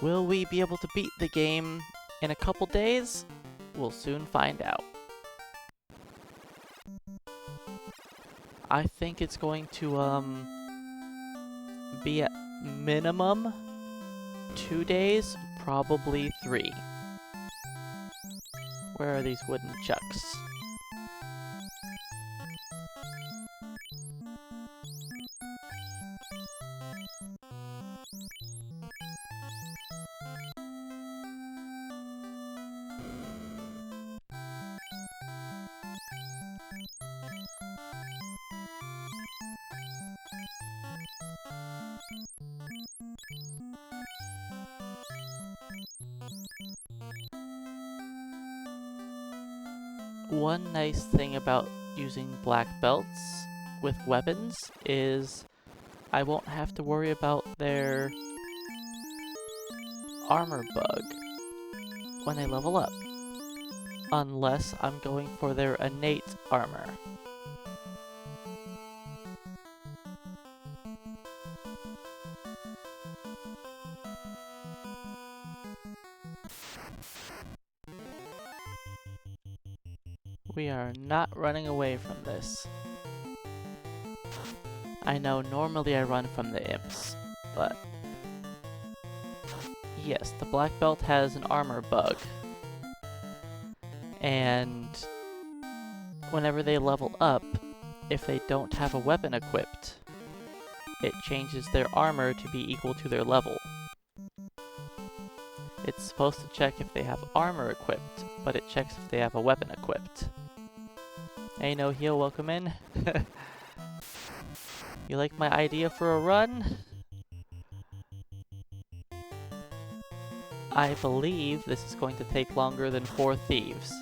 Will we be able to beat the game in a couple days? We'll soon find out. I think it's going to, be at minimum 2 days, probably 3. Where are these wooden chucks? One nice thing about using black belts with weapons is I won't have to worry about their armor bug when they level up, unless I'm going for their innate armor. We are not running away from this. I know normally I run from the imps, but yes, the black belt has an armor bug. And whenever they level up, if they don't have a weapon equipped, it changes their armor to be equal to their level. It's supposed to check if they have armor equipped, but it checks if they have a weapon equipped. Hey, no heal, welcome in. You like my idea for a run? I believe this is going to take longer than 4 thieves.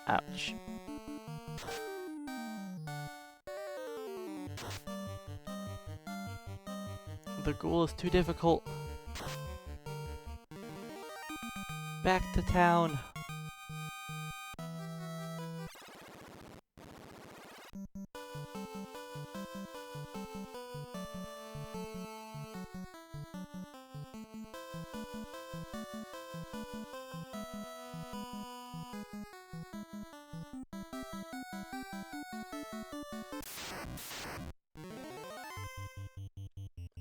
Ouch. The ghoul is too difficult. Back to town.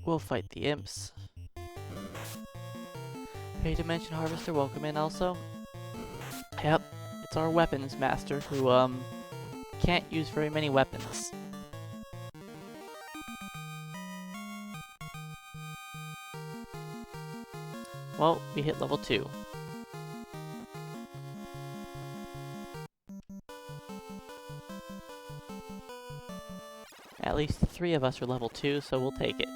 We'll fight the imps. Hey, Dimension Harvester, welcome in also. Yep, it's our weapons master who, can't use very many weapons. Well, we hit level 2. At least 3 of us are level 2, so we'll take it.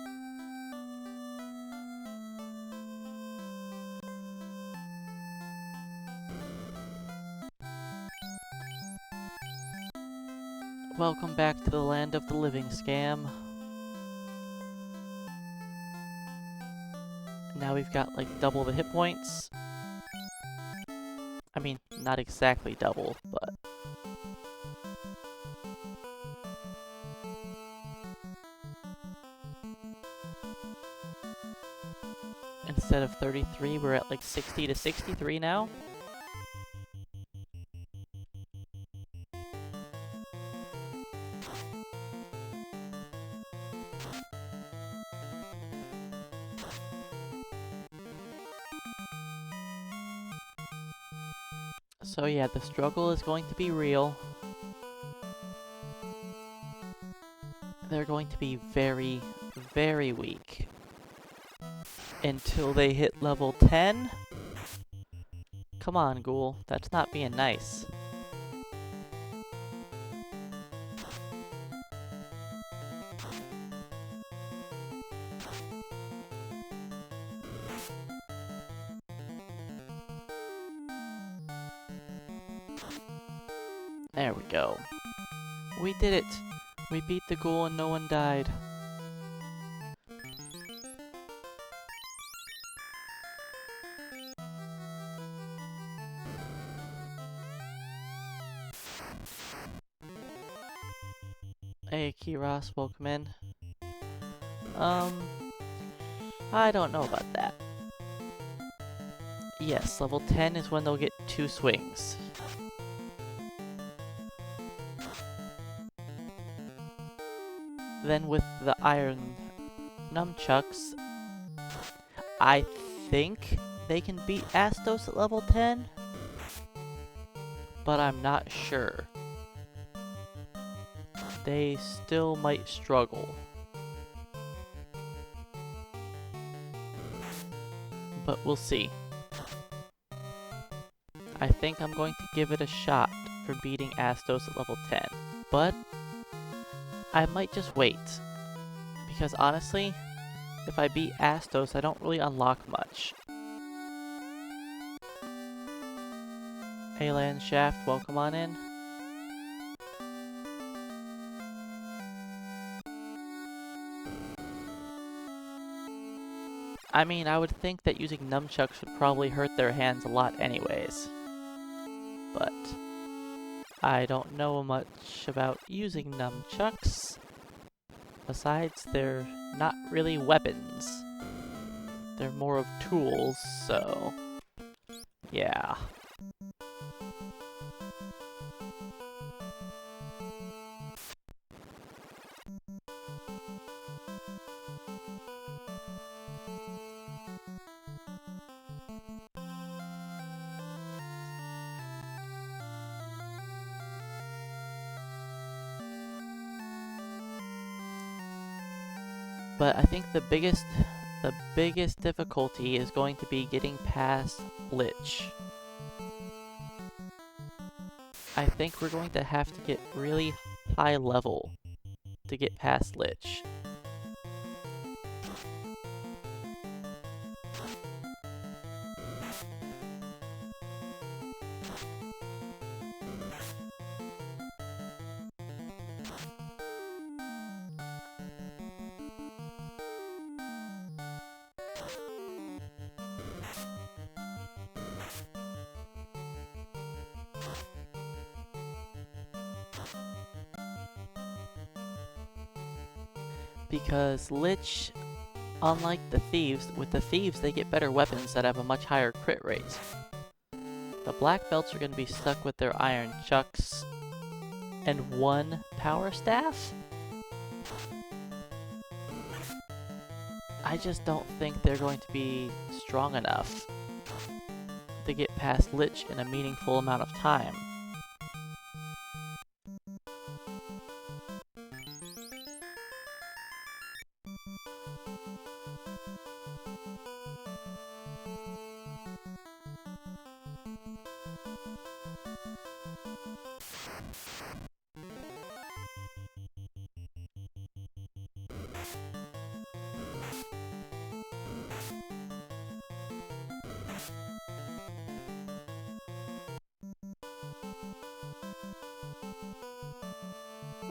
Welcome back to the land of the living, Scam. Now we've got like double the hit points. I mean, not exactly double, but... Instead of 33, we're at like 60 to 63 now. So yeah, the struggle is going to be real. They're going to be very, very weak. Until they hit level 10? Come on, ghoul. That's not being nice. There we go. We did it! We beat the ghoul and no one died. Hey, Kiros, welcome in. I don't know about that. Yes, level 10 is when they'll get 2 swings. Then with the iron nunchucks, I think they can beat Astos at level 10, but I'm not sure. They still might struggle. But we'll see. I think I'm going to give it a shot for beating Astos at level 10, but I might just wait. Because honestly, if I beat Astos, I don't really unlock much. Hey Land Shaft, welcome on in. I mean, I would think that using nunchucks would probably hurt their hands a lot anyways. But I don't know much about using nunchucks. Besides, they're not really weapons. They're more of tools, so yeah. But I think the biggest difficulty is going to be getting past Lich. I think we're going to have to get really high level to get past Lich. Because Lich, unlike the Thieves, with the Thieves they get better weapons that have a much higher crit rate. The Black Belts are going to be stuck with their iron chucks and 1 power staff? I just don't think they're going to be strong enough to get past Lich in a meaningful amount of time.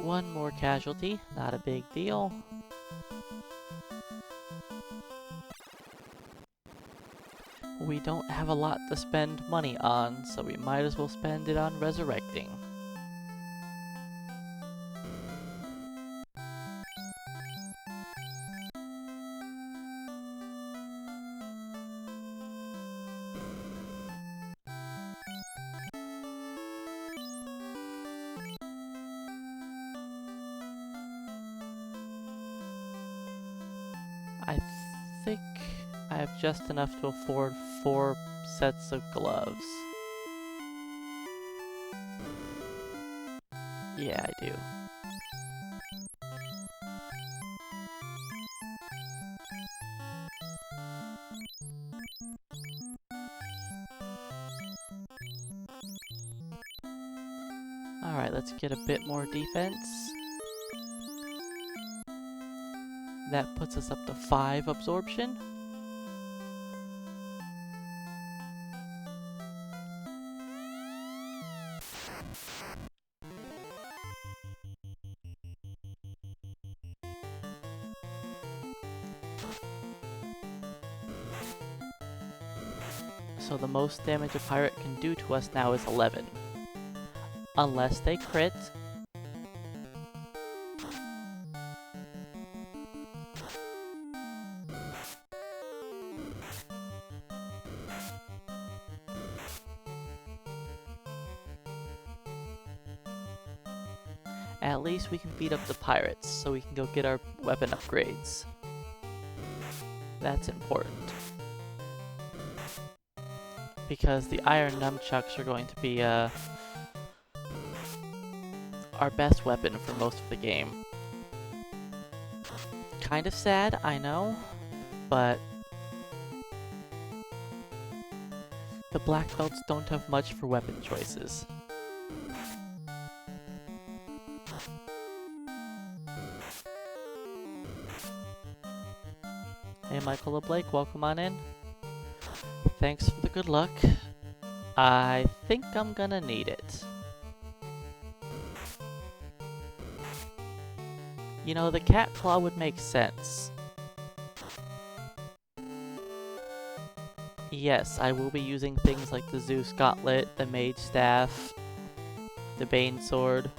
One more casualty, not a big deal. We don't have a lot to spend money on, so we might as well spend it on resurrecting. I think I have just enough to afford 4 sets of gloves. Yeah, I do. Alright, let's get a bit more defense. That puts us up to 5 absorption. So the most damage a pirate can do to us now is 11. unless they crit. At least we can beat up the pirates, so we can go get our weapon upgrades. That's important. Because the iron nunchucks are going to be our best weapon for most of the game. Kind of sad, I know, but the black belts don't have much for weapon choices. Hey Michael LeBlake, welcome on in. Thanks for the good luck. I think I'm gonna need it. You know, the cat claw would make sense. Yes, I will be using things like the Zeus Gauntlet, the Mage Staff, the Bane Sword.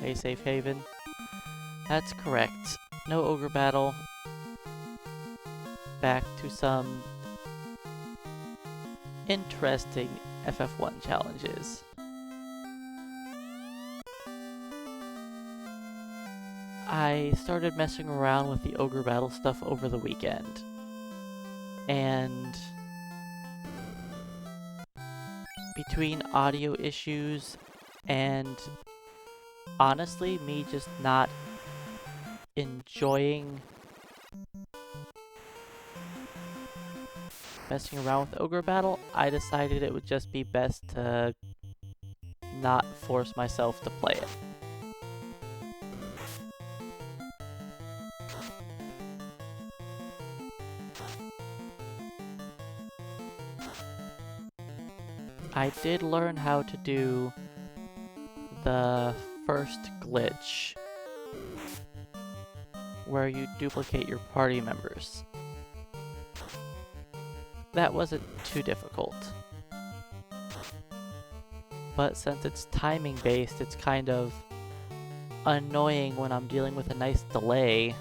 Hey, Safe Haven. That's correct. No ogre battle. Back to some interesting FF1 challenges. I started messing around with the ogre battle stuff over the weekend. And between audio issues and honestly me just not enjoying messing around with ogre battle, I decided it would just be best to not force myself to play it. I did learn how to do the first glitch where you duplicate your party members. That wasn't too difficult. But since it's timing based, it's kind of annoying when I'm dealing with a nice delay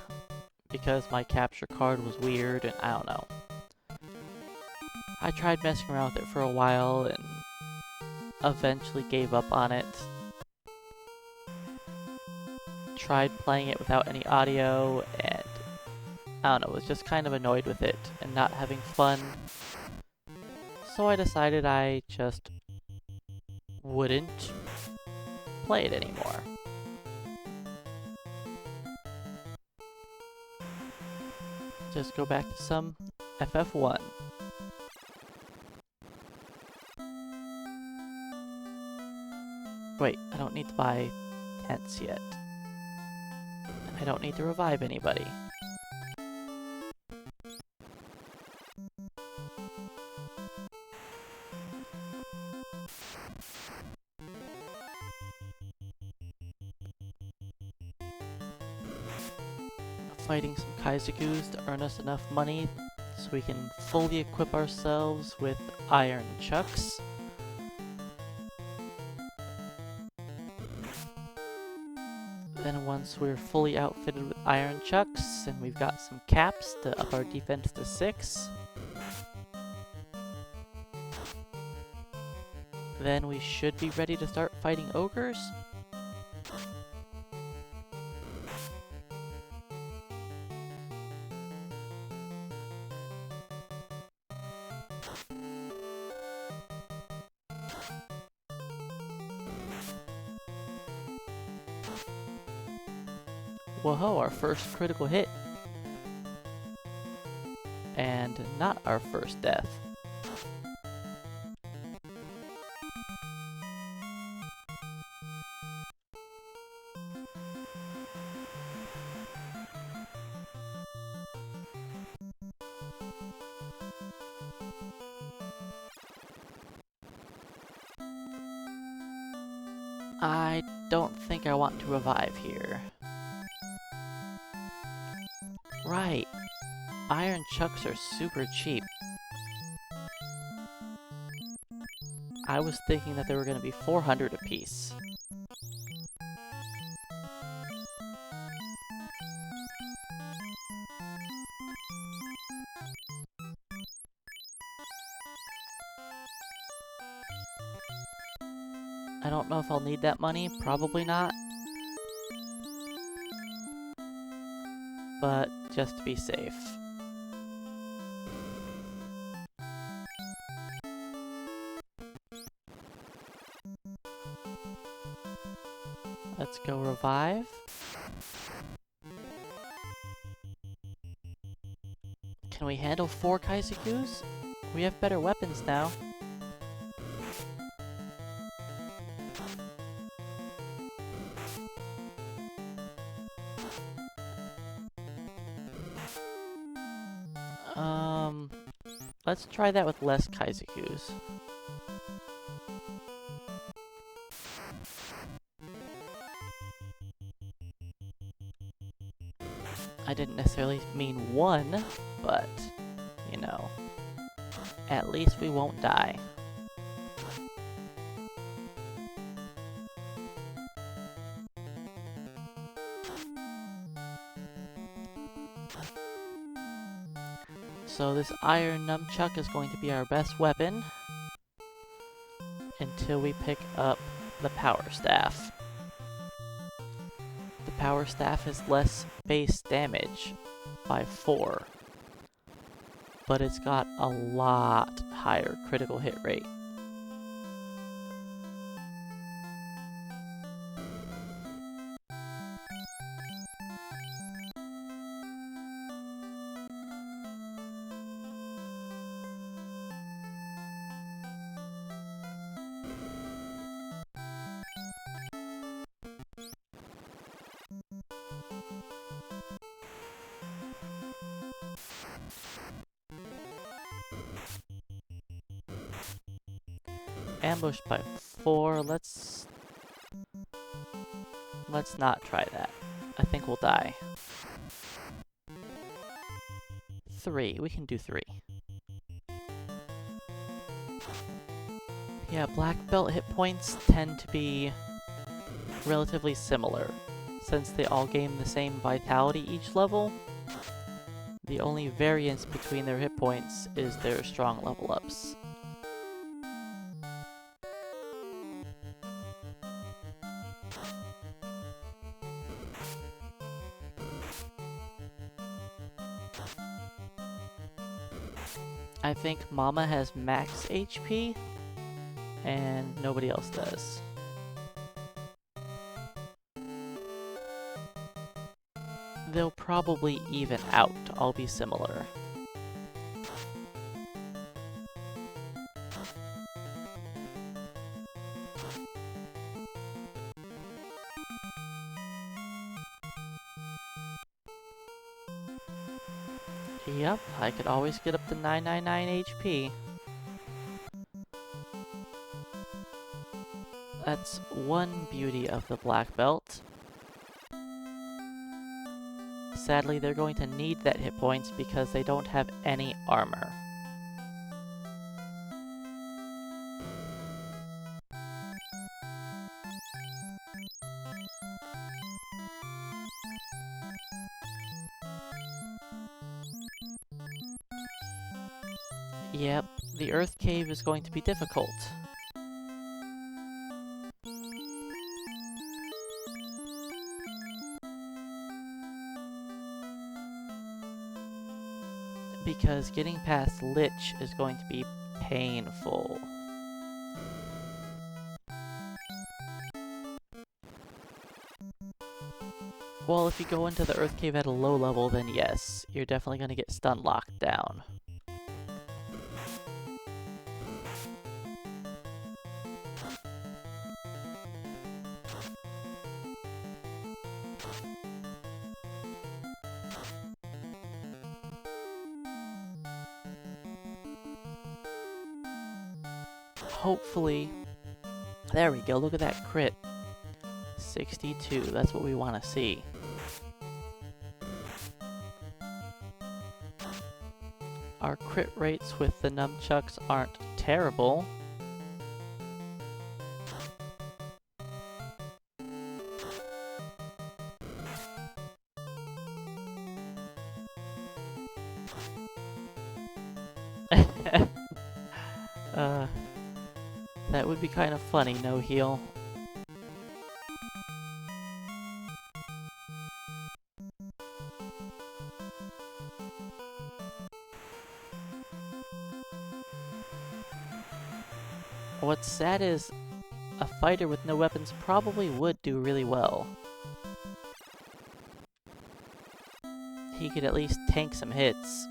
because my capture card was weird and I don't know. I tried messing around with it for a while and eventually gave up on it. Tried playing it without any audio and I don't know, was just kind of annoyed with it and not having fun. So I decided I just wouldn't play it anymore. Just go back to some FF1. Wait, I don't need to buy tents yet. And I don't need to revive anybody. Fighting some Kaizakus to earn us enough money so we can fully equip ourselves with iron chucks. Then once we're fully outfitted with iron chucks and we've got some caps to up our defense to 6, then we should be ready to start fighting ogres. Whoa, our first critical hit. And not our first death. I don't think I want to revive here. Right. Iron chucks are super cheap. I was thinking that they were going to be 400 apiece. I don't know if I'll need that money, probably not. But just to be safe. Let's go revive. Can we handle 4 Kaizokus? We have better weapons now. Let's try that with less Kaizokus. I didn't necessarily mean 1, but, you know, at least we won't die. So this iron nunchuck is going to be our best weapon until we pick up the power staff. The power staff is less base damage by 4, but it's got a lot higher critical hit rate. Ambushed by 4, let's not try that. I think we'll die. 3, we can do 3. Yeah, black belt hit points tend to be relatively similar. Since they all gain the same vitality each level, the only variance between their hit points is their strong level ups. I think Mama has max HP, and nobody else does. They'll probably even out, all be similar. Yep, I could always get up to 999 HP. That's one beauty of the black belt. Sadly, they're going to need that hit points because they don't have any armor. Yep, the Earth Cave is going to be difficult. Because getting past Lich is going to be painful. Well, if you go into the Earth Cave at a low level, then yes, you're definitely going to get stun locked down. Hopefully, there we go, look at that crit. 62, that's what we want to see. Our crit rates with the nunchucks aren't terrible, uh, that would be kind of funny, no heal. What's sad is a fighter with no weapons probably would do really well. He could at least tank some hits.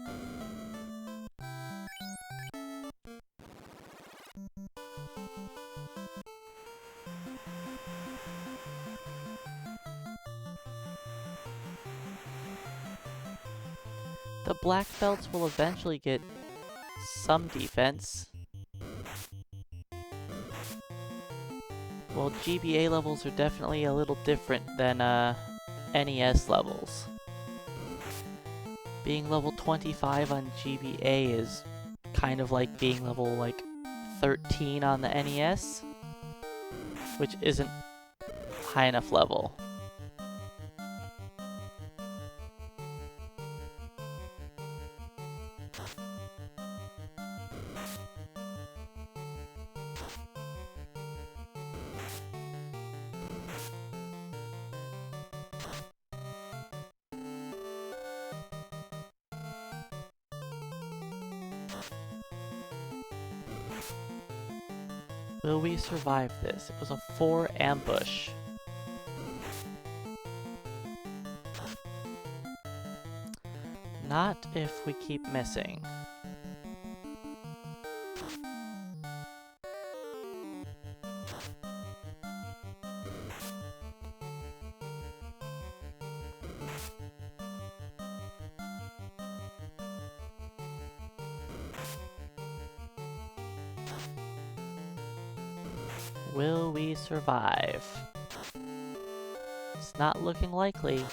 The black belts will eventually get some defense. Well, GBA levels are definitely a little different than NES levels. Being level 25 on GBA is kind of like being level like 13 on the NES, which isn't high enough level. Will we survive this? It was a 4 ambush. Not if we keep missing. Will we survive? It's not looking likely.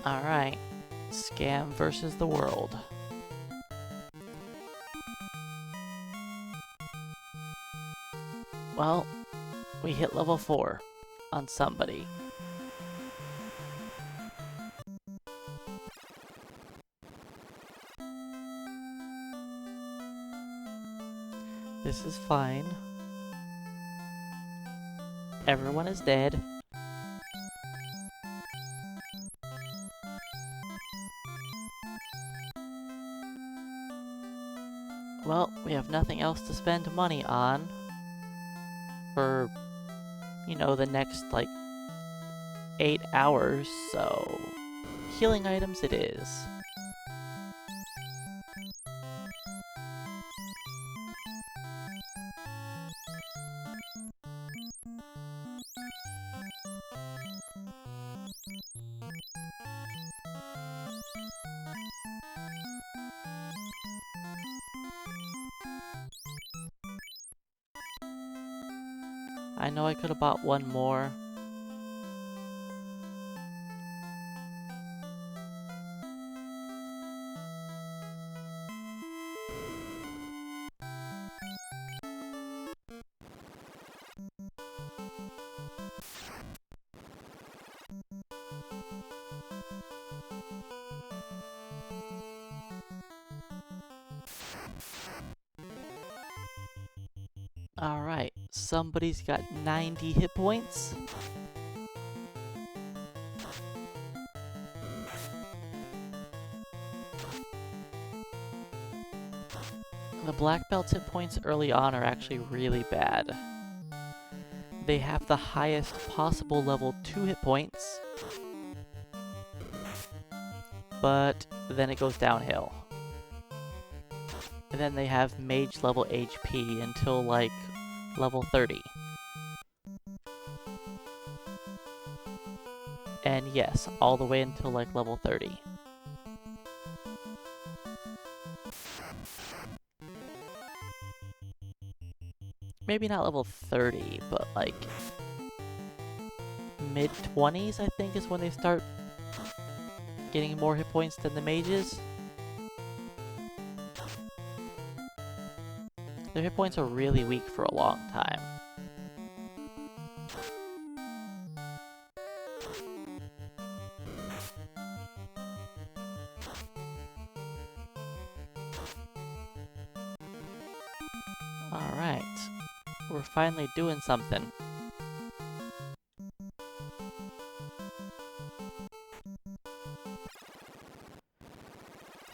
Alright. Scam versus the world. Well, we hit level 4 on somebody. This is fine. Everyone is dead. Well, we have nothing else to spend money on for, you know, the next, like, 8 hours, so healing items it is. I know I could have bought one more. Alright, somebody's got 90 hit points. The black belt's hit points early on are actually really bad. They have the highest possible level 2 hit points, but then it goes downhill. And then they have mage level HP until like level 30. And yes, all the way until like level 30. Maybe not level 30, but like mid-20s I think is when they start getting more hit points than the mages. Their hit points are really weak for a long time. Alright. We're finally doing something.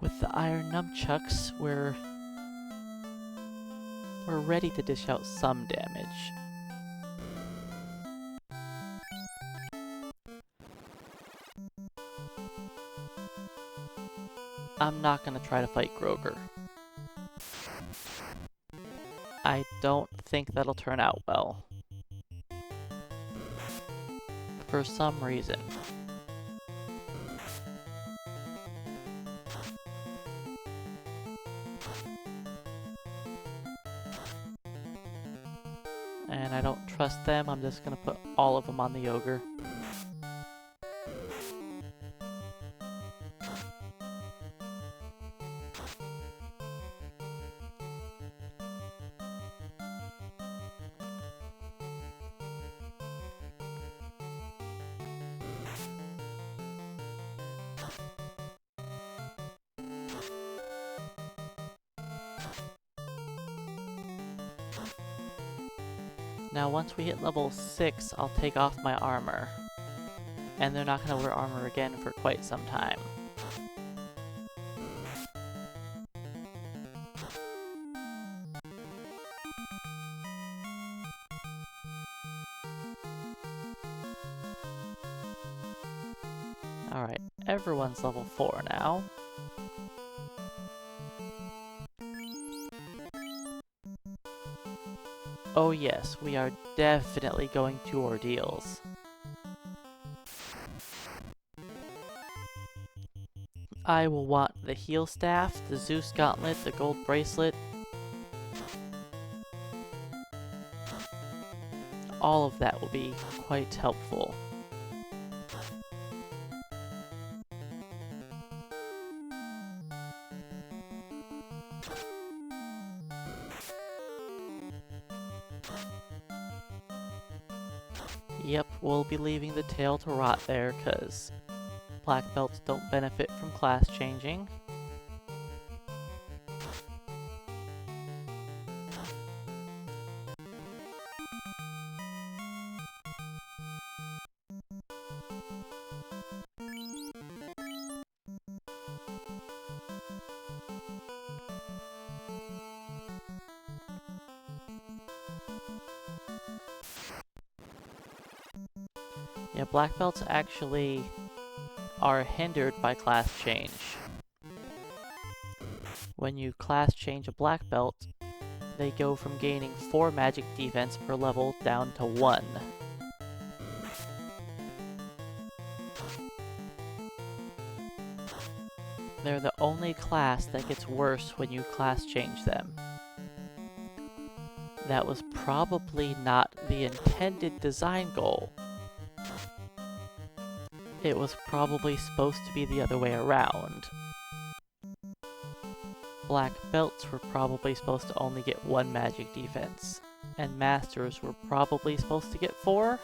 With the iron nunchucks, we're ready to dish out some damage. I'm not gonna try to fight Groger. I don't think that'll turn out well. For some reason. And I don't trust them, I'm just gonna put all of them on the ogre. Now once we hit level 6, I'll take off my armor. And they're not gonna wear armor again for quite some time. Alright, everyone's level 4 now. Oh yes, we are definitely going to ordeals. I will want the heal staff, the Zeus gauntlet, the gold bracelet. All of that will be quite helpful. Yep, we'll be leaving the tail to rot there, cause black belts don't benefit from class changing. Yeah, black belts actually are hindered by class change. When you class change a black belt, they go from gaining 4 magic defense per level down to 1. They're the only class that gets worse when you class change them. That was probably not the intended design goal. It was probably supposed to be the other way around. Black belts were probably supposed to only get 1 magic defense, and masters were probably supposed to get 4?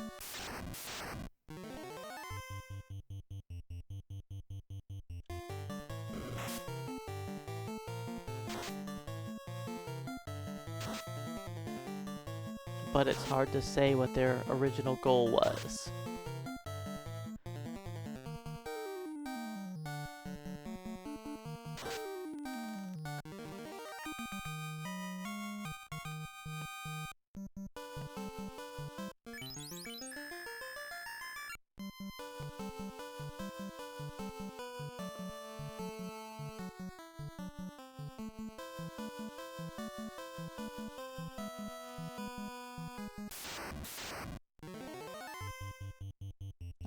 But it's hard to say what their original goal was.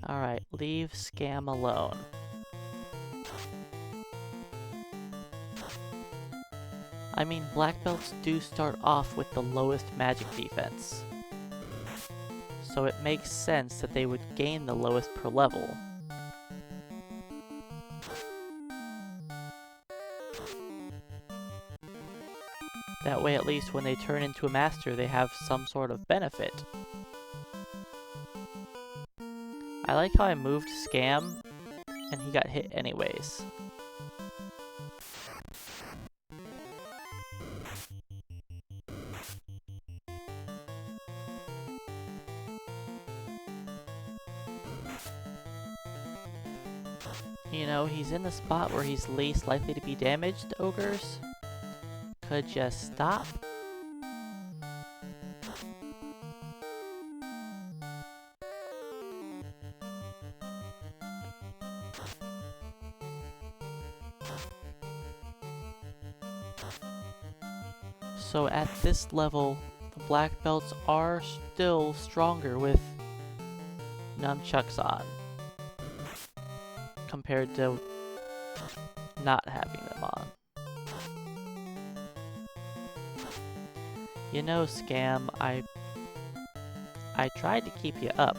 Alright, leave Scam alone. I mean, black belts do start off with the lowest magic defense, so it makes sense that they would gain the lowest per level. That way, at least when they turn into a master, they have some sort of benefit. I like how I moved Scam, and he got hit anyways. You know, he's in the spot where he's least likely to be damaged, ogres. Could you stop? So at this level, the black belts are still stronger with nunchucks on, compared to not having them on. You know, Scam, I tried to keep you up.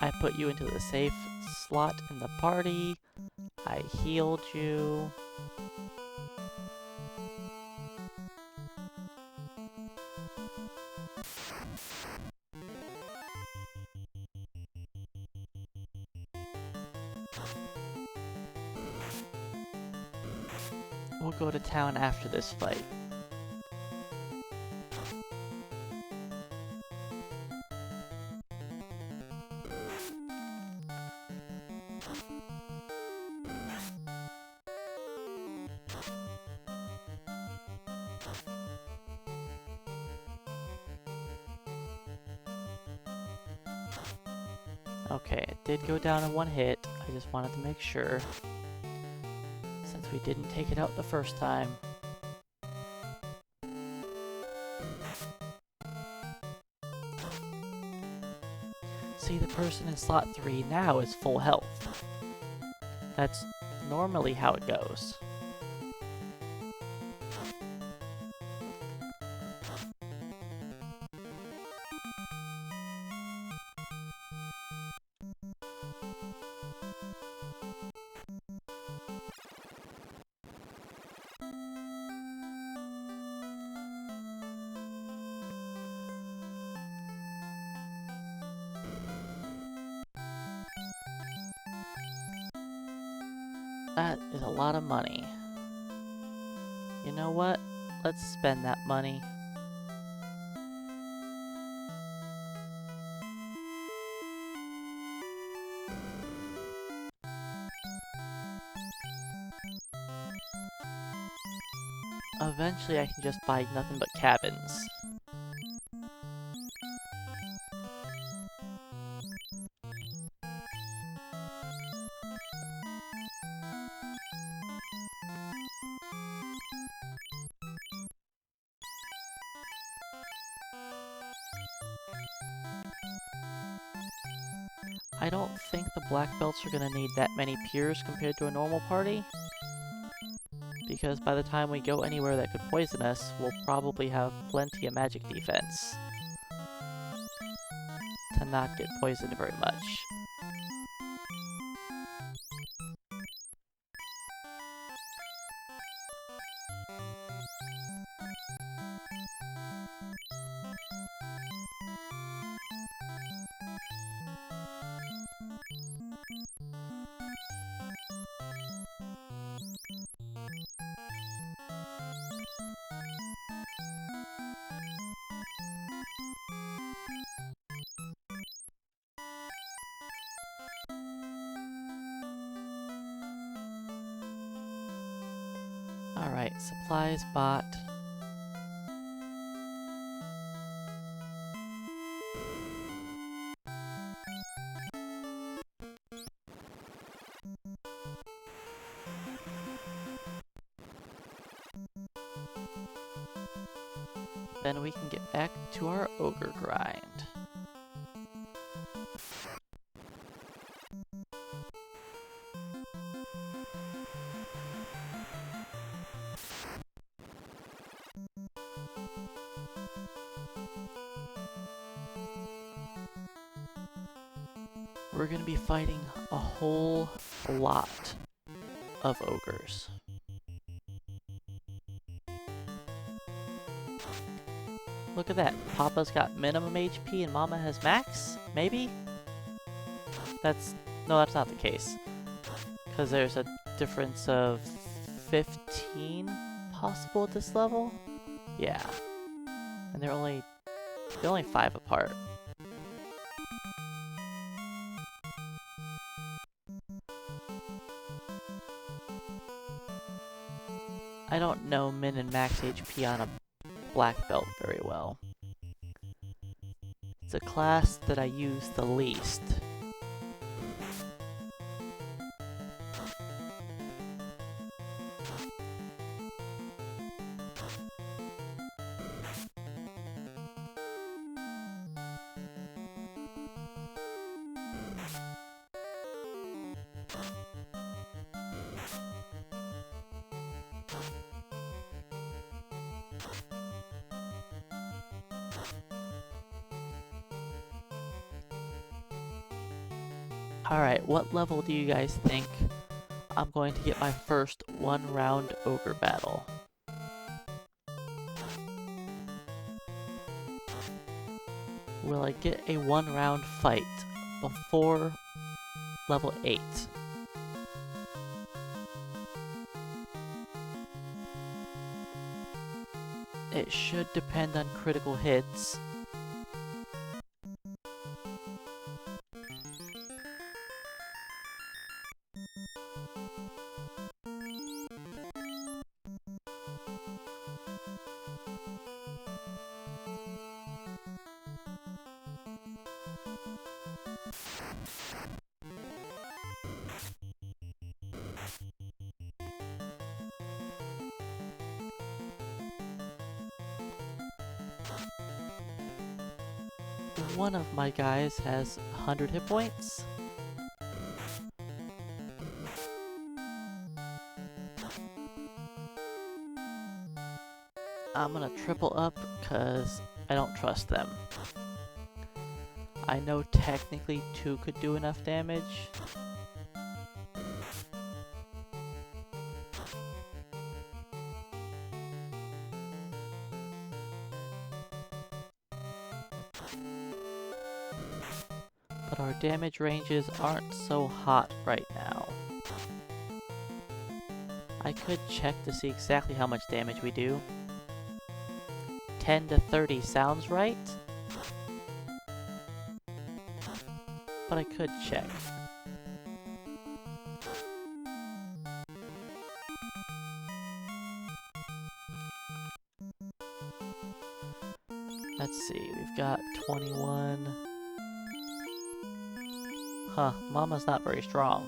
I put you into the safe slot in the party. I healed you. We'll go to town after this fight. Okay, it did go down in one hit. I just wanted to make sure, since we didn't take it out the first time. See, the person in slot 3 now is full health. That's normally how it goes. That is a lot of money. You know what? Let's spend that money. Eventually I can just buy nothing but cabins. I don't think the black belts are gonna need that many peers compared to a normal party, because by the time we go anywhere that could poison us, we'll probably have plenty of magic defense to not get poisoned very much. Alright, supplies bought. Then we can get back to our ogre grind. We're gonna be fighting a whole lot of ogres. Look at that. Papa's got minimum HP and Mama has max? Maybe? No, that's not the case. Because there's a difference of 15 possible at this level? Yeah. And they're only 5 apart. I don't know min and max HP on a black belt very well. It's a class that I use the least. Alright, what level do you guys think I'm going to get my first one-round ogre battle? Will I get a one-round fight before level 8? It should depend on critical hits. One of my guys has 100 hit points. I'm gonna triple up because I don't trust them. I know technically 2 could do enough damage. But our damage ranges aren't so hot right now. I could check to see exactly how much damage we do. 10 to 30 sounds right, but I could check. Let's see, we've got 21. Huh, Mama's not very strong.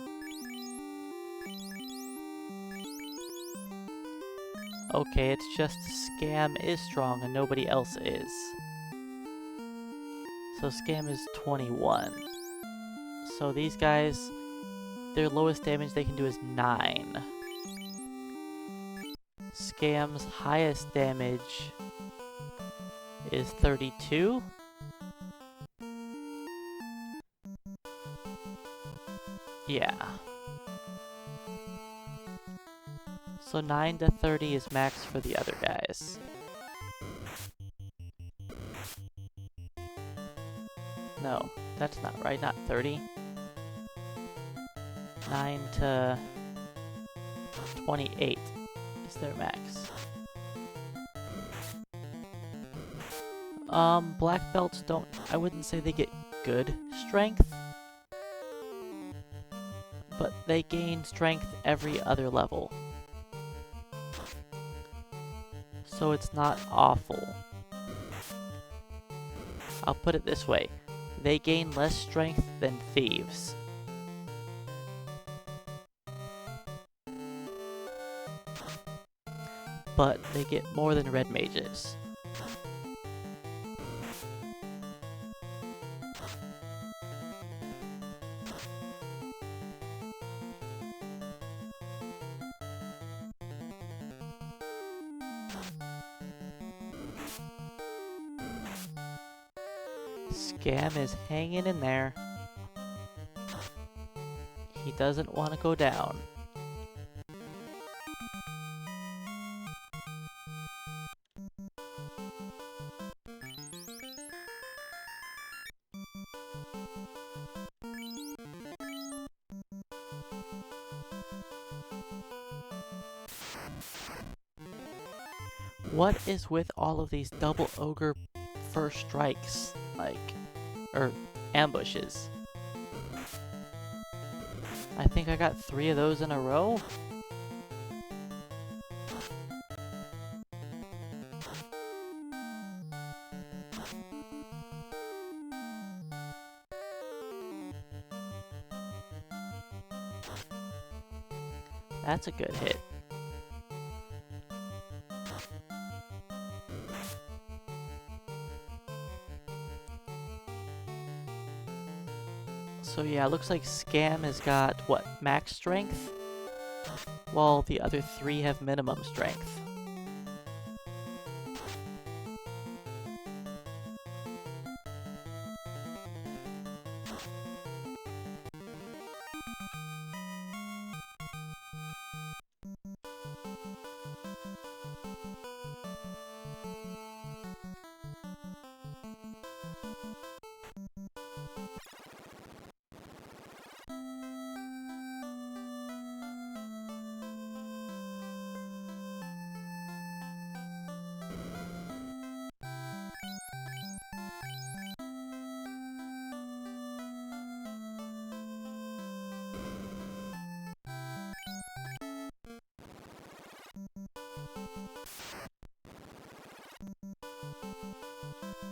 Okay, it's just Scam is strong and nobody else is. So Scam is 21. So these guys, their lowest damage they can do is 9. Scam's highest damage is 32. Yeah. So 9 to 30 is max for the other guys. No, that's not right, not 30. 9 to 28 is their max. Black belts don't, I wouldn't say they get good strength, but they gain strength every other level. So it's not awful. I'll put it this way, they gain less strength than thieves. But they get more than red mages. Scam is hanging in there. He doesn't want to go down. What is with all of these double ogre first strikes? Or ambushes. I think I got 3 of those in a row. That's a good hit. So yeah, looks like Scam has got, what, max strength? While the other three have minimum strength.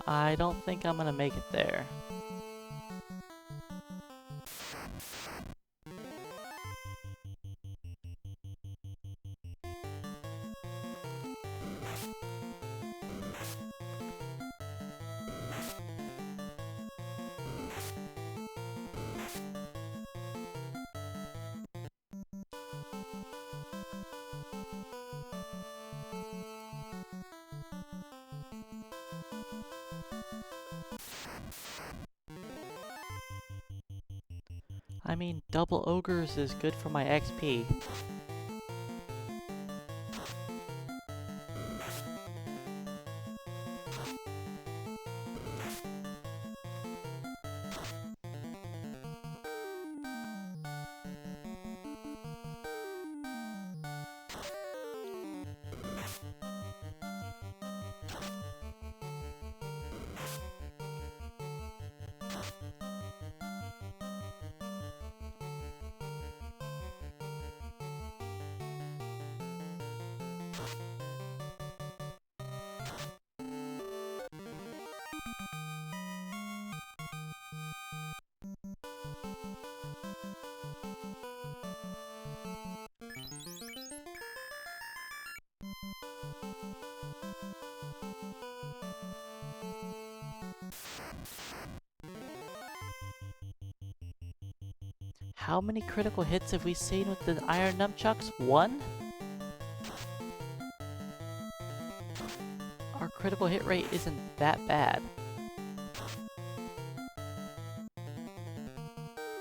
I don't think I'm gonna make it there. I mean, double ogres is good for my XP. How many critical hits have we seen with the iron nunchucks? One? Our critical hit rate isn't that bad.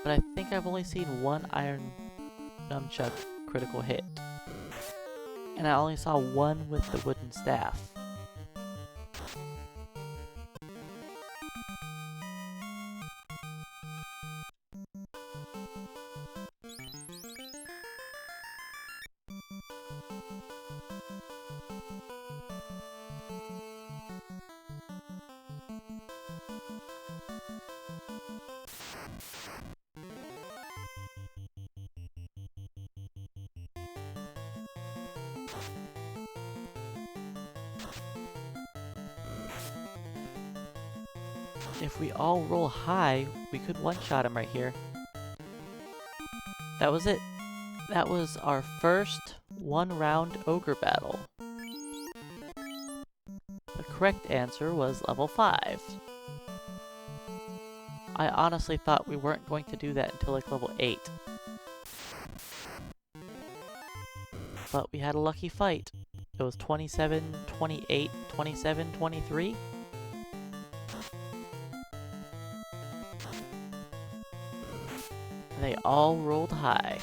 But I think I've only seen one iron nunchuck critical hit. And I only saw one with the wooden staff. If we all roll high, we could one-shot him right here. That was it. That was our first one-round ogre battle. The correct answer was level 5. I honestly thought we weren't going to do that until like level 8. But we had a lucky fight. It was 27, 28, 27, 23. They all rolled high.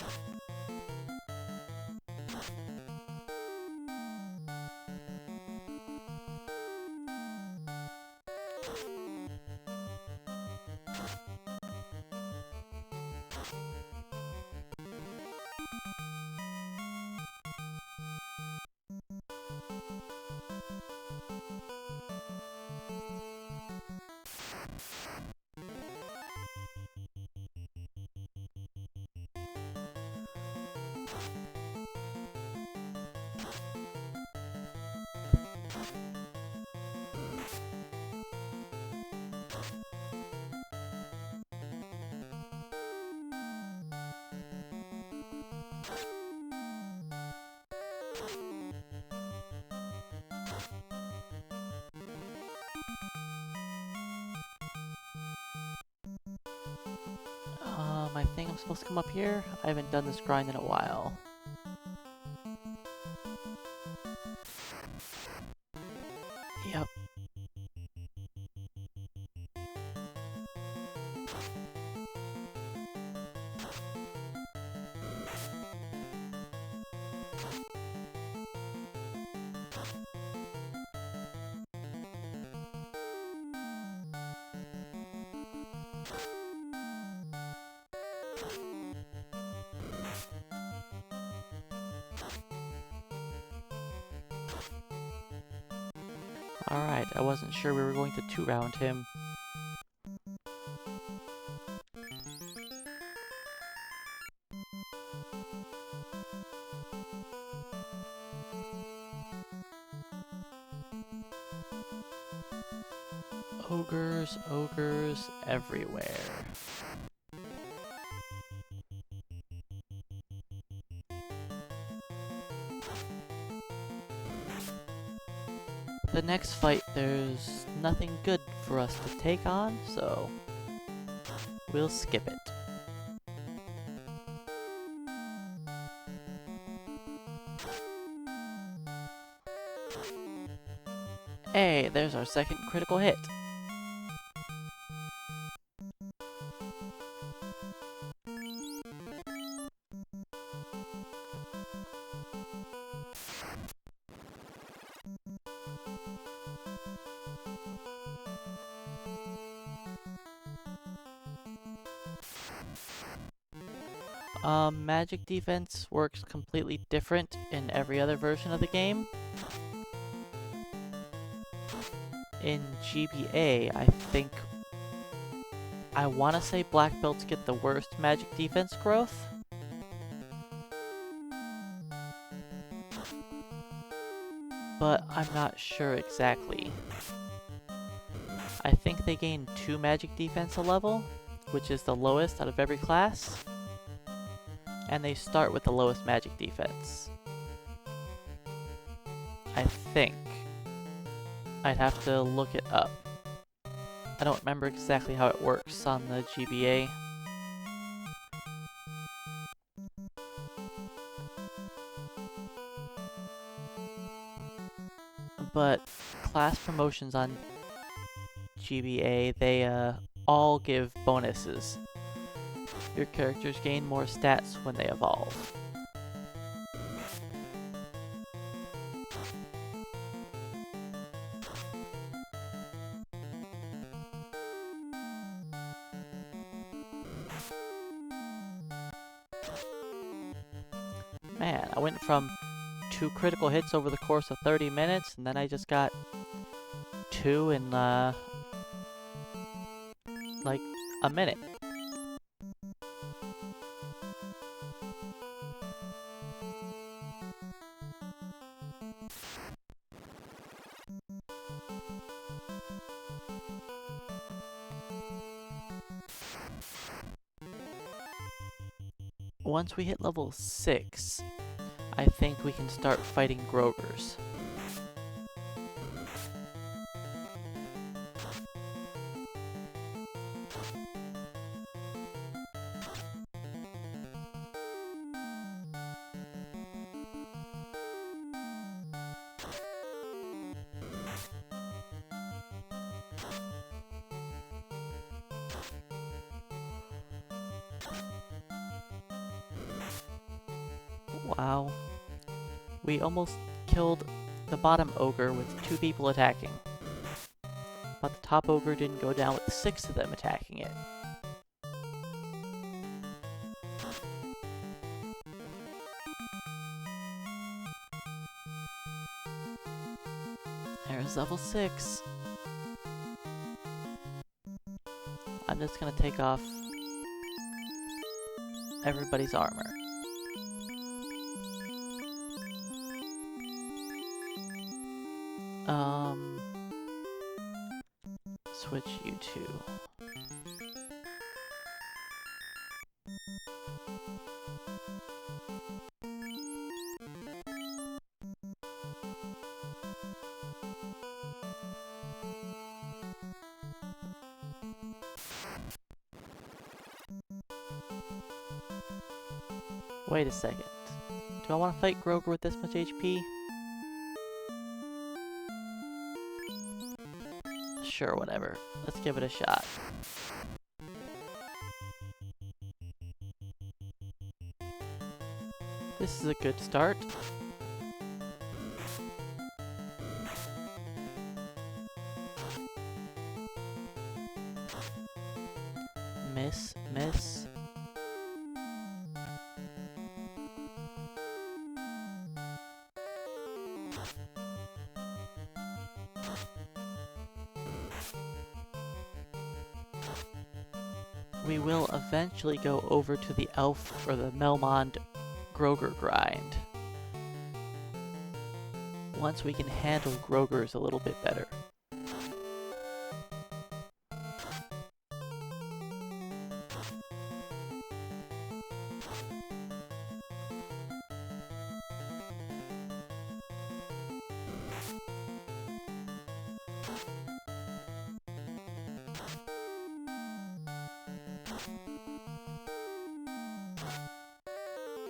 I think I'm supposed to come up here. I haven't done this grind in a while. Yep. Alright, I wasn't sure we were going to two-round him. Ogres, ogres everywhere. The next fight, there's nothing good for us to take on, so we'll skip it. Hey, there's our second critical hit. Magic defense works completely different in every other version of the game. In GBA, I want to say black belts get the worst magic defense growth. But I'm not sure exactly. I think they gain 2 magic defense a level, which is the lowest out of every class. And they start with the lowest magic defense. I think. I'd have to look it up. I don't remember exactly how it works on the GBA. But class promotions on GBA, they all give bonuses. Your characters gain more stats when they evolve. Man, I went from 2 critical hits over the course of 30 minutes, and then I just got 2 in, like, a minute. Once we hit level 6, I think we can start fighting Grogers. Wow. We almost killed the bottom ogre with 2 people attacking. But the top ogre didn't go down with 6 of them attacking it. There's level 6. I'm just gonna take off everybody's armor. Switch you to... Wait a second. Do I want to fight Grover with this much HP? Sure, whatever. Let's give it a shot. This is a good start. Miss, miss. We will eventually go over to the Elf or the Melmond Groger grind. Once we can handle Grogers a little bit better.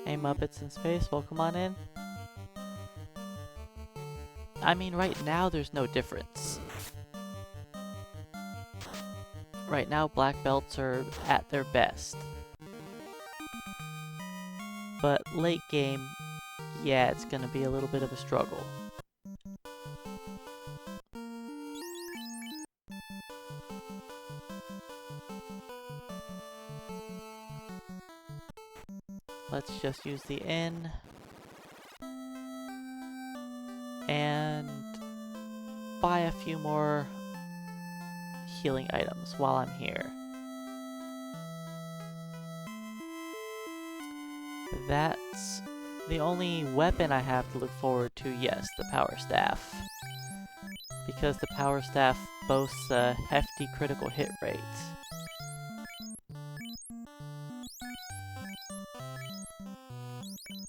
Hey Muppets in space, welcome on in. I mean, right now there's no difference. Right now black belts are at their best. But late game, yeah, it's gonna be a little bit of a struggle. Let's just use the N and buy a few more healing items while I'm here. That's the only weapon I have to look forward to, yes, the Power Staff. Because the Power Staff boasts a hefty critical hit rate.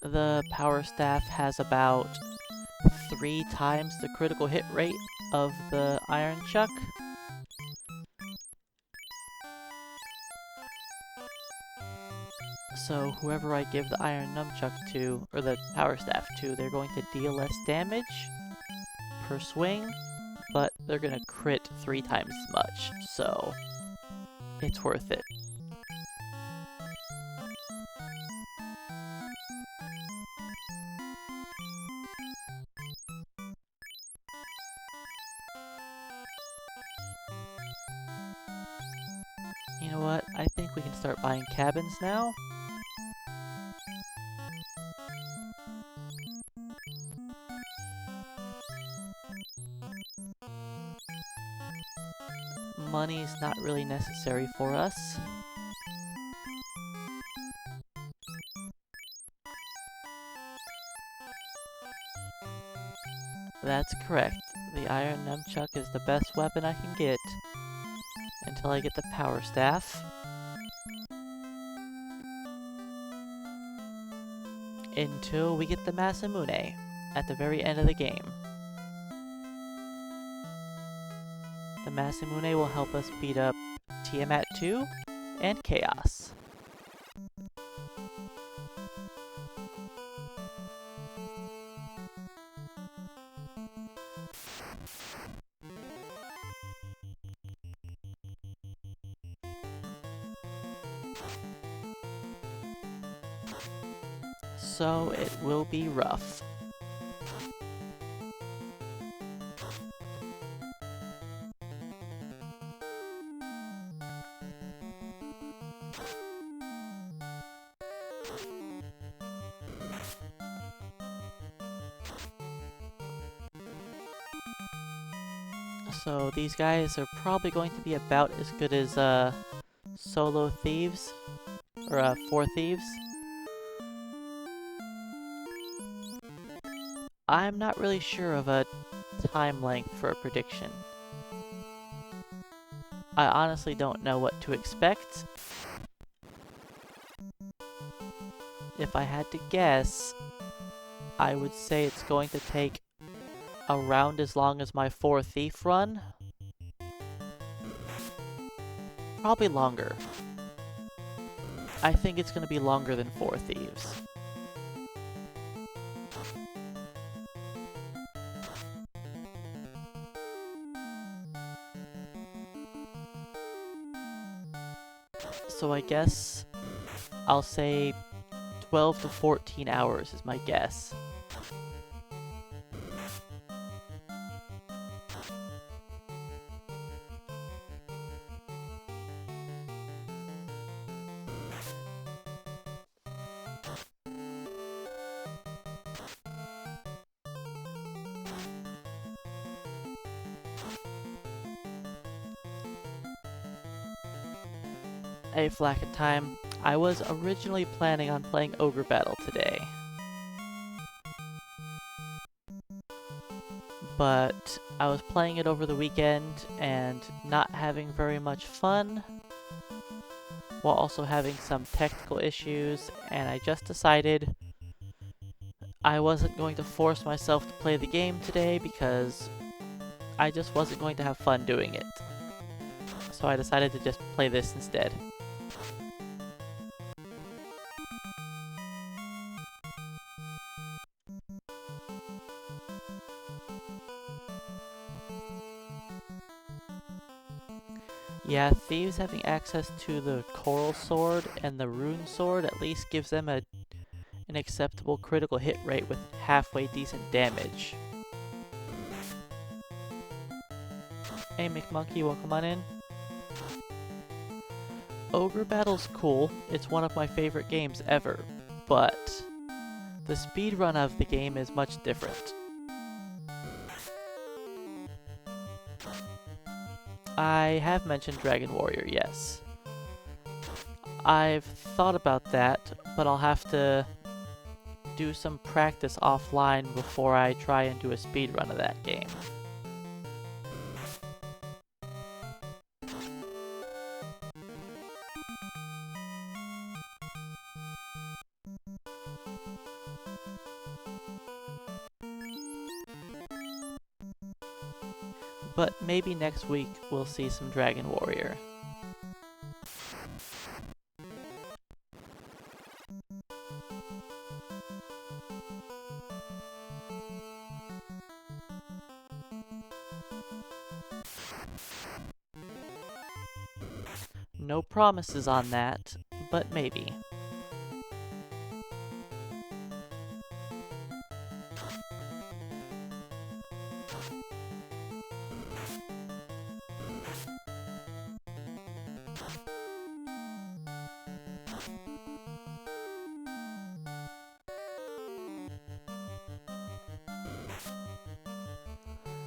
The Power Staff has about 3 times the critical hit rate of the Iron Chuck. So whoever I give the Iron Nunchuck to, or the Power Staff to, they're going to deal less damage per swing, but they're going to crit 3 times as much, so it's worth it. You know what? I think we can start buying cabins now. Money's not really necessary for us. That's correct. The Iron Nunchuck is the best weapon I can get until I get the Power Staff. Until we get the Masamune at the very end of the game. The Masamune will help us beat up Tiamat 2 and Chaos. So it will be rough. So these guys are probably going to be about as good as solo thieves, or 4 thieves. I'm not really sure of a time length for a prediction. I honestly don't know what to expect. If I had to guess, I would say it's going to take around as long as my 4 thief run. Probably longer. I think it's going to be longer than 4 thieves. So I guess I'll say 12 to 14 hours is my guess. Hey, Flack of Time. I was originally planning on playing Ogre Battle today, but I was playing it over the weekend and not having very much fun, while also having some technical issues, and I just decided I wasn't going to force myself to play the game today because I just wasn't going to have fun doing it. So I decided to just play this instead. Yeah, thieves having access to the Coral Sword and the Rune Sword at least gives them an acceptable critical hit rate with halfway decent damage. Hey McMonkey, welcome on in. Ogre Battle's cool, it's one of my favorite games ever, but the speedrun of the game is much different. I have mentioned Dragon Warrior, yes. I've thought about that, but I'll have to do some practice offline before I try and do a speedrun of that game. But maybe next week we'll see some Dragon Warrior. No promises on that, but maybe.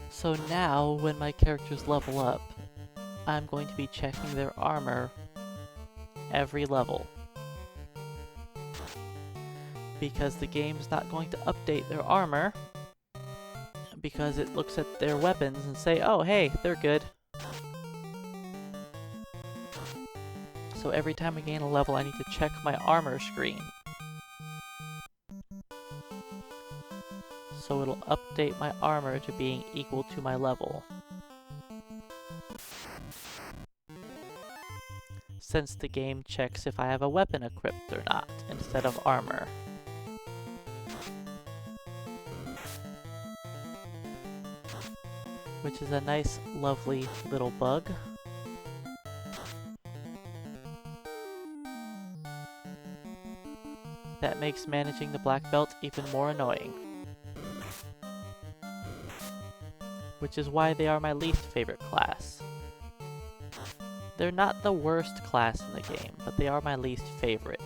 So now, when my characters level up, I'm going to be checking their armor every level. Because the game's not going to update their armor, because it looks at their weapons and say, oh hey, they're good. So every time I gain a level, I need to check my armor screen. So it'll update my armor to being equal to my level. Since the game checks if I have a weapon equipped or not, instead of armor. Which is a nice, lovely little bug. That makes managing the black belt even more annoying. Which is why they are my least favorite class. They're not the worst class in the game, but they are my least favorite.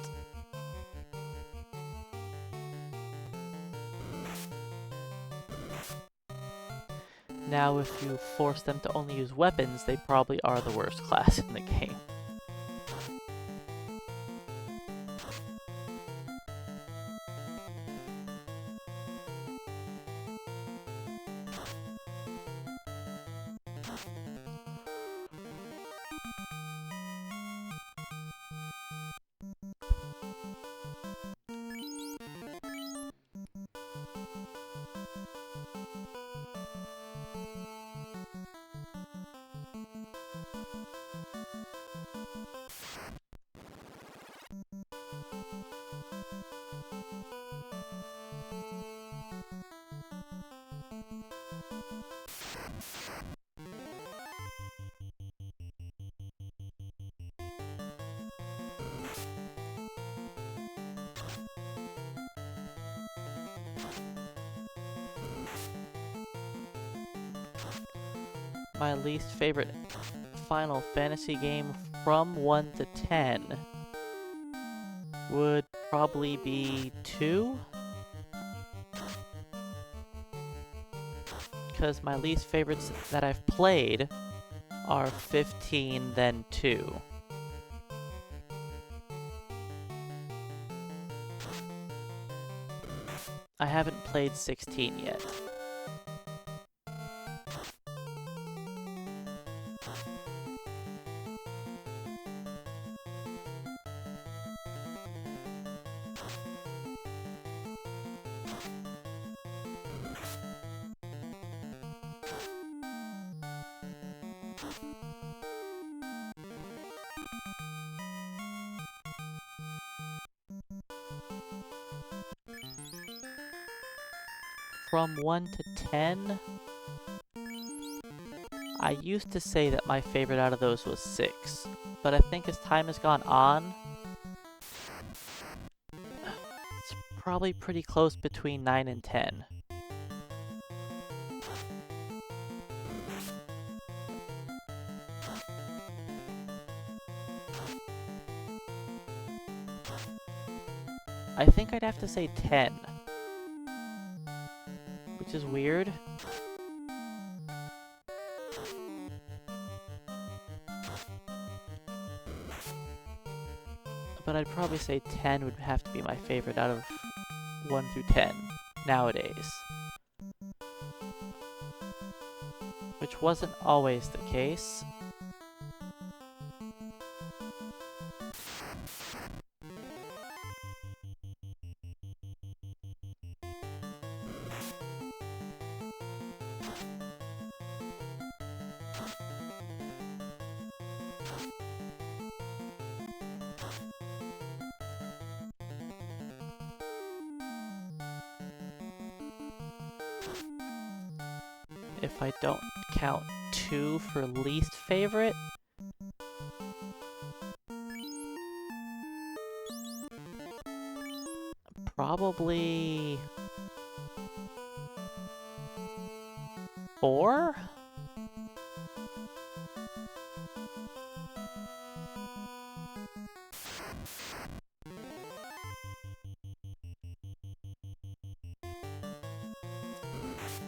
Now, if you force them to only use weapons, they probably are the worst class in the game. My least favorite Final Fantasy game from 1 to 10 would probably be 2. Because my least favorites that I've played are 15, then 2. I haven't played 16 yet. From 1 to 10, I used to say that my favorite out of those was 6, but I think as time has gone on, it's probably pretty close between 9 and 10. I think I'd have to say 10. Which is weird. But I'd probably say 10 would have to be my favorite out of 1 through 10 nowadays. Which wasn't always the case. If I don't count 2 for least favorite, probably 4?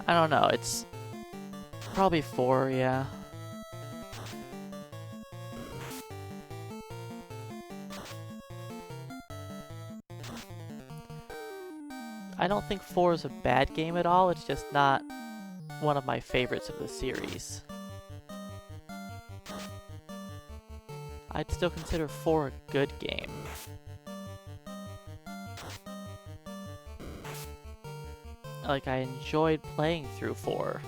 I don't know, it's probably 4, yeah. I don't think 4 is a bad game at all, it's just not one of my favorites of the series. I'd still consider 4 a good game. Like, I enjoyed playing through 4.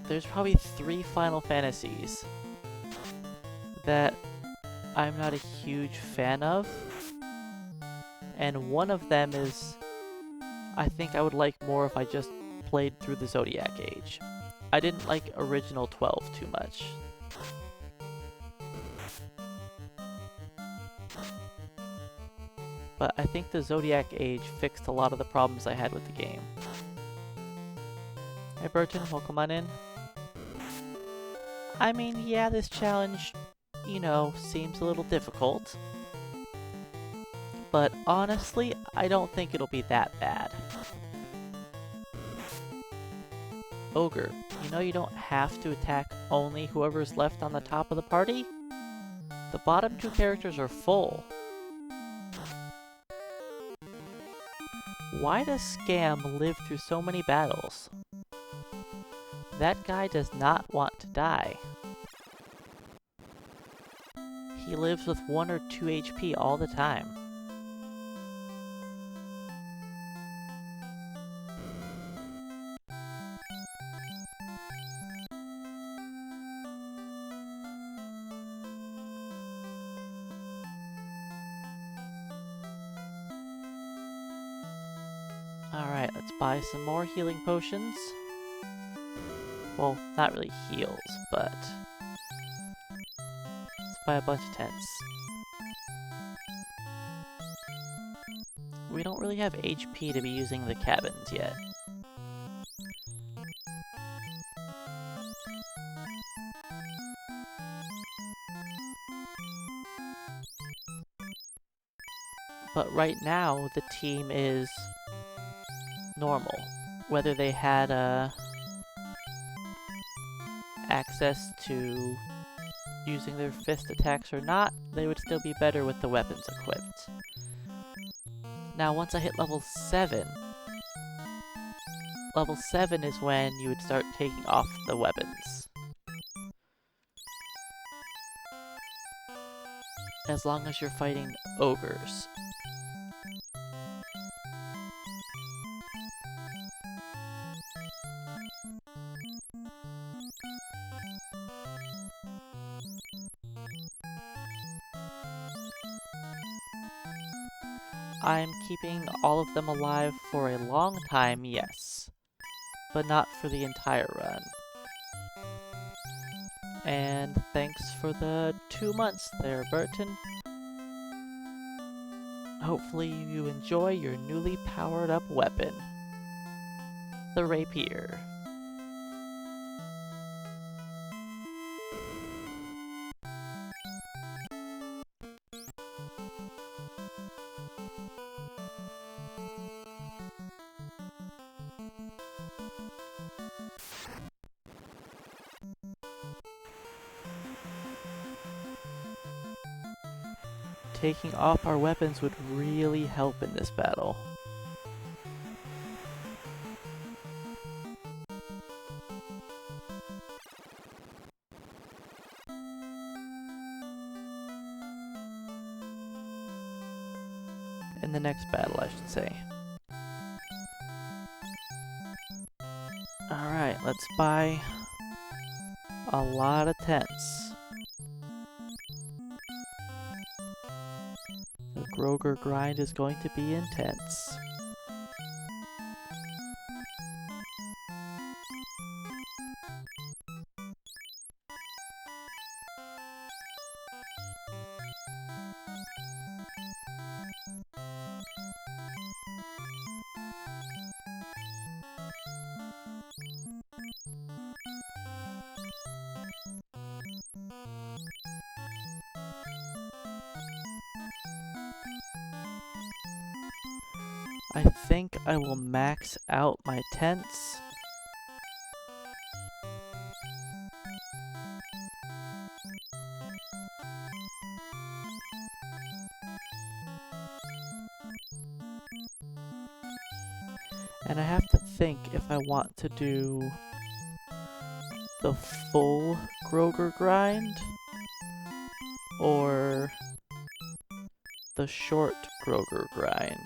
There's probably 3 Final Fantasies that I'm not a huge fan of, and one of them is I think I would like more if I just played through the Zodiac Age. I didn't like original 12 too much. But I think the Zodiac Age fixed a lot of the problems I had with the game. Hey Burton, welcome on in. I mean, yeah, this challenge, you know, seems a little difficult. But honestly, I don't think it'll be that bad. Ogre, you know you don't have to attack only whoever's left on the top of the party? The bottom 2 characters are full. Why does Scam live through so many battles? That guy does not want to die. He lives with 1 or 2 HP all the time. Alright, let's let's buy some more healing potions. Well, not really heals, but let's buy a bunch of tents. We don't really have HP to be using the cabins yet. But right now, the team is normal. Whether they had access to using their fist attacks or not, they would still be better with the weapons equipped. Now, once I hit level 7 is when you would start taking off the weapons. As long as you're fighting ogres. I'm keeping all of them alive for a long time, yes, but not for the entire run. And thanks for the 2 months there, Burton. Hopefully you enjoy your newly powered up weapon, the rapier. Taking off our weapons would really help in this battle. In the next battle, I should say. Alright, let's buy a lot of tents. The Groger grind is going to be intense. I think I will max out my tents. And I have to think if I want to do the full Groger grind or the short Groger grind.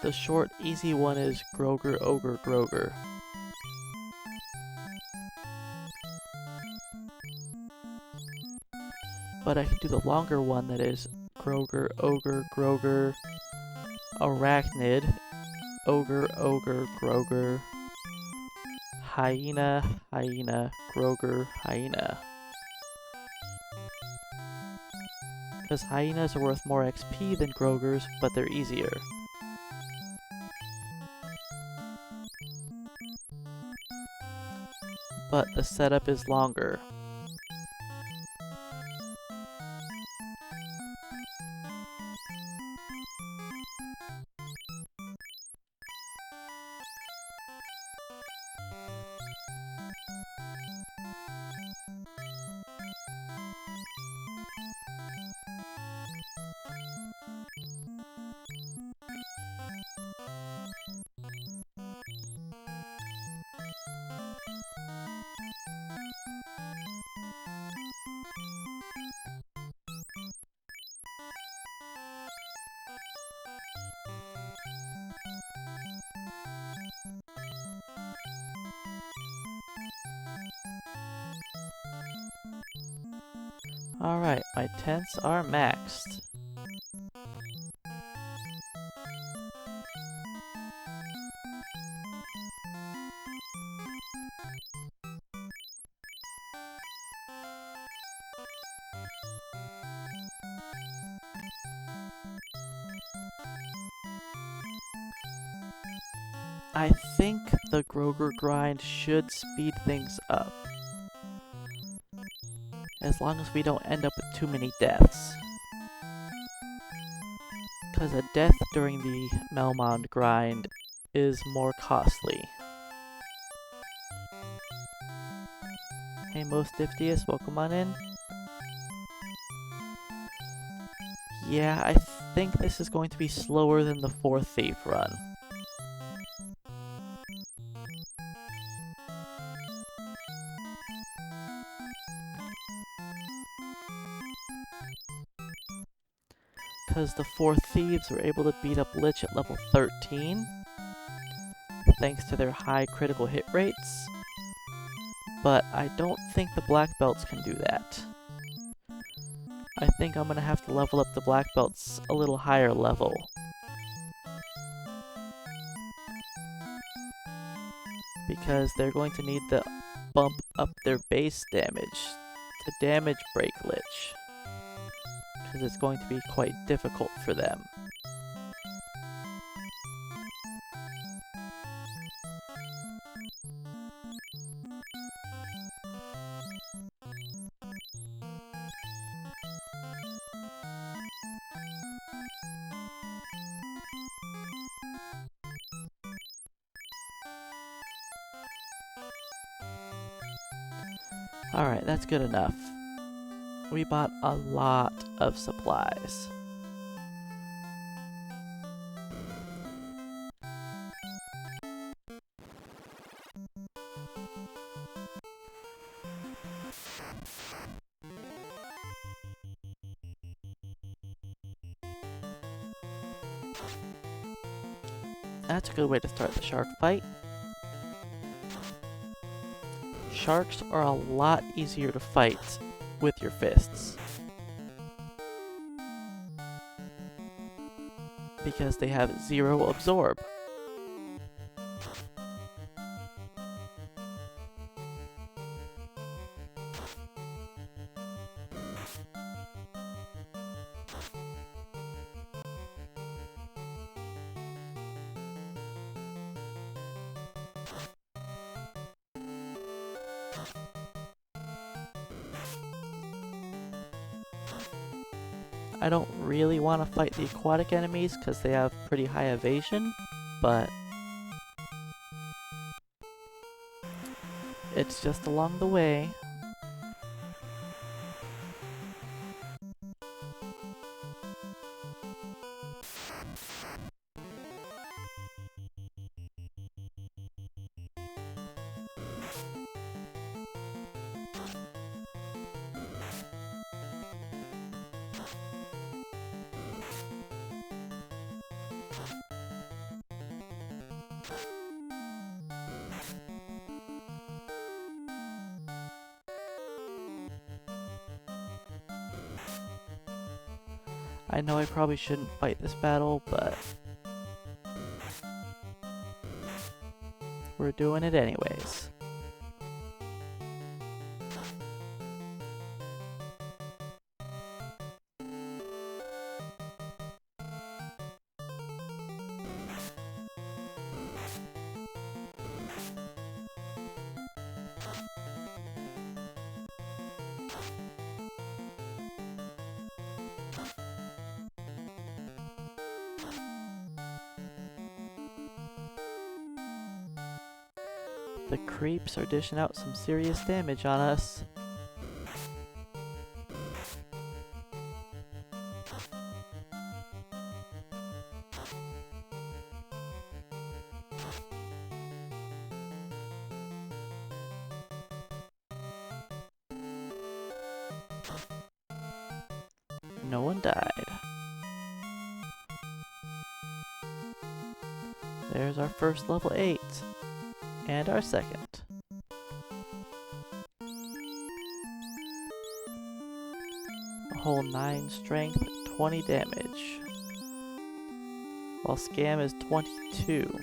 The short, easy one is Groger, Ogre, Groger. But I can do the longer one that is Groger, Ogre, Groger, Arachnid, Ogre, Ogre, Groger, Hyena, Hyena, Groger, Hyena. Because Hyenas are worth more XP than Grogers, but they're easier. But the setup is longer. Alright, my tents are maxed. I think the Groger grind should speed things up. As long as we don't end up with too many deaths. Because a death during the Melmond grind is more costly. Hey Most Diftius, welcome on in. Yeah, I think this is going to be slower than the 4th Thief run. Because the 4 Thieves were able to beat up Lich at level 13, thanks to their high critical hit rates. But I don't think the Black Belts can do that. I think I'm gonna have to level up the Black Belts a little higher level. Because they're going to need to bump up their base damage to damage break Lich. Because it's going to be quite difficult for them. Alright, that's good enough. We bought a lot of supplies. That's a good way to start the shark fight. Sharks are a lot easier to fight with your fists. Because they have 0 absorb. I don't really want to fight the aquatic enemies because they have pretty high evasion, but it's just along the way. I know I probably shouldn't fight this battle, but we're doing it anyways. The creeps are dishing out some serious damage on us. No one died. There's our first level 8. And our second. A whole 9 strength, 20 damage. While Scam is 22.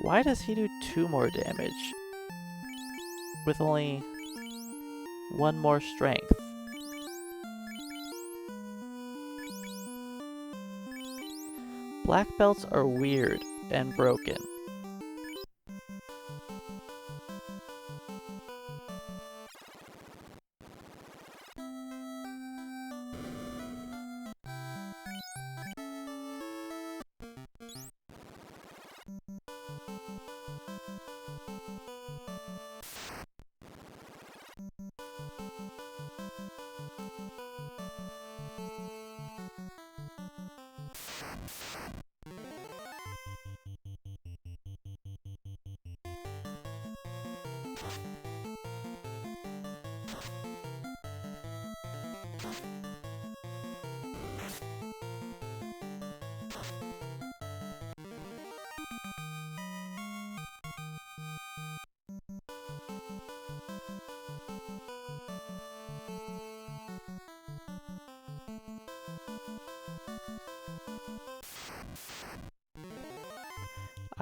Why does he do 2 more damage? With only 1 more strength. Black belts are weird and broken.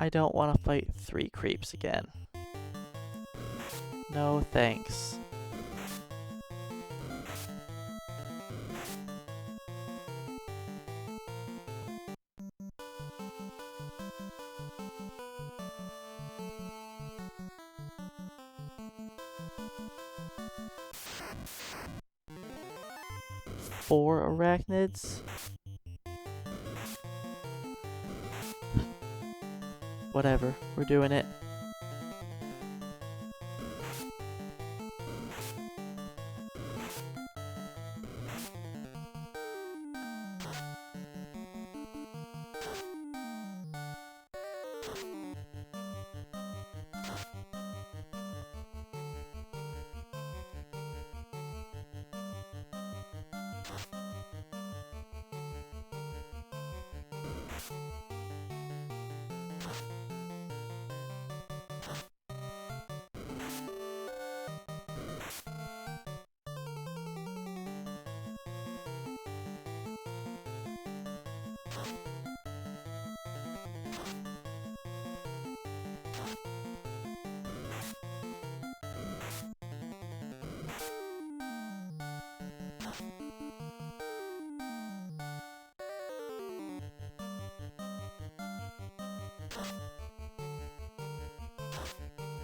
I don't want to fight 3 creeps again. No thanks. Four arachnids? Whatever, we're doing it.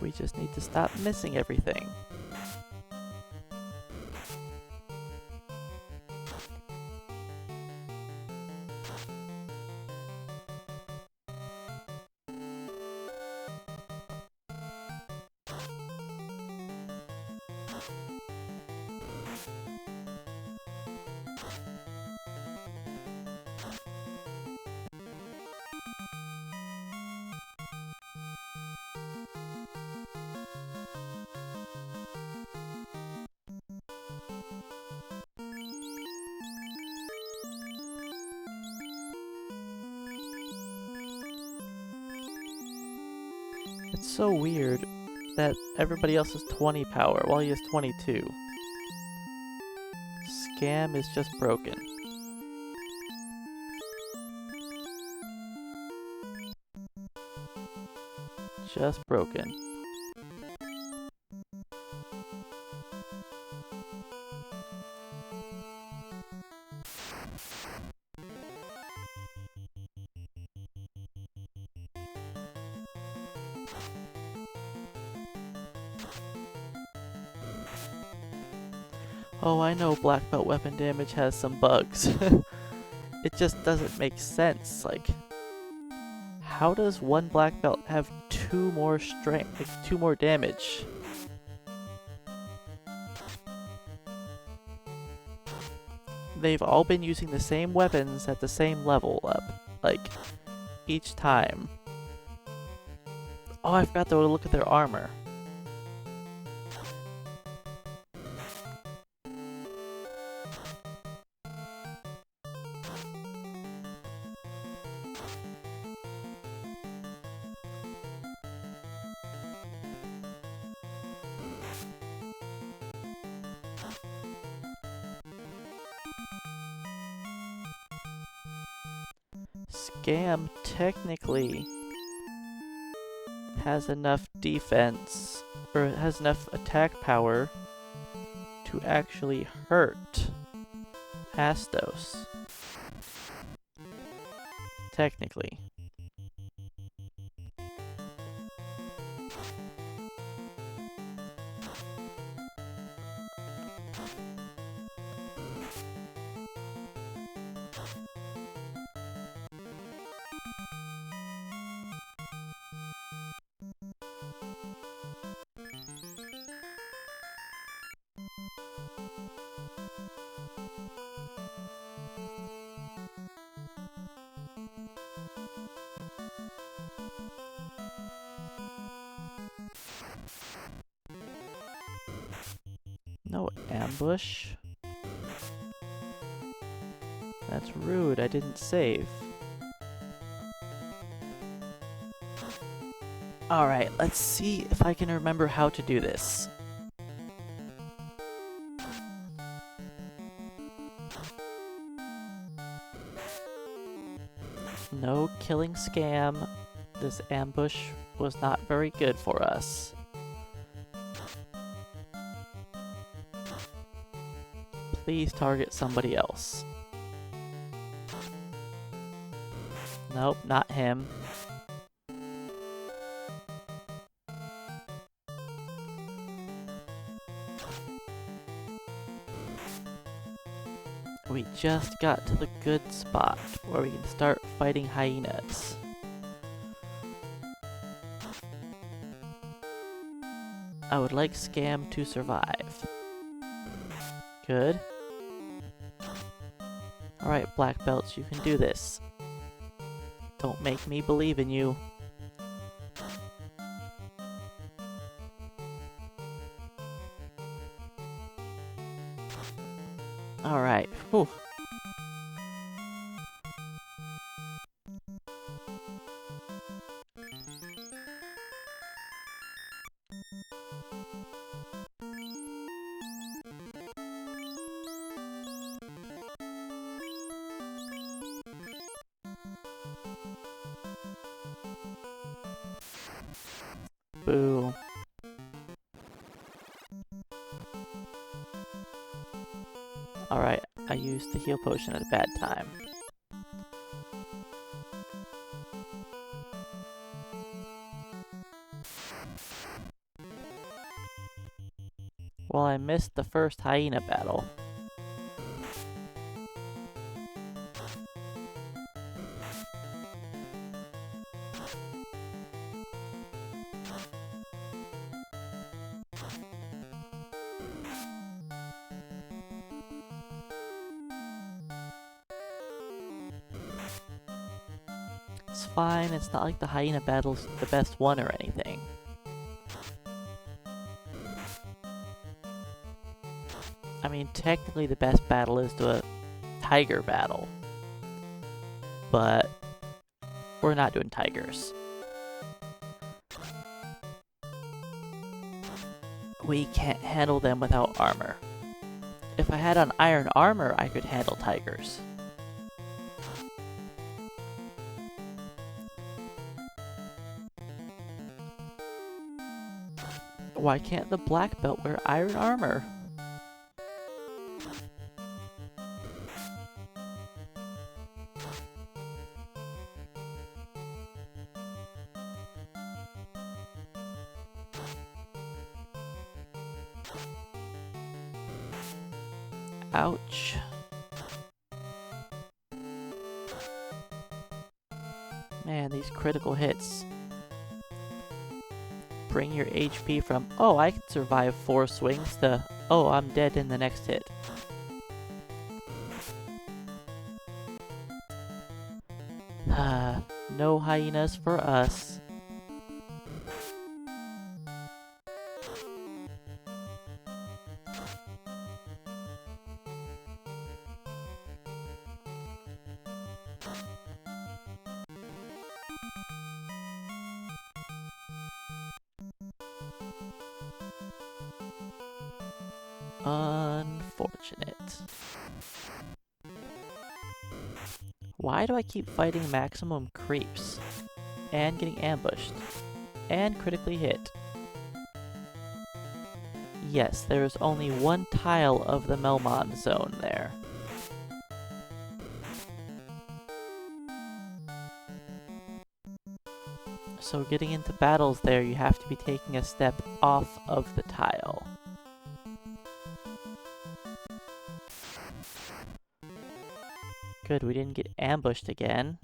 We just need to stop missing everything. It's so weird that everybody else has 20 power while he has 22. Scam is just broken. Just broken. Oh, I know black belt weapon damage has some bugs. It just doesn't make sense. Like, how does one black belt have 2 more strength, like 2 more damage? They've all been using the same weapons at the same level up, like, each time. Oh, I forgot to look at their armor. Scam technically has enough defense, or has enough attack power to actually hurt Astos. Technically. No ambush. That's rude, I didn't save. Alright, let's see if I can remember how to do this. No killing scam. This ambush was not very good for us. Please target somebody else. Nope, not him. We just got to the good spot where we can start fighting hyenas. I would like Scam to survive. Good. Alright, Black Belts, you can do this. Don't make me believe in you. Alright, whew. Boo. Alright, I used the heal potion at a bad time. Well, I missed the first hyena battle. It's fine, it's not like the hyena battle's the best one or anything. I mean, technically the best battle is the tiger battle. But we're not doing tigers. We can't handle them without armor. If I had on iron armor, I could handle tigers. Why can't the black belt wear iron armor? Ouch. Man, these critical hits bring your HP from, oh, I can survive 4 swings, to, oh, I'm dead in the next hit. No hyenas for us. Unfortunate. Why do I keep fighting maximum creeps? And getting ambushed? And critically hit? Yes, there is only one tile of the Melmon zone there. So getting into battles there, you have to be taking a step off of the tile. Good, we didn't get ambushed again.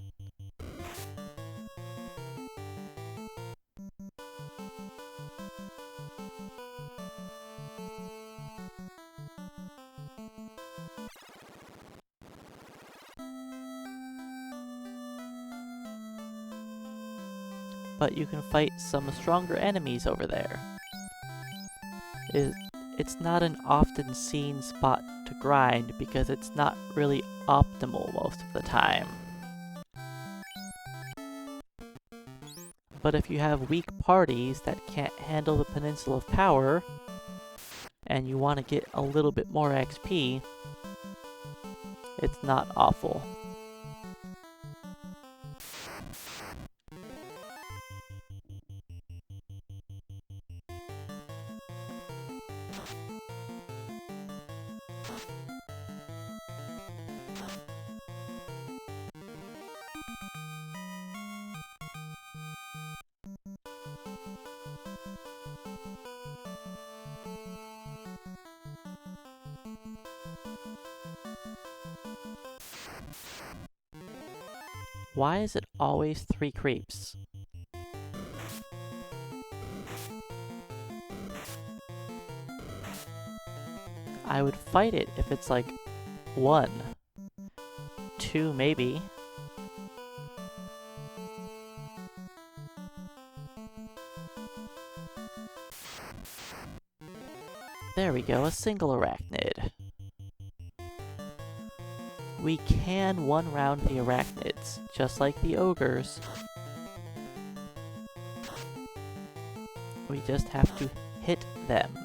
But you can fight some stronger enemies over there. it's not an often seen spot to grind because it's not really optimal most of the time. But if you have weak parties that can't handle the Peninsula of Power, and you want to get a little bit more XP, it's not awful. Why is it always 3 creeps? I would fight it if it's like 1, 2 maybe. There we go, a single arachnid. We can one-round the arachnids, just like the ogres. We just have to hit them.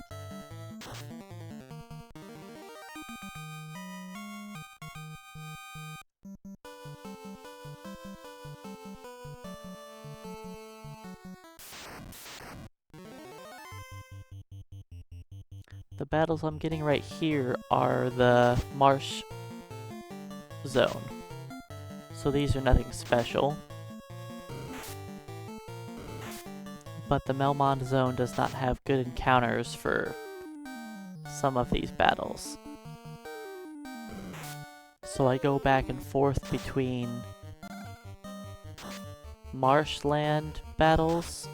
The battles I'm getting right here are the marsh zone. So these are nothing special. But the Melmond zone does not have good encounters for some of these battles. So I go back and forth between marshland battles,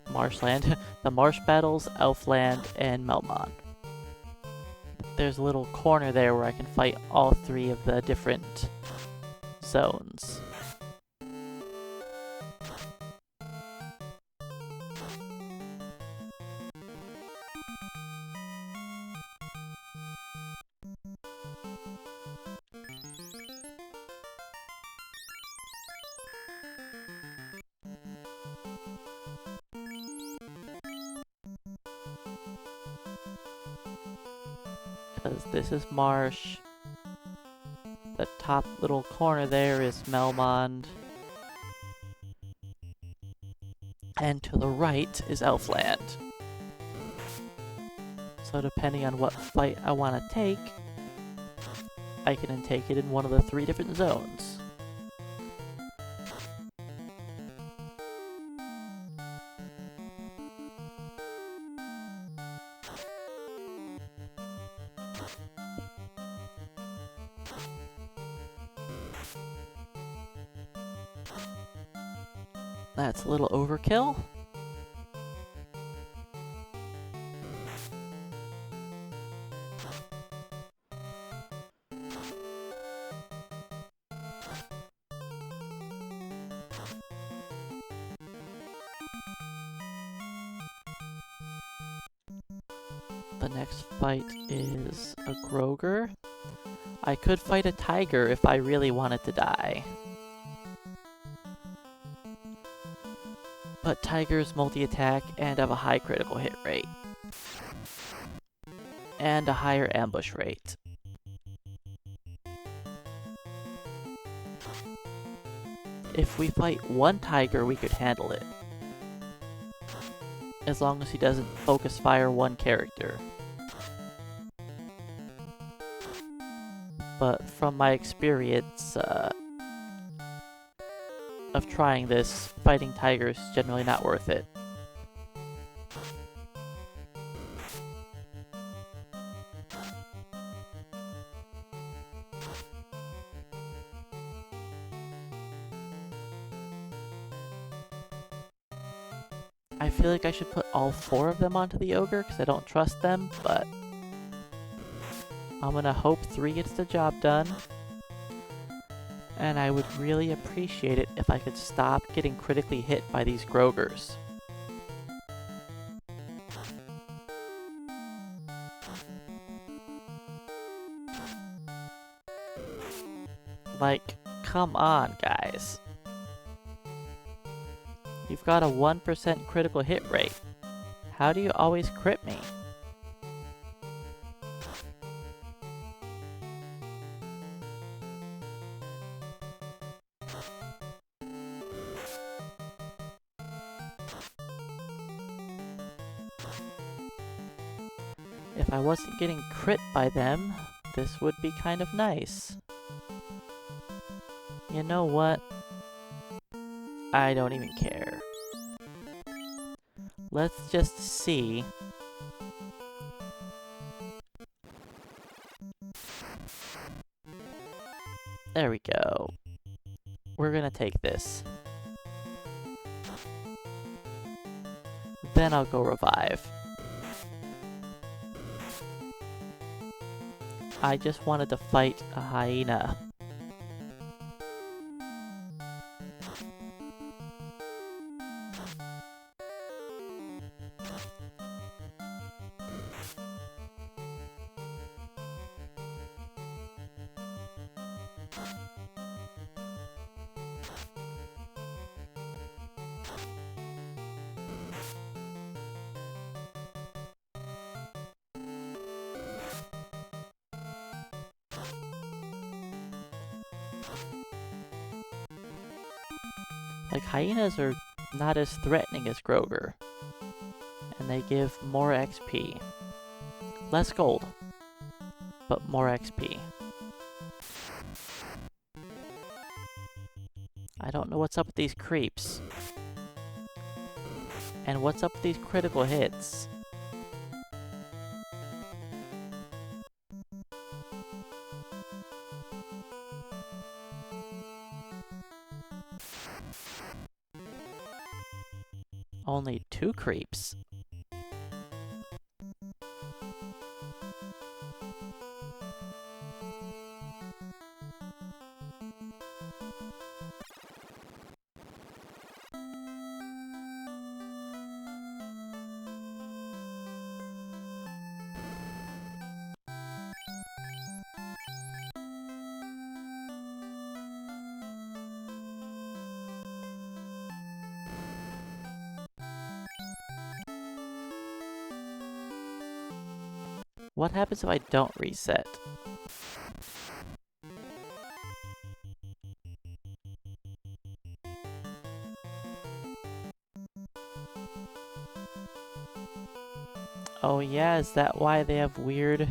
the marsh battles, Elfland, and Melmond. There's a little corner there where I can fight all 3 of the different zones. Because this is marsh. The top little corner there is Melmond. And to the right is Elfland. So depending on what fight I want to take, I can take it in one of the 3 different zones. That's a little overkill. The next fight is a Groger. I could fight a Tiger if I really wanted to die. But Tigers multi-attack and have a high critical hit rate. And a higher ambush rate. If we fight one Tiger, we could handle it. As long as he doesn't focus fire one character. But from my experience of trying this, fighting Tigers is generally not worth it. I feel like I should put all 4 of them onto the Ogre because I don't trust them, but I'm gonna hope 3 gets the job done. And I would really appreciate it if I could stop getting critically hit by these Grogers. Like, come on, guys. You've got a 1% critical hit rate. How do you always crit me? If I wasn't getting crit by them, this would be kind of nice. You know what? I don't even care. Let's just see. There we go. We're gonna take this. Then I'll go revive. I just wanted to fight a hyena. Like, hyenas are not as threatening as Groger. And they give more XP. Less gold, but more XP. I don't know what's up with these creeps. And what's up with these critical hits? Only 2 creeps. What happens if I don't reset? Oh yeah, is that why they have weird...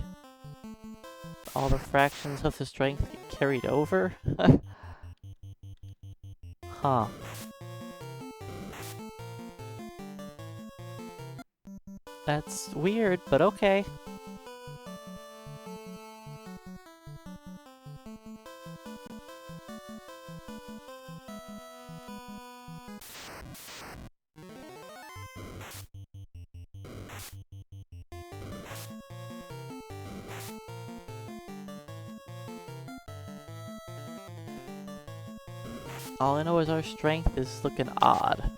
all the fractions of the strength get carried over? Huh. That's weird, but okay. All I know is our strength is looking odd.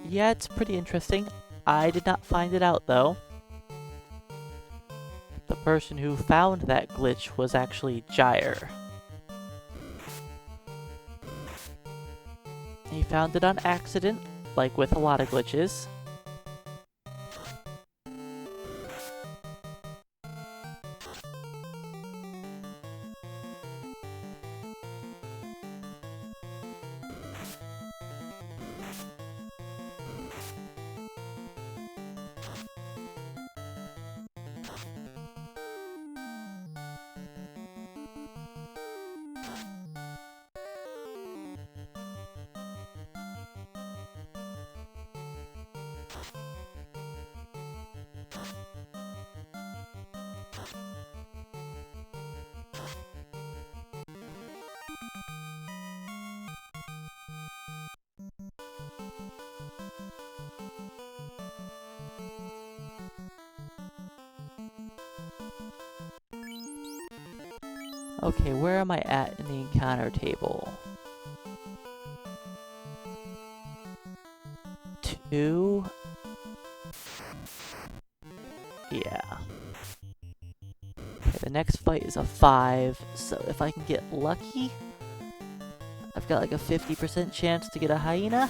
Yeah, it's pretty interesting. I did not find it out, though. The person who found that glitch was actually Gyre. He found it on accident, like with a lot of glitches. Okay, where am I at in the encounter table? 2? Yeah. Okay, the next fight is a 5, so if I can get lucky, I've got like a 50% chance to get a hyena.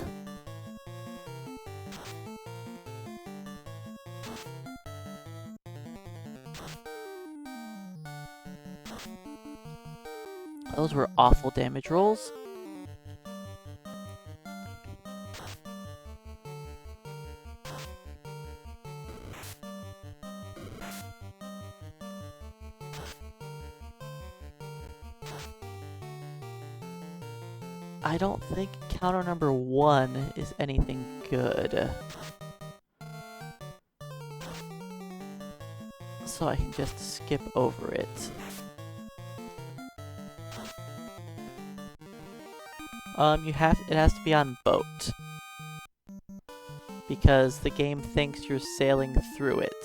Those were awful damage rolls. I don't think counter number 1 is anything good. So I can just skip over it. It has to be on boat. Because the game thinks you're sailing through it.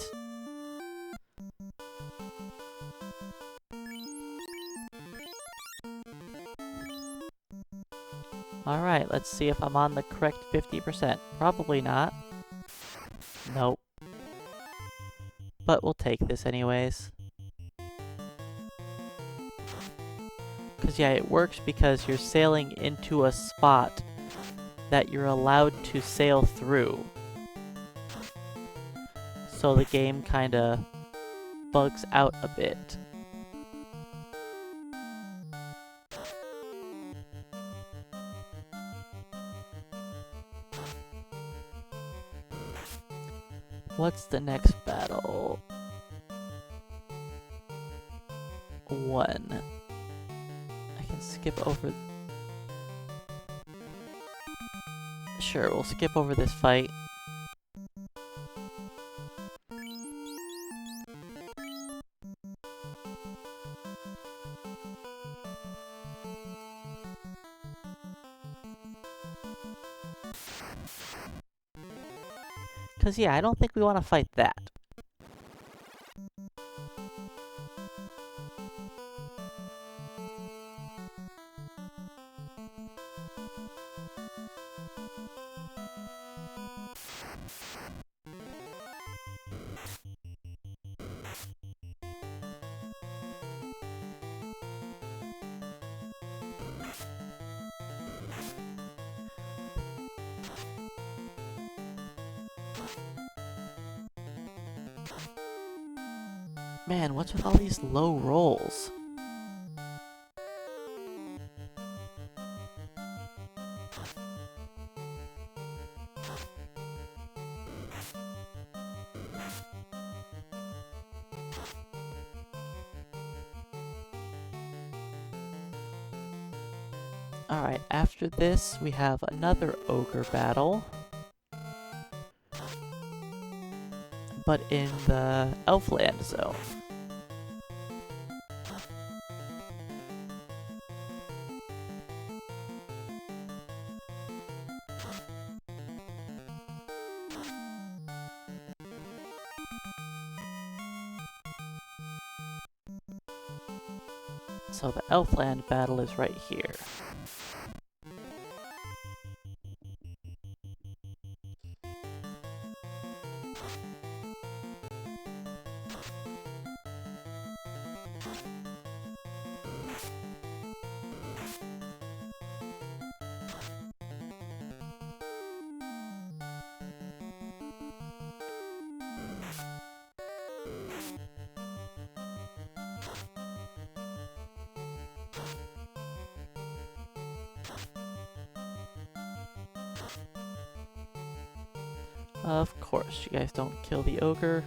Alright, let's see if I'm on the correct 50%. Probably not. Nope. But we'll take this anyways. Because yeah, it works because you're sailing into a spot that you're allowed to sail through. So the game kinda bugs out a bit. What's the next battle? 1. I can skip over... Sure, we'll skip over this fight. Because yeah, I don't think we want to fight that. Man, what's with all these low rolls? Alright, after this, we have another ogre battle. But in the Elfland zone. So the Elfland battle is right here. Of course, you guys don't kill the ogre.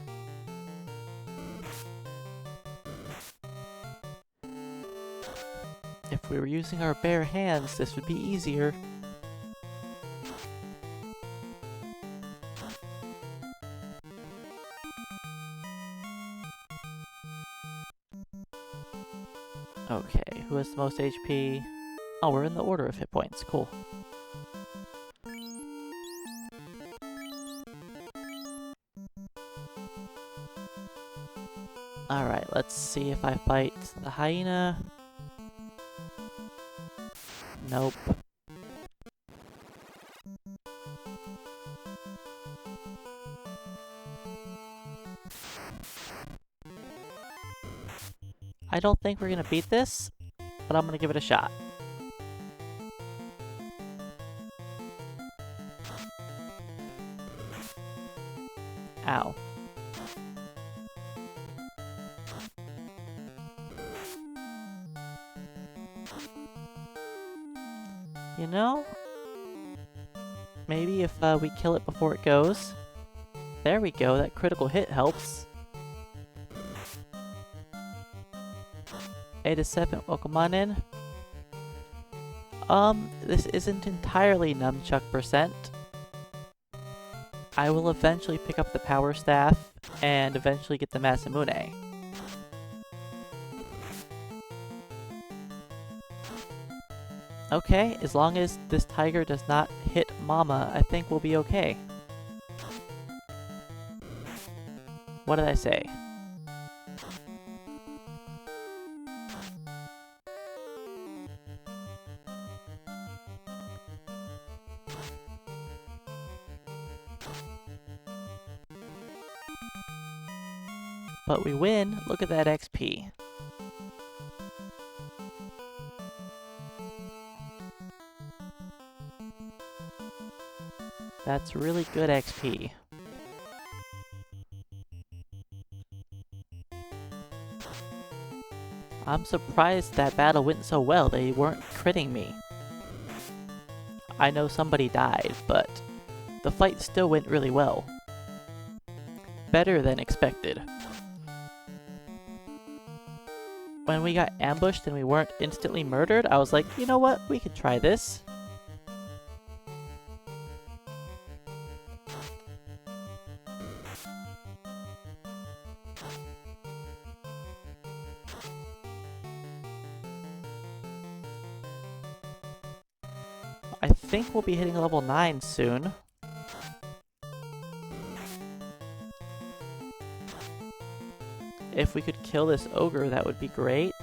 If we were using our bare hands, this would be easier. Okay, who has the most HP? Oh, we're in the order of hit points. Cool. Alright, let's see if I fight the hyena. Nope. I don't think we're gonna beat this, but I'm gonna give it a shot. Ow. You know, maybe if we kill it before it goes. There we go, that critical hit helps. 87, welcome on in. This isn't entirely nunchuck percent. I will eventually pick up the power staff and eventually get the Masamune. Okay, as long as this tiger does not hit Mama, I think we'll be okay. What did I say? But we win. Look at that XP. That's really good XP. I'm surprised that battle went so well. They weren't critting me. I know somebody died, but the fight still went really well. Better than expected. When we got ambushed and we weren't instantly murdered, I was like, you know what? We could try this. I think we'll be hitting level 9 soon. If we could kill this ogre, that would be great.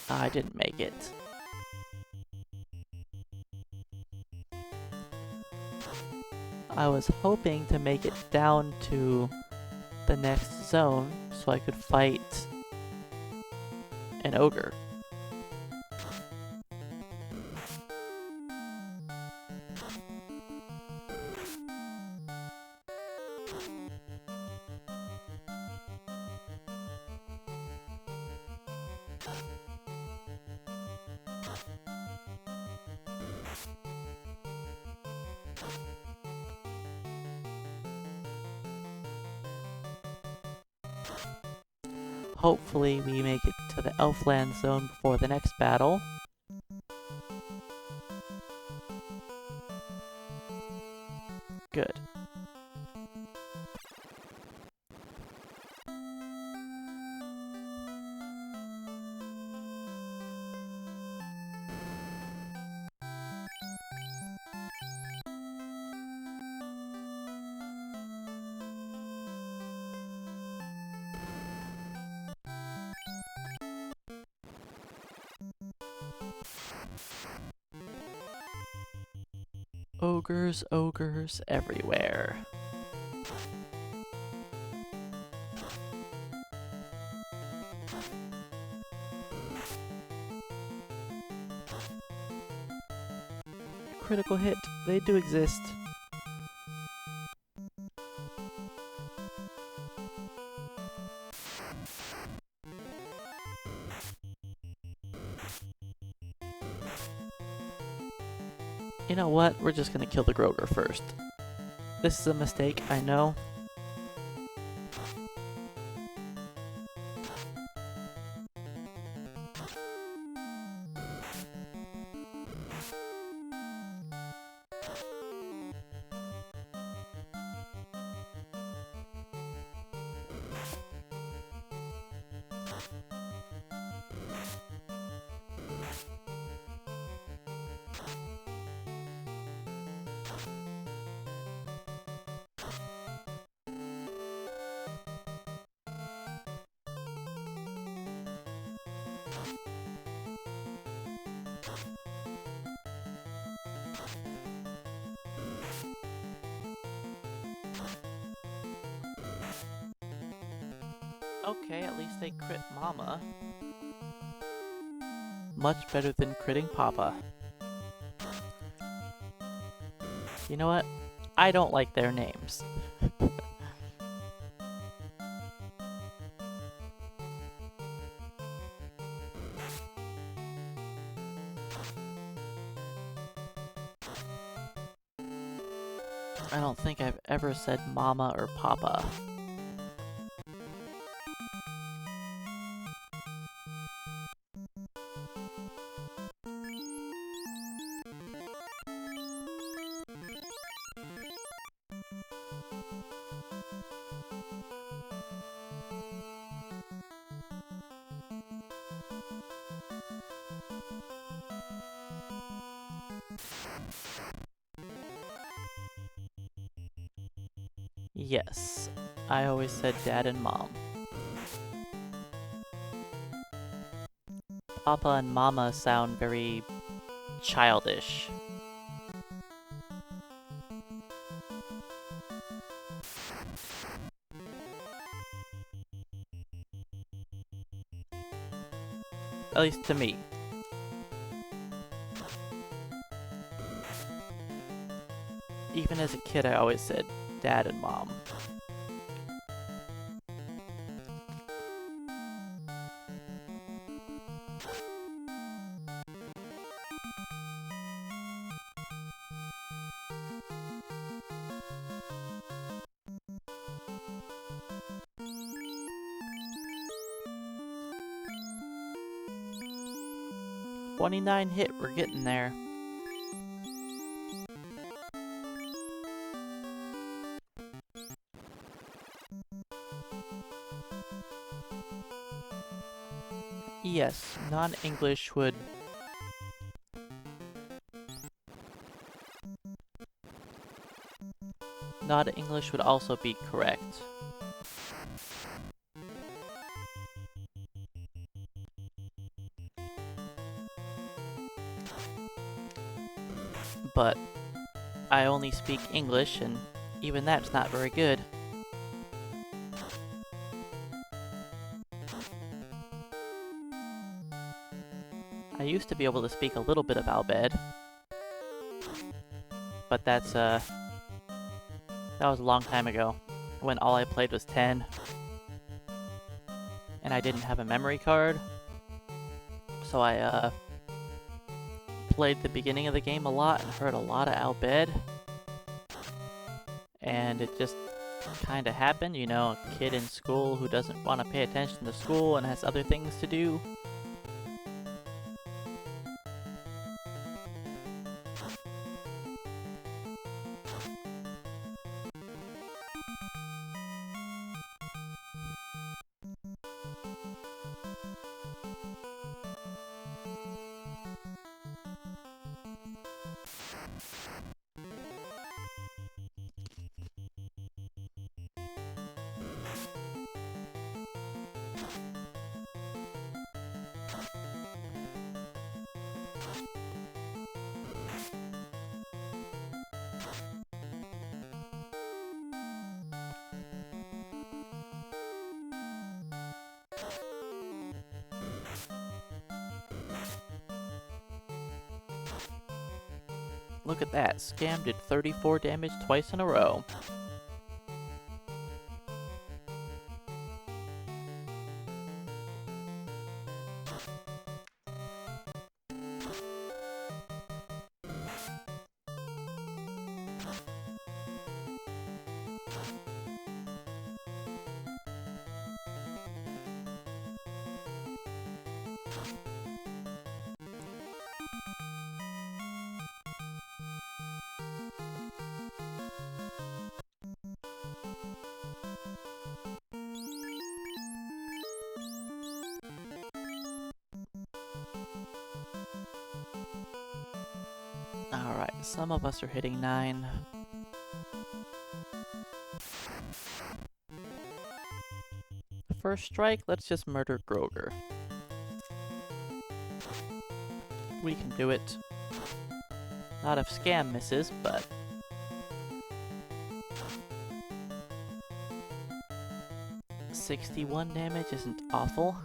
I didn't make it. I was hoping to make it down to the next zone so I could fight an ogre. Hopefully we make it to the Elfland zone before the next battle. Good. Ogres, ogres everywhere. Critical hit, they do exist. You know what? We're just gonna kill the Groger first. This is a mistake, I know. Okay, at least they crit Mama. Much better than critting Papa. You know what? I don't like their names. I don't think I've ever said Mama or Papa. Yes, I always said Dad and Mom. Papa and Mama sound very childish. At least to me. Even as a kid, I always said Dad and Mom. "29 hit, we're getting there." Yes, non-English would... Non-English would also be correct. But I only speak English, and even that's not very good. I used to be able to speak a little bit of Albed, but that was a long time ago, when all I played was 10, and I didn't have a memory card, so I played the beginning of the game a lot and heard a lot of Albed, and it just kind of happened, you know, a kid in school who doesn't want to pay attention to school and has other things to do. Look at that, Scam did 34 damage twice in a row. Alright, some of us are hitting 9. First strike, let's just murder Groger. We can do it. Not if Scam misses, but... $61 damage isn't awful.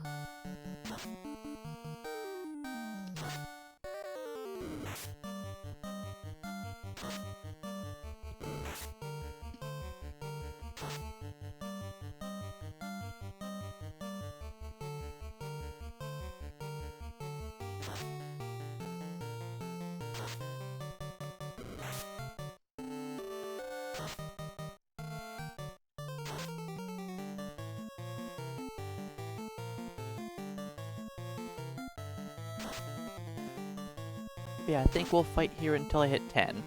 Yeah, I think we'll fight here until I hit 10.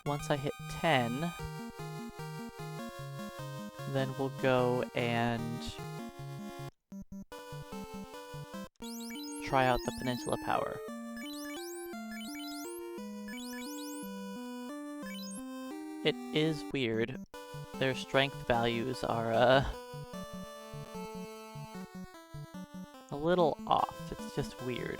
Once I hit 10, then we'll go and try out the Peninsula Power. It is weird. Their strength values are, a little off. It's just weird.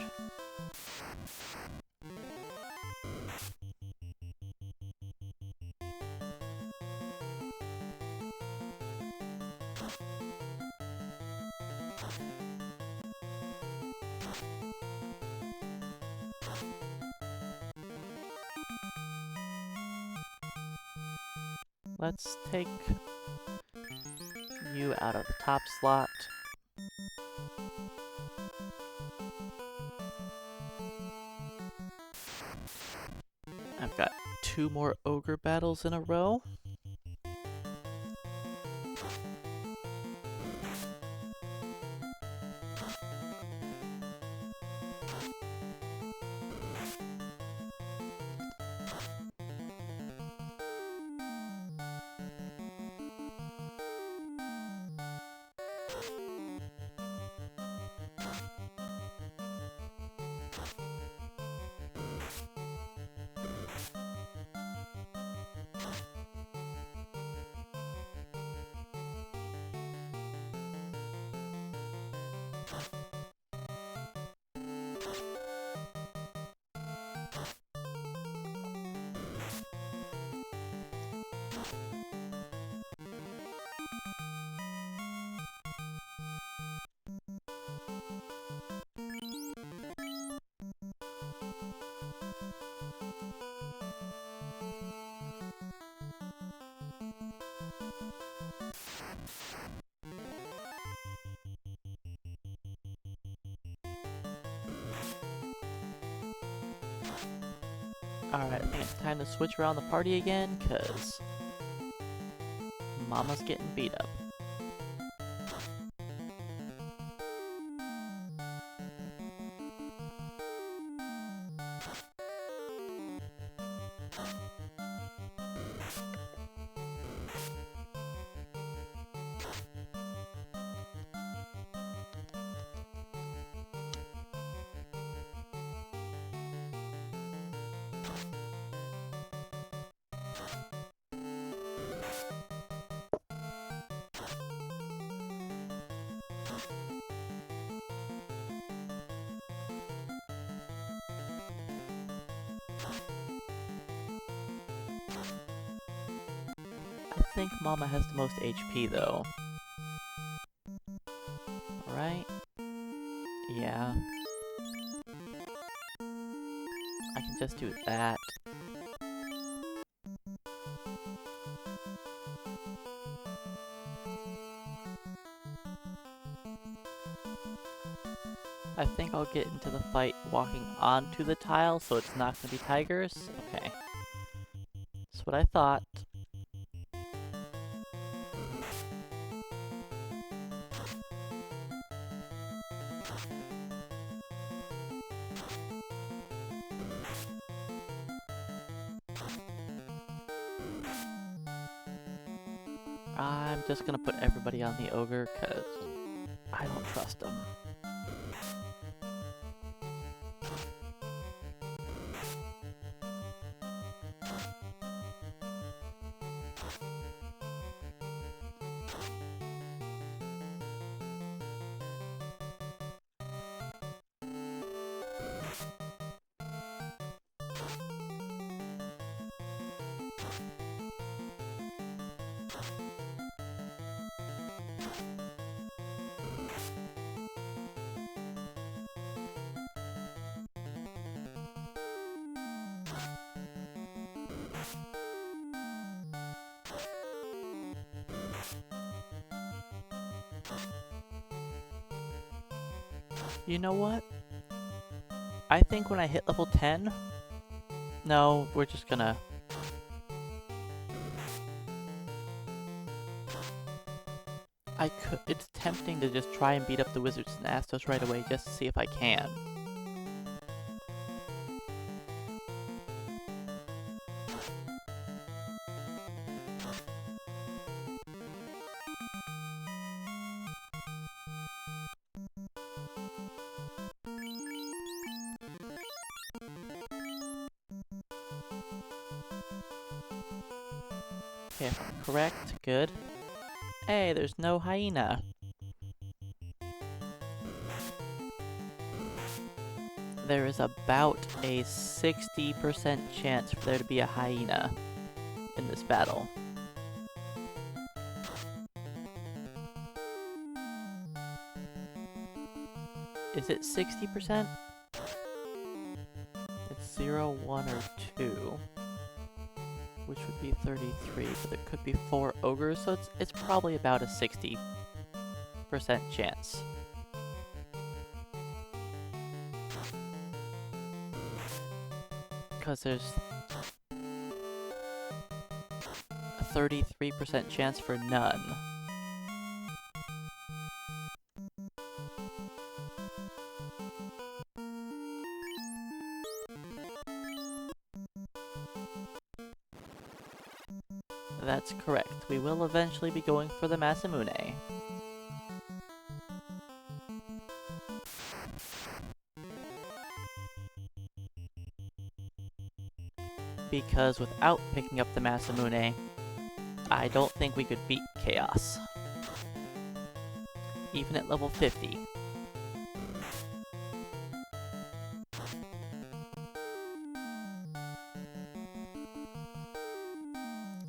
Let's take you out of the top slot. I've got 2 more ogre battles in a row. Alright, I think it's time to switch around the party again, cause Mama's getting beat up. I think Mama has the most HP though. Right? Yeah. I can just do that. I think I'll get into the fight walking onto the tile, so it's not gonna be tigers. Okay. That's what I thought. I'm just gonna put everybody on the ogre, cause I don't trust them. You know what? I think when I hit level 10... No, we're just gonna... It's tempting to just try and beat up the wizards and Astos right away just to see if I can. Okay, if I'm correct, good. Hey, there's no hyena. There is about a 60% chance for there to be a hyena in this battle. Is it 60%? It's 0, 1, or 2. Which would be 33, but there could be 4 ogres, so it's probably about a 60% chance. Because there's a 33% chance for none. That's correct. We will eventually be going for the Masamune. Because without picking up the Masamune, I don't think we could beat Chaos. Even at level 50.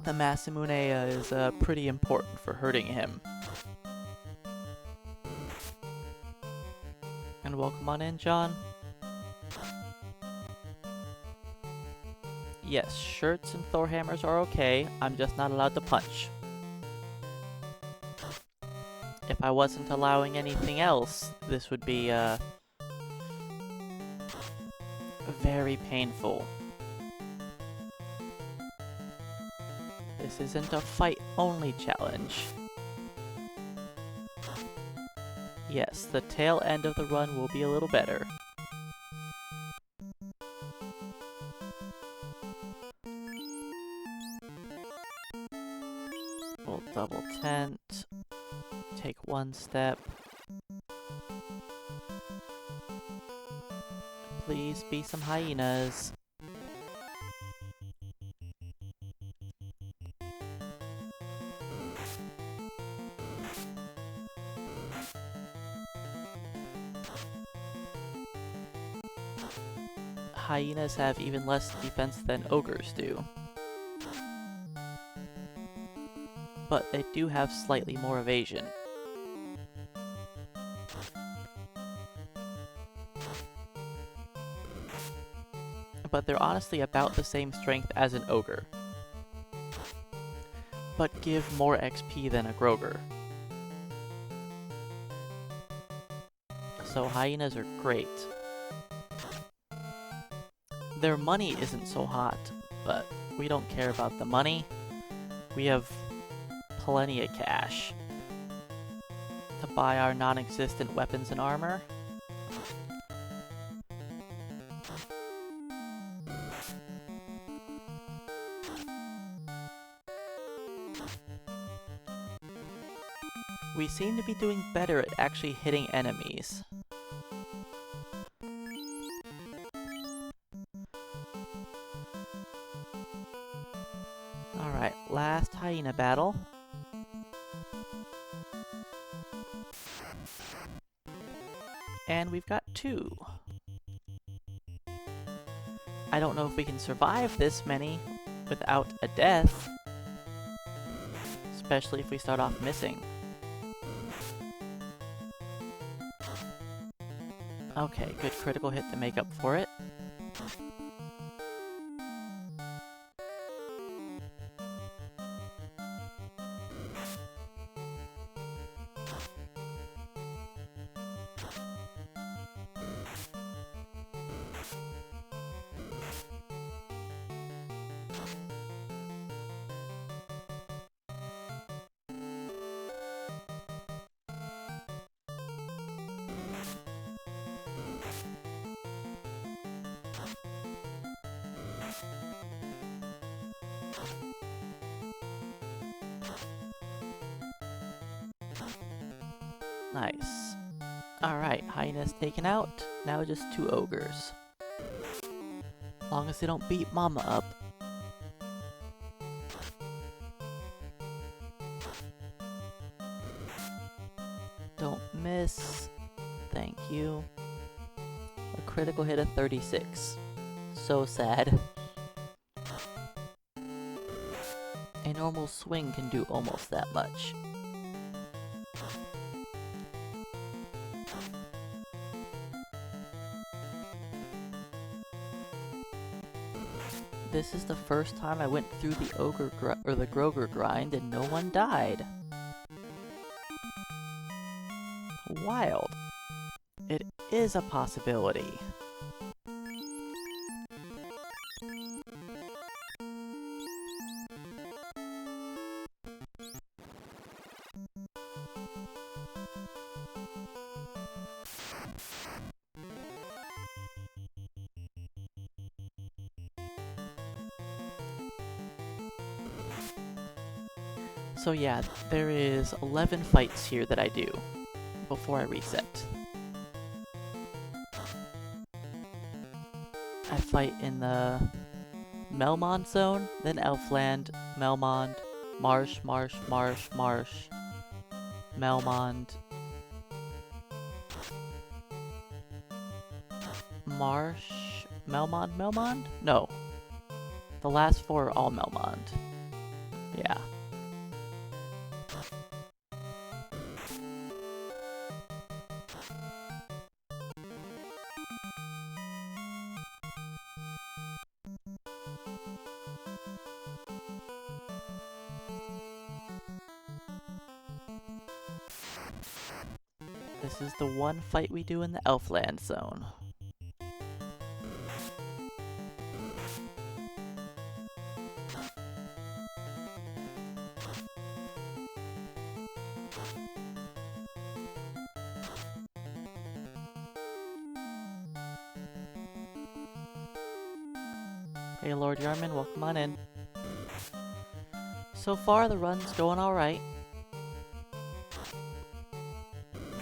The Masamune is pretty important for hurting him. And welcome on in, John. Yes, shirts and Thor hammers are okay, I'm just not allowed to punch. If I wasn't allowing anything else, this would be, very painful. This isn't a fight-only challenge. Yes, the tail end of the run will be a little better. We'll double tent, take one step. Please be some hyenas. Hyenas have even less defense than ogres do. But they do have slightly more evasion. But they're honestly about the same strength as an ogre. But give more XP than a Groger. So hyenas are great. Their money isn't so hot, but we don't care about the money. We have plenty of cash to buy our non-existent weapons and armor. We seem to be doing better at actually hitting enemies. Alright, last hyena battle. And we've got 2. I don't know if we can survive this many, without a death. Especially if we start off missing. Okay, good critical hit to make up for it. Nice. Alright, Highness taken out. Now just 2 ogres. As long as they don't beat Mama up. Don't miss. Thank you. A critical hit of 36. So sad. A normal swing can do almost that much. This is the first time I went through the the Groger grind and no one died. Wild. It is a possibility. So yeah, there is 11 fights here that I do before I reset. I fight in the Melmond zone, then Elfland, Melmond, Marsh, Marsh, Marsh, Marsh, Melmond, Marsh, Melmond, Melmond? No. The last 4 are all Melmond. Yeah. This is the one fight we do in the Elfland zone. Hey Lord Yarman, welcome on in. So far the run's going alright.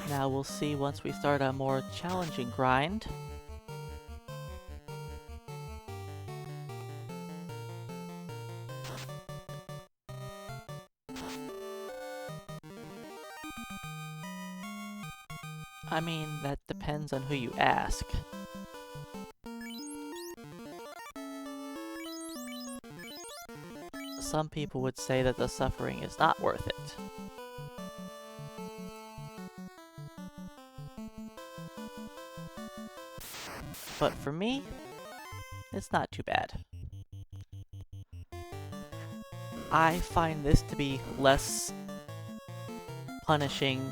Now we'll see once we start a more challenging grind. I mean, that depends on who you ask. Some people would say that the suffering is not worth it. But for me, it's not too bad. I find this to be less punishing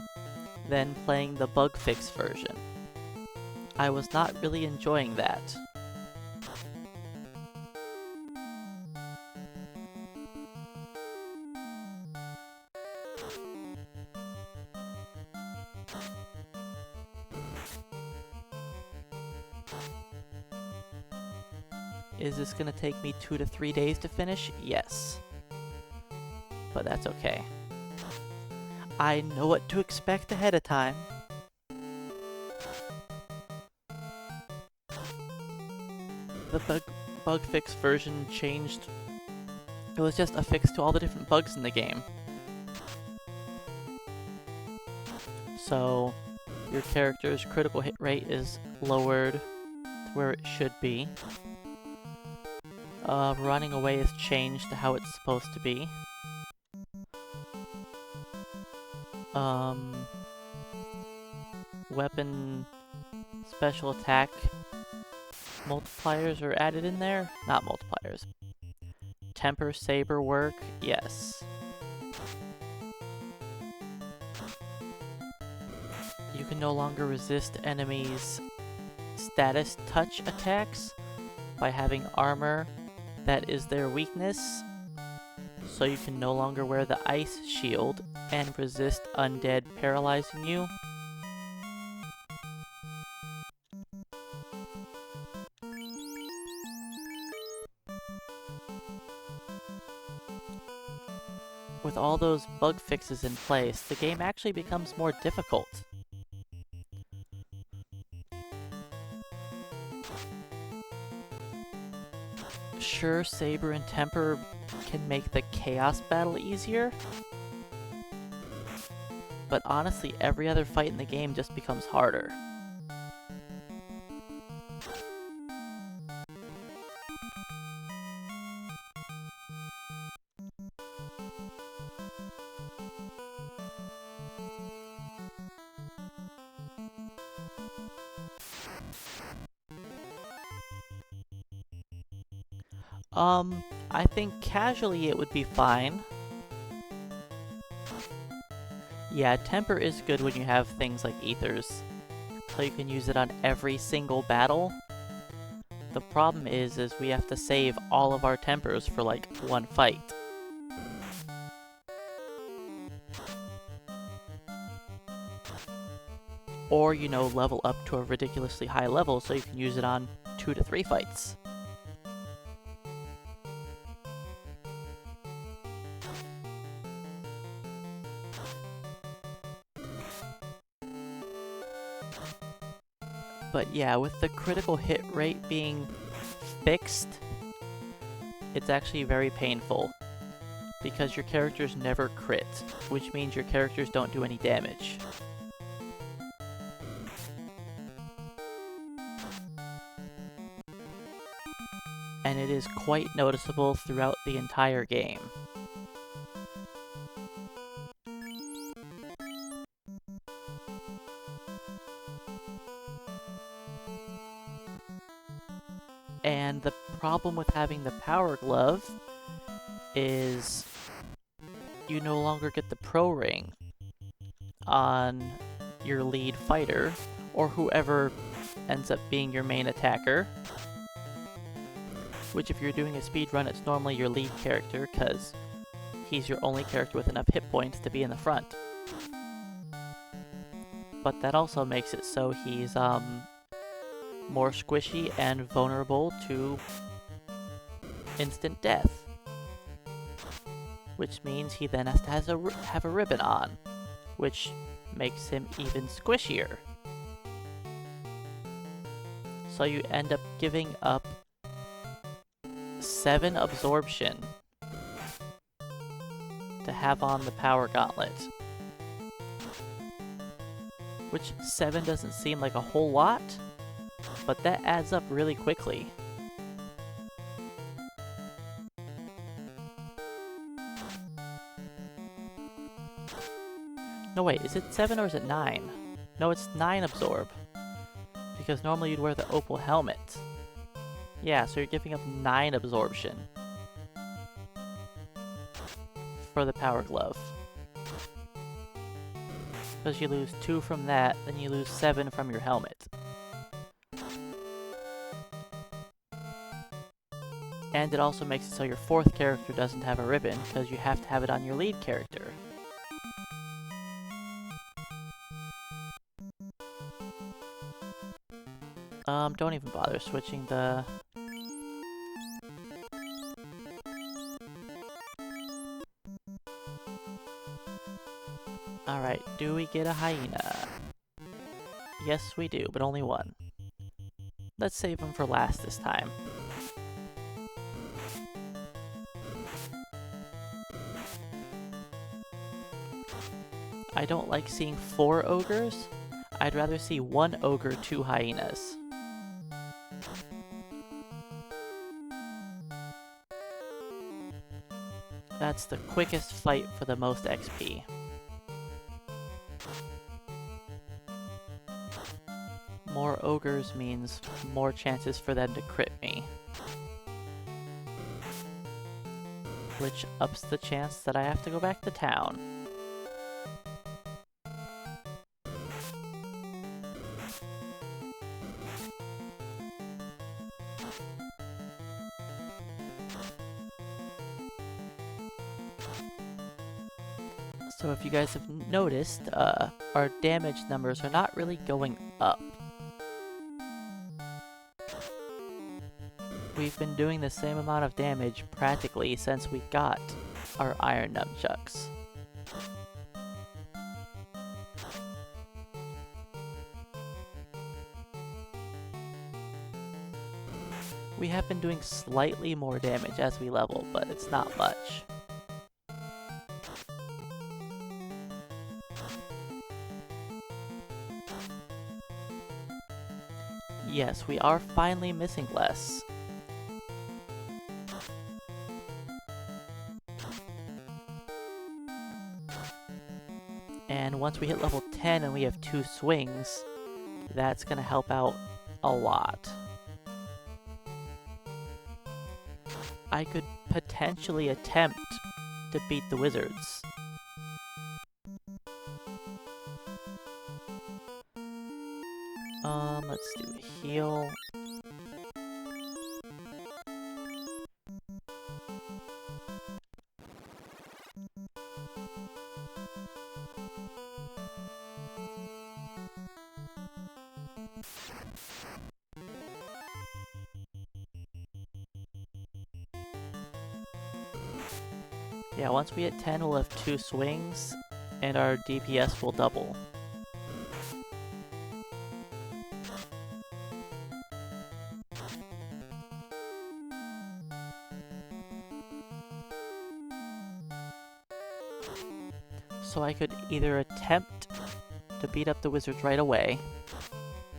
than playing the bug fix version. I was not really enjoying that. Is this gonna take me 2 to 3 days to finish? Yes. But that's okay. I know what to expect ahead of time. The bug fix version changed. It was just a fix to all the different bugs in the game. So, your character's critical hit rate is lowered to where it should be. Running away has changed to how it's supposed to be. Weapon special attack multipliers are added in there? Not multipliers. Temper saber work, yes. You can no longer resist enemies' status touch attacks by having armor that is their weakness. So you can no longer wear the ice shield and resist undead paralyzing you. With all those bug fixes in place, the game actually becomes more difficult. Sure, Saber and Temper can make the Chaos battle easier, but honestly, every other fight in the game just becomes harder. I think casually it would be fine. Yeah, Temper is good when you have things like Ethers, so you can use it on every single battle. The problem is we have to save all of our Tempers for like one fight. Or, you know, level up to a ridiculously high level so you can use it on 2 to 3 fights. But yeah, with the critical hit rate being fixed, it's actually very painful, because your characters never crit, which means your characters don't do any damage. And it is quite noticeable throughout the entire game. And the problem with having the Power Glove is you no longer get the Pro Ring on your lead fighter, or whoever ends up being your main attacker. Which, if you're doing a speedrun, it's normally your lead character, because he's your only character with enough hit points to be in the front. But that also makes it so he's, more squishy and vulnerable to instant death. Which means he then has to have a ribbon on, which makes him even squishier. So you end up giving up 7 absorption to have on the Power Gauntlet. Which 7 doesn't seem like a whole lot, but that adds up really quickly. No wait, is it 7 or is it 9? No, it's 9 absorb. Because normally you'd wear the opal helmet. Yeah, so you're giving up 9 absorption for the Power Glove. Because you lose 2 from that, then you lose 7 from your helmet. And it also makes it so your 4th character doesn't have a ribbon, because you have to have it on your lead character. Don't even bother switching the... Alright, do we get a hyena? Yes, we do, but only one. Let's save him for last this time. I don't like seeing 4 ogres. I'd rather see 1 ogre, 2 hyenas. That's the quickest fight for the most XP. More ogres means more chances for them to crit me, which ups the chance that I have to go back to town. So if you guys have noticed, our damage numbers are not really going up. We've been doing the same amount of damage practically since we got our iron nunchucks. We have been doing slightly more damage as we level, but it's not much. Yes, we are finally missing less. And once we hit level 10 and we have 2 swings, that's gonna help out a lot. I could potentially attempt to beat the wizards. Let's do a heal. Yeah, once we hit 10, we'll have 2 swings, and our DPS will double. So I could either attempt to beat up the wizards right away,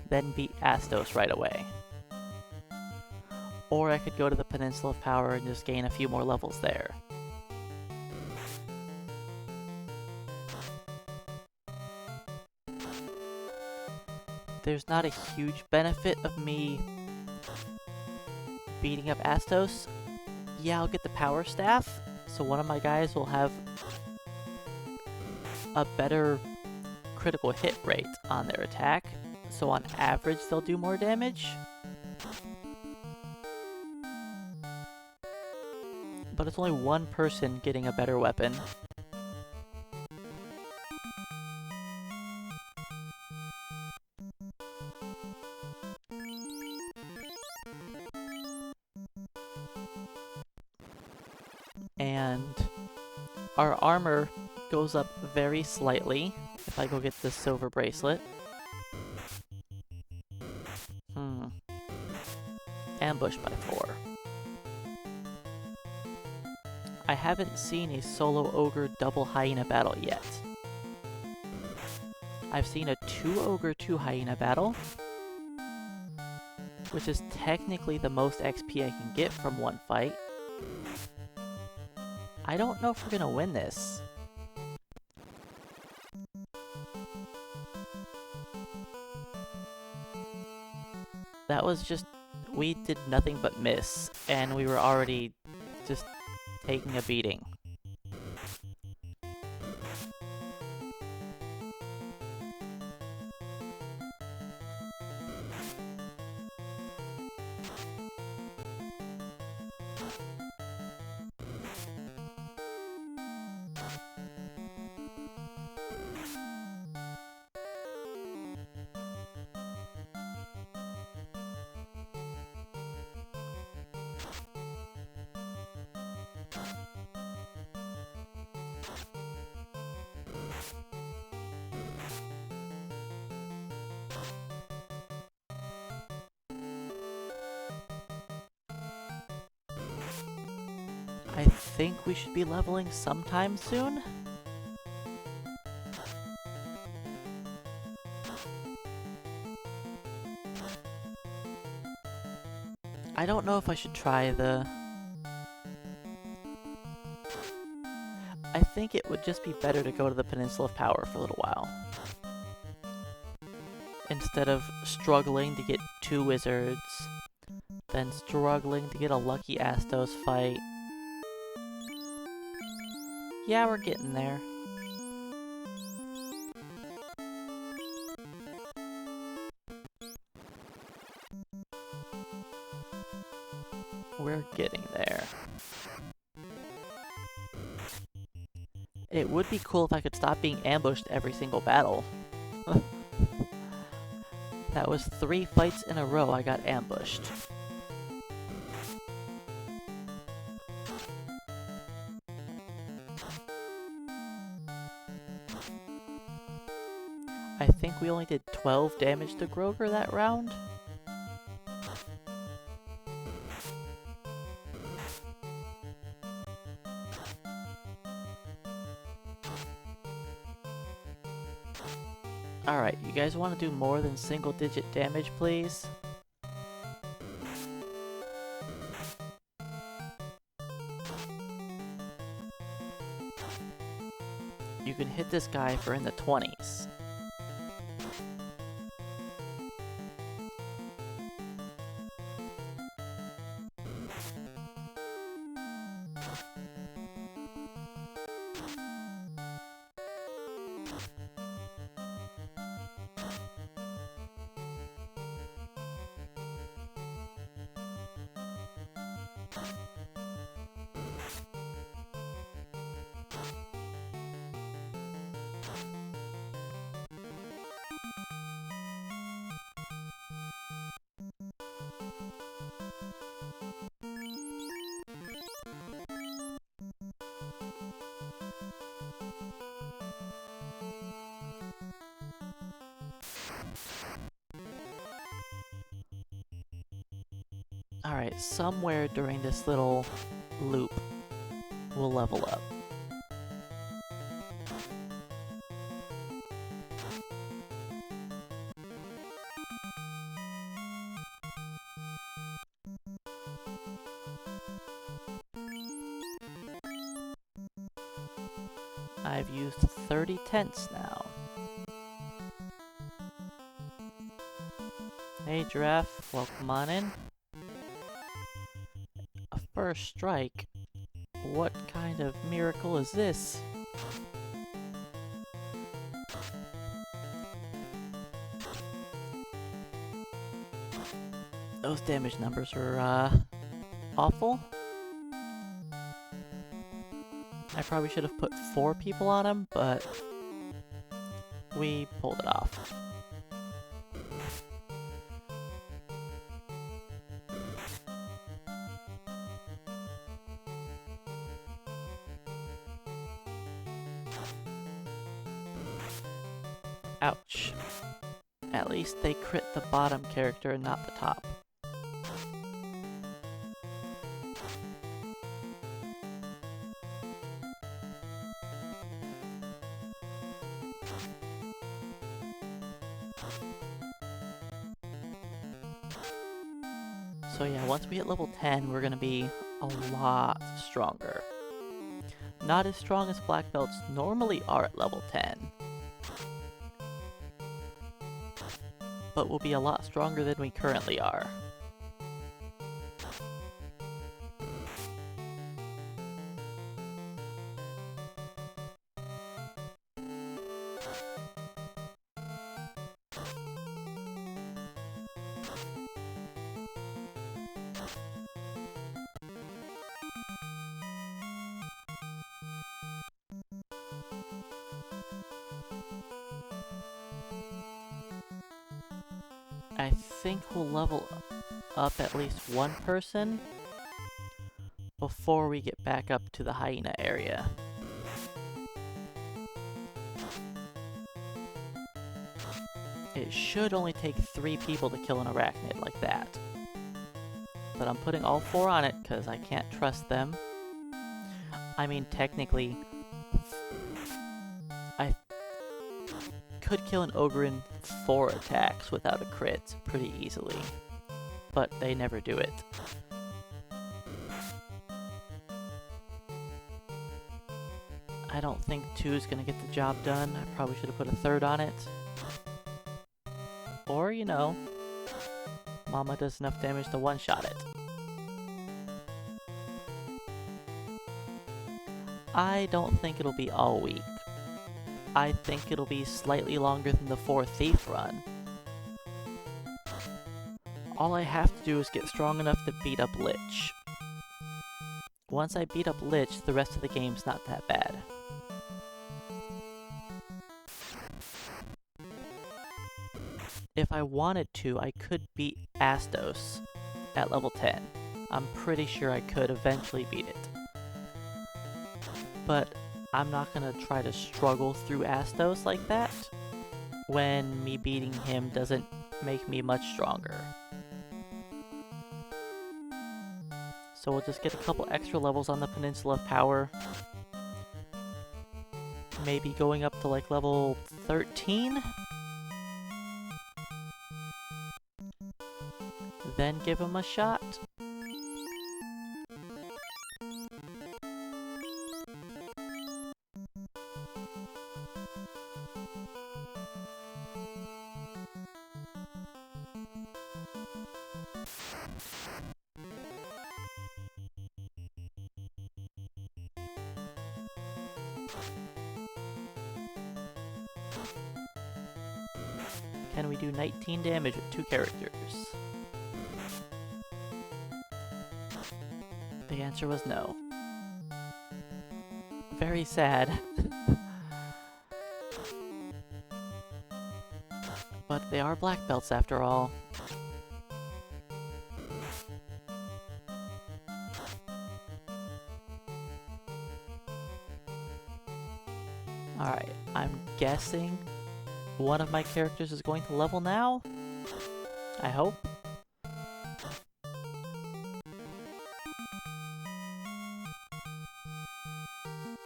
then beat Astos right away. Or I could go to the Peninsula of Power and just gain a few more levels there. There's not a huge benefit of me beating up Astos. Yeah, I'll get the Power Staff, so one of my guys will have a better critical hit rate on their attack, so on average they'll do more damage. But it's only one person getting a better weapon. And our armor goes up very slightly if I go get the silver bracelet. Ambushed by 4. I haven't seen a solo ogre double hyena battle yet. I've seen a 2 ogre 2 hyena battle, which is technically the most XP I can get from one fight. I don't know if we're gonna win this. That was just, we did nothing but miss, and we were already just taking a beating. I think we should be leveling sometime soon. I don't know if I should try the I think it would just be better to go to the Peninsula of Power for a little while. Instead of struggling to get 2 wizards, then struggling to get a lucky Astos fight. Yeah, we're getting there. We're getting there. It would be cool if I could stop being ambushed every single battle. That was 3 fights in a row I got ambushed. I think we only did 12 damage to Groger that round. Alright, you guys want to do more than single-digit damage, please? You can hit this guy for in the 20s. Alright, somewhere during this little loop, we'll level up. I've used 30 tents now. Hey Giraffe, welcome on in. A first strike? What kind of miracle is this? Those damage numbers are, awful. I probably should have put 4 people on him, but we pulled it off. Ouch. At least they crit the bottom character and not the top. So yeah, once we hit level 10, we're gonna be a lot stronger. Not as strong as black belts normally are at level 10. But we'll be a lot stronger than we currently are. I think we'll level up at least 1 person before we get back up to the hyena area. It should only take 3 people to kill an arachnid like that. But I'm putting all 4 on it because I can't trust them. I mean, technically, I could kill an ogre in 4 attacks without a crit pretty easily, but they never do it. I don't think 2 is gonna get the job done. I probably should have put a 3rd on it. Or, you know, Mama does enough damage to one-shot it. I don't think it'll be all week. I think it'll be slightly longer than the 4 Thief run. All I have to do is get strong enough to beat up Lich. Once I beat up Lich, the rest of the game's not that bad. If I wanted to, I could beat Astos at level 10. I'm pretty sure I could eventually beat it. But I'm not gonna try to struggle through Astos like that when me beating him doesn't make me much stronger. So we'll just get a couple extra levels on the Peninsula of Power. Maybe going up to like level 13? Then give him a shot. Can we do 19 damage with 2 characters? The answer was no. Very sad. But they are black belts after all. Alright, I'm guessing one of my characters is going to level now? I hope.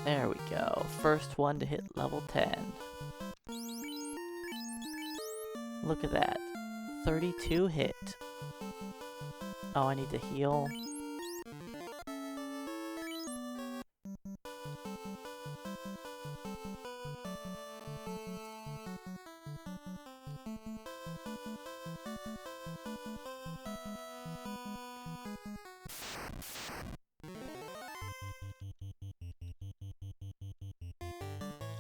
There we go. First one to hit level 10. Look at that. 32 hit. Oh, I need to heal.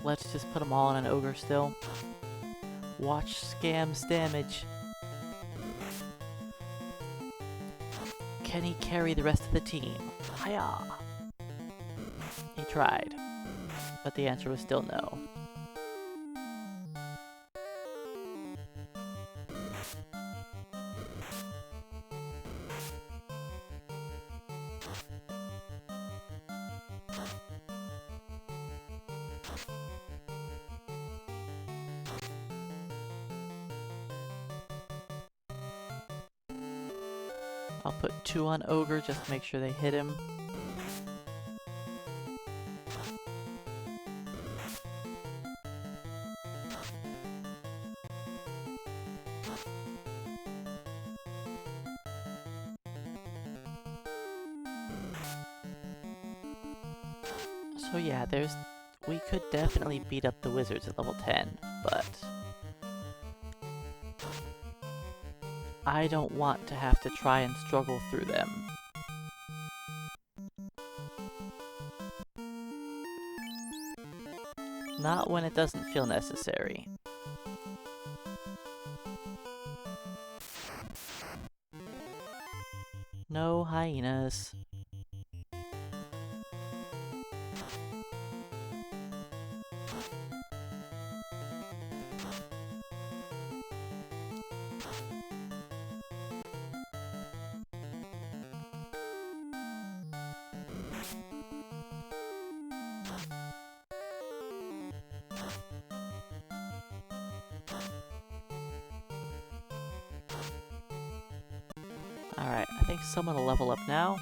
Let's just put them all on an ogre still. Watch Scam's damage. Can he carry the rest of the team? Hiya! He tried, but the answer was still no. I'll put 2 on Ogre just to make sure they hit him. So yeah, we could definitely beat up the wizards at level 10, but I don't want to have to try and struggle through them. Not when it doesn't feel necessary. No hyenas. Alright, I think someone will level up now.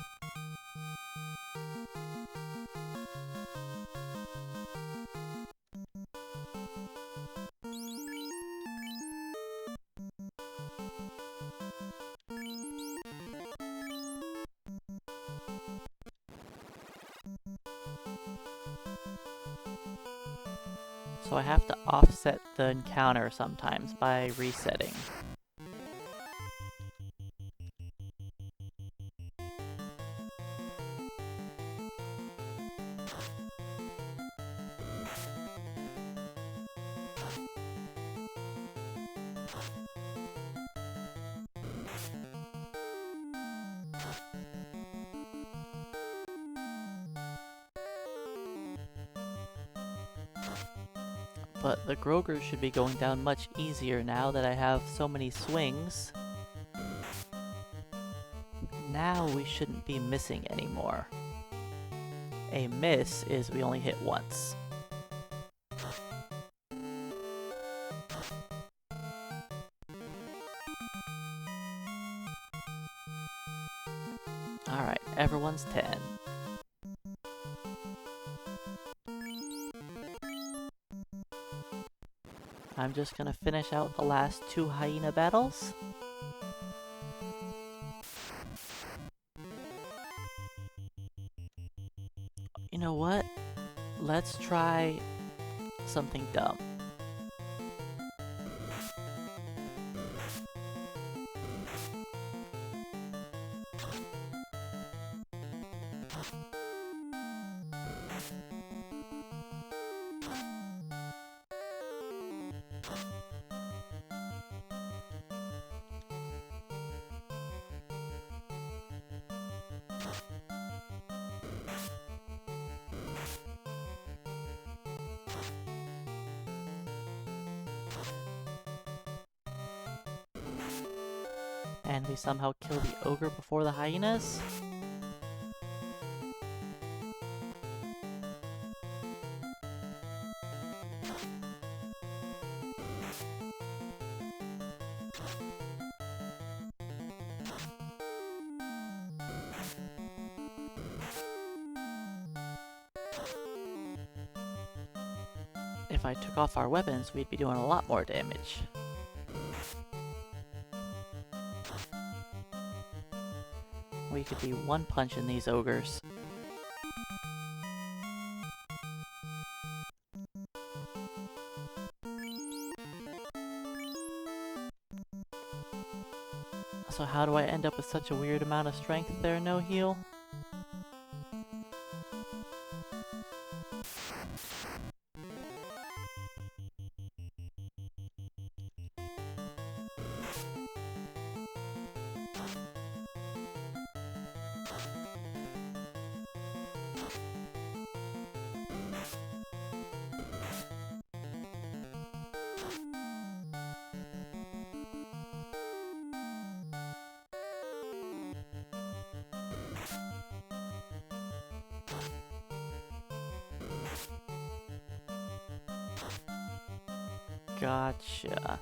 So I have to offset the encounter sometimes by resetting. But the Grogers should be going down much easier now that I have so many swings. Now we shouldn't be missing anymore. A miss is we only hit once. Alright, everyone's 10. I'm just gonna finish out the last 2 hyena battles. You know what? Let's try something dumb. And we somehow kill the ogre before the hyenas? If I took off our weapons, we'd be doing a lot more damage. We could be one-punching these ogres. So how do I end up with such a weird amount of strength there, no heal? Gotcha.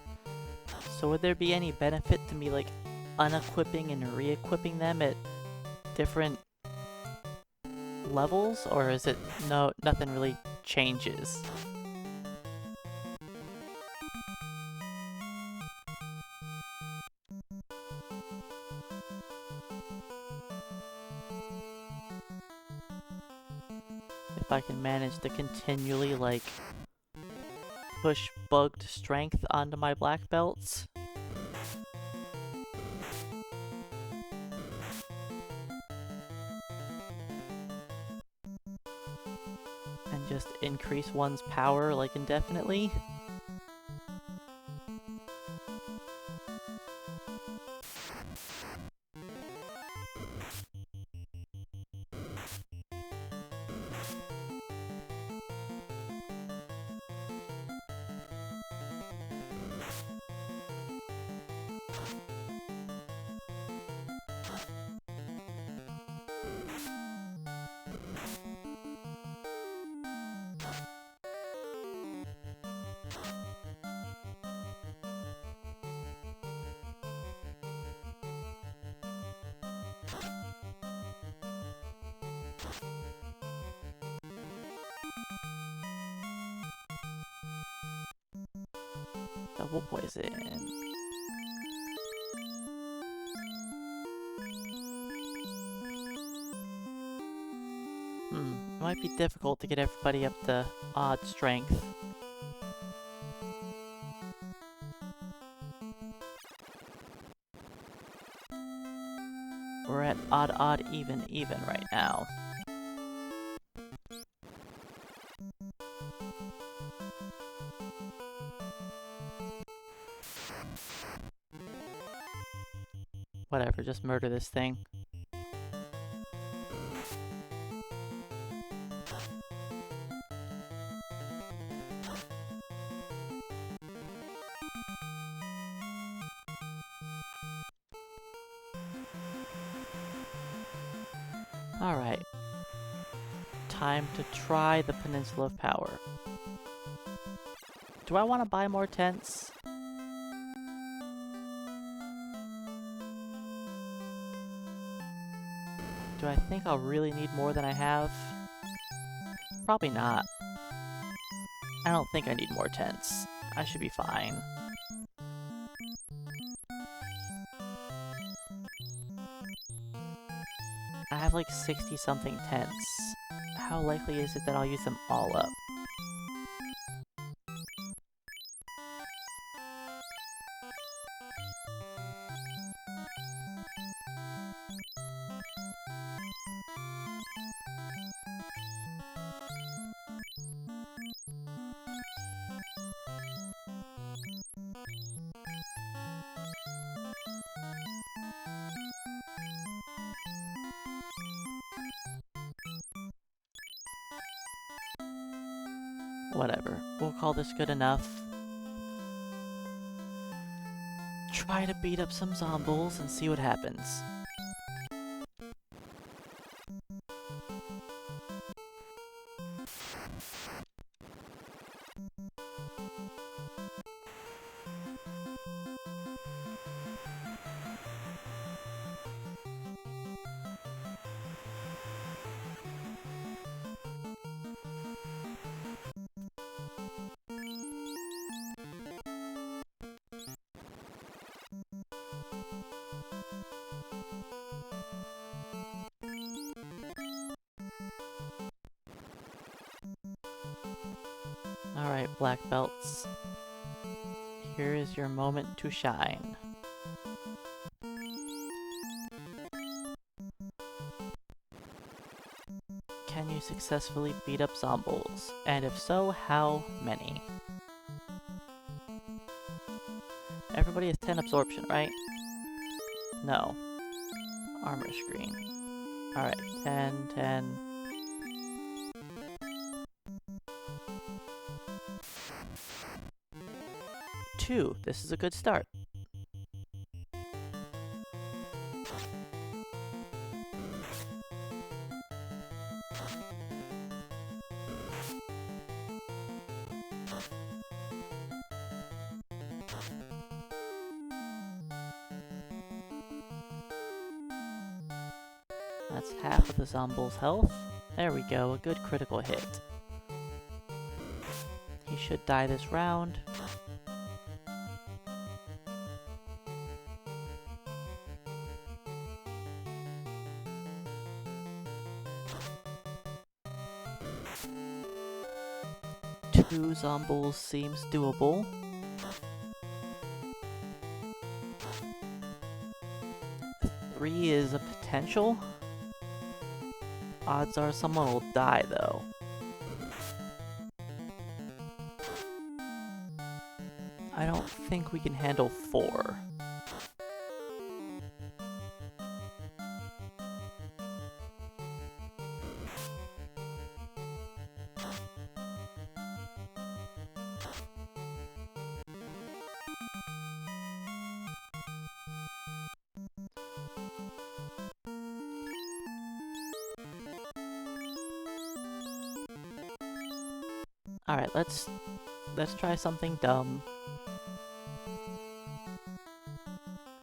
So would there be any benefit to me, like, unequipping and re-equipping them at different levels? Or is it nothing really changes? If I can manage to continually, like, push bugged strength onto my black belts. And just increase one's power, like, indefinitely. Double poison. It might be difficult to get everybody up to odd strength. We're at odd, odd, even, even right now. Whatever, just murder this thing. Alright. Time to try the Peninsula of Power. Do I want to buy more tents? Do I think I'll really need more than I have? Probably not. I don't think I need more tents. I should be fine. I have like 60-something tents. How likely is it that I'll use them all up? Whatever. We'll call this good enough. Try to beat up some zombies and see what happens. Alright, black belts. Here is your moment to shine. Can you successfully beat up zombies? And if so, how many? Everybody has 10 absorption, right? No. Armor screen. Alright, 10, 10. Two. This is a good start. That's half of the zombie's health. There we go, a good critical hit. He should die this round. Two zombies seems doable. Three is a potential. Odds are someone will die, though. I don't think we can handle 4. Alright, let's try something dumb.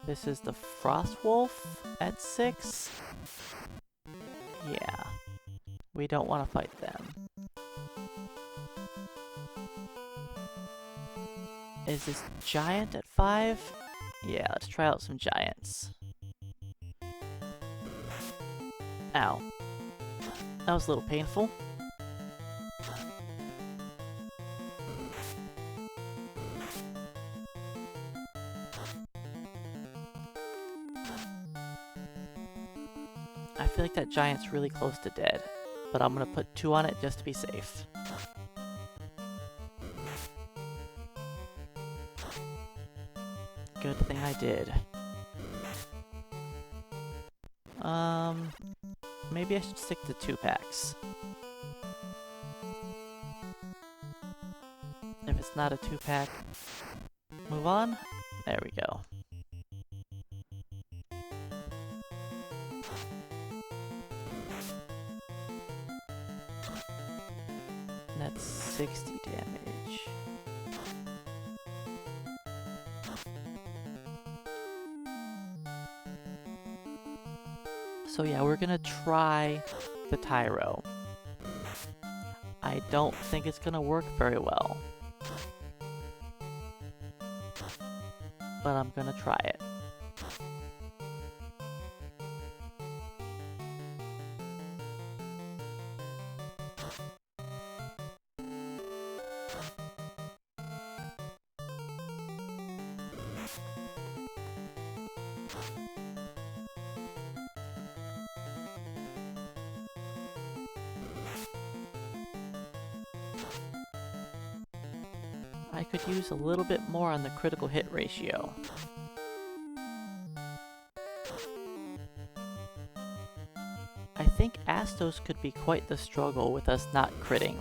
This is the Frost Wolf at 6. Yeah. We don't want to fight them. Is this Giant at 5? Yeah, let's try out some Giants. Ow. That was a little painful. that giant's really close to dead, but I'm gonna put 2 on it just to be safe. Good thing I did. Maybe I should stick to 2 packs. If it's not a 2-pack, move on. There we go. That's 60 damage. So yeah, we're gonna try the Tyro. I don't think it's gonna work very well, but I'm gonna try it. I could use a little bit more on the critical hit ratio. I think Astos could be quite the struggle with us not critting.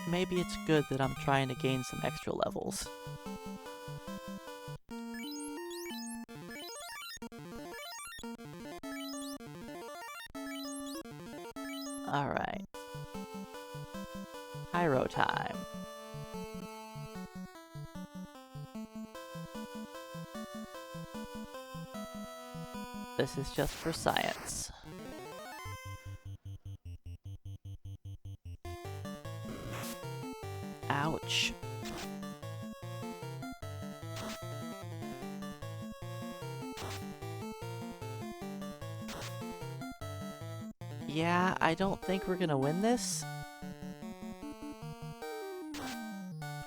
Maybe it's good that I'm trying to gain some extra levels. Alright. Pyro time. This is just for science. Ouch. Yeah, I don't think we're gonna win this.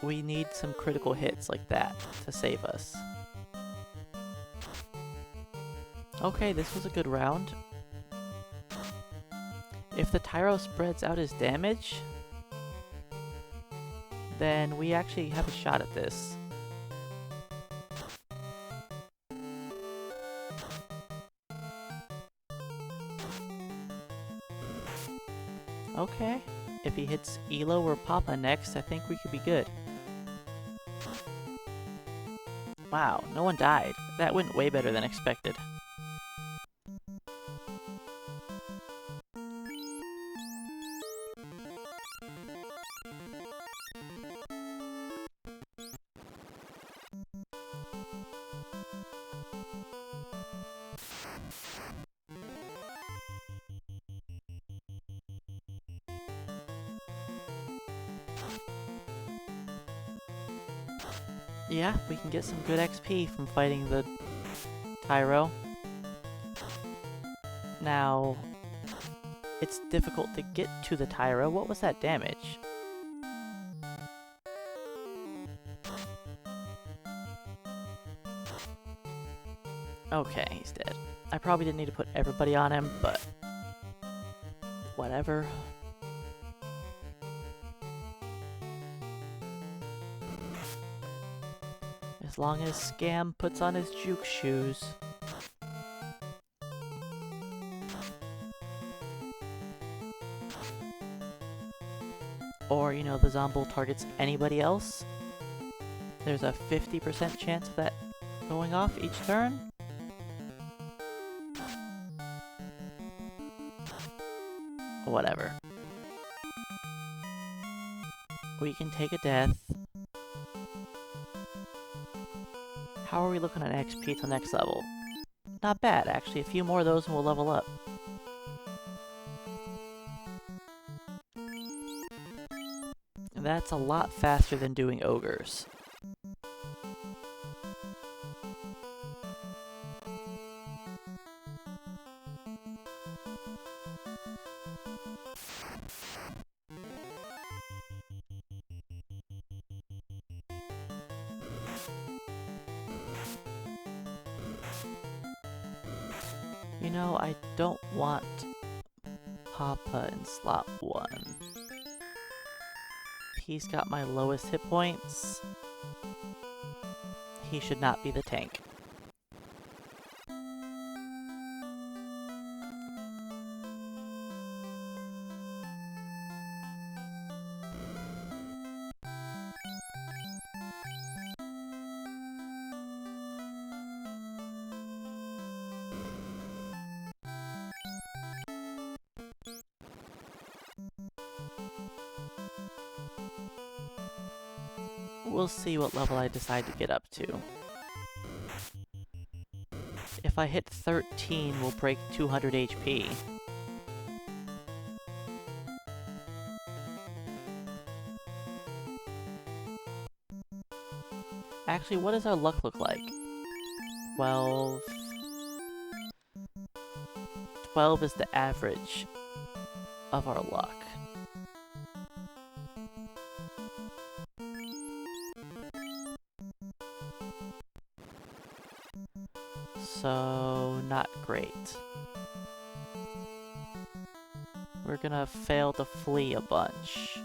We need some critical hits like that to save us. Okay, this was a good round. If the Tyro spreads out his damage, then we actually have a shot at this. Okay, if he hits Elo or Papa next, I think we could be good. Wow, no one died. That went way better than expected. Yeah, we can get some good XP from fighting the Tyro. Now, it's difficult to get to the Tyro. What was that damage? Okay, he's dead. I probably didn't need to put everybody on him, but whatever. As long as Scam puts on his juke shoes. Or, you know, the Zombo targets anybody else. There's a 50% chance of that going off each turn. Whatever. We can take a death. How are we looking at XP till next level? Not bad, actually. A few more of those and we'll level up. That's a lot faster than doing ogres. You know, I don't want Papa in slot 1. He's got my lowest hit points. He should not be the tank. We'll see what level I decide to get up to. If I hit 13, we'll break 200 HP. Actually, what does our luck look like? 12. 12 is the average of our luck. So, not great. We're gonna fail to flee a bunch.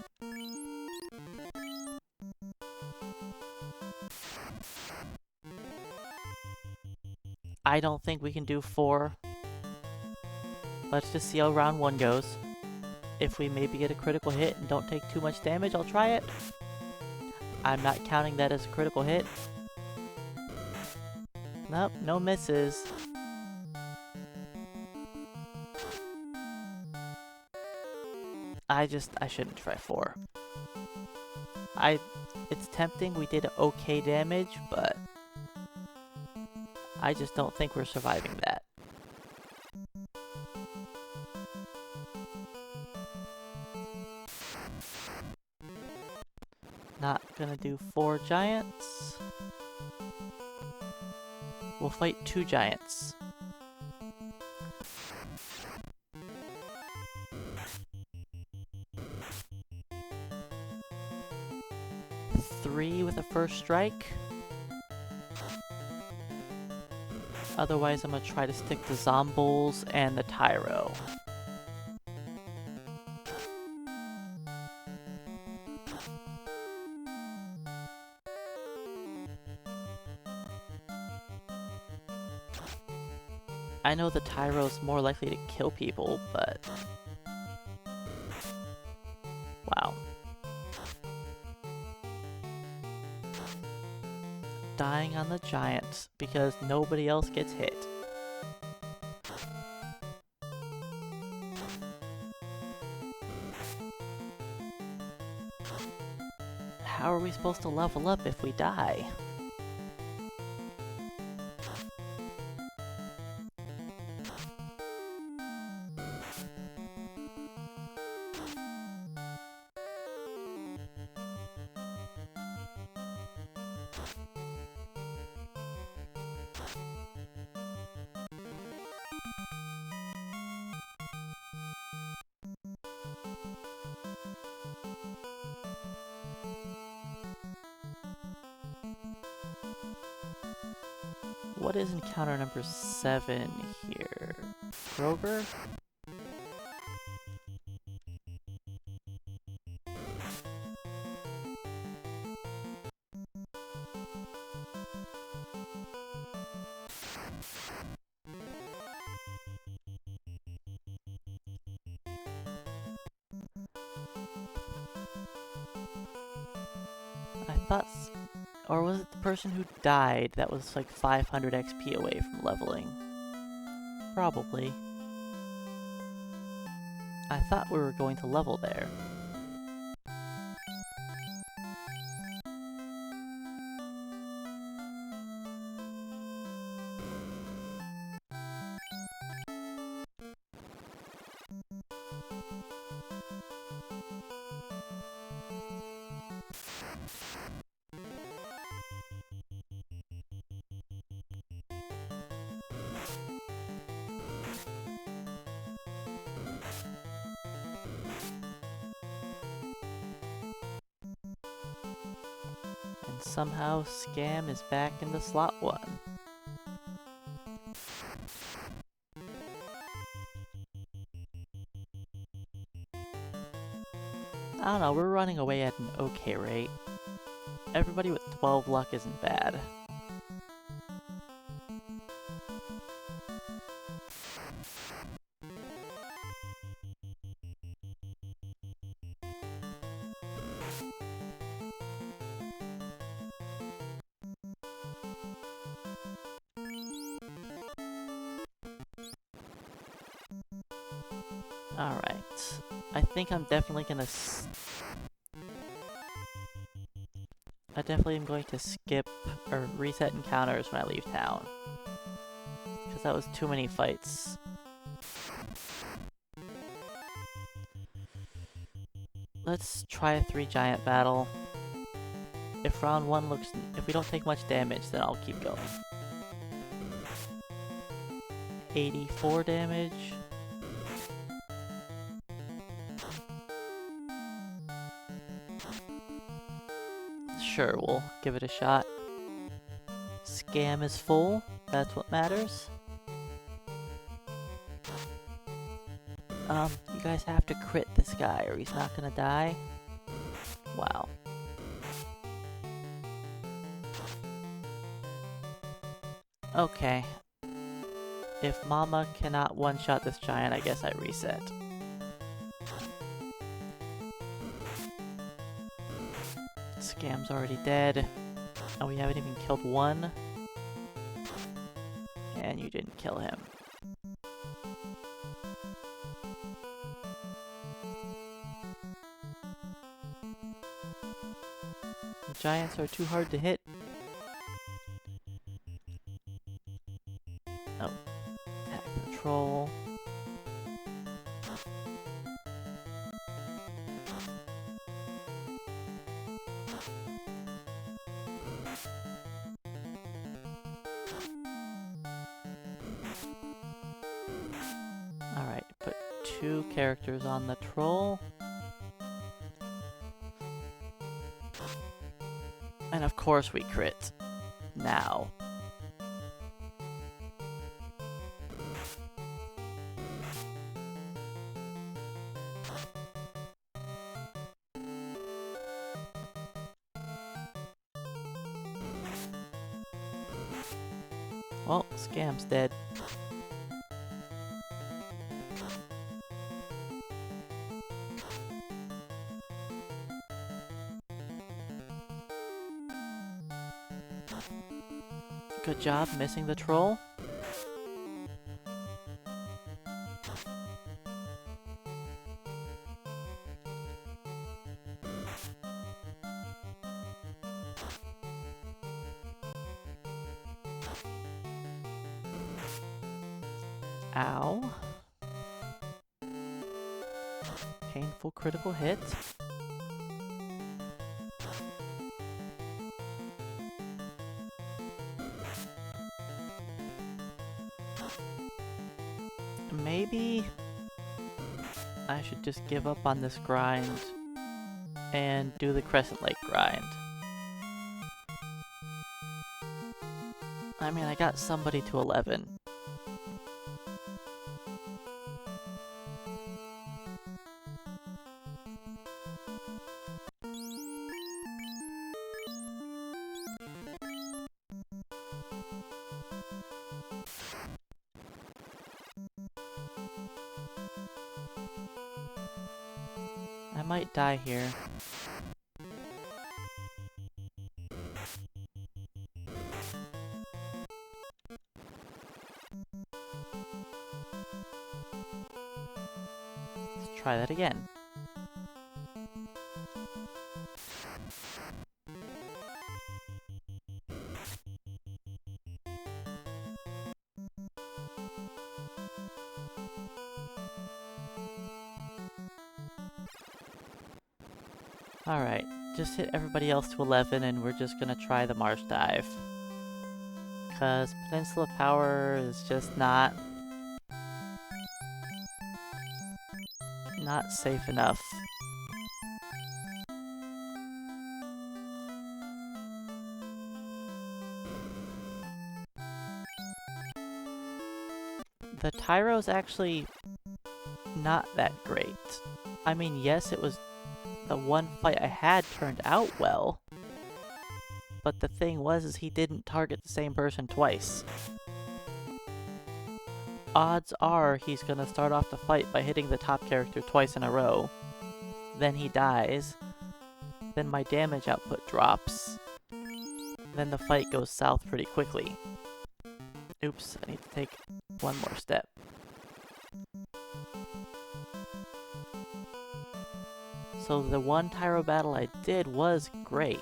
I don't think we can do 4. Let's just see how round 1 goes. If we maybe get a critical hit and don't take too much damage, I'll try it. I'm not counting that as a critical hit. Nope, no misses. I shouldn't try 4. It's tempting, we did okay damage, but I just don't think we're surviving that. Not gonna do 4 giants. We'll fight 2 giants. Three with a first strike. Otherwise, I'm gonna try to stick to Zombles and the Tyro. I know the Tyro's more likely to kill people, but... wow. Dying on the Giants because nobody else gets hit. How are we supposed to level up if we die? What is encounter number 7 here? Kroger? I thought... or was it the person who died that was like 500 XP away from leveling? Probably. I thought we were going to level there. And somehow Scam is back in the slot 1. I don't know, we're running away at an okay rate. Everybody with 12 luck isn't bad. Alright. I think I'm definitely gonna I definitely am going to skip or reset encounters when I leave town. Because that was too many fights. Let's try a 3 giant battle. If round 1 looks... if we don't take much damage, then I'll keep going. 84 damage. Sure, we'll give it a shot. Scam is full. That's what matters. You guys have to crit this guy or he's not gonna die. Wow. Okay. If Mama cannot one-shot this giant, I guess I reset. Scam's already dead. And we haven't even killed one. And you didn't kill him. The giants are too hard to hit. Oh. Attack control. Alright, put 2 characters on the troll. And of course we crit. Now. Well, Scam's dead. Good job missing the troll. Ow. Painful critical hit. Maybe I should just give up on this grind and do the Crescent Lake grind. I mean, I got somebody to 11. I might die here. Let's try that again. Alright, just hit everybody else to 11 and we're just gonna try the Marsh Dive. Because Peninsula Power is just not safe enough. The Tyro's actually not that great. I mean, yes, it was the one fight I had turned out well. But the thing was is he didn't target the same person twice. Odds are he's gonna start off the fight by hitting the top character twice in a row. Then he dies. Then my damage output drops. Then the fight goes south pretty quickly. Oops, I need to take one more step. So the one Tyro battle I did was great.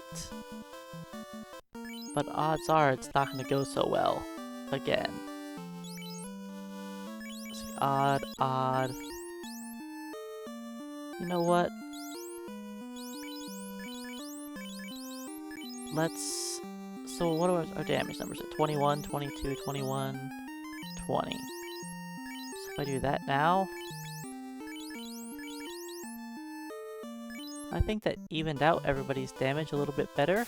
But odds are it's not going to go so well. Again. Let's see, odd. You know what? So what are our damage numbers at? 21, 22, 21, 20. So if I do that now, I think that evened out everybody's damage a little bit better.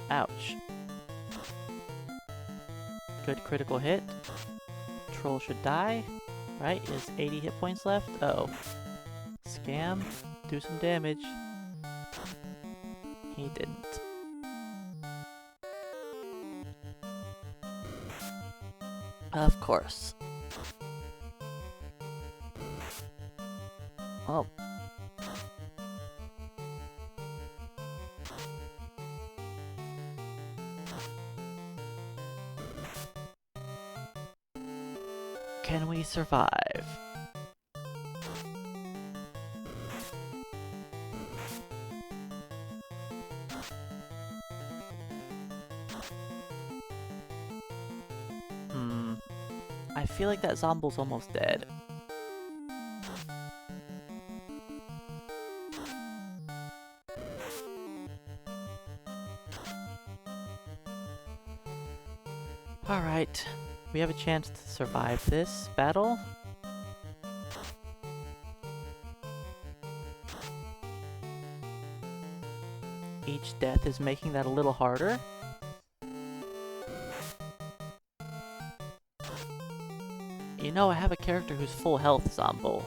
Ouch. Good critical hit. Troll should die. Right, is 80 hit points left? Uh-oh. Scam. Do some damage. He didn't. Of course. Oh. Can we survive? I feel like that Zomble's almost dead. Alright, we have a chance to survive this battle. Each death is making that a little harder. You know, I have a character who's full health, Zombo.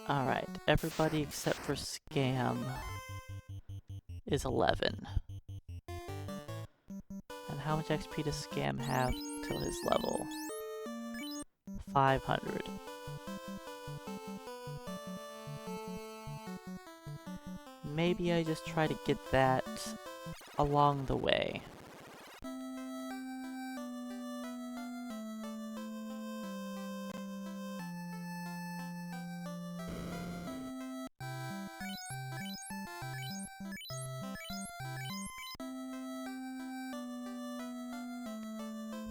Alright, everybody except for Scam is 11. And how much XP does Scam have till his level? 500. Maybe I just try to get that along the way.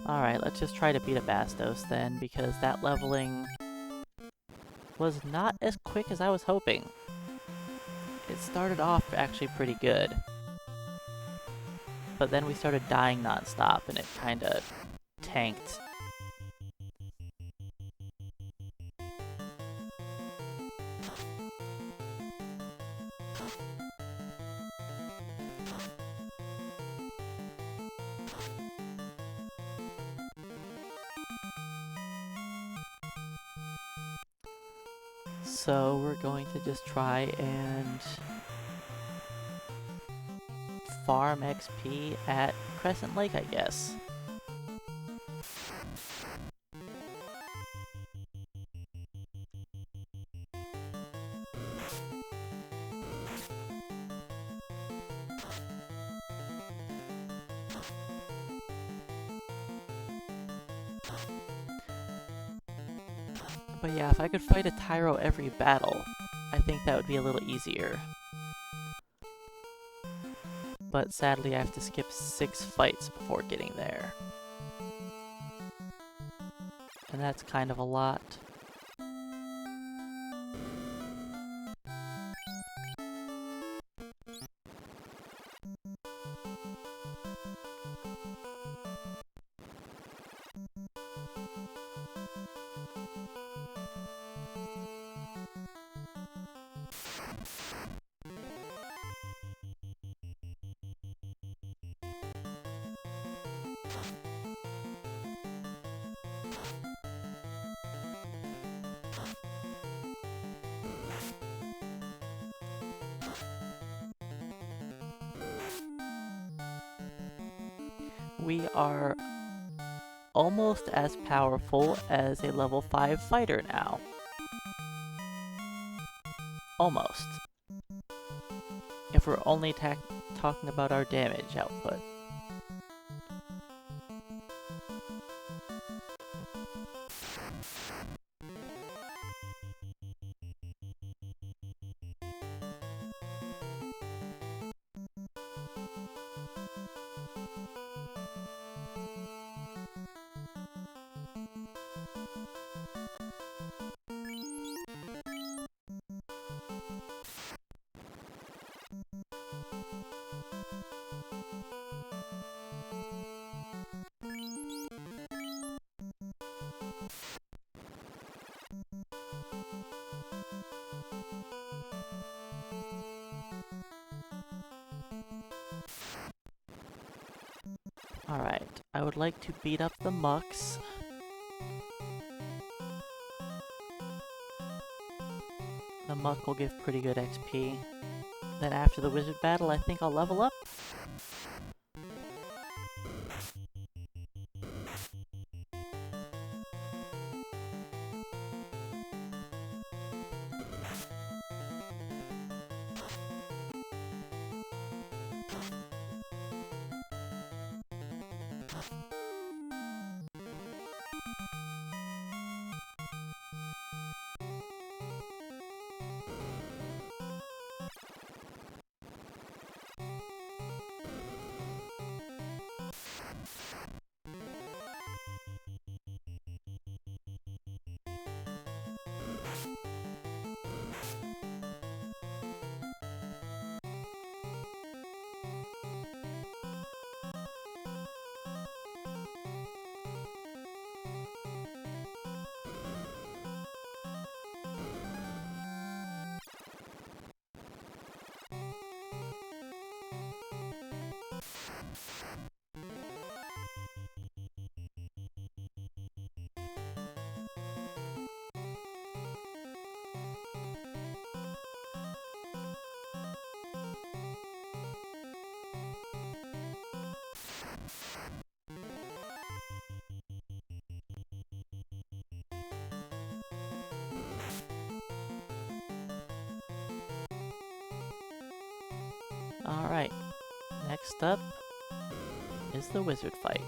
Alright, let's just try to beat a Bastos then, because that leveling was not as quick as I was hoping. It started off actually pretty good. But then we started dying non-stop and it kinda tanked. So we're going to just try and farm XP at Crescent Lake, I guess. But yeah, if I could fight a Tyro every battle, I think that would be a little easier. but sadly I have to skip 6 fights before getting there. And that's kind of a lot. We are almost as powerful as a level 5 fighter now. Almost. If we're only talking about our damage output. Alright, I would like to beat up the Mucks. The Muck will give pretty good XP. Then after the wizard battle, I think I'll level up. Alright, next up is the wizard fight.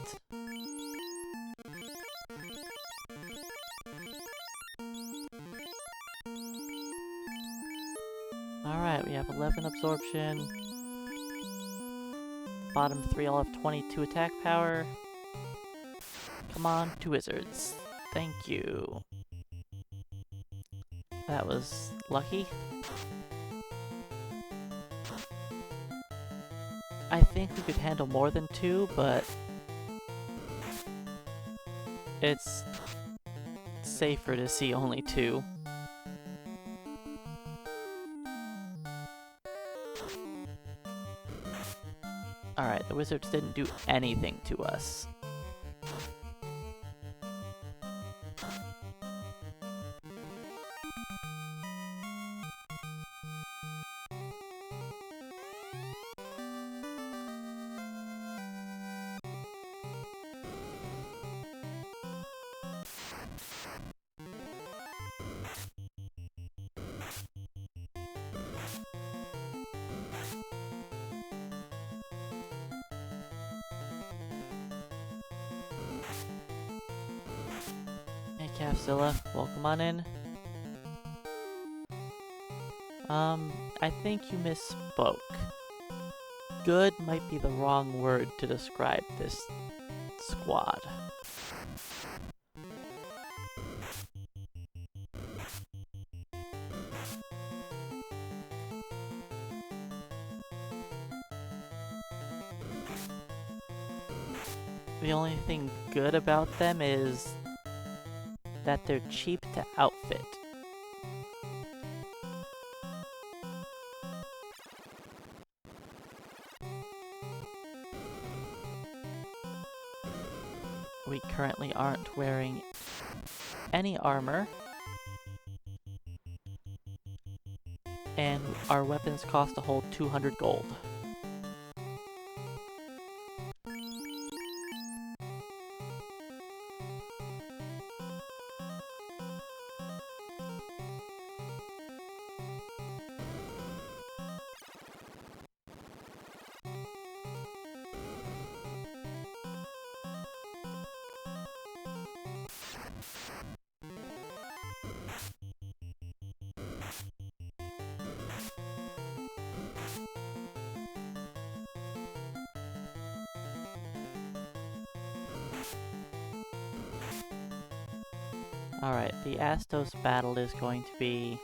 Alright, we have 11 absorption. Bottom 3 all have 22 attack power. Come on, 2 wizards. Thank you. That was lucky. I think we could handle more than 2, but it's safer to see only 2. Alright, the wizards didn't do anything to us. Hey, Calfzilla, welcome on in. I think you misspoke. good might be the wrong word to describe this squad. The only thing good about them is that they're cheap to outfit. We currently aren't wearing any armor, and our weapons cost a whole 200 gold. Alright, the Astos battle is going to be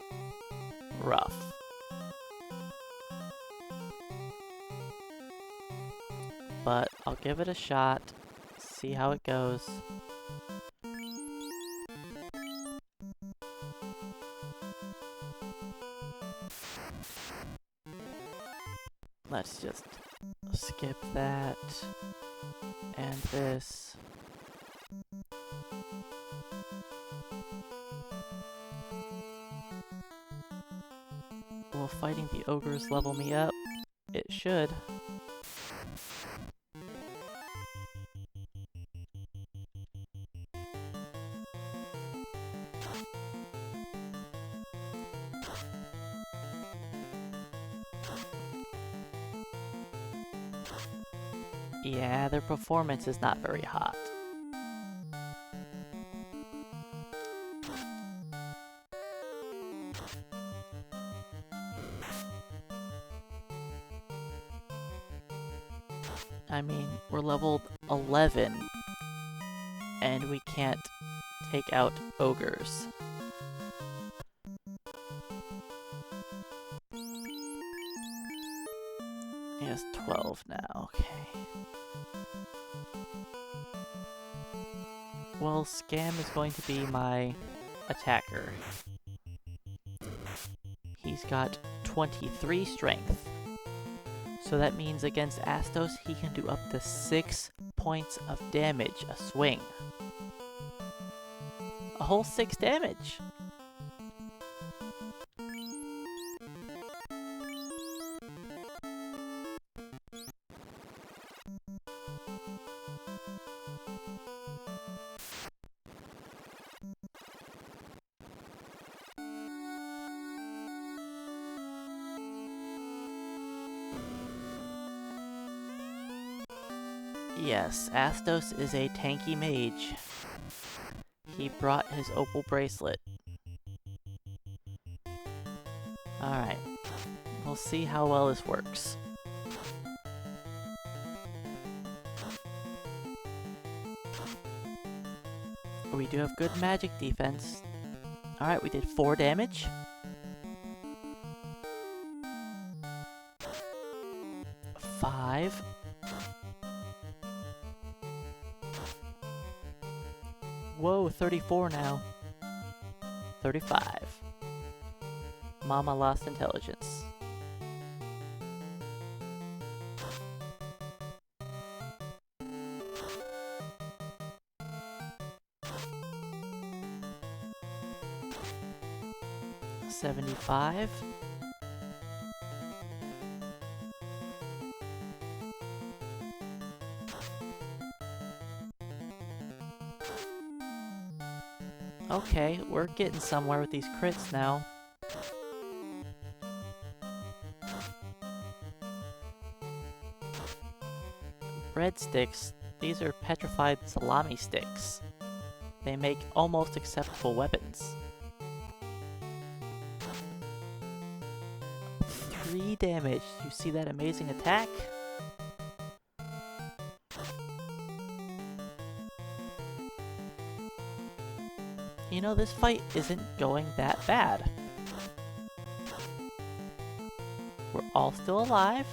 rough. But I'll give it a shot, see how it goes. Let's just skip that and this. Will fighting the ogres level me up? It should. Yeah, their performance is not very hot. I mean, we're leveled 11, and we can't take out ogres. He has 12 now, okay. Well, Scam is going to be my attacker. He's got 23 strength. So that means against Astos, he can do up to 6 points of damage a swing. A whole 6 damage! Yes, Astos is a tanky mage. He brought his opal bracelet. Alright, we'll see how well this works. We do have good magic defense. Alright, we did 4 damage. Five. Whoa, 34 now. 35. Mama lost intelligence. $75. Okay, we're getting somewhere with these crits now. Breadsticks, these are petrified salami sticks. They make almost acceptable weapons. 3 damage. You see that amazing attack? You know, this fight isn't going that bad. We're all still alive.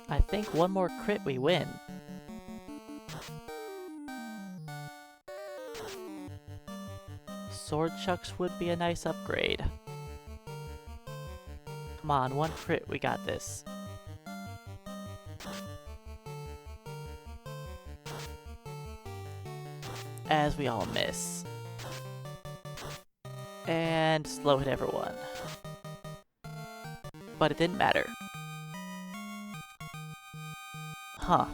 I think one more crit we win. Sword chucks would be a nice upgrade. Come on, one crit, we got this. As we all miss. And slow hit everyone. But it didn't matter. Huh.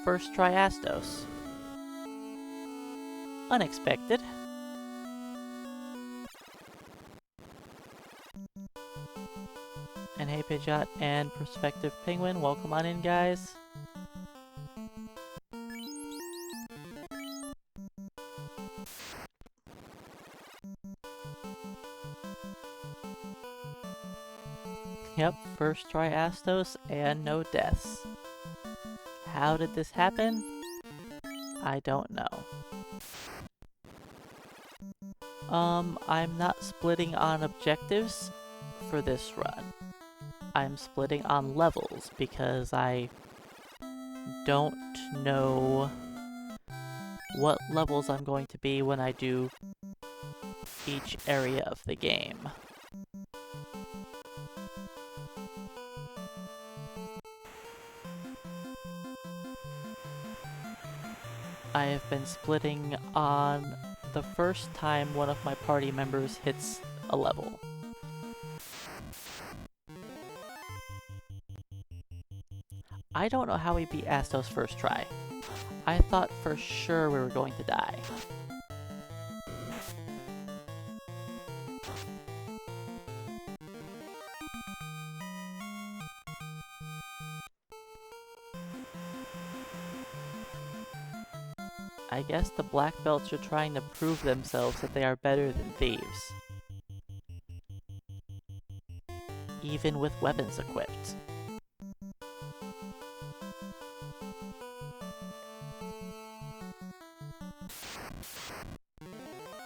First try Astos. Unexpected. And hey Pidgeot and Prospective Penguin, welcome on in, guys. Yep, first try Astos and no deaths. How did this happen? I don't know. I'm not splitting on objectives for this run. I'm splitting on levels because I don't know what levels I'm going to be when I do each area of the game. I have been splitting on the first time one of my party members hits a level. I don't know how we beat Astos first try. I thought for sure we were going to die. I guess the black belts are trying to prove themselves that they are better than thieves. Even with weapons equipped.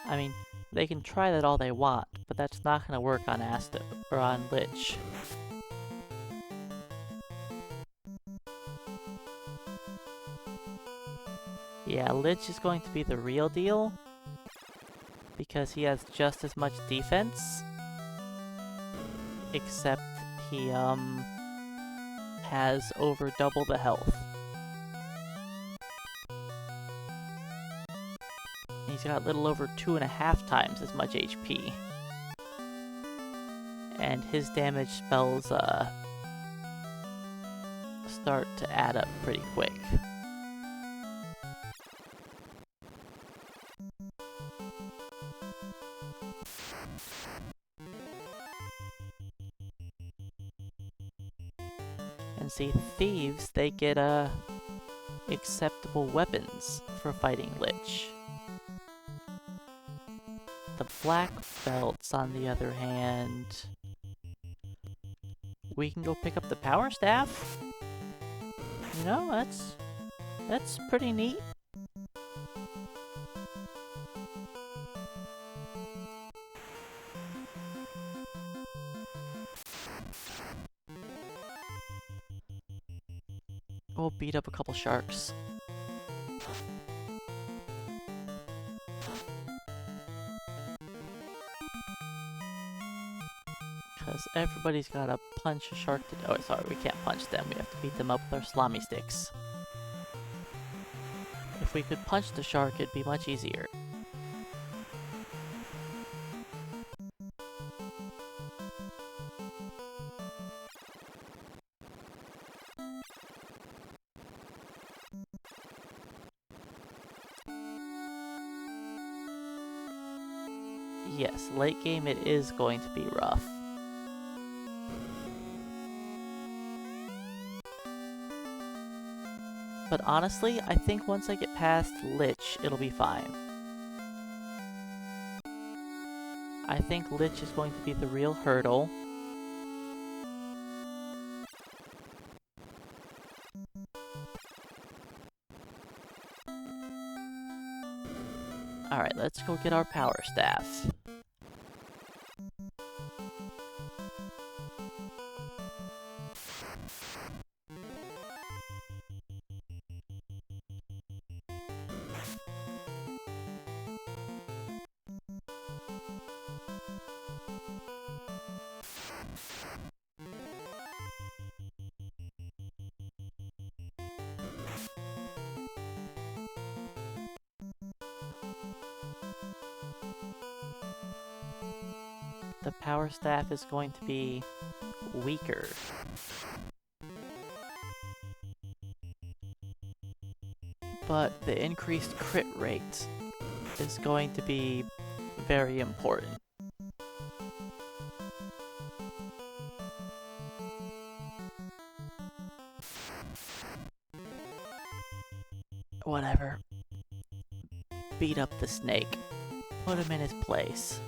I mean, they can try that all they want, but that's not gonna work on Astos or on Lich. Yeah, Lich is going to be the real deal because he has just as much defense, except he has over double the health. He's got a little over 2.5 times as much HP. And his damage spells start to add up pretty quick. And see, thieves, they get acceptable weapons for fighting Lich. The black belts, on the other hand, we can go pick up the power staff. You know, that's pretty neat. We'll beat up a couple sharks. Because everybody's gotta punch a shark to... Oh, sorry, we can't punch them. We have to beat them up with our salami sticks. If we could punch the shark, it'd be much easier. Yes, late game it is going to be rough. But honestly, I think once I get past Lich, it'll be fine. I think Lich is going to be the real hurdle. let's go get our power staff. The power staff is going to be weaker. But the increased crit rate is going to be very important. Whatever. Beat up the snake. Put him in his place.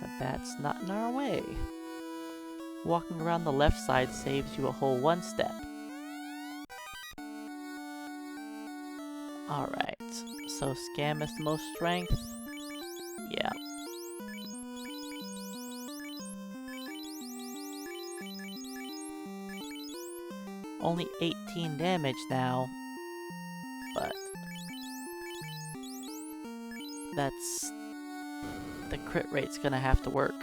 But that's not in our way. Walking around the left side saves you a whole 1 step. Alright, so Scam is the most strength? Yeah. Only 18 damage now, but that's... the crit rate's gonna have to work.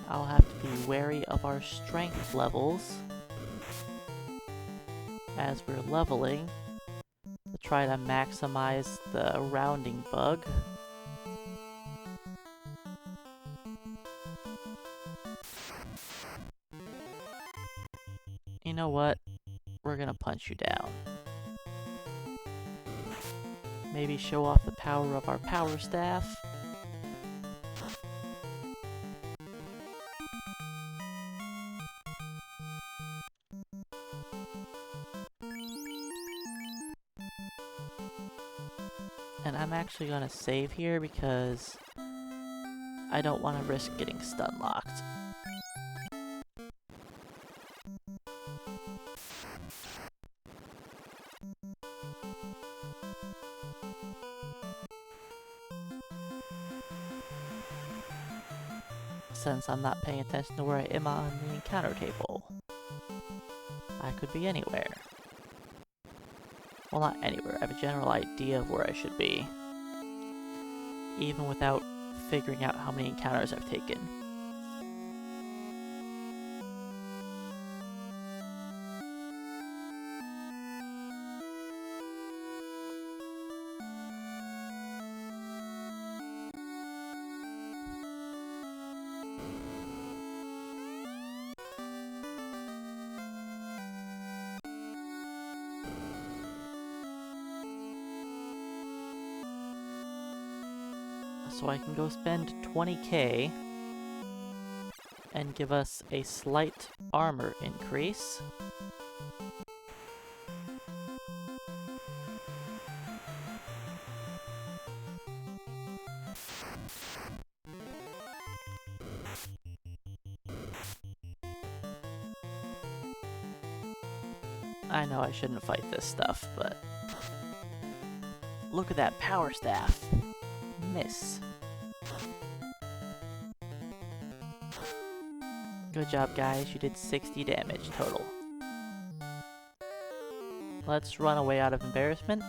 I'll have to be wary of our strength levels as we're leveling to try to maximize the rounding bug. You know what? We're gonna punch you down. Maybe show off the power of our power staff. And I'm actually gonna save here because I don't want to risk getting stun locked. Since I'm not paying attention to where I am on the encounter table. I could be anywhere. Well, not anywhere. I have a general idea of where I should be. Even without figuring out how many encounters I've taken. So I can go spend 20k and give us a slight armor increase. I know I shouldn't fight this stuff, but look at that power staff. Miss. Good job, guys. You did 60 damage total. Let's run away out of embarrassment.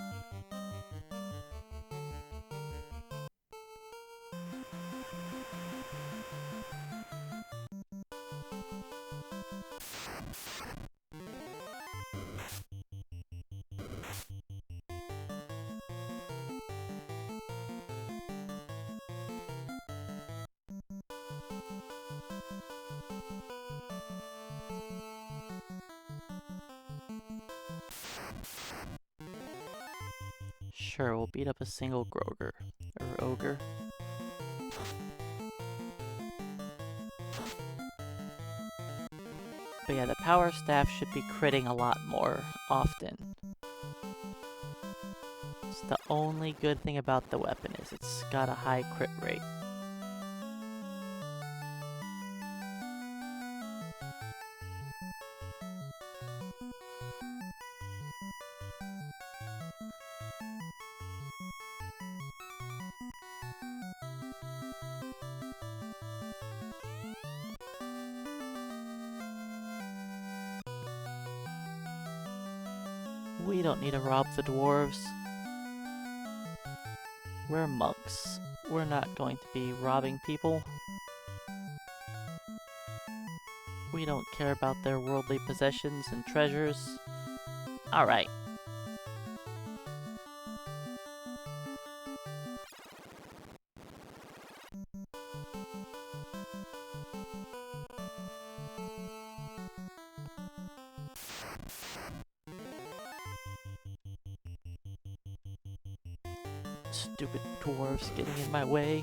Sure, we'll beat up a single Groger. Or Ogre. But yeah, the power staff should be critting a lot more often. It's the only good thing about the weapon is it's got a high crit rate. We don't need to rob the dwarves. We're monks. We're not going to be robbing people. We don't care about their worldly possessions and treasures. Alright. Stupid dwarves getting in my way.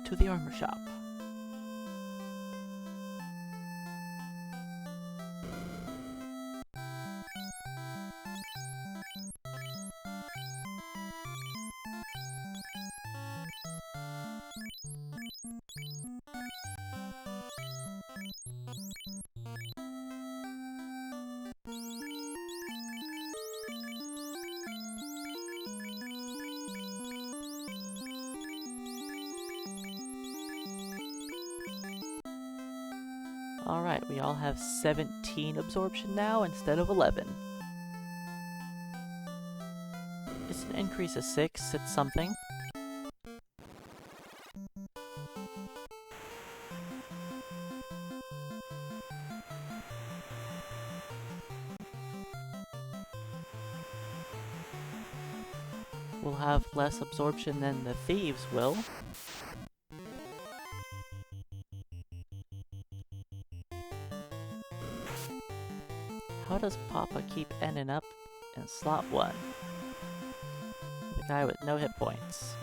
To the armor shop. Alright, we all have 17 absorption now instead of 11. It's an increase of 6, it's something. We'll have less absorption than the thieves will. How does Papa keep ending up in slot 1? The guy with no hit points.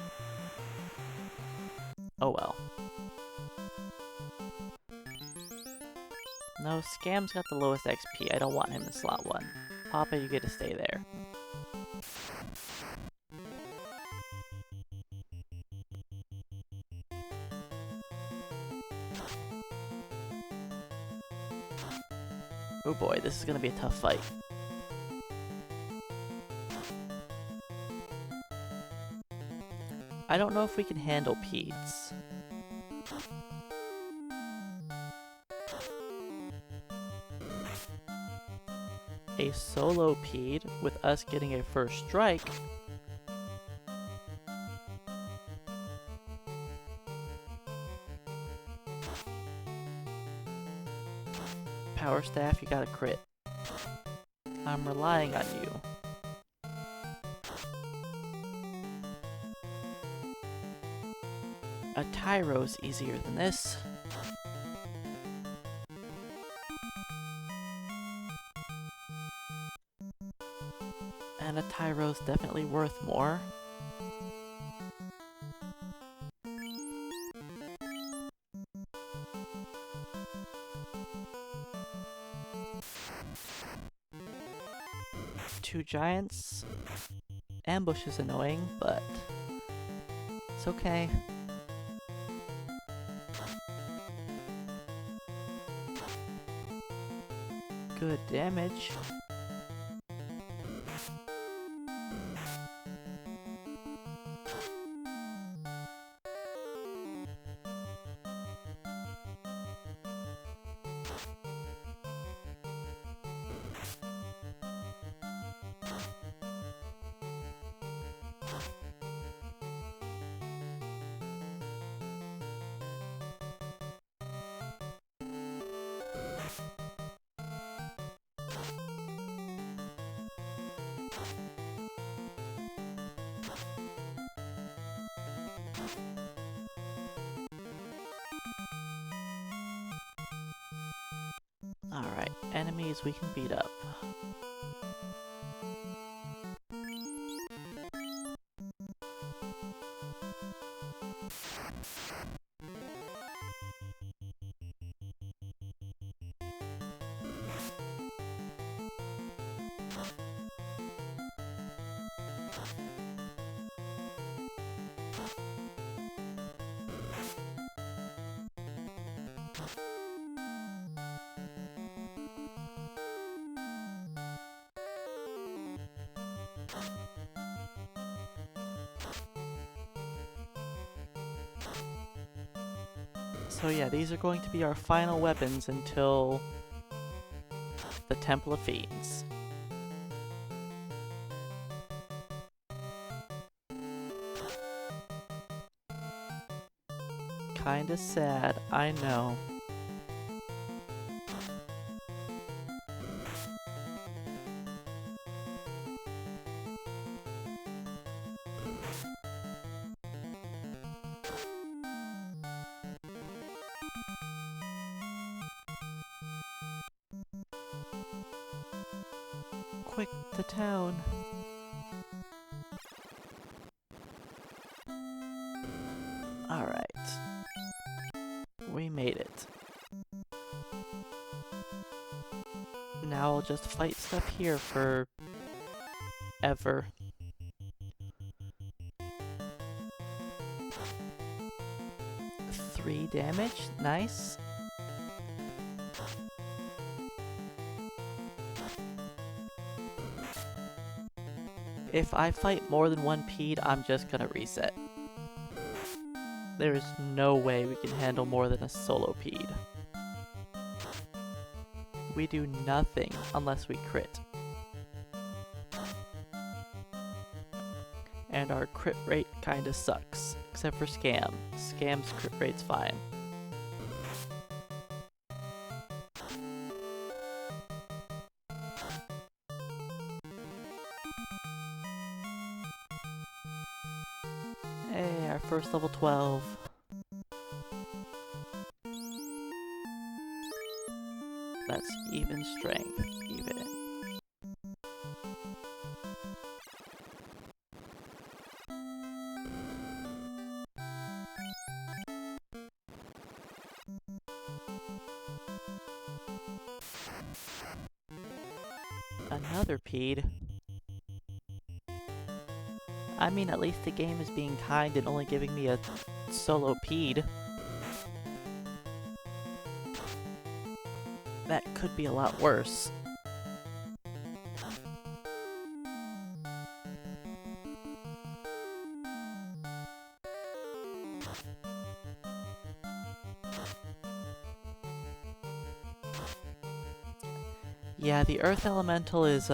Oh well. No, Scam's got the lowest XP. I don't want him in slot 1. Papa, you get to stay there. Oh boy, this is gonna be a tough fight. I don't know if we can handle Peds. A solo Ped with us getting a first strike. Power staff, you got a crit. I'm relying on you. A Tyro's easier than this. And a Tyro's definitely worth more. Two giants. Ambush is annoying, but it's okay. Good damage. Alright, enemies we can beat up. So yeah, these are going to be our final weapons until the Temple of Fiends. Kinda sad, I know. Quick, to town. Alright. We made it. Now I'll just fight stuff here for ever. Three damage, nice. If I fight more than one Pede, I'm just gonna reset. There is no way we can handle more than a solo Pede. We do nothing unless we crit. And our crit rate kinda sucks, except for Scam. Scam's crit rate's fine. Hey, our first level 12. That's even strength, even. Another Pede. I mean, at least the game is being kind and only giving me a solo Pede. That could be a lot worse. Yeah, the Earth Elemental is,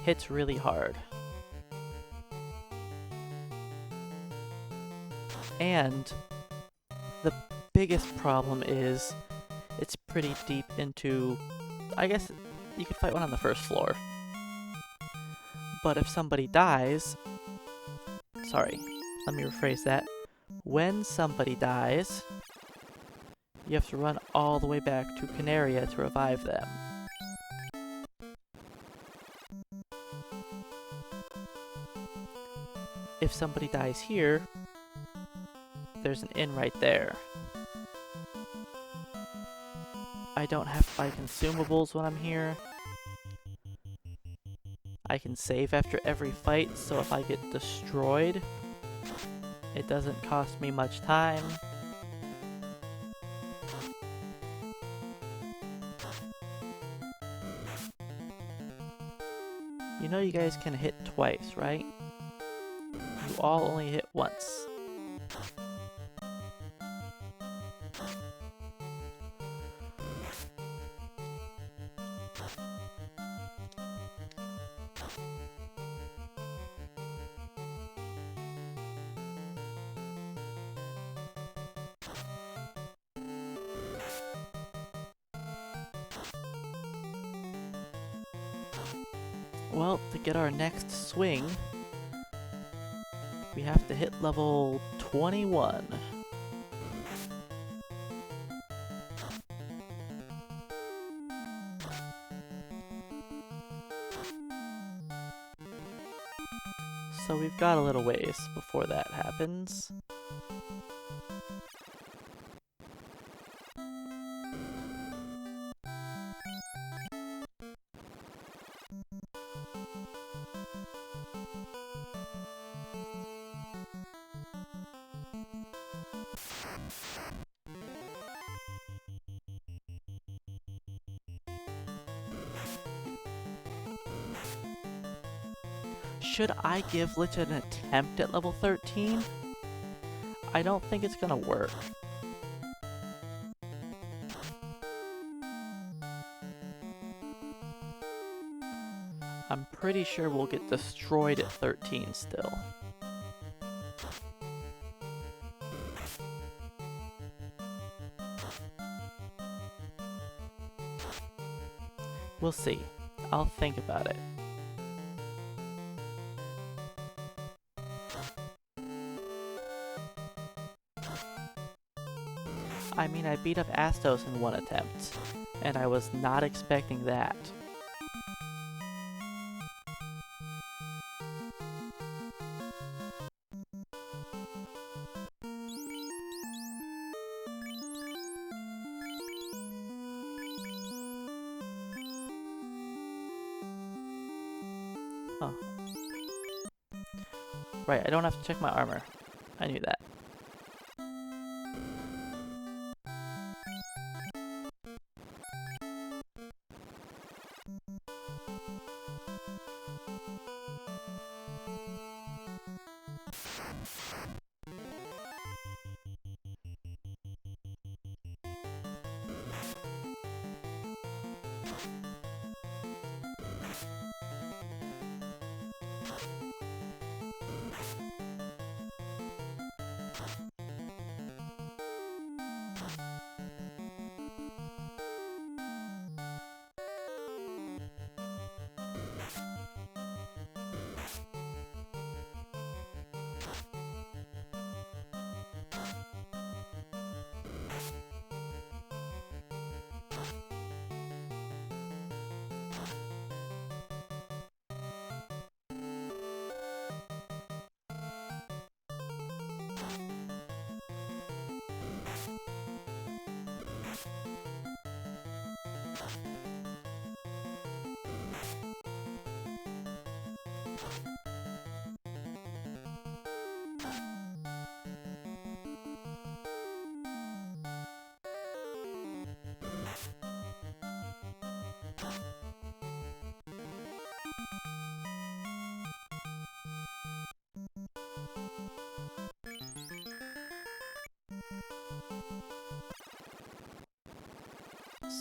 hits really hard. And the biggest problem is it's pretty deep into, I guess you could fight one on the first floor. But if somebody dies, sorry, let me rephrase that. When somebody dies, you have to run all the way back to Canaria to revive them. If somebody dies here, there's an inn right there. I don't have to buy consumables when I'm here. I can save after every fight, so if I get destroyed, it doesn't cost me much time. You know you guys can hit twice, right? You all only hit once. Well, to get our next swing, we have to hit level 21. So we've got a little ways before that happens. Should I give Lich an attempt at level 13? I don't think it's gonna work. I'm pretty sure we'll get destroyed at 13 still. We'll see. I'll think about it. I mean, I beat up Astos in one attempt, and I was not expecting that. Oh. Right, I don't have to check my armor. I knew that.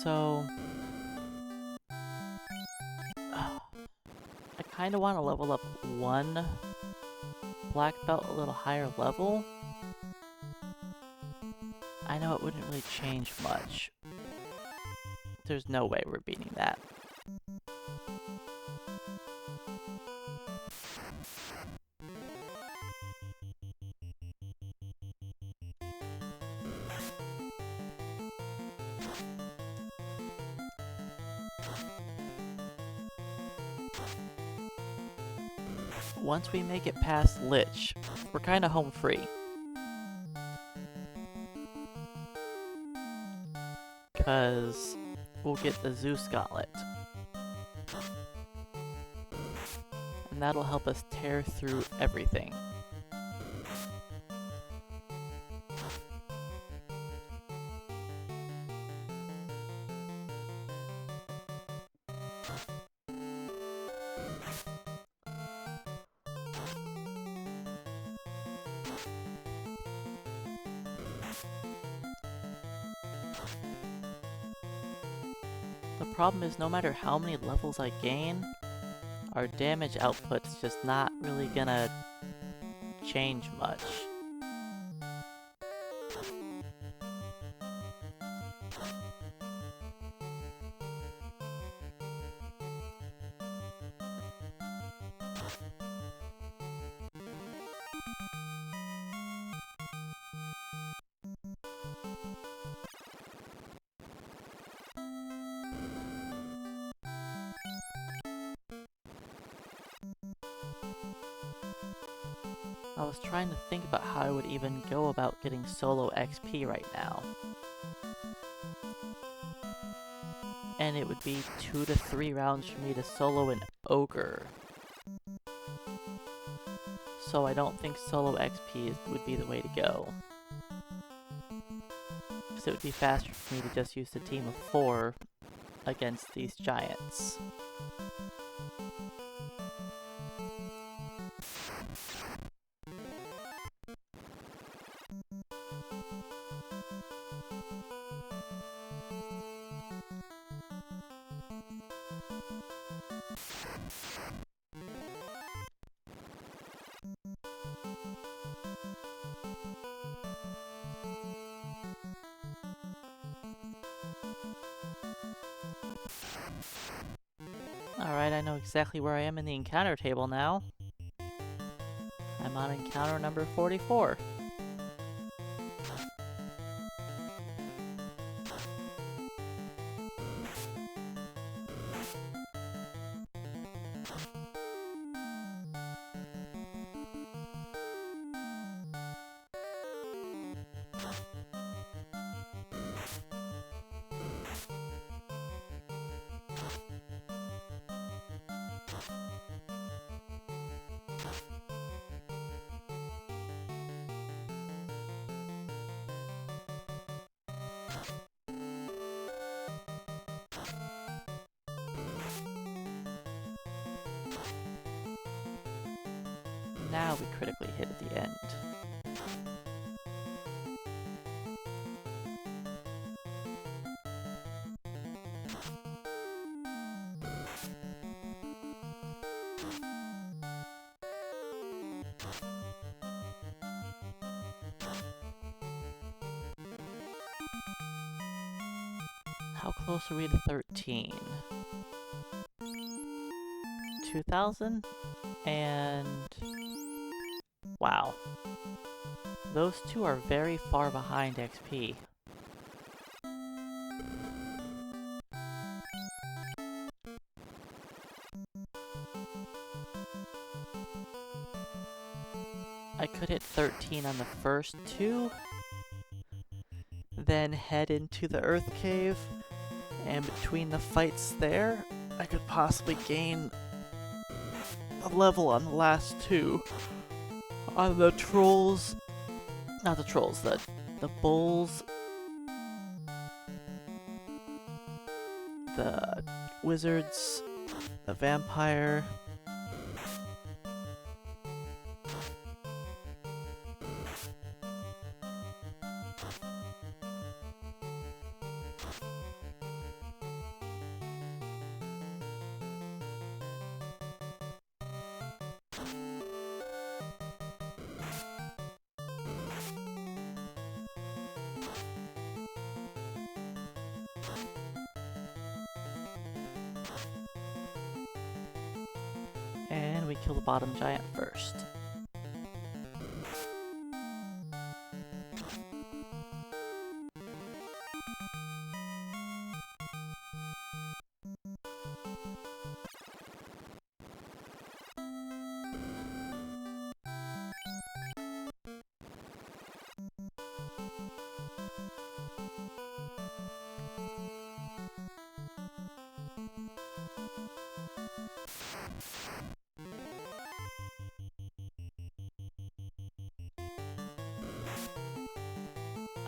So, I kind of want to level up one black belt a little higher level. I know it wouldn't really change much. There's no way we're beating that. Once we make it past Lich, we're kind of home free. Because we'll get the Zeus Gauntlet. And that'll help us tear through everything. The problem is no matter how many levels I gain, our damage output's just not really gonna change much. I was trying to think about how I would even go about getting solo XP right now. And it would be 2 to 3 rounds for me to solo an ogre. So I don't think solo XP would be the way to go. Because it would be faster for me to just use the team of 4 against these giants. Alright, I know exactly where I am in the encounter table now. I'm on encounter number 44. Now we critically hit at the end. How close are we to 13? 2,000? And... wow. Those two are very far behind XP. I could hit 13 on the first two, then head into the Earth Cave, and between the fights there, I could possibly gain a level on the last two. On the trolls, not the trolls, the bulls, the wizards, the vampire. And we kill the bottom giant first.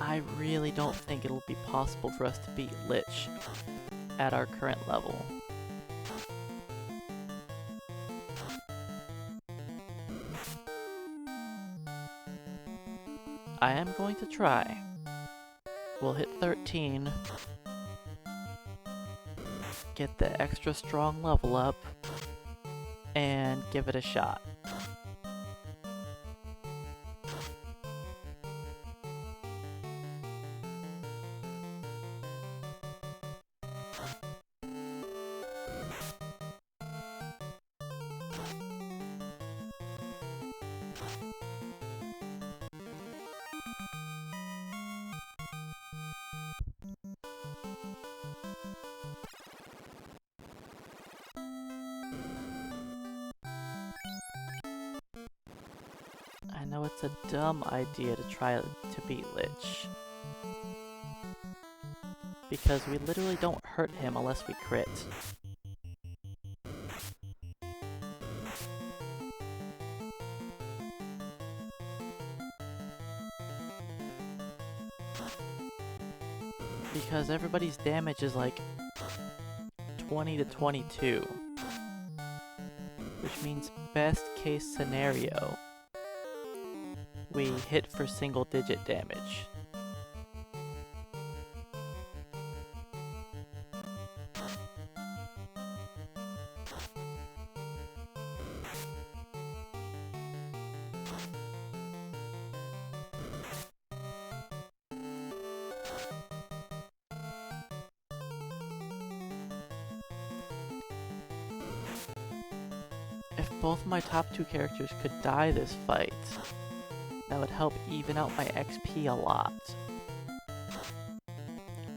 I really don't think it'll be possible for us to beat Lich at our current level. I am going to try. We'll hit 13, get the extra strong level up, and give it a shot. know it's a dumb idea to try to beat Lich, because we literally don't hurt him unless we crit. Because everybody's damage is like 20 to 22. Which means best case scenario, we hit for single digit damage. If both my top two characters could die this fight, that would help even out my XP a lot.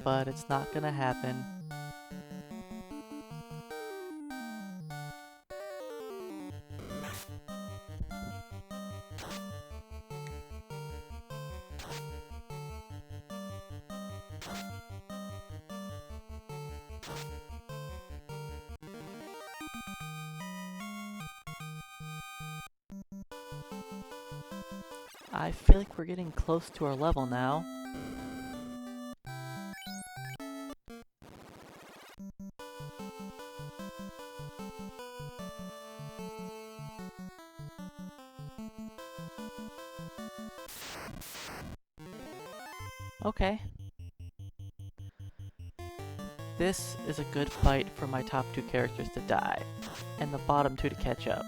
But it's not gonna happen. I feel like we're getting close to our level now. Okay. This is a good fight for my top two characters to die, and the bottom two to catch up.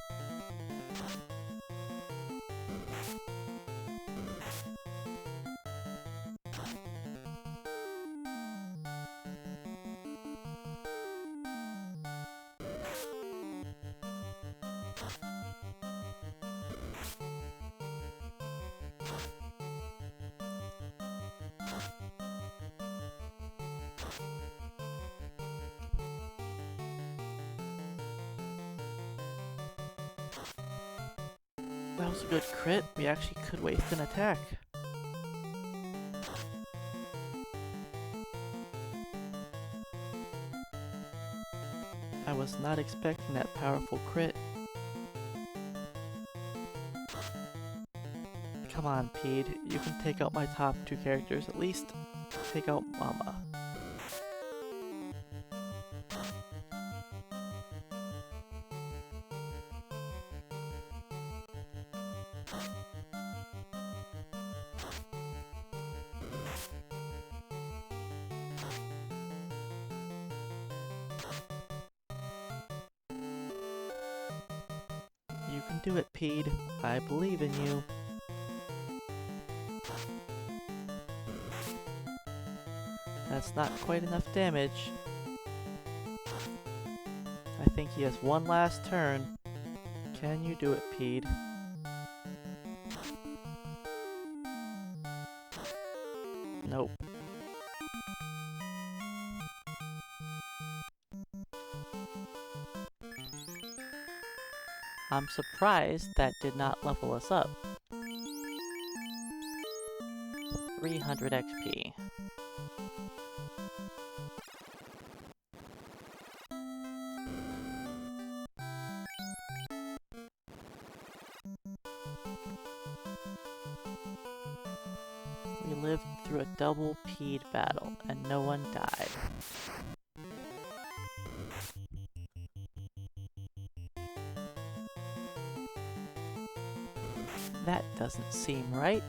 That was a good crit. We actually could waste an attack. I was not expecting that powerful crit. Come on, Pede. You can take out my top two characters. At least take out Mama. You can do it, Pede. I believe in you. That's not quite enough damage. I think he has one last turn. Can you do it, Pede? Nope. I'm surprised that did not level us up. 300 XP. We lived through a double Pede battle, and no one died. That doesn't seem right.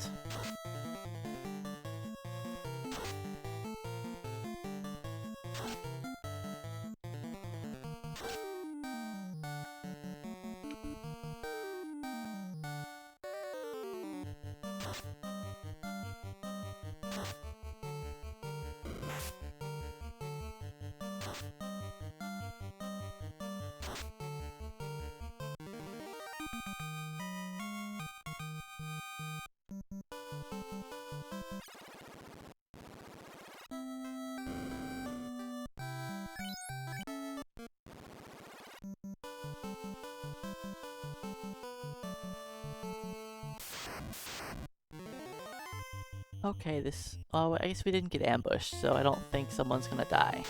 Okay, oh, I guess we didn't get ambushed, so I don't think someone's gonna die.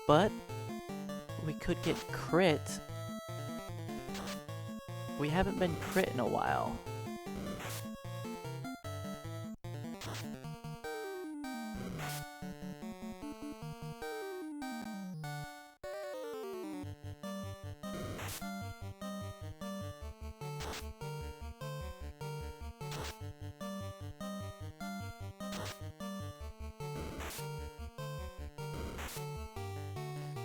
But we could get crit. We haven't been crit in a while.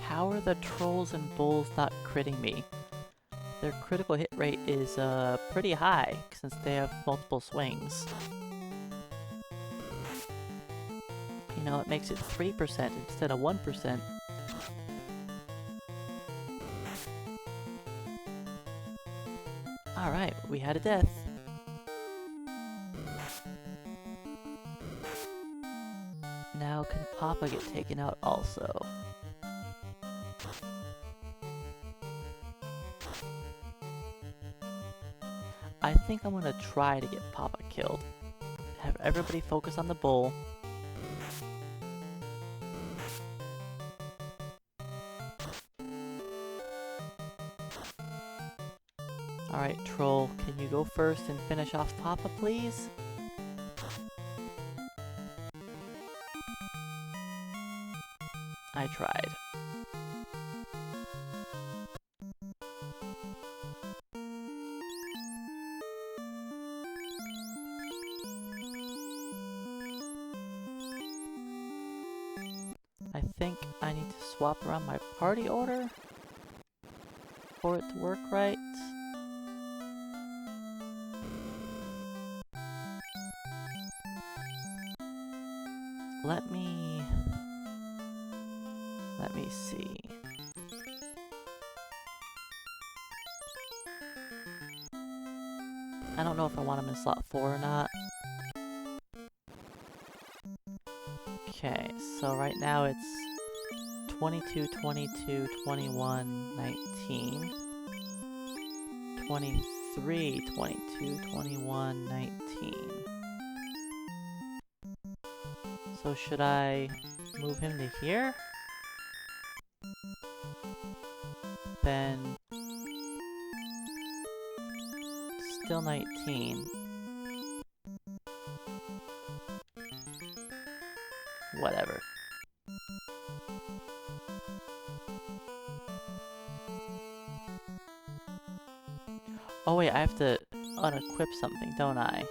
How are the trolls and bulls not critting me? Their critical hit rate is pretty high since they have multiple swings. You know, it makes it 3% instead of 1%. Alright, we had a death. Now can Papa get taken out also? I think I'm gonna try to get Papa killed. Have everybody focus on the bull. Alright, Troll, can you go first and finish off Papa, please? I tried. I think I need to swap around my party order for it to work right. Let me see. I don't know if I want him in slot 4 or not. Okay, so right now it's 22, 22, 21, 19, 23, 22, 21, 19. So should I move him to here? Then still 19. Whatever. Oh wait, I have to unequip something, don't I?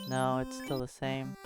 No, it's still the same.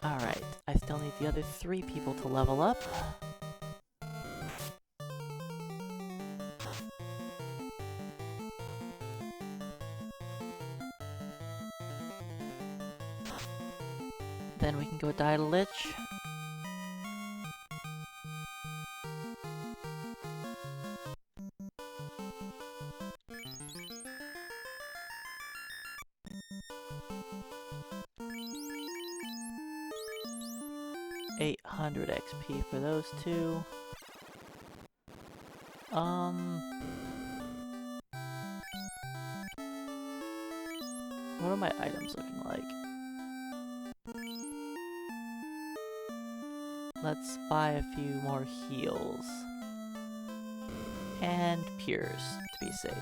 Alright, I still need the other 3 people to level up. Then we can go die to Lich. $800 XP for those 2. What are my items looking like? Let's buy a few more heals. And Pures, to be safe.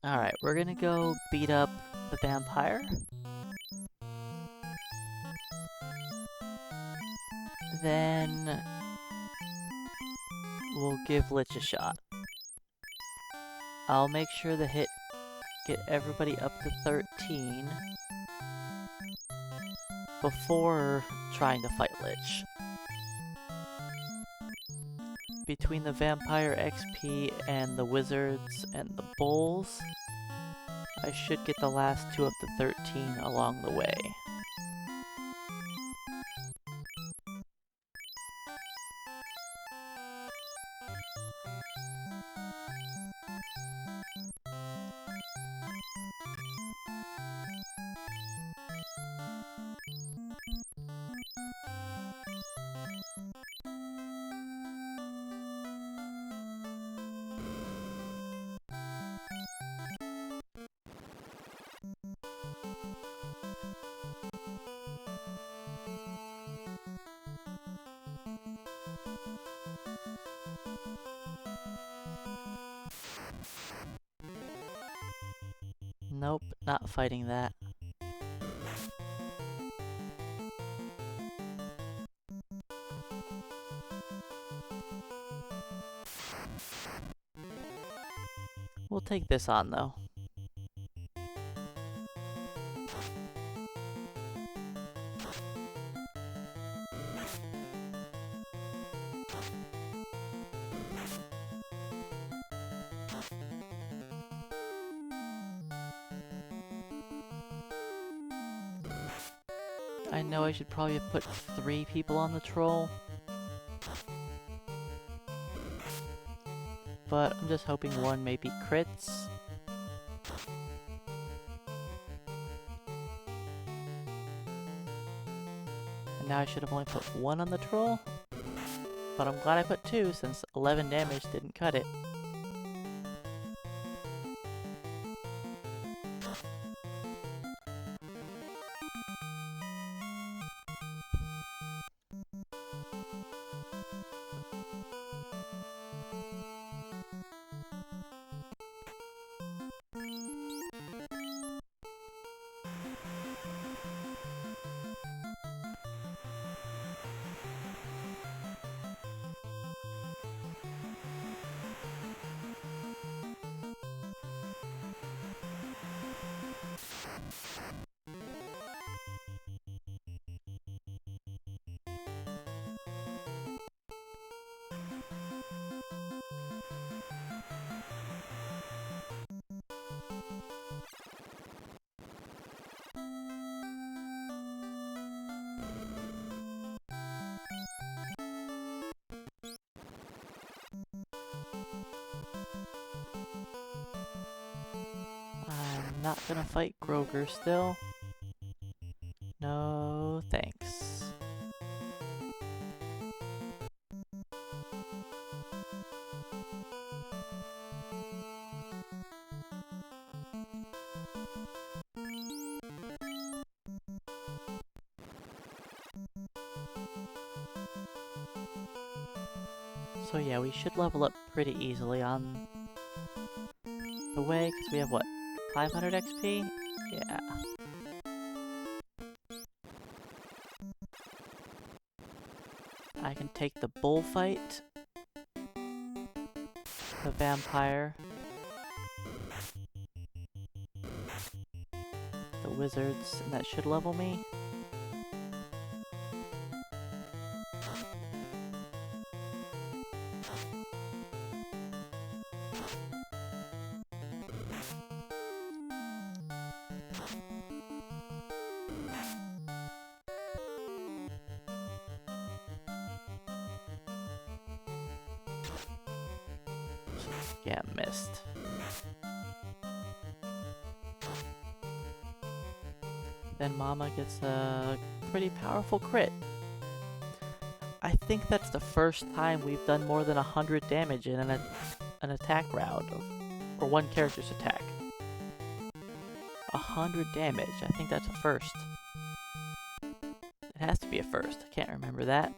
Alright, we're gonna go beat up the vampire. Then we'll give Lich a shot. I'll make sure the hit get everybody up to 13 before trying to fight Lich. Between the vampire XP and the wizards and the bulls, I should get the last 2 up to 13 along the way. Nope, not fighting that. We'll take this on, though. I know I should probably have put 3 people on the troll, but I'm just hoping one maybe crits. And now I should have only put 1 on the troll, but I'm glad I put 2 since 11 damage didn't cut it. I'm not gonna fight Groger still. No thanks. So yeah, we should level up pretty easily on the way, because we have what, 500 XP? Yeah. I can take the bullfight, the vampire, the wizards, and that should level me. Yeah, missed. Then Mama gets a pretty powerful crit. I think that's the first time we've done more than 100 damage in an attack round, or one character's attack. 100 damage, I think that's a first. It has to be a first. I can't remember that.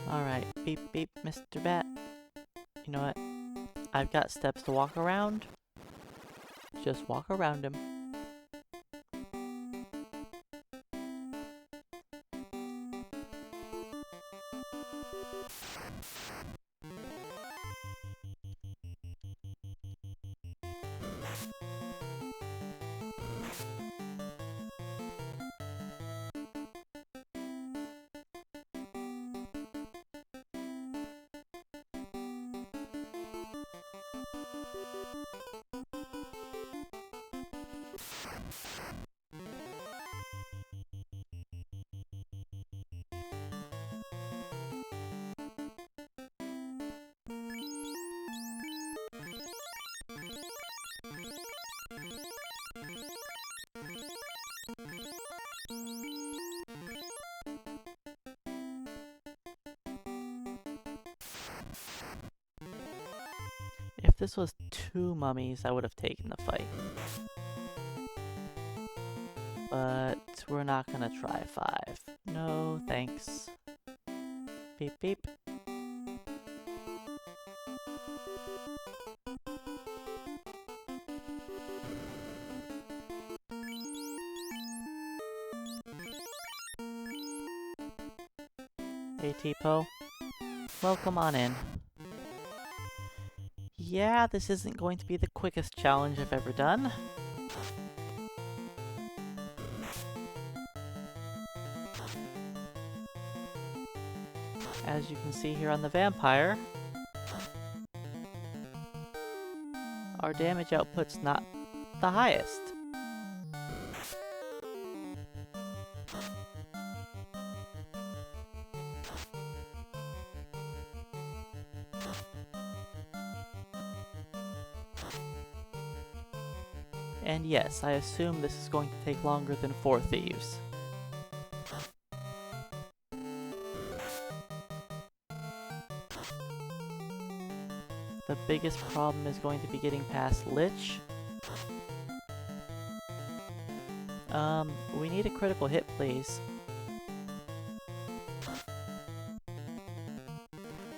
Alright, beep beep, Mr. Bat. You know what? I've got steps to walk around. Just walk around him. If this was 2 mummies, I would have taken the fight. But we're not gonna try 5. No, thanks. Beep beep. Hey T-Po. Welcome on in. Yeah, this isn't going to be the quickest challenge I've ever done. As you can see here on the vampire, our damage output's not the highest. And yes, I assume this is going to take longer than 4 Thieves. The biggest problem is going to be getting past Lich. We need a critical hit, please.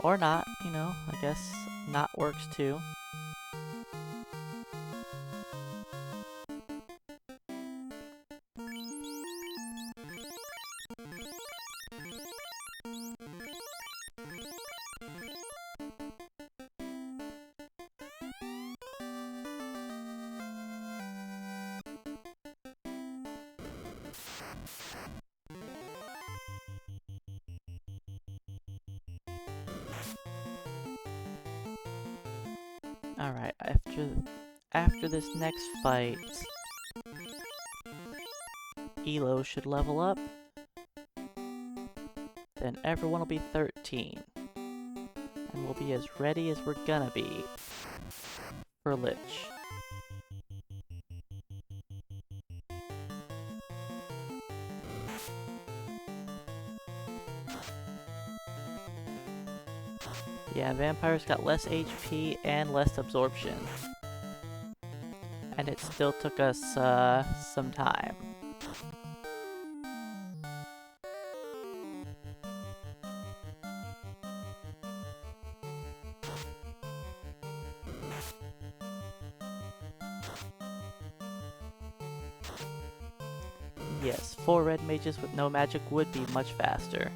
Or not, you know, I guess not works too. Alright, after this next fight, Elo should level up. Then everyone will be 13. And we'll be as ready as we're gonna be for Lich. Yeah, vampires got less HP and less absorption. And it still took us some time. Yes, 4 red mages with no magic would be much faster.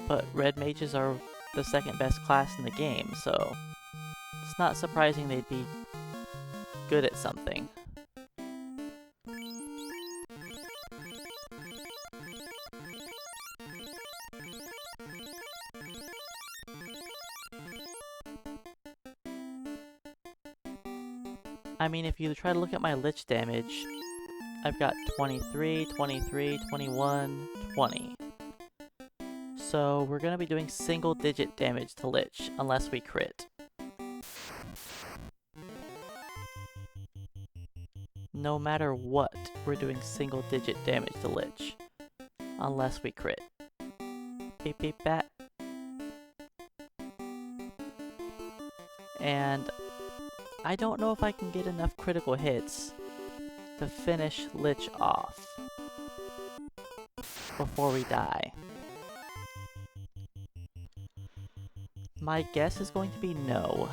But red mages are the second best class in the game, so it's not surprising they'd be good at something. I mean, if you try to look at my lich damage, I've got 23, 23, 21, 20. So we're gonna be doing single digit damage to lich, unless we crit. No matter what, we're doing single digit damage to lich, unless we crit. Beep beep bat. And I don't know if I can get enough critical hits to finish lich off before we die. My guess is going to be no.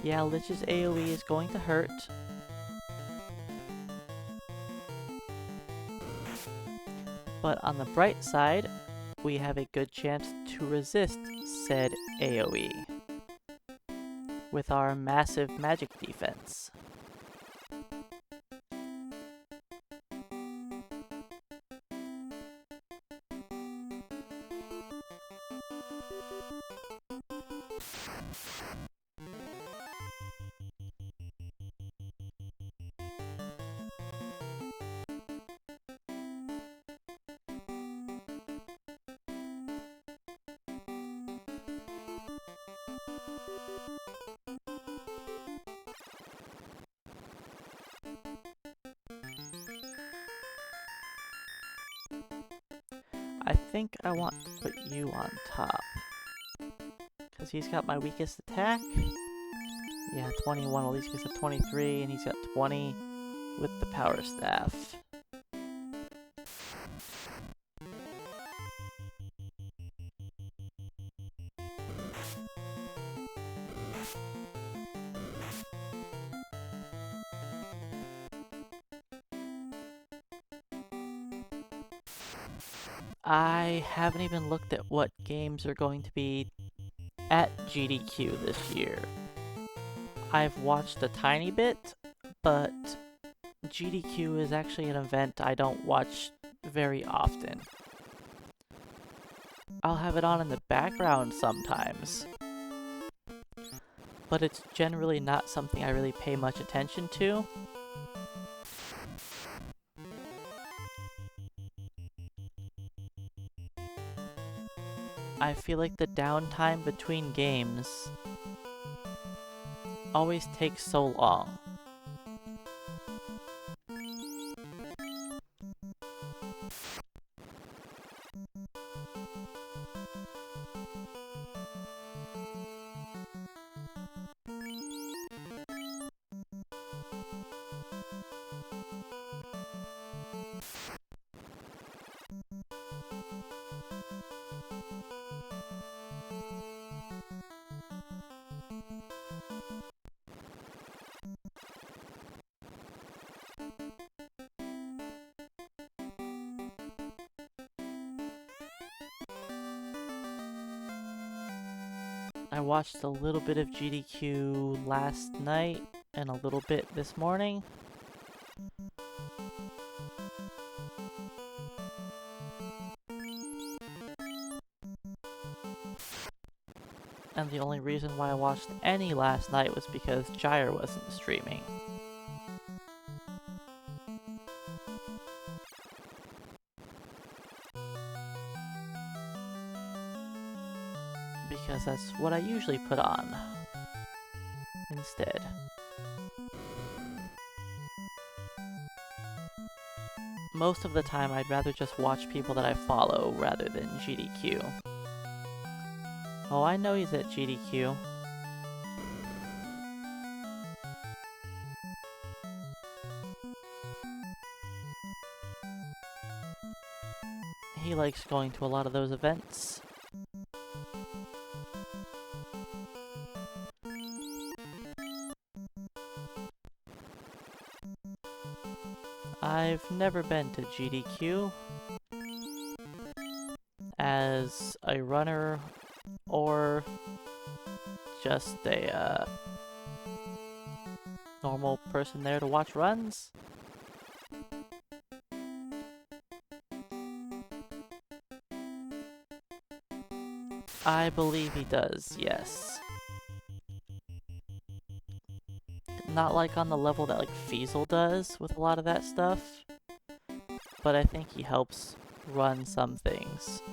Yeah, Lich's AoE is going to hurt. But on the bright side, we have a good chance to resist said AoE with our massive magic defense. I think I want to put you on top, because he's got my weakest attack. Yeah, 21, well he's got 23, and he's got 20 with the power staff. I haven't even looked at what games are going to be at GDQ this year. I've watched a tiny bit, but GDQ is actually an event I don't watch very often. I'll have it on in the background sometimes, but it's generally not something I really pay much attention to. I feel like the downtime between games always takes so long. I watched a little bit of GDQ last night and a little bit this morning. And the only reason why I watched any last night was because Gyre wasn't streaming. Because that's what I usually put on instead. Most of the time I'd rather just watch people that I follow rather than GDQ. Oh, I know he's at GDQ. He likes going to a lot of those events. I've never been to GDQ as a runner or just a normal person there to watch runs. I believe he does, yes. Not like on the level that like Feasel does with a lot of that stuff, but I think he helps run some things.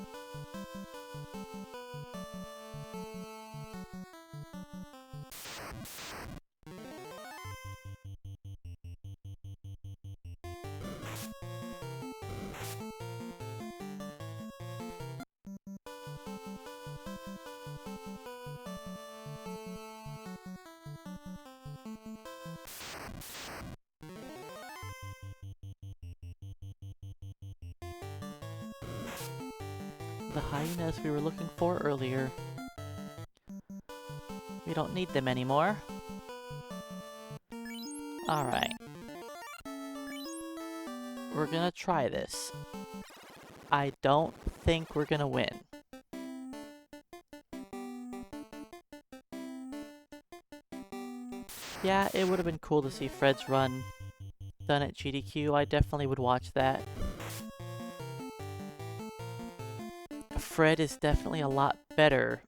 The hyenas we were looking for earlier. We don't need them anymore. Alright. We're gonna try this. I don't think we're gonna win. Yeah, it would have been cool to see Fred's run done at GDQ. I definitely would watch that. Fred is definitely a lot better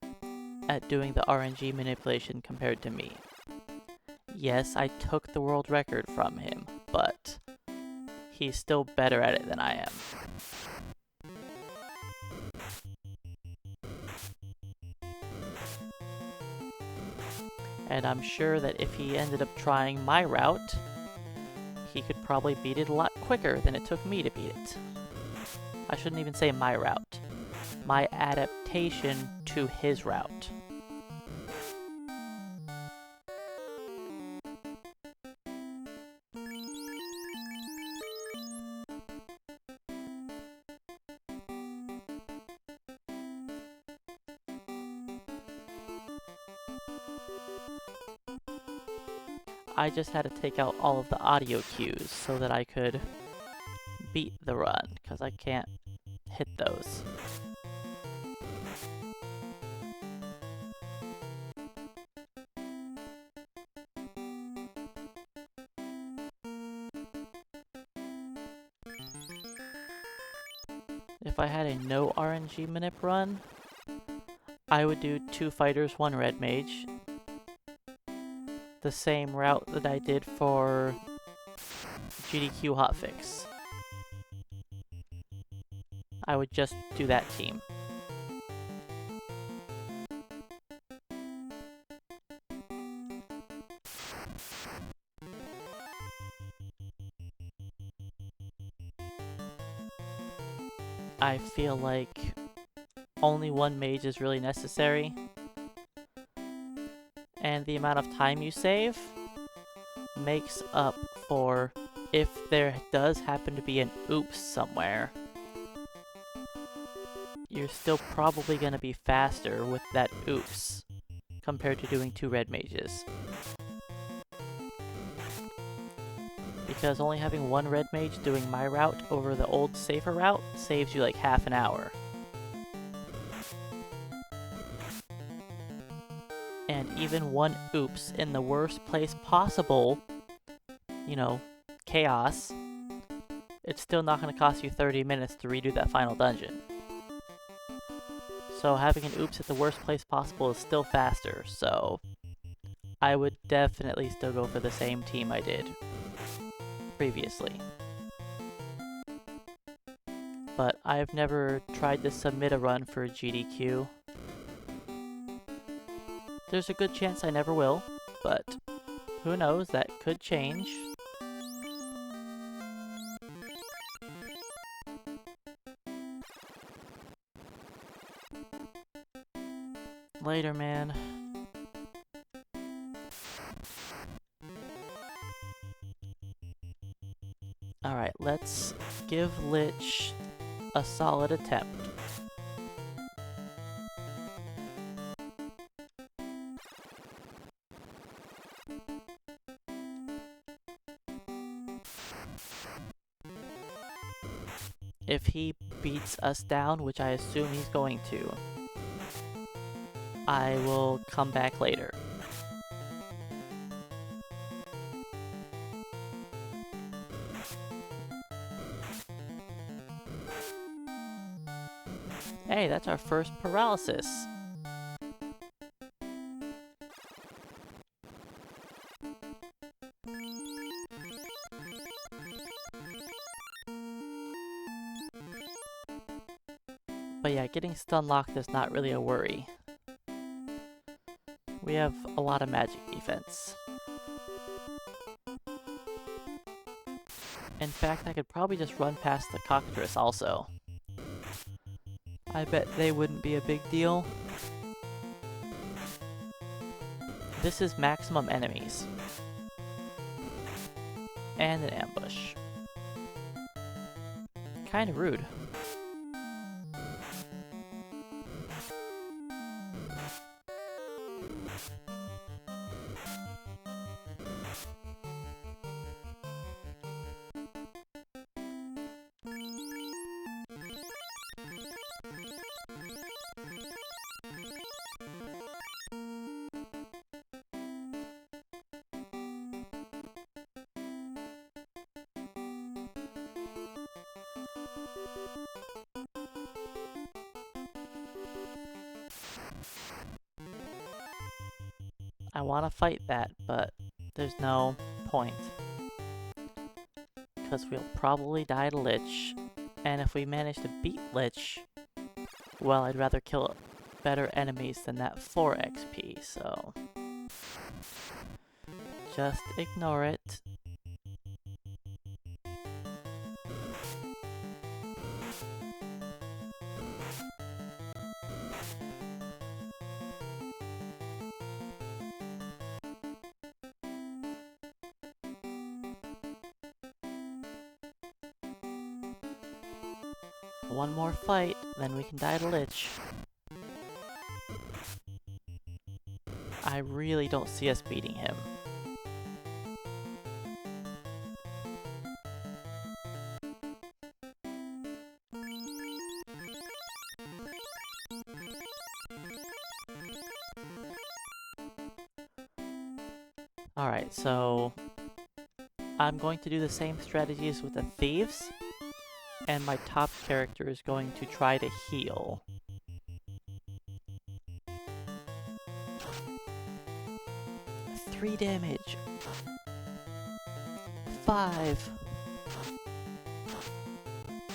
at doing the RNG manipulation compared to me. Yes, I took the world record from him, but he's still better at it than I am. And I'm sure that if he ended up trying my route, he could probably beat it a lot quicker than it took me to beat it. I shouldn't even say my route. My adaptation to his route. I just had to take out all of the audio cues so that I could beat the run, because I can't hit those. If I had a no RNG manip run, I would do 2 fighters, 1 red mage. The same route that I did for GDQ hotfix. I would just do that team. I feel like only 1 mage is really necessary. And the amount of time you save makes up for if there does happen to be an oops somewhere. You're still probably going to be faster with that oops compared to doing 2 red mages. Because only having 1 red mage doing my route over the old safer route saves you like half an hour. And even 1 oops in the worst place possible, you know, chaos, it's still not going to cost you 30 minutes to redo that final dungeon. So having an oops at the worst place possible is still faster, so I would definitely still go for the same team I did previously. But I've never tried to submit a run for GDQ. There's a good chance I never will, but who knows, that could change. Later, man. Alright, let's give Lich a solid attempt. If he beats us down, which I assume he's going to, I will come back later. Hey, that's our first paralysis. But yeah, getting stun locked is not really a worry. We have a lot of magic defense. In fact, I could probably just run past the cockatrice also. I bet they wouldn't be a big deal. This is maximum enemies. And an ambush. Kinda rude. I want to fight that, but there's no point. Because we'll probably die to Lich, and if we manage to beat Lich, well, I'd rather kill better enemies than that 4 XP, so... just ignore it. One more fight, then we can die to Lich. I really don't see us beating him. Alright, so I'm going to do the same strategies with the thieves, and my top character is going to try to heal. Three damage. 5.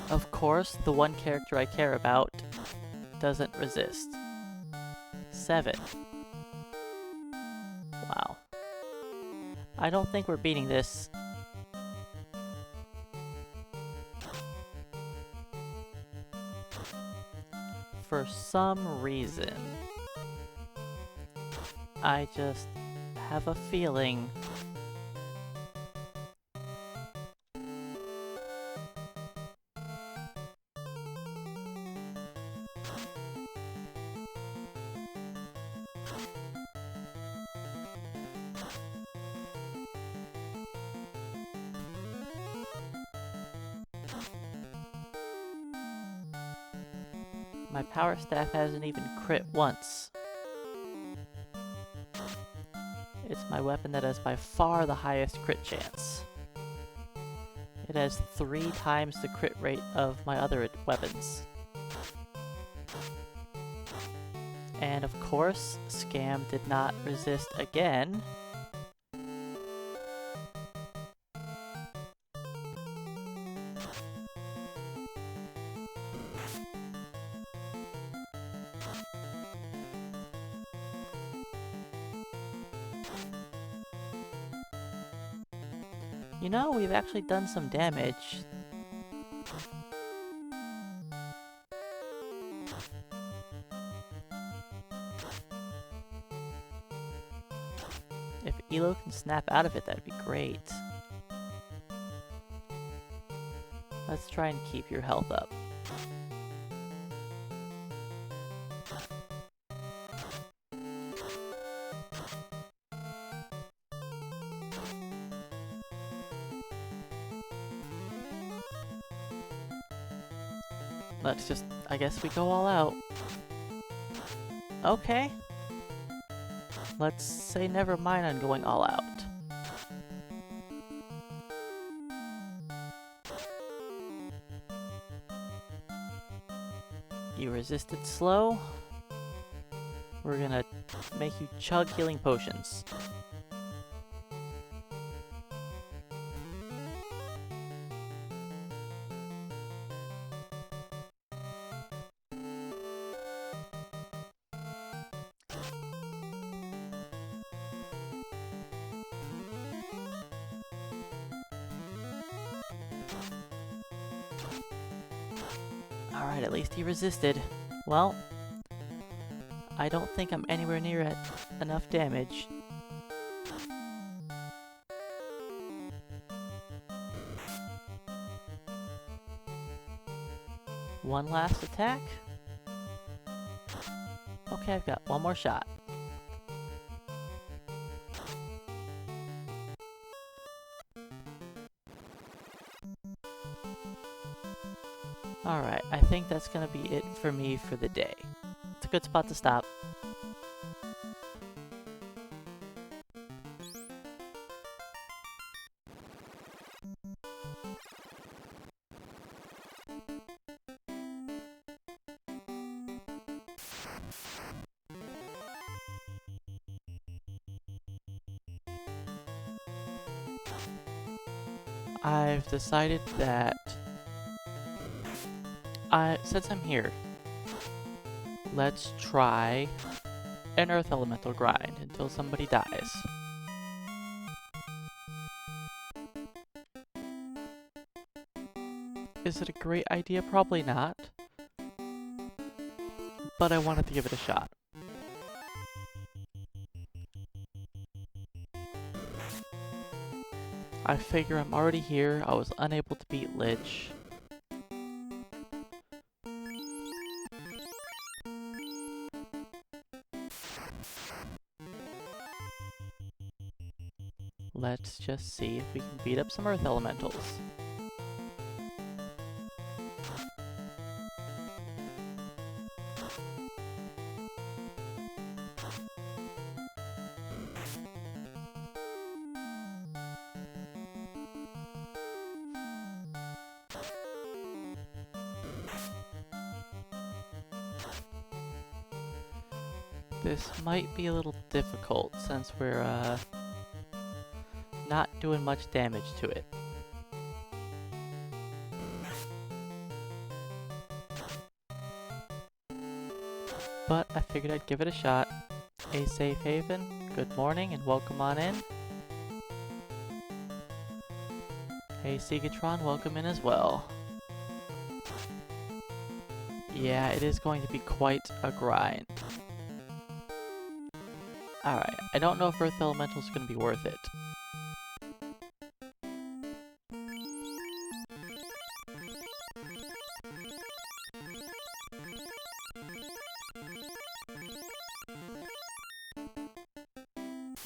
Of course, the one character I care about doesn't resist. 7. Wow. I don't think we're beating this. For some reason, I just have a feeling my power staff hasn't even crit once. It's my weapon that has by far the highest crit chance. It has 3 times the crit rate of my other weapons. And of course, Scam did not resist again. You know, we've actually done some damage. If Elo can snap out of it, that'd be great. Let's try and keep your health up. let's just, I guess we go all out. Okay. Let's say never mind on going all out. You resisted slow. We're gonna make you chug healing potions. Alright, at least he resisted. Well, I don't think I'm anywhere near at enough damage. One last attack. Okay, I've got one more shot. Alright, I think that's gonna be it for me for the day. It's a good spot to stop. I've decided that since I'm here, let's try an Earth Elemental grind until somebody dies. Is it a great idea? Probably not. But I wanted to give it a shot. I figure I'm already here. I was unable to beat Lich. Let's just see if we can beat up some Earth Elementals. This might be a little difficult since we're not doing much damage to it. But I figured I'd give it a shot. A safe haven, good morning and welcome on in. Hey Seagatron, welcome in as well. Yeah, it is going to be quite a grind. Alright, I don't know if Earth Elemental is going to be worth it.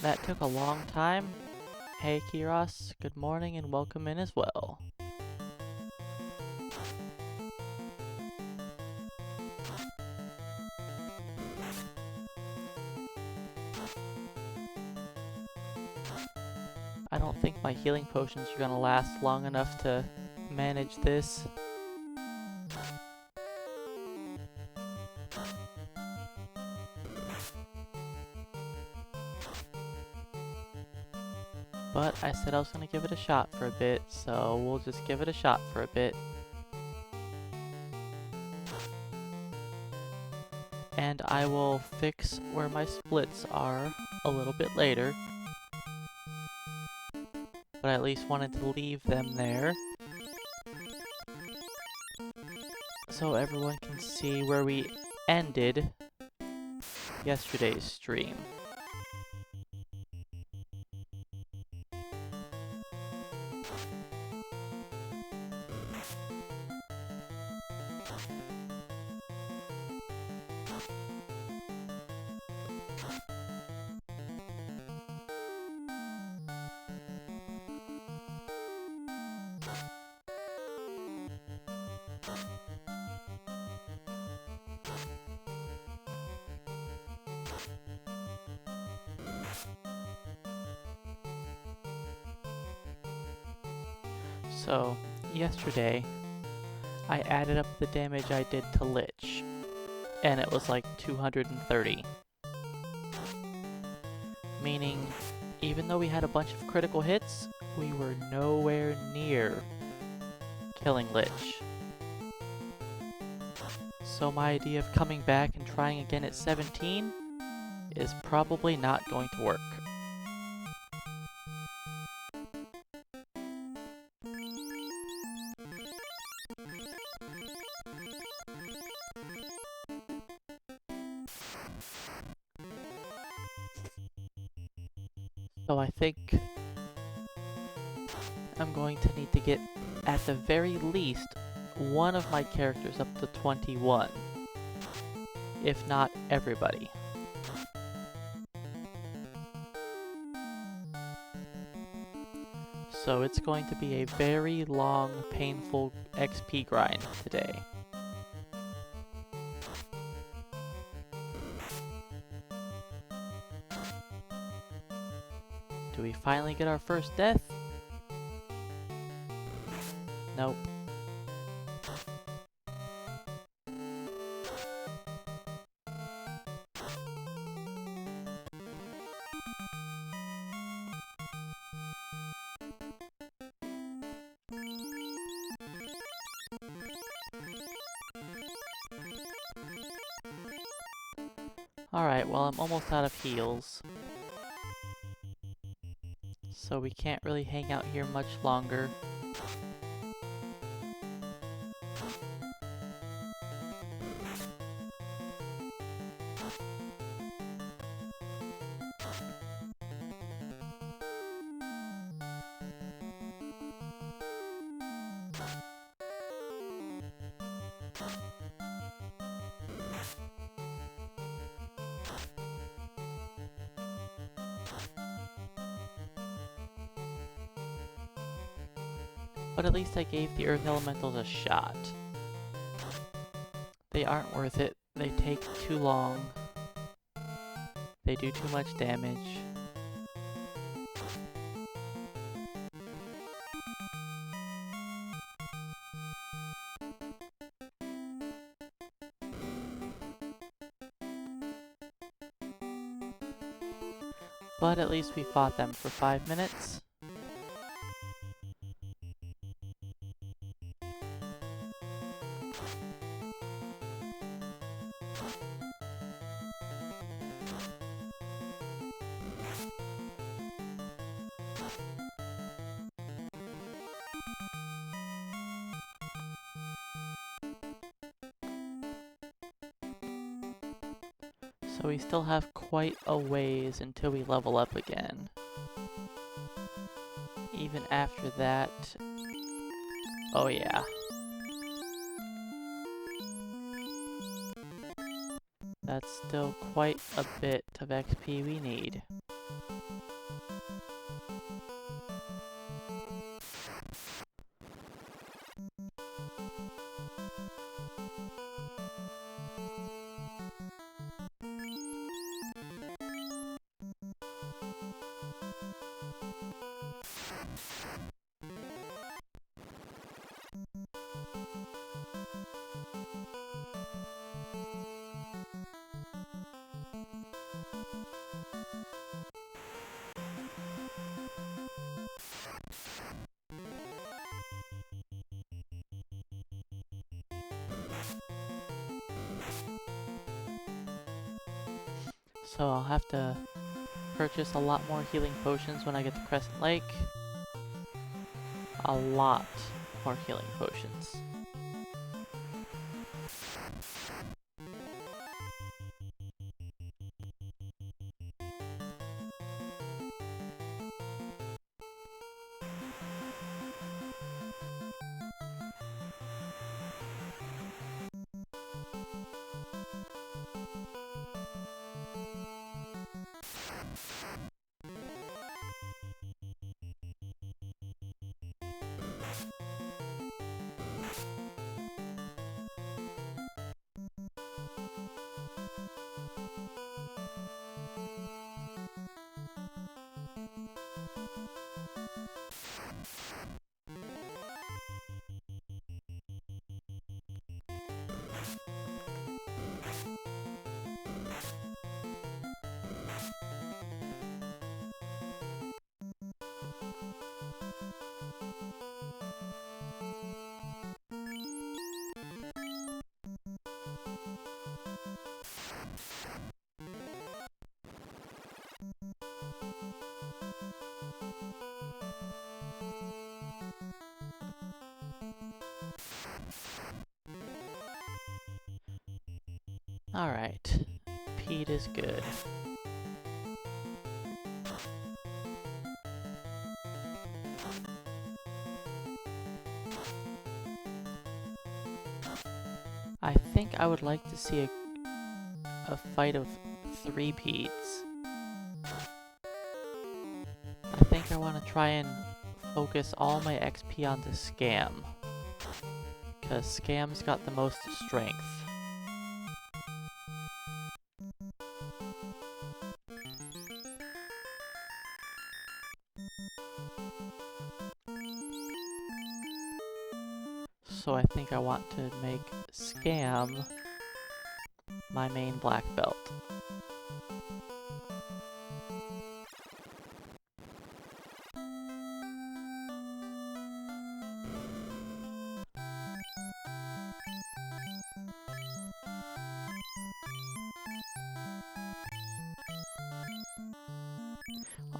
That took a long time. Hey Kiros, good morning and welcome in as well. I don't think my healing potions are gonna last long enough to manage this. But I said I was gonna give it a shot for a bit, so we'll just give it a shot for a bit. And I will fix where my splits are a little bit later. But I at least wanted to leave them there, so everyone can see where we ended yesterday's stream. So, yesterday, I added up the damage I did to Lich, and it was like 230. Meaning, even though we had a bunch of critical hits, we were nowhere near killing Lich. So my idea of coming back and trying again at 17 is probably not going to work. So I think I'm going to need to get, at the very least, one of my characters up to 21. If not everybody. So it's going to be a very long, painful XP grind today. Do we finally get our first death? Nope. Alright, well I'm almost out of heals. So we can't really hang out here much longer. But at least I gave the Earth Elementals a shot. They aren't worth it. They take too long. They do too much damage. But at least we fought them for 5 minutes. So we still have quite a ways until we level up again. Even after that... Oh yeah. That's still quite a bit of XP we need. So I'll have to purchase a lot more healing potions when I get to Crescent Lake. A lot more healing potions. Alright. Pete is good. I think I would like to see a fight of 3 Petes. I think I want to try and focus all my XP onto Scam, because Scam's got the most strength. So I think I want to make Scam my main black belt.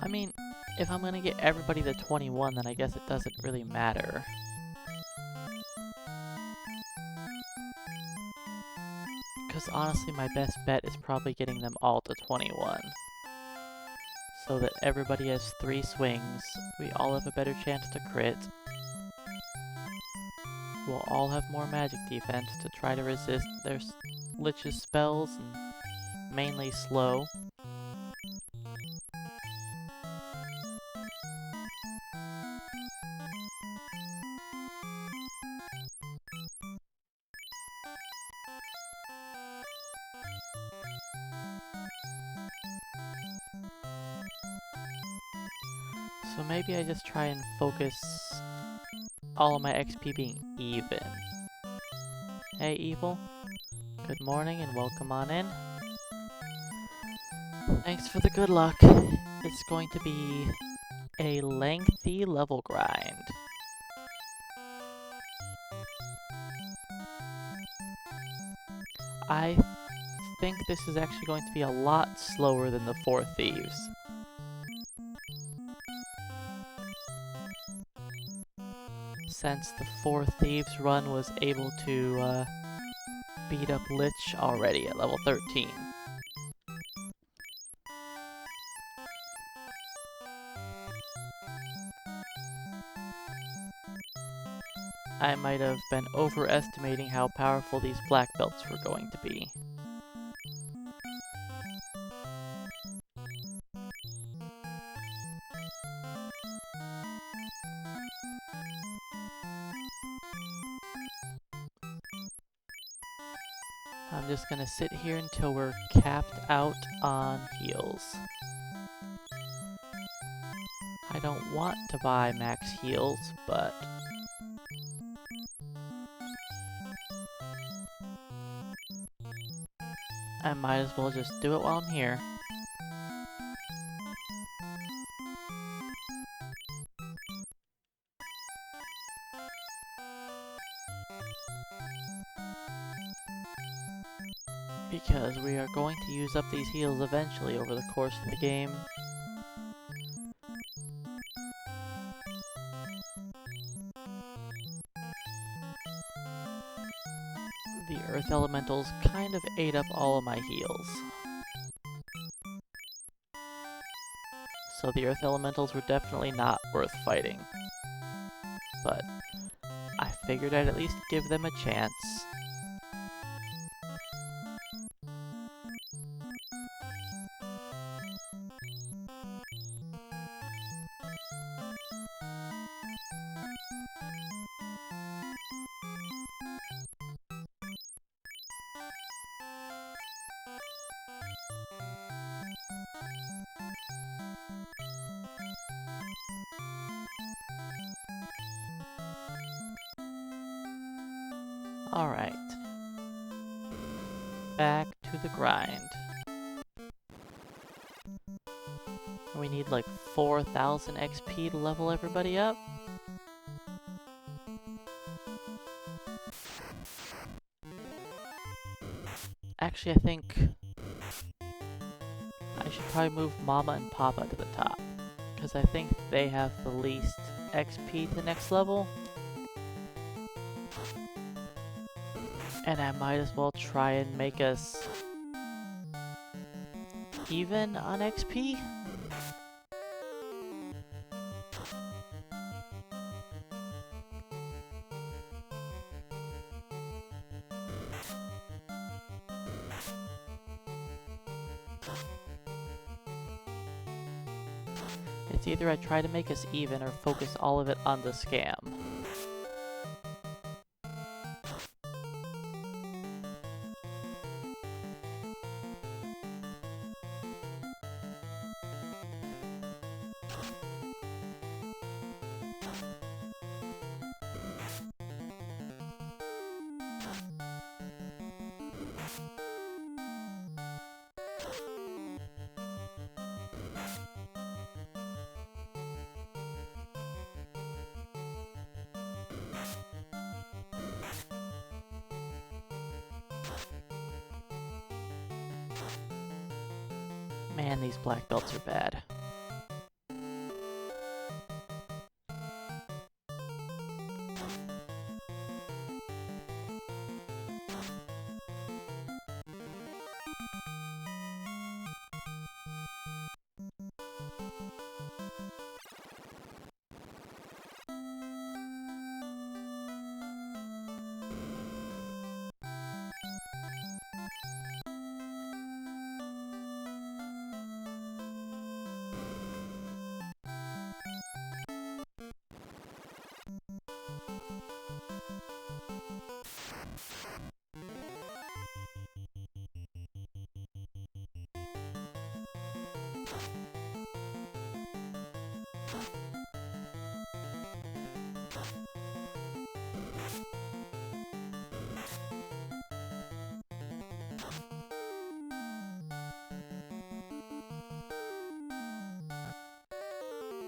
I mean, if I'm gonna get everybody to 21, then I guess it doesn't really matter. Because honestly, my best bet is probably getting them all to 21. So that everybody has 3 swings, we all have a better chance to crit. We'll all have more magic defense to try to resist their Lich's spells, and mainly slow. So maybe I just try and focus all of my XP being even. Hey, Evil. Good morning and welcome on in. Thanks for the good luck. It's going to be a lengthy level grind. I think this is actually going to be a lot slower than the 4 Thieves. Since the 4 Thieves run was able to beat up Lich already at level 13. I might have been overestimating how powerful these black belts were going to be. I'm just gonna sit here until we're capped out on heals. I don't want to buy max heals, but I might as well just do it while I'm here. Because we are going to use up these heals eventually over the course of the game. The Earth Elementals kind of ate up all of my heals. So the Earth Elementals were definitely not worth fighting. But I figured I'd at least give them a chance. Alright. Back to the grind. We need like 4,000 XP to level everybody up. Actually, I think I should probably move Mama and Papa to the top, because I think they have the least XP to the next level. And I might as well try and make us even on XP. It's either I try to make us even or focus all of it on the scam. Man, these black belts are bad.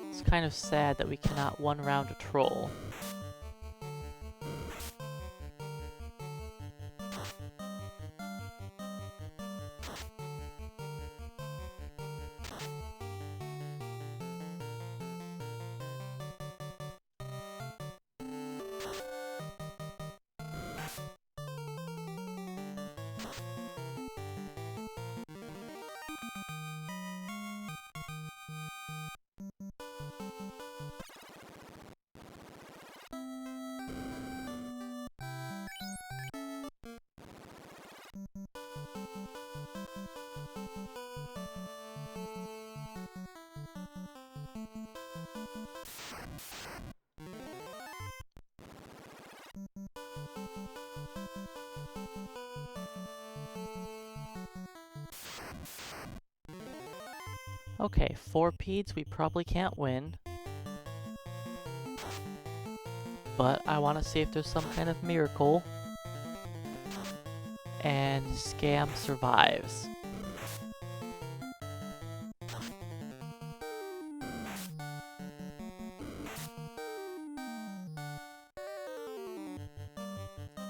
It's kind of sad that we cannot one-round a troll. Okay, 4 pedes we probably can't win. But I want to see if there's some kind of miracle. And Scam survives.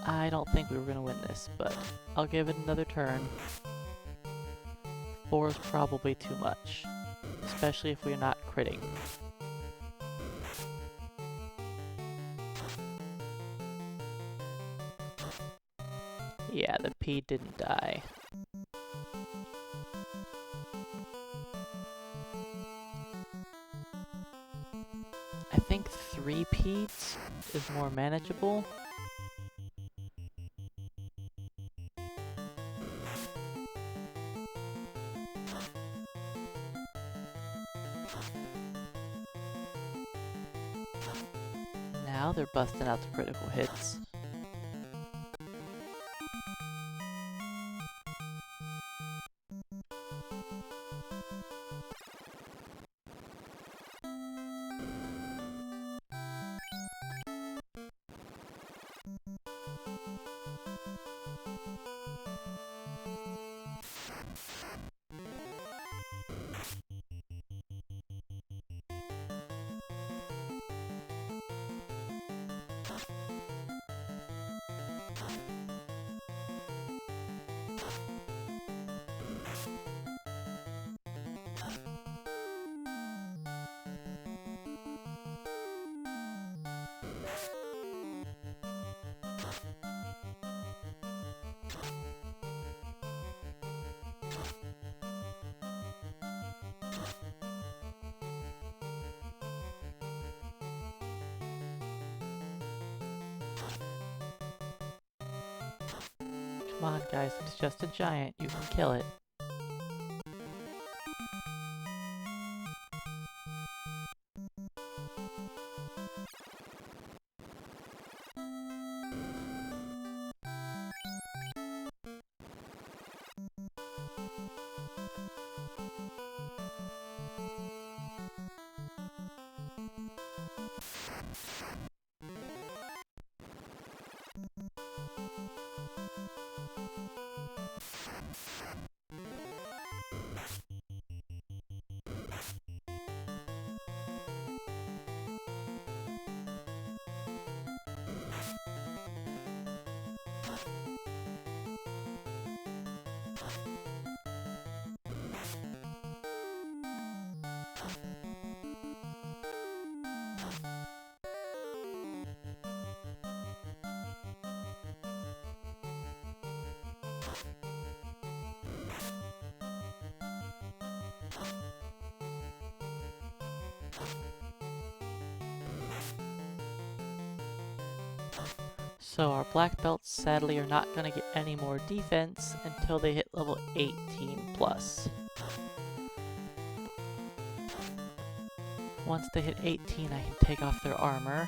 I don't think we were going to win this, but I'll give it another turn. 4 is probably too much, especially if we're not critting. Yeah, the P didn't die. I think 3 P's is more manageable. Now they're busting out the critical hits. Come on, guys, it's just a giant. You can kill it. So our black belts sadly are not going to get any more defense until they hit level 18 plus. Once they hit 18, I can take off their armor.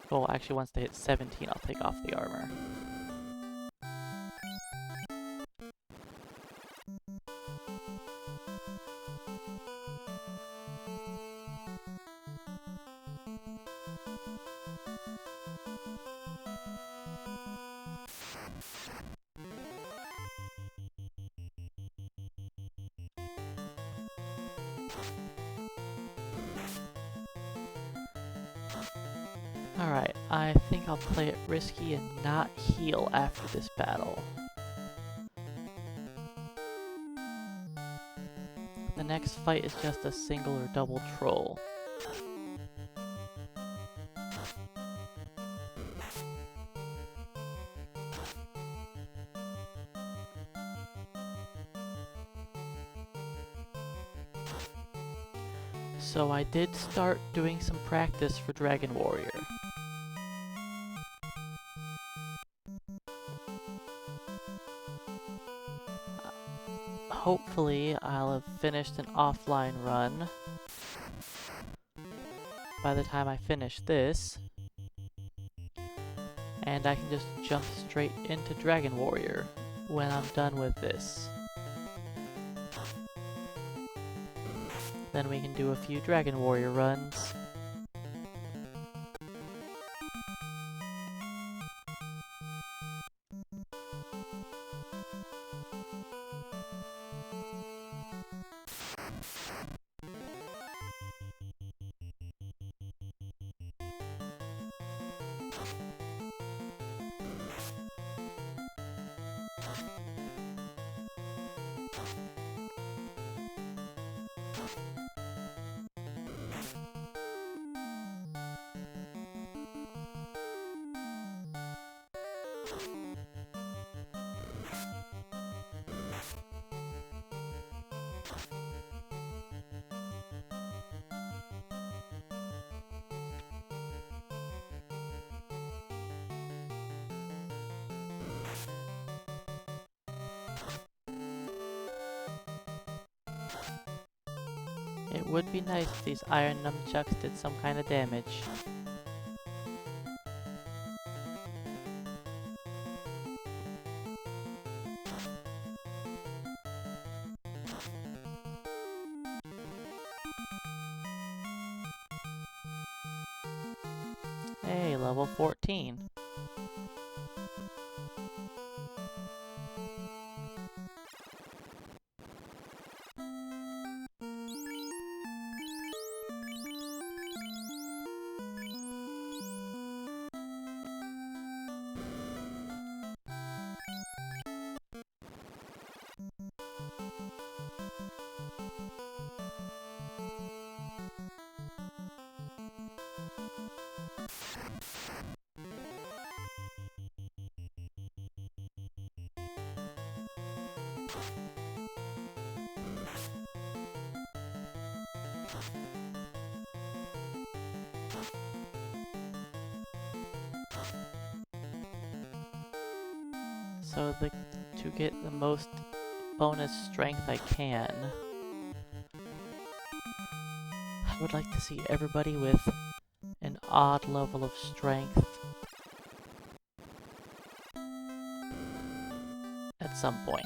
Well, actually once they hit 17, I'll take off the armor. Alright, I think I'll play it risky and not heal after this battle. The next fight is just a single or double troll. So I did start doing some practice for Dragon Warrior. Hopefully I'll have finished an offline run by the time I finish this, and I can just jump straight into Dragon Warrior when I'm done with this. Then we can do a few Dragon Warrior runs. It would be nice if these iron nunchucks did some kind of damage. Hey, level 14. To get the most bonus strength I can, I would like to see everybody with an odd level of strength at some point.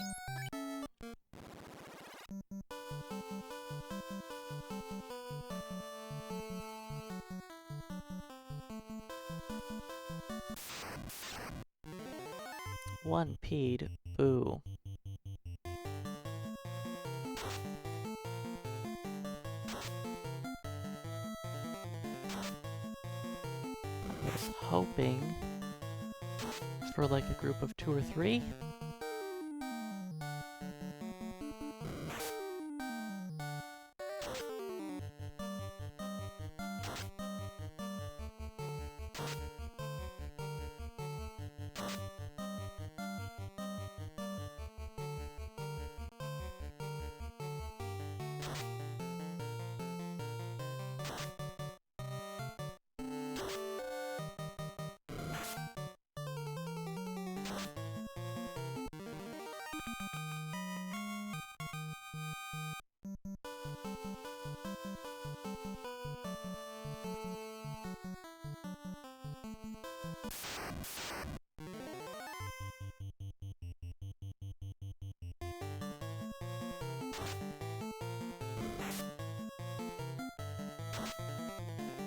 One peed. Boo. I was hoping for like a group of 2 or 3.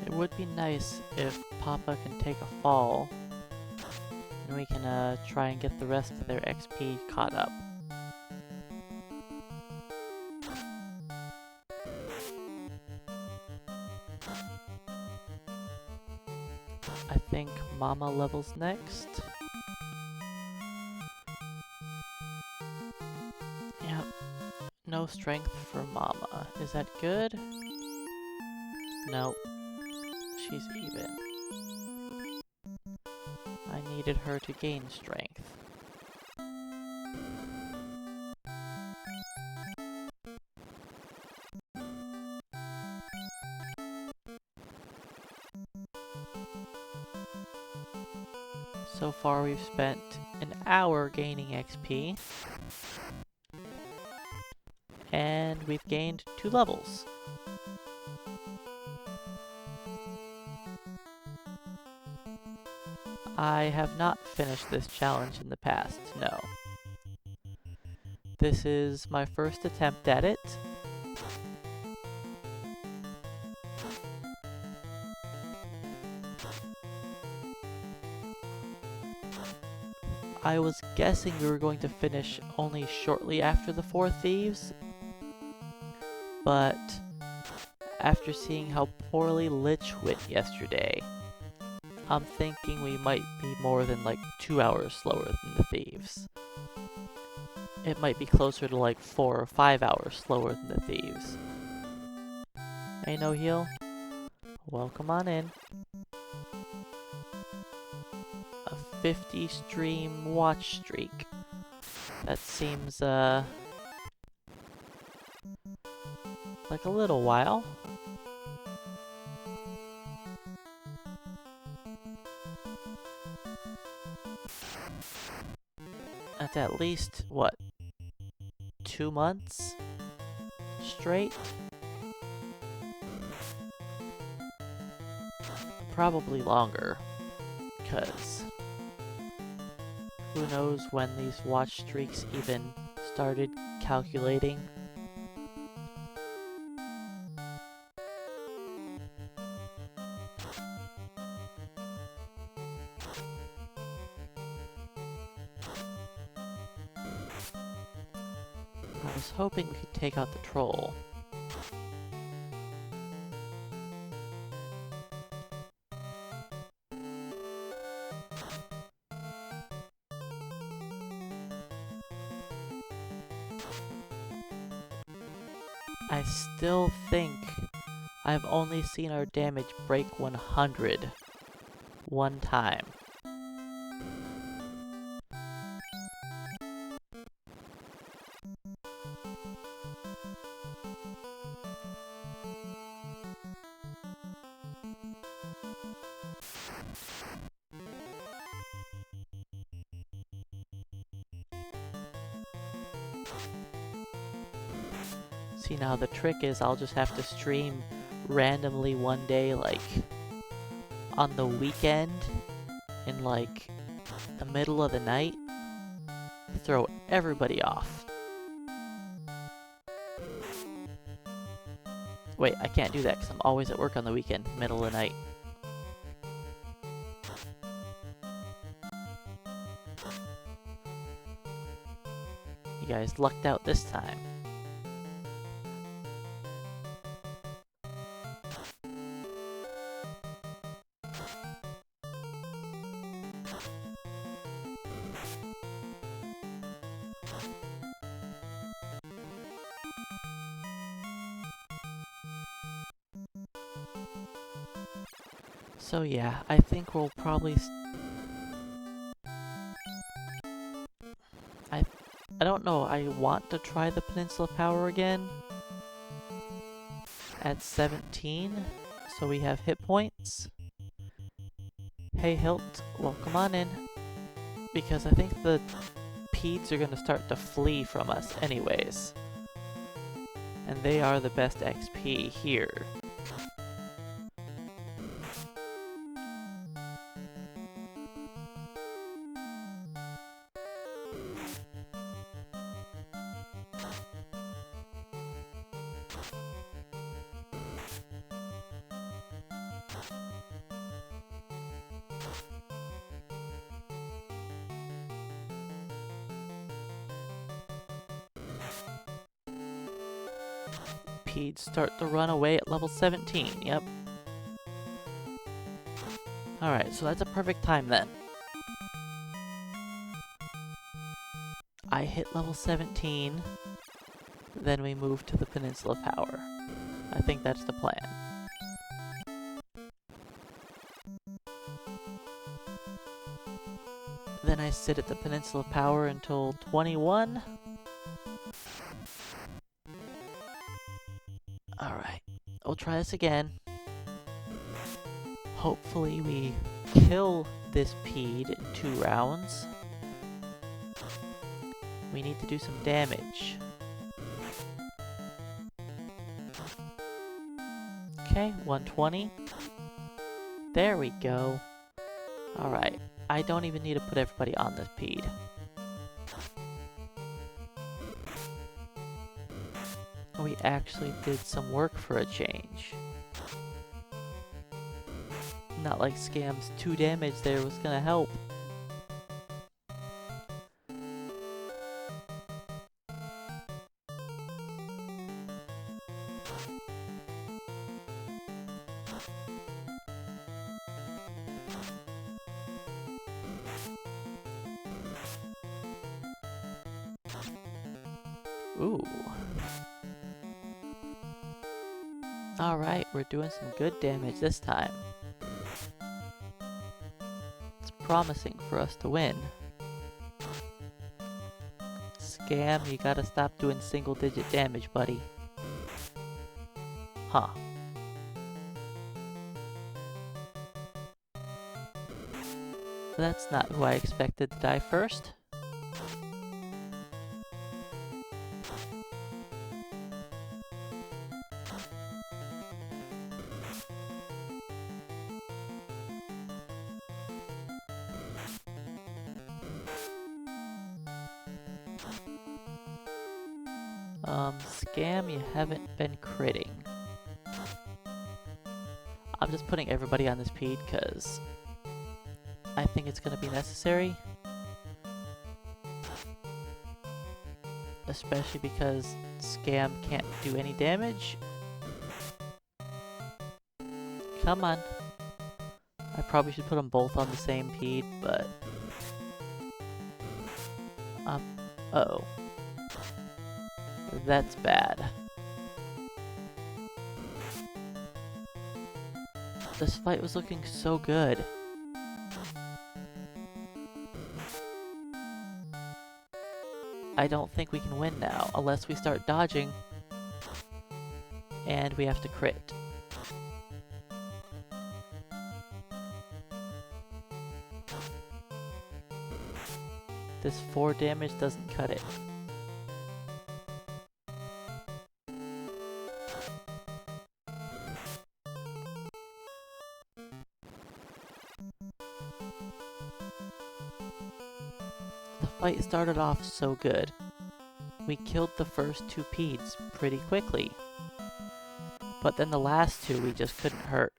It would be nice if Papa can take a fall, and we can try and get the rest of their XP caught up. I think Mama levels next. Yep, no strength for Mama. Is that good? Nope. She's even. I needed her to gain strength. So far we've spent an hour gaining XP. And we've gained 2 levels. I have not finished this challenge in the past, no. This is my first attempt at it. I was guessing we were going to finish only shortly after the 4 thieves, but after seeing how poorly Lich went yesterday, I'm thinking we might be more than like 2 hours slower than the thieves. It might be closer to like 4 or 5 hours slower than the thieves. Hey, no heal? Welcome on in. A 50 stream watch streak. That seems, like a little while. That's at least, what, 2 months straight? Probably longer, because who knows when these watch streaks even started calculating. I was hoping we could take out the troll. I still think I've only seen our damage break 100 one time. See, now the trick is I'll just have to stream randomly one day, like on the weekend, in like the middle of the night, throw everybody off. Wait, I can't do that because I'm always at work on the weekend, middle of the night. You guys lucked out this time. So yeah, I think we'll probably... I don't know, I want to try the Peninsula Power again at 17, so we have hit points. Hey Hilt, welcome on in, because I think the Peds are going to start to flee from us anyways, and they are the best XP here. Peds start to run away at level 17, yep. Alright, so that's a perfect time then. I hit level 17, then we move to the Peninsula Power. I think that's the plan. Then I sit at the Peninsula Power until 21. Alright, we'll try this again. Hopefully we kill this Pede in 2 rounds. We need to do some damage. Okay, 120. There we go. Alright, I don't even need to put everybody on this Pede. We actually did some work for a change. Not like Scam's 2 damage there was gonna help. Ooh. Alright, we're doing some good damage this time. It's promising for us to win. Scam, you gotta stop doing single-digit damage, buddy. Huh. That's not who I expected to die first. Scam, you haven't been critting. I'm just putting everybody on this Pede because I think it's gonna be necessary. Especially because Scam can't do any damage. Come on. I probably should put them both on the same Pede, but... uh-oh. That's bad. This fight was looking so good. I don't think we can win now, unless we start dodging. And we have to crit. This 4 damage doesn't cut it. The fight started off so good. We killed the first two Peds pretty quickly. But then the last two we just couldn't hurt.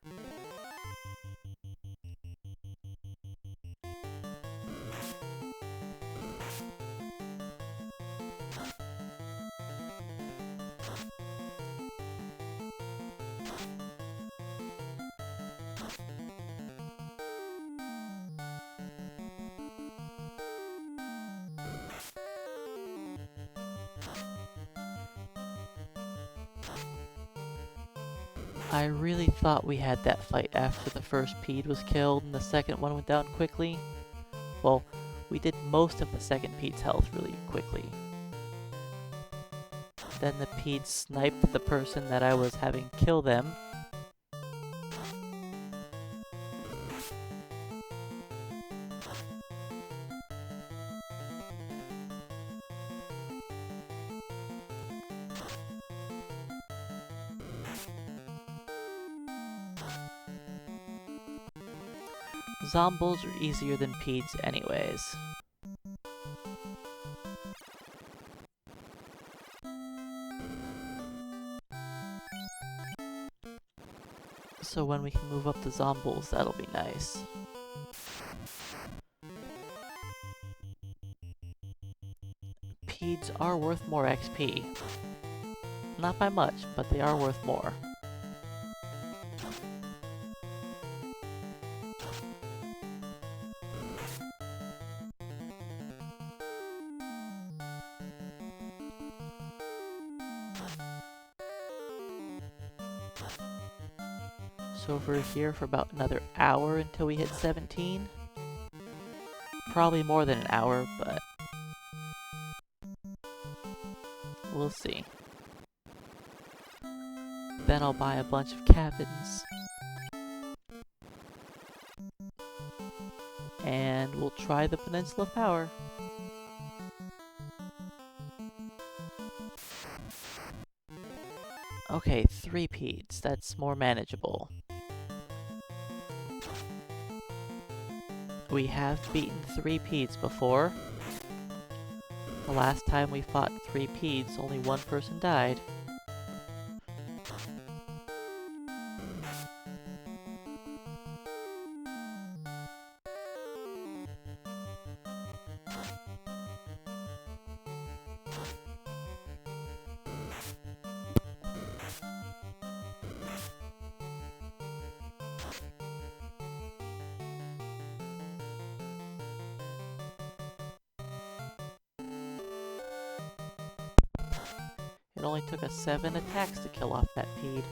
I really thought we had that fight after the first Pede was killed and the second one went down quickly. Well, we did most of the second Pede's health really quickly. Then the Pede sniped the person that I was having kill them. Zombies are easier than Peds anyways. So when we can move up the zombies, that'll be nice. Peds are worth more XP. Not by much, but they are worth more. So we're here for about another hour until we hit 17. Probably more than an hour, but we'll see. Then I'll buy a bunch of cabins. And we'll try the Peninsula of Power. Okay, 3 Peds. That's more manageable. We have beaten 3 Peds before. The last time we fought 3 Peds, only one person died. It only took us 7 attacks to kill off that Pede.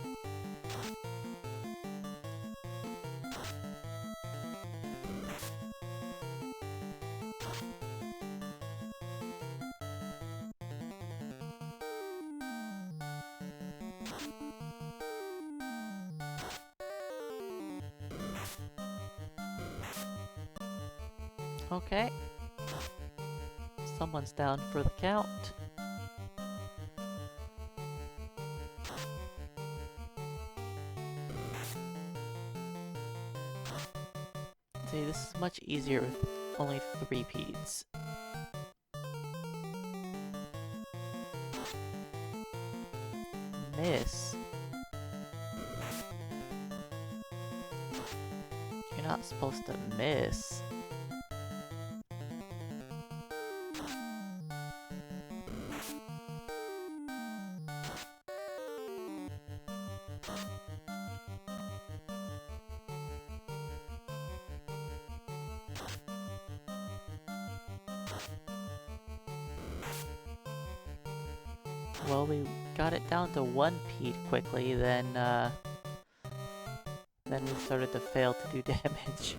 Okay. Someone's down for the count. See, this is much easier with only 3 Peds. Miss. You're not supposed to miss. Well, we got it down to 1 Pede quickly, then we started to fail to do damage.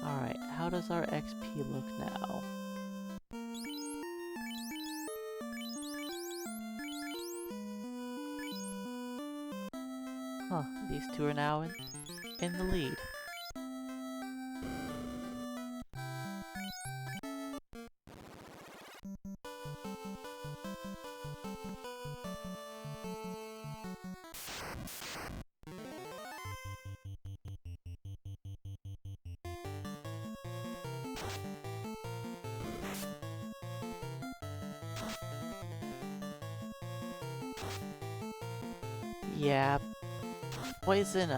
Alright, how does our XP look now? Huh, these two are now in the lead. Yeah, poison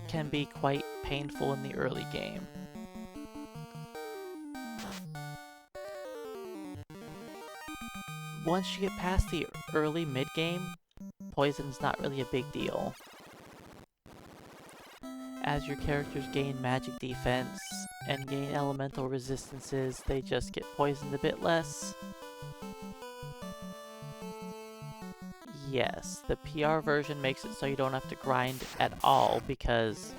can be quite painful in the early game. Once you get past the early mid-game, poison's not really a big deal. As your characters gain magic defense and gain elemental resistances, they just get poisoned a bit less. Yes, the PR version makes it so you don't have to grind at all because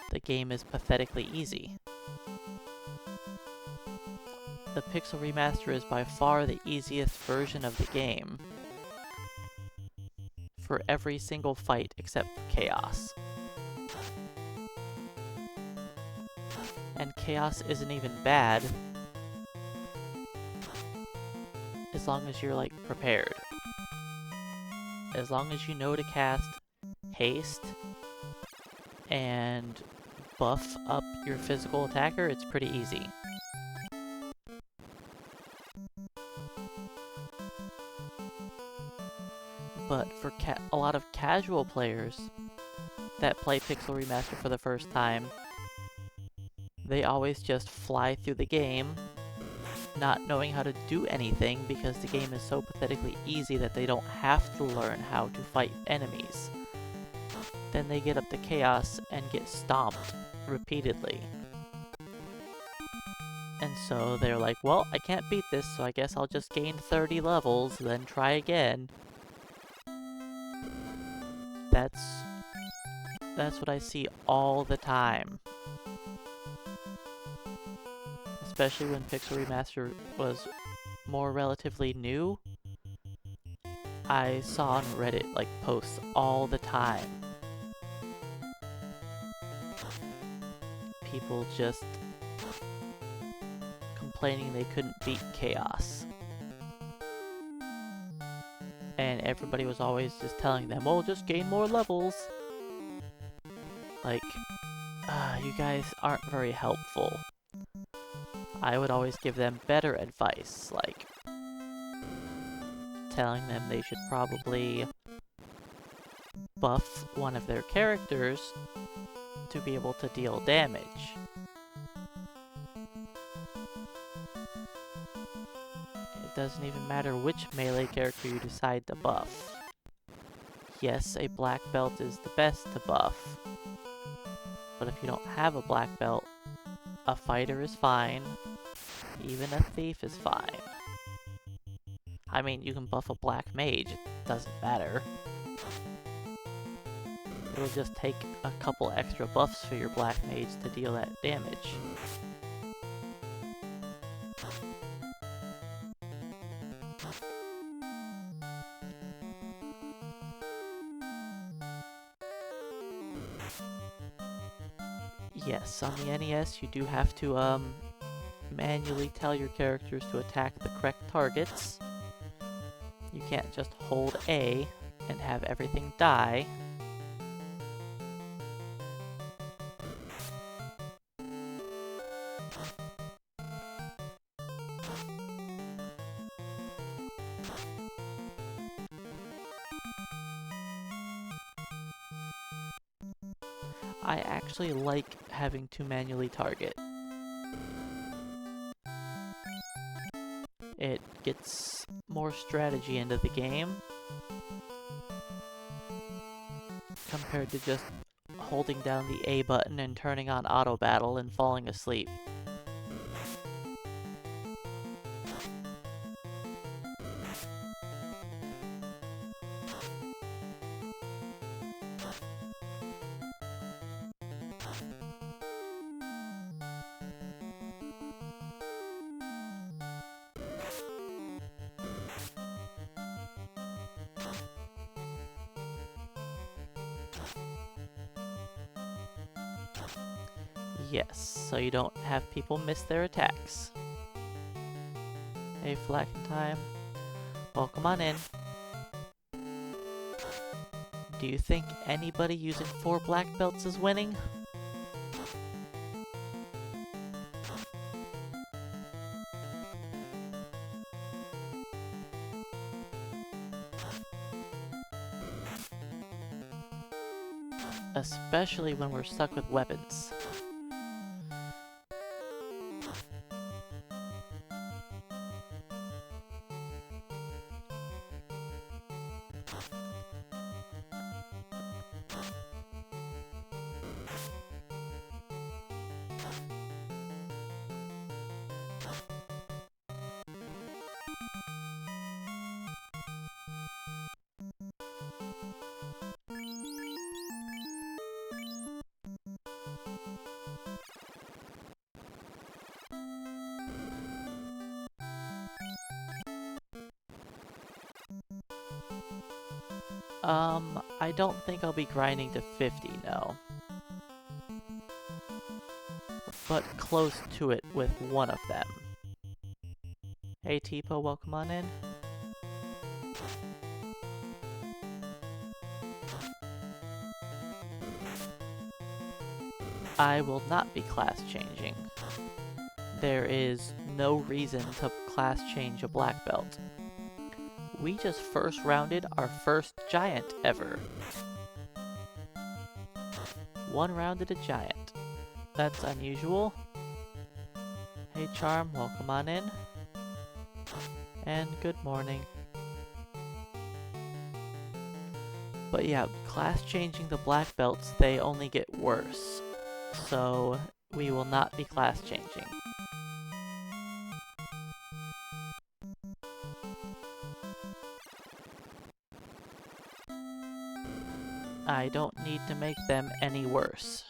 the game is pathetically easy. The Pixel Remaster is by far the easiest version of the game for every single fight except for Chaos. And Chaos isn't even bad as long as you're, like, prepared. As long as you know to cast Haste and buff up your physical attacker, it's pretty easy. But for a lot of casual players that play Pixel Remaster for the first time, they always just fly through the game, not knowing how to do anything because the game is so pathetically easy that they don't have to learn how to fight enemies. Then they get up to Chaos and get stomped repeatedly. And so they're like, well, I can't beat this, so I guess I'll just gain 30 levels, then try again. That's what I see all the time. Especially when Pixel Remaster was more relatively new. I saw on Reddit, like, posts all the time. People just complaining they couldn't beat Chaos. And everybody was always just telling them, oh, just gain more levels. Like, you guys aren't very helpful. I would always give them better advice, like telling them they should probably buff one of their characters to be able to deal damage. It doesn't even matter which melee character you decide to buff. Yes, a black belt is the best to buff, but if you don't have a black belt, a fighter is fine, even a thief is fine. I mean, you can buff a black mage, it doesn't matter. It'll just take a couple extra buffs for your black mage to deal that damage. Yes, on the NES you do have to manually tell your characters to attack the correct targets. You can't just hold A and have everything die. I actually like having to manually target. It gets more strategy into the game compared to just holding down the A button and turning on auto battle and falling asleep. Yes, so you don't have people miss their attacks. Hey, Flack in time. Well, come on in. Do you think anybody using 4 black belts is winning? Especially when we're stuck with weapons. I don't think I'll be grinding to 50, no. But close to it with one of them. Hey Tipo, welcome on in. I will not be class changing. There is no reason to class change a black belt. We just first rounded our first giant ever. 1 rounded a giant. That's unusual. Hey Charm, welcome on in. And good morning. But yeah, class changing the black belts, they only get worse. So we will not be class changing. I don't need to make them any worse.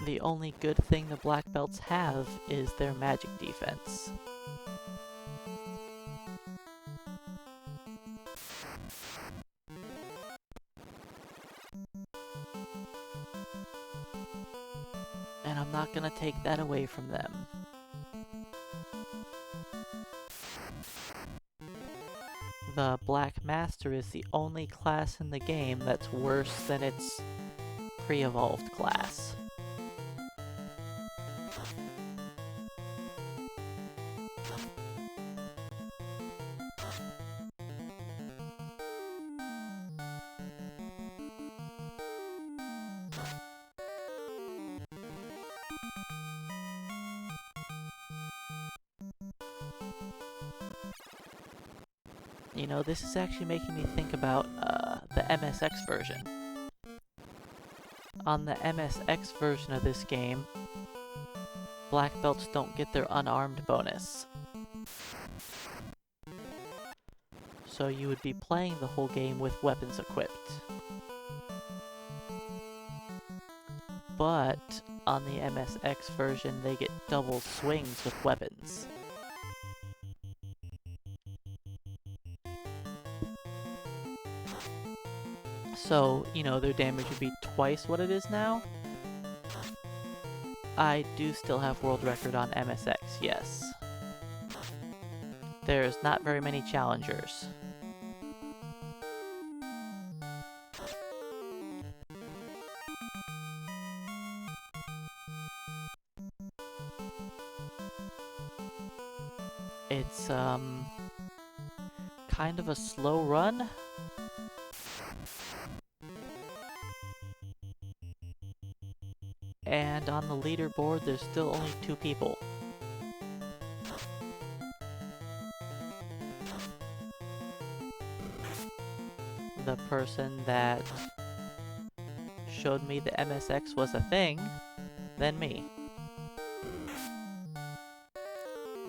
The only good thing the black belts have is their magic defense. And I'm not gonna take that away from them. The Black Master is the only class in the game that's worse than its pre-evolved class. You know, this is actually making me think about the MSX version. On the MSX version of this game, black belts don't get their unarmed bonus. So you would be playing the whole game with weapons equipped. But on the MSX version, they get double swings with weapons. So, you know, their damage would be twice what it is now. I do still have world record on MSX, yes. There's not very many challengers. It's, kind of a slow run. And on the leaderboard, there's still only 2 people. The person that showed me the MSX was a thing, then me.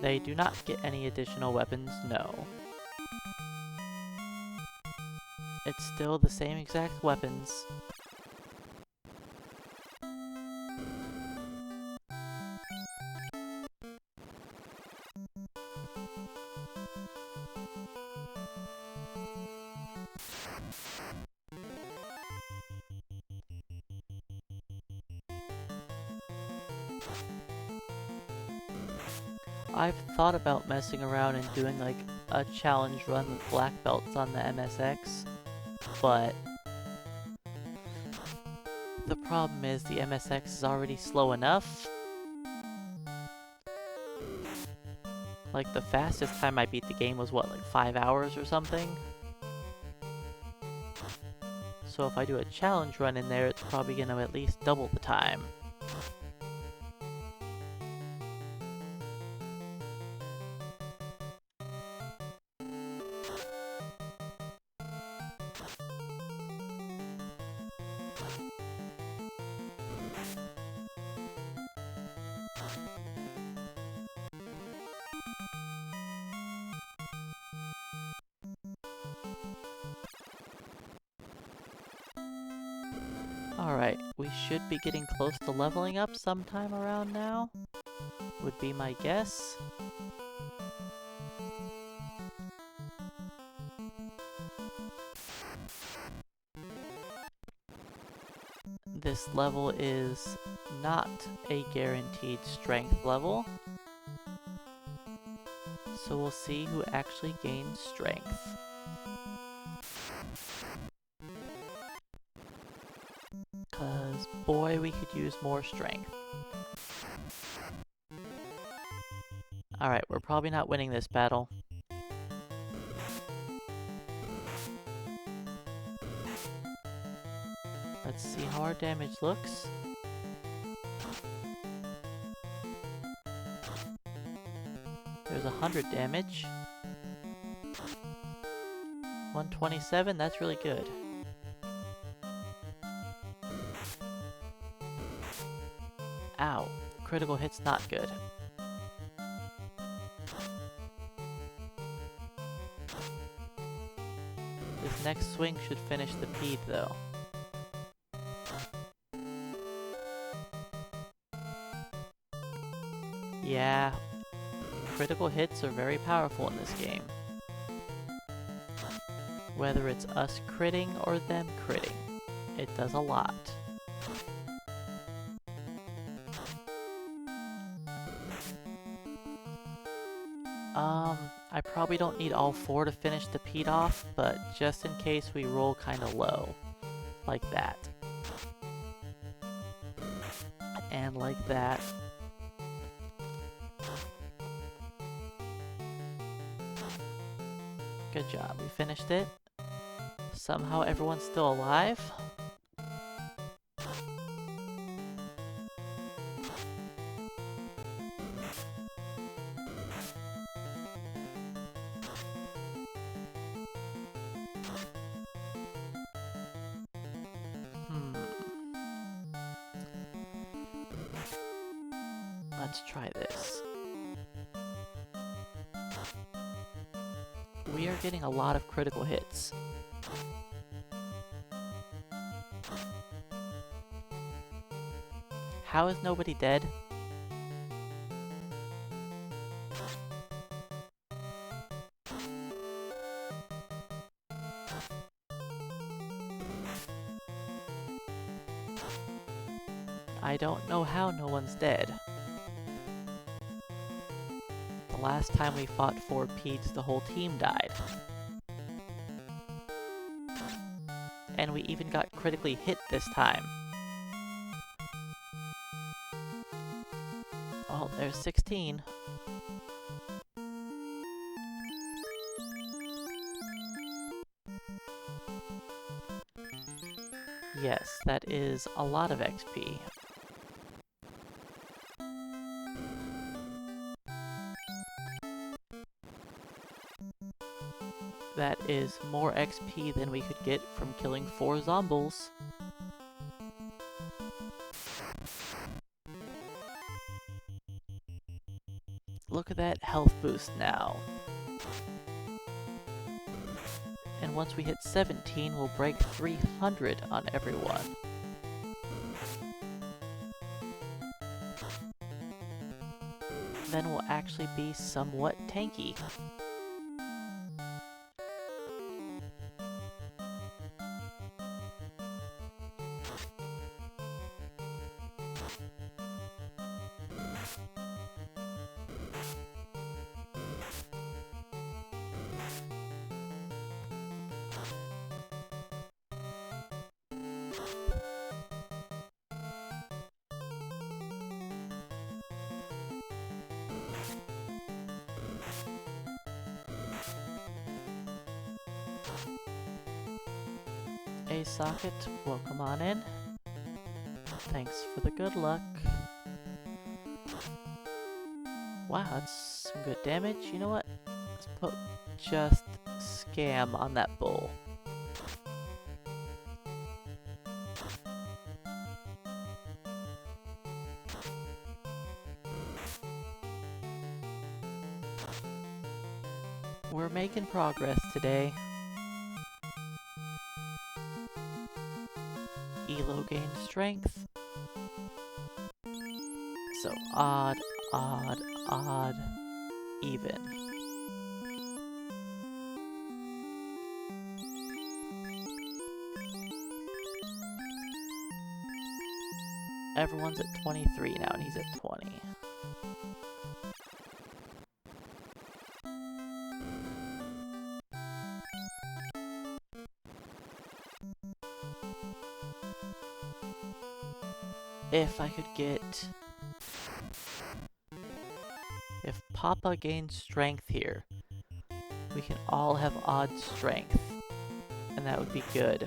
They do not get any additional weapons, no. It's still the same exact weapons. I've thought about messing around and doing like a challenge run with black belts on the MSX, but the problem is the MSX is already slow enough. Like the fastest time I beat the game was what, like 5 hours or something? So if I do a challenge run in there, it's probably gonna at least double the time. Alright, we should be getting close to leveling up sometime around now, would be my guess. This level is not a guaranteed strength level, so we'll see who actually gains strength. Cause boy, we could use more strength. Alright, we're probably not winning this battle. Let's see how our damage looks. There's 100 damage. 127, that's really good. Ow, critical hit's not good. This next swing should finish the Pede though. Yeah, critical hits are very powerful in this game. Whether it's us critting or them critting, it does a lot. I probably don't need all 4 to finish the Pede off, but just in case we roll kinda low. Like that. And like that. Good job, we finished it. Somehow everyone's still alive. Let's try this. We are getting a lot of critical hits. How is nobody dead? I don't know how no one's dead. The last time we fought 4 Pedes, the whole team died. And we even got critically hit this time. Oh, there's 16. Yes, that is a lot of XP. That is more XP than we could get from killing 4 zombies. Look at that health boost now. And once we hit 17, we'll break 300 on everyone. Then we'll actually be somewhat tanky. A socket, well, come on in. Thanks for the good luck. Wow, that's some good damage. You know what? Let's put just scam on that bull. We're making progress today. Elo gain strength. So odd, odd, odd, even. Everyone's at 23 now and he's at 20. If I could get... If Papa gains strength here, we can all have odd strength, and that would be good.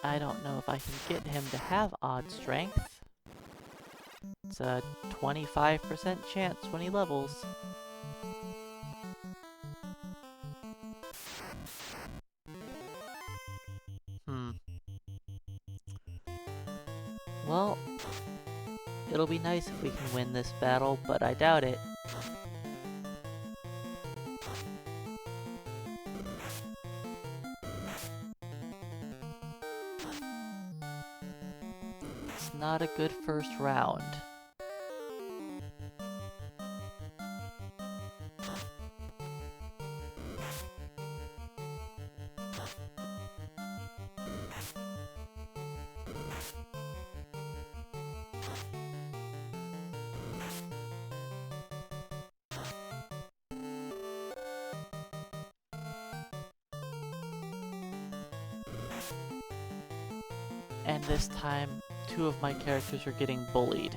I don't know if I can get him to have odd strength. It's a 25% chance when he levels. Well, it'll be nice if we can win this battle, but I doubt it. It's not a good first round. And this time, two of my characters are getting bullied.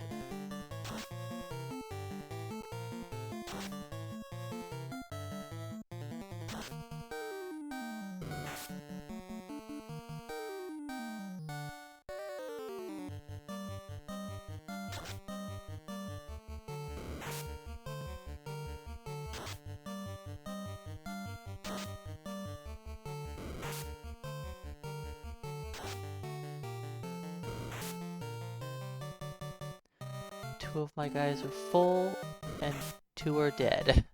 Two of my guys are full, and two are dead.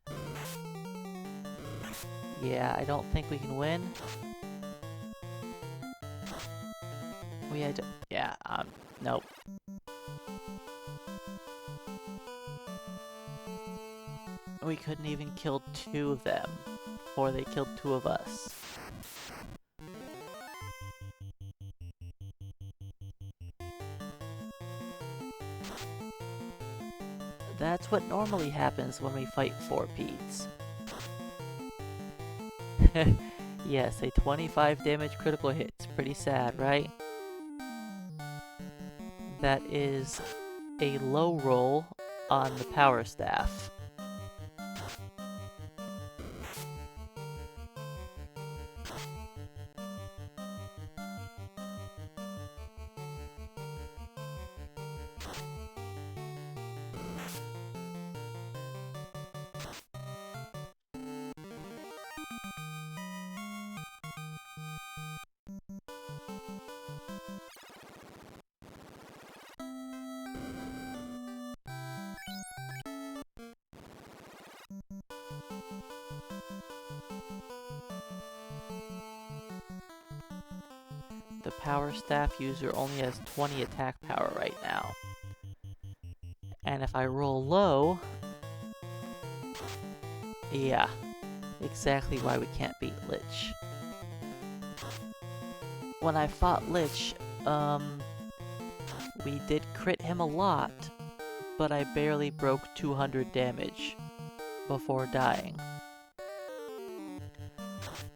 Yeah, I don't think we can win. We had to... Yeah, nope. We couldn't even kill two of them, or they killed two of us. That's what normally happens when we fight 4-peats. Yes, a 25 damage critical hit's pretty sad, right? That is a low roll on the power staff. The power staff user only has 20 attack power right now. And if I roll low... Yeah, exactly why we can't beat Lich. When I fought Lich, We did crit him a lot, but I barely broke 200 damage before dying.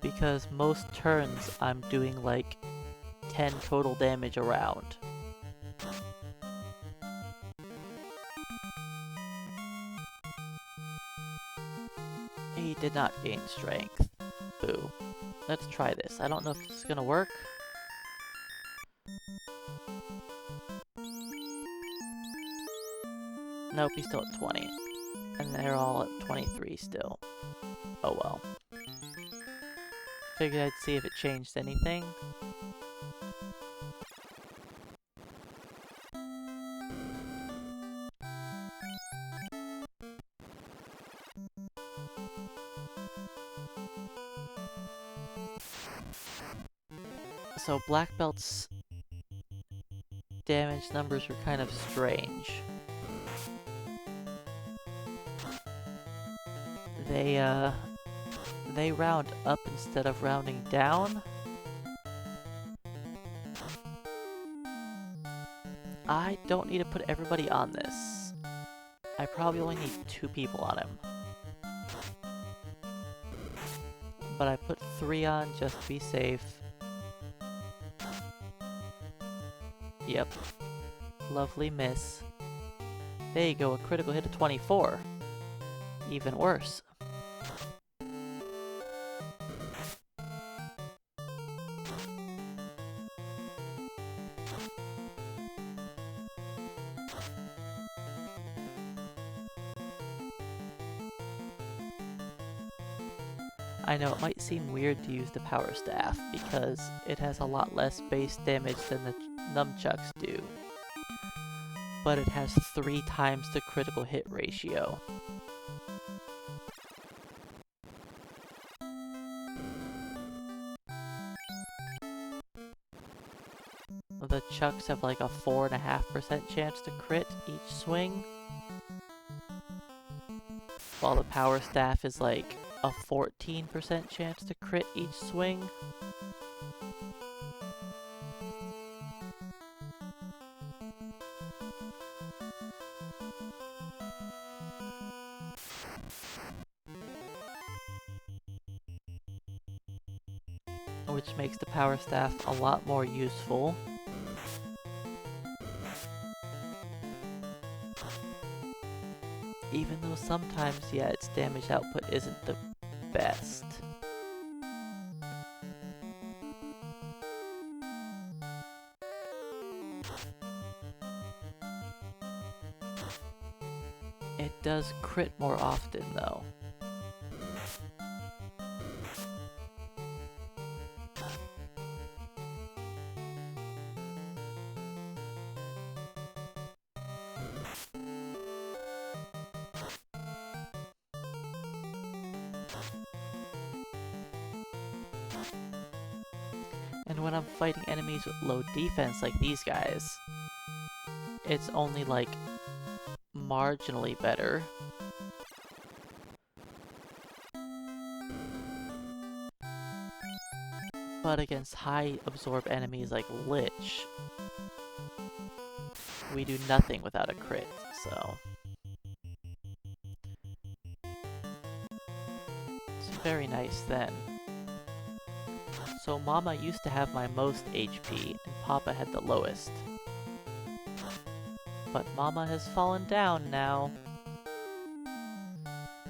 Because most turns I'm doing like 10 total damage around. He did not gain strength. Boo. Let's try this. I don't know if this is gonna work. Nope, he's still at 20. And they're all at 23 still. Oh well. Figured I'd see if it changed anything. So black belts' damage numbers are kind of strange. They round up instead of rounding down. I don't need to put everybody on this. I probably only need 2 people on him. But I put 3 on just to be safe. Yep. Lovely miss. There you go, a critical hit of 24. Even worse. I know it might seem weird to use the power staff because it has a lot less base damage than the nunchucks do, but it has 3 times the critical hit ratio. The chucks have like a 4.5% chance to crit each swing, while the power staff is like a 14% chance to crit each swing. Which makes the power staff a lot more useful. Even though sometimes, yeah, its damage output isn't the best. It does crit more often, though. And when I'm fighting enemies with low defense like these guys, it's only like marginally better. But against high absorb enemies like Lich, we do nothing without a crit, so... It's very nice then. So Mama used to have my most HP, and Papa had the lowest. But Mama has fallen down now.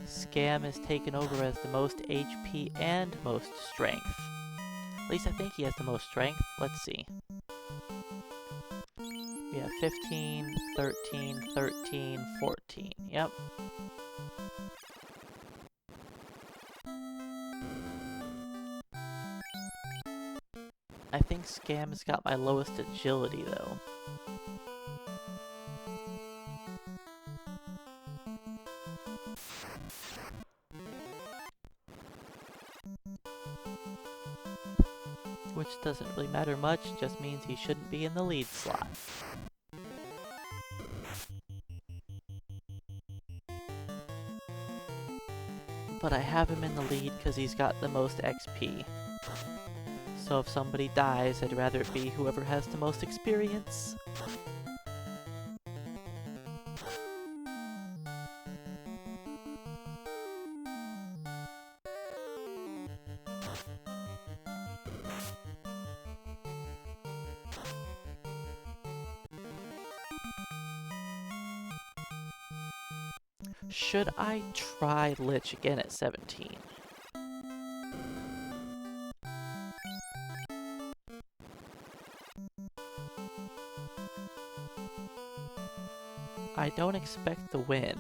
Scam has taken over as the most HP and most strength. At least I think he has the most strength. Let's see. We have 15, 13, 13, 14. Yep. I think Scam has got my lowest agility, though. Which doesn't really matter much, just means he shouldn't be in the lead slot. But I have him in the lead because he's got the most XP. So if somebody dies, I'd rather it be whoever has the most experience. Should I try Lich again at 17? I don't expect the win.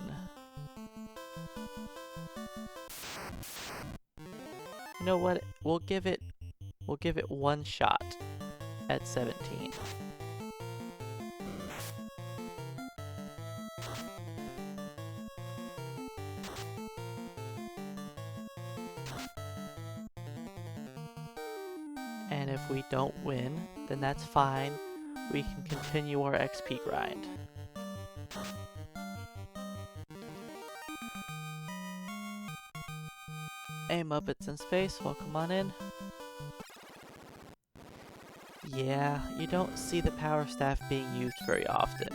You know what? We'll give it one shot at 17. And if we don't win, then that's fine. We can continue our XP grind. Hey Muppets in space, welcome on in. Yeah, you don't see the power staff being used very often.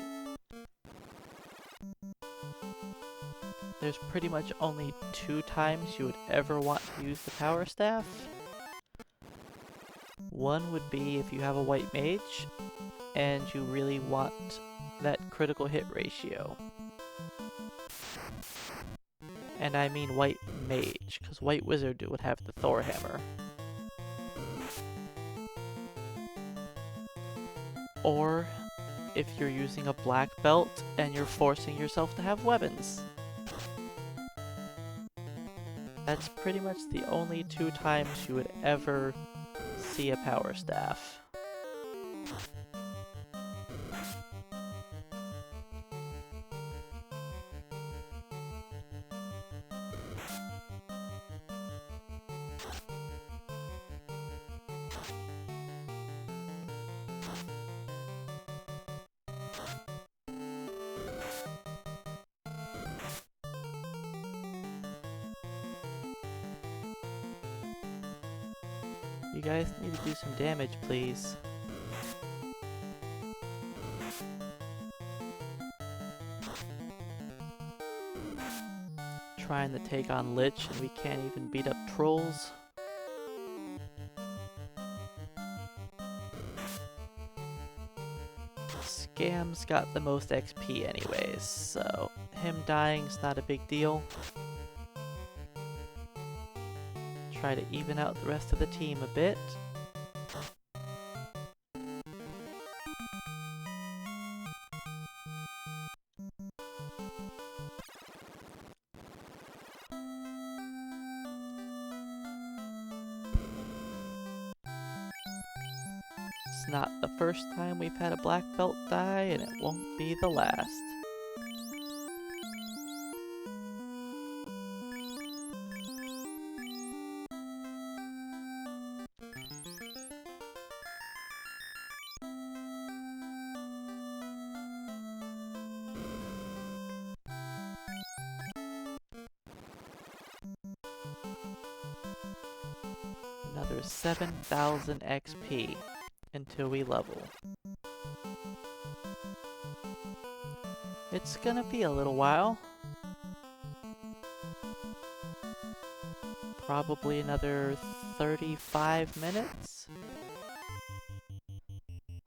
There's pretty much only 2 times you would ever want to use the power staff. One would be if you have a white mage and you really want that critical hit ratio. And I mean white mage, because white wizard would have the Thor hammer. Or if you're using a black belt and you're forcing yourself to have weapons. That's pretty much the only 2 times you would ever see a power staff. You guys need to do some damage, please. Trying to take on Lich and we can't even beat up trolls. Scam's got the most XP anyways, so him dying's not a big deal. Try to even out the rest of the team a bit. It's not the first time we've had a black belt die, and it won't be the last. Another 7,000 XP until we level. It's gonna be a little while. Probably another 35 minutes?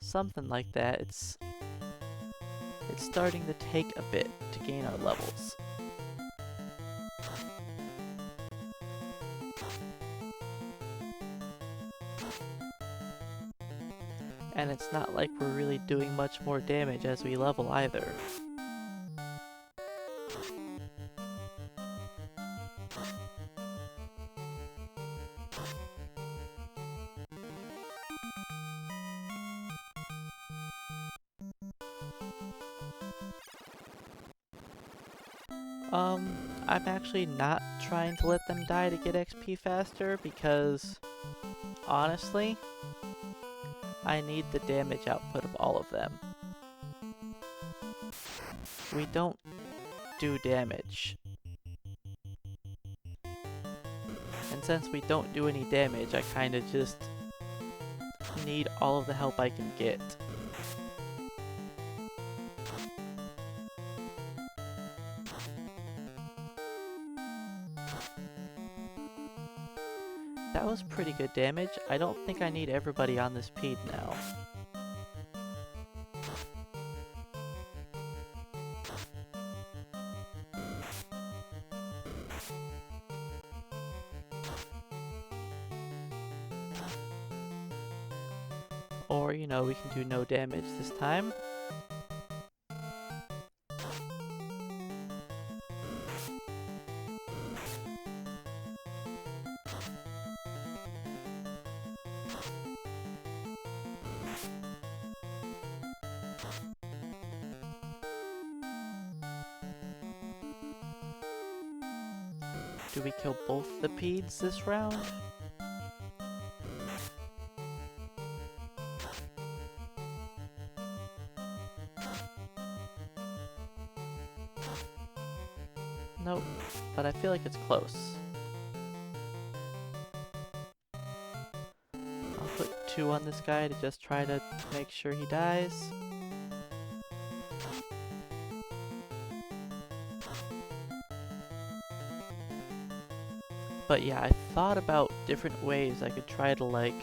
Something like that. It's starting to take a bit to gain our levels. And it's not like we're really doing much more damage as we level either. I'm actually not trying to let them die to get XP faster because, honestly, I need the damage output of all of them. We don't do damage. And since we don't do any damage, I kinda just need all of the help I can get. That was pretty good damage. I don't think I need everybody on this pede now. Or, you know, we can do no damage this time. Do we kill both the peds this round? Nope, but I feel like it's close. I'll put 2 on this guy to just try to make sure he dies. But yeah, I thought about different ways I could try to like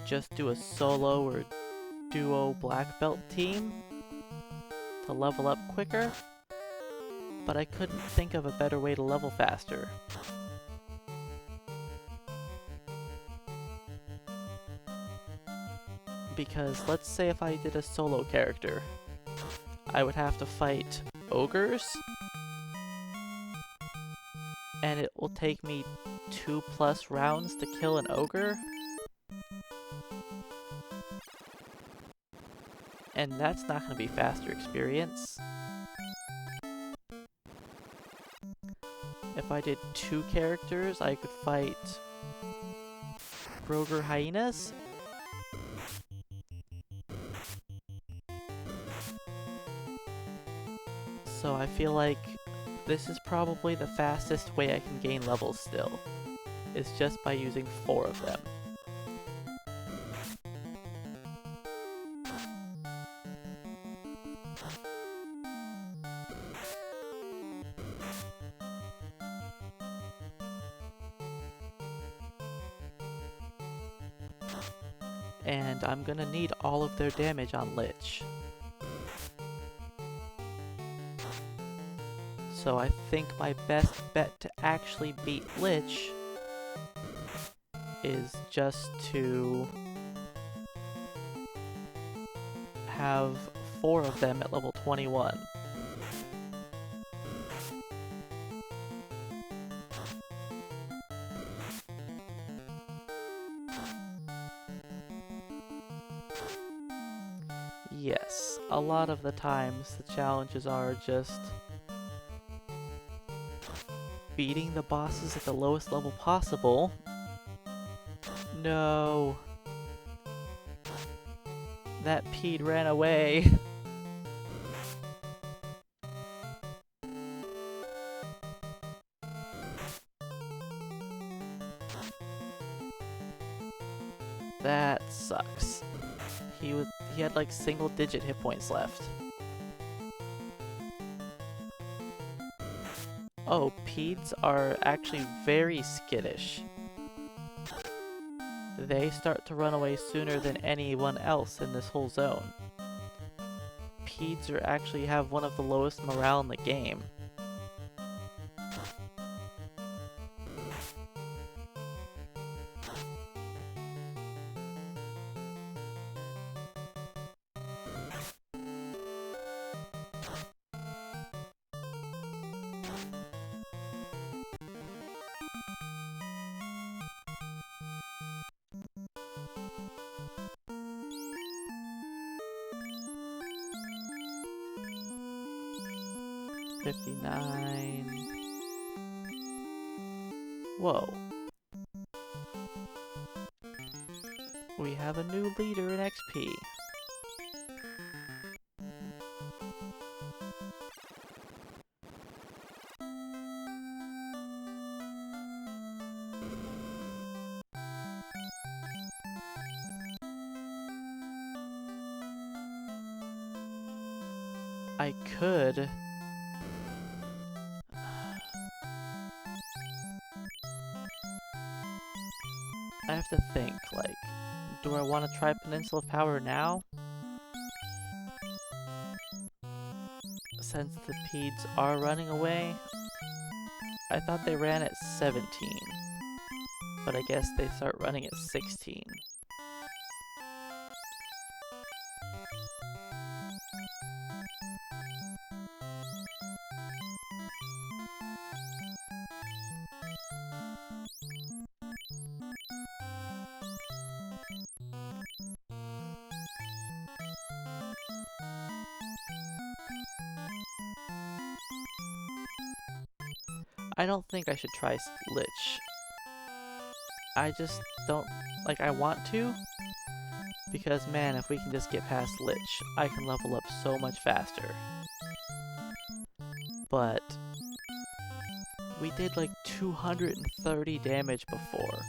just do a solo or duo black belt team to level up quicker, but I couldn't think of a better way to level faster. Because let's say if I did a solo character, I would have to fight ogres, and it will take me 2+ rounds to kill an ogre. And that's not going to be faster experience. If I did 2 characters, I could fight Roger hyenas. So I feel like this is probably the fastest way I can gain levels still, is just by using 4 of them. And I'm gonna need all of their damage on Lich. So I think my best bet to actually beat Lich is just to have 4 of them at level 21. Yes, a lot of the times the challenges are just beating the bosses at the lowest level possible. No. That pede ran away. That sucks. He had like single-digit hit points left. Oh, peds are actually very skittish. They start to run away sooner than anyone else in this whole zone. Peds actually have one of the lowest morale in the game. $59. Whoa. We have a new leader in XP. I could... I have to think, like, do I want to try Peninsula of Power now? Since the Peds are running away? I thought they ran at 17, but I guess they start running at 16. I don't think I should try Lich. I just don't, like, I want to, because man, if we can just get past Lich, I can level up so much faster. But we did like 230 damage before,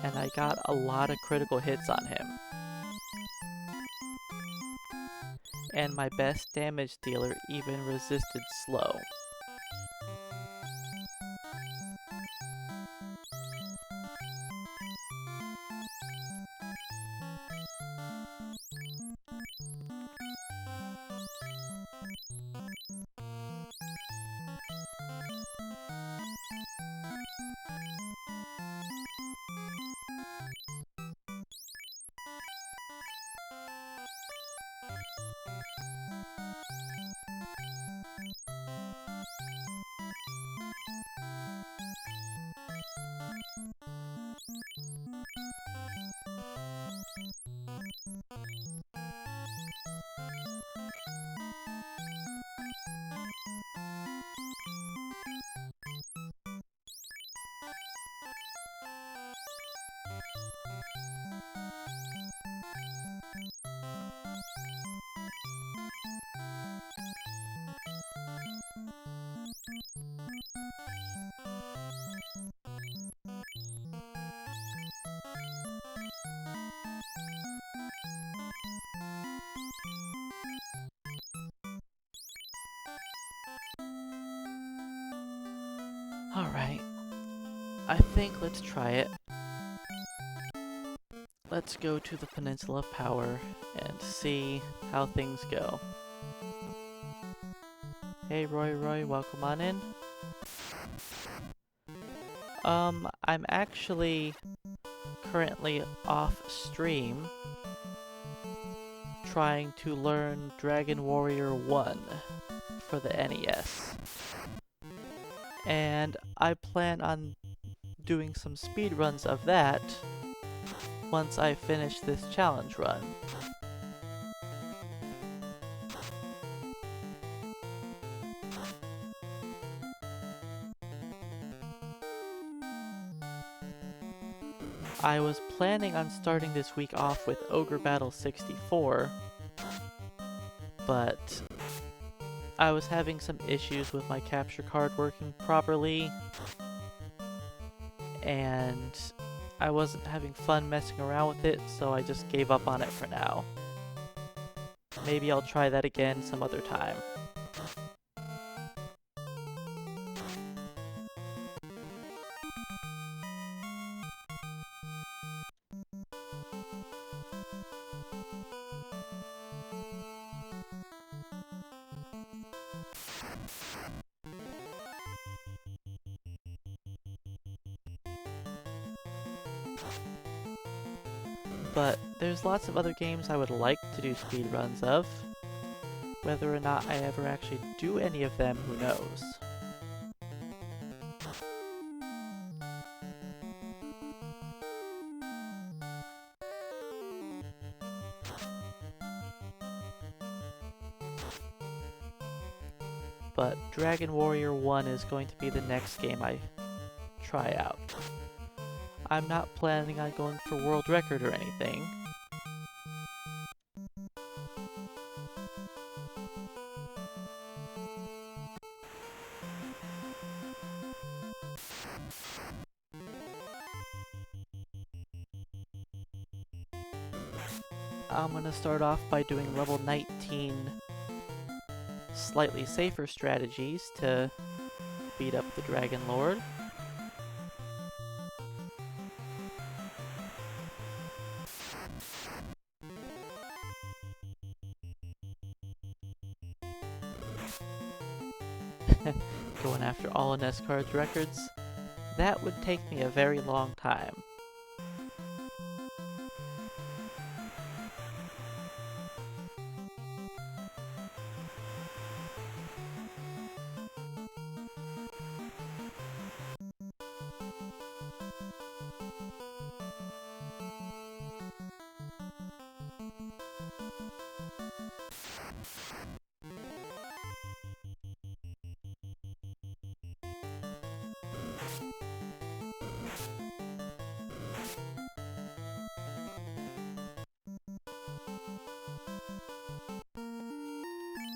and I got a lot of critical hits on him. And my best damage dealer even resisted slow. Alright, I think let's try it. Let's go to the Peninsula of Power and see how things go. Hey Roy, welcome on in. I'm actually currently off stream trying to learn Dragon Warrior 1 for the NES. And I plan on doing some speedruns of that once I finish this challenge run. I was planning on starting this week off with Ogre Battle 64, but I was having some issues with my capture card working properly, and I wasn't having fun messing around with it, so I just gave up on it for now. Maybe I'll try that again some other time. But there's lots of other games I would like to do speedruns of. Whether or not I ever actually do any of them, who knows. But Dragon Warrior 1 is going to be the next game I try out. I'm not planning on going for world record or anything. I'm gonna start off by doing level 19 slightly safer strategies to beat up the Dragon Lord. Going after all of NEScard's records, that would take me a very long time.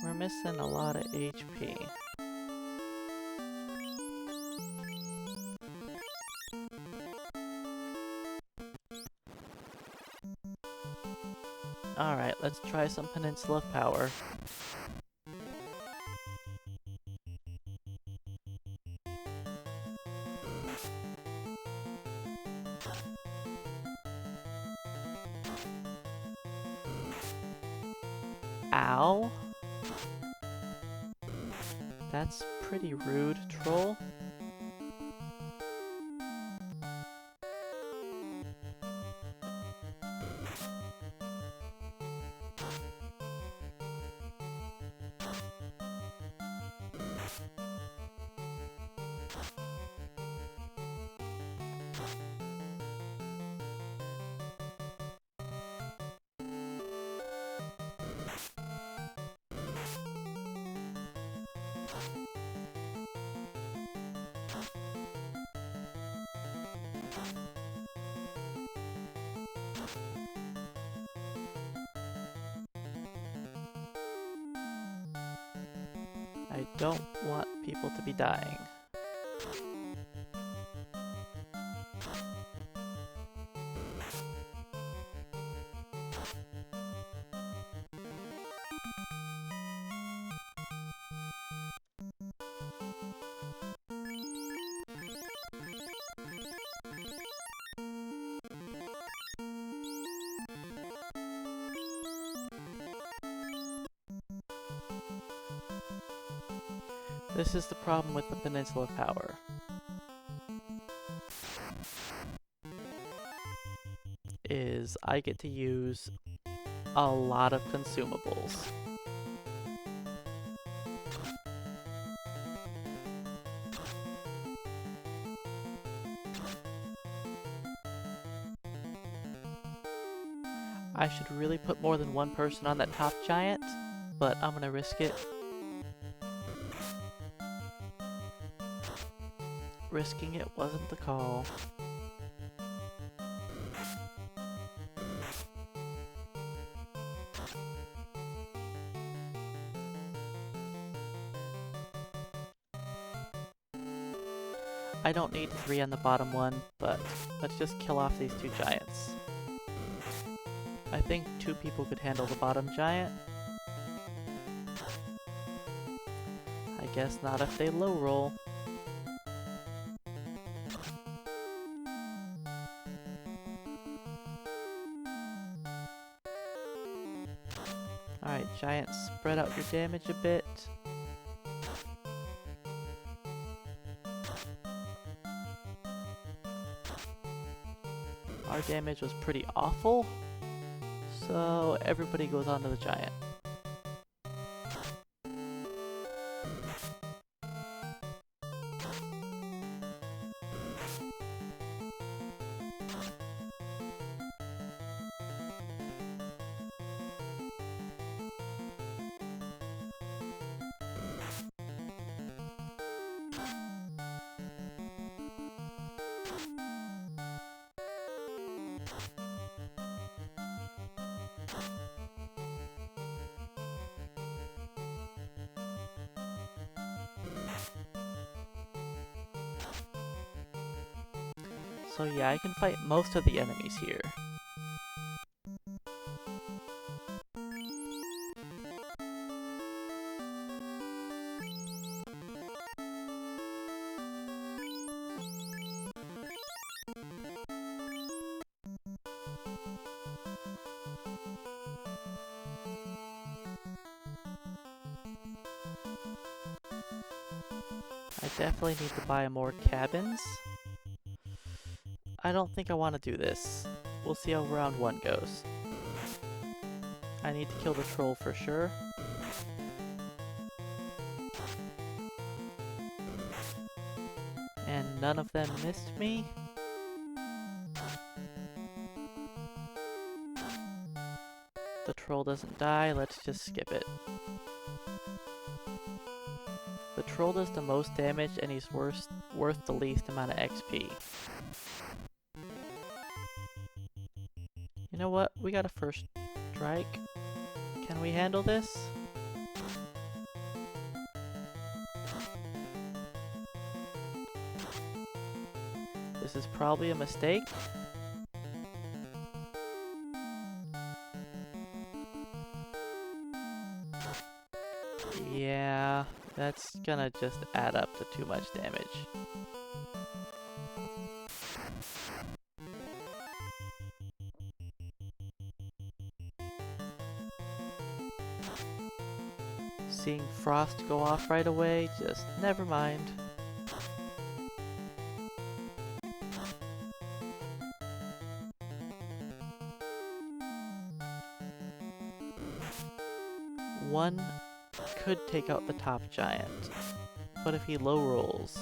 We're missing a lot of HP. Alright, let's try some Peninsula Power. Ow! That's pretty rude, troll. I don't want people to be dying. This is the problem with the Peninsula Power. Is I get to use a lot of consumables. I should really put more than one person on that top giant, but I'm gonna risk it. Risking it wasn't the call. I don't need 3 on the bottom one, but let's just kill off these 2 giants. I think 2 people could handle the bottom giant. I guess not if they low roll. Alright, giant, spread out your damage a bit. Our damage was pretty awful, so everybody goes onto the giant. So yeah, I can fight most of the enemies here. I definitely need to buy more cabins. I don't think I want to do this. We'll see how round 1 goes. I need to kill the troll for sure. And none of them missed me. The troll doesn't die, let's just skip it. The troll does the most damage and he's worth the least amount of XP. You know what? We got a first strike. Can we handle this? This is probably a mistake. Yeah, that's gonna just add up to too much damage. Seeing frost go off right away, just never mind. One could take out the top giant, but if he low rolls,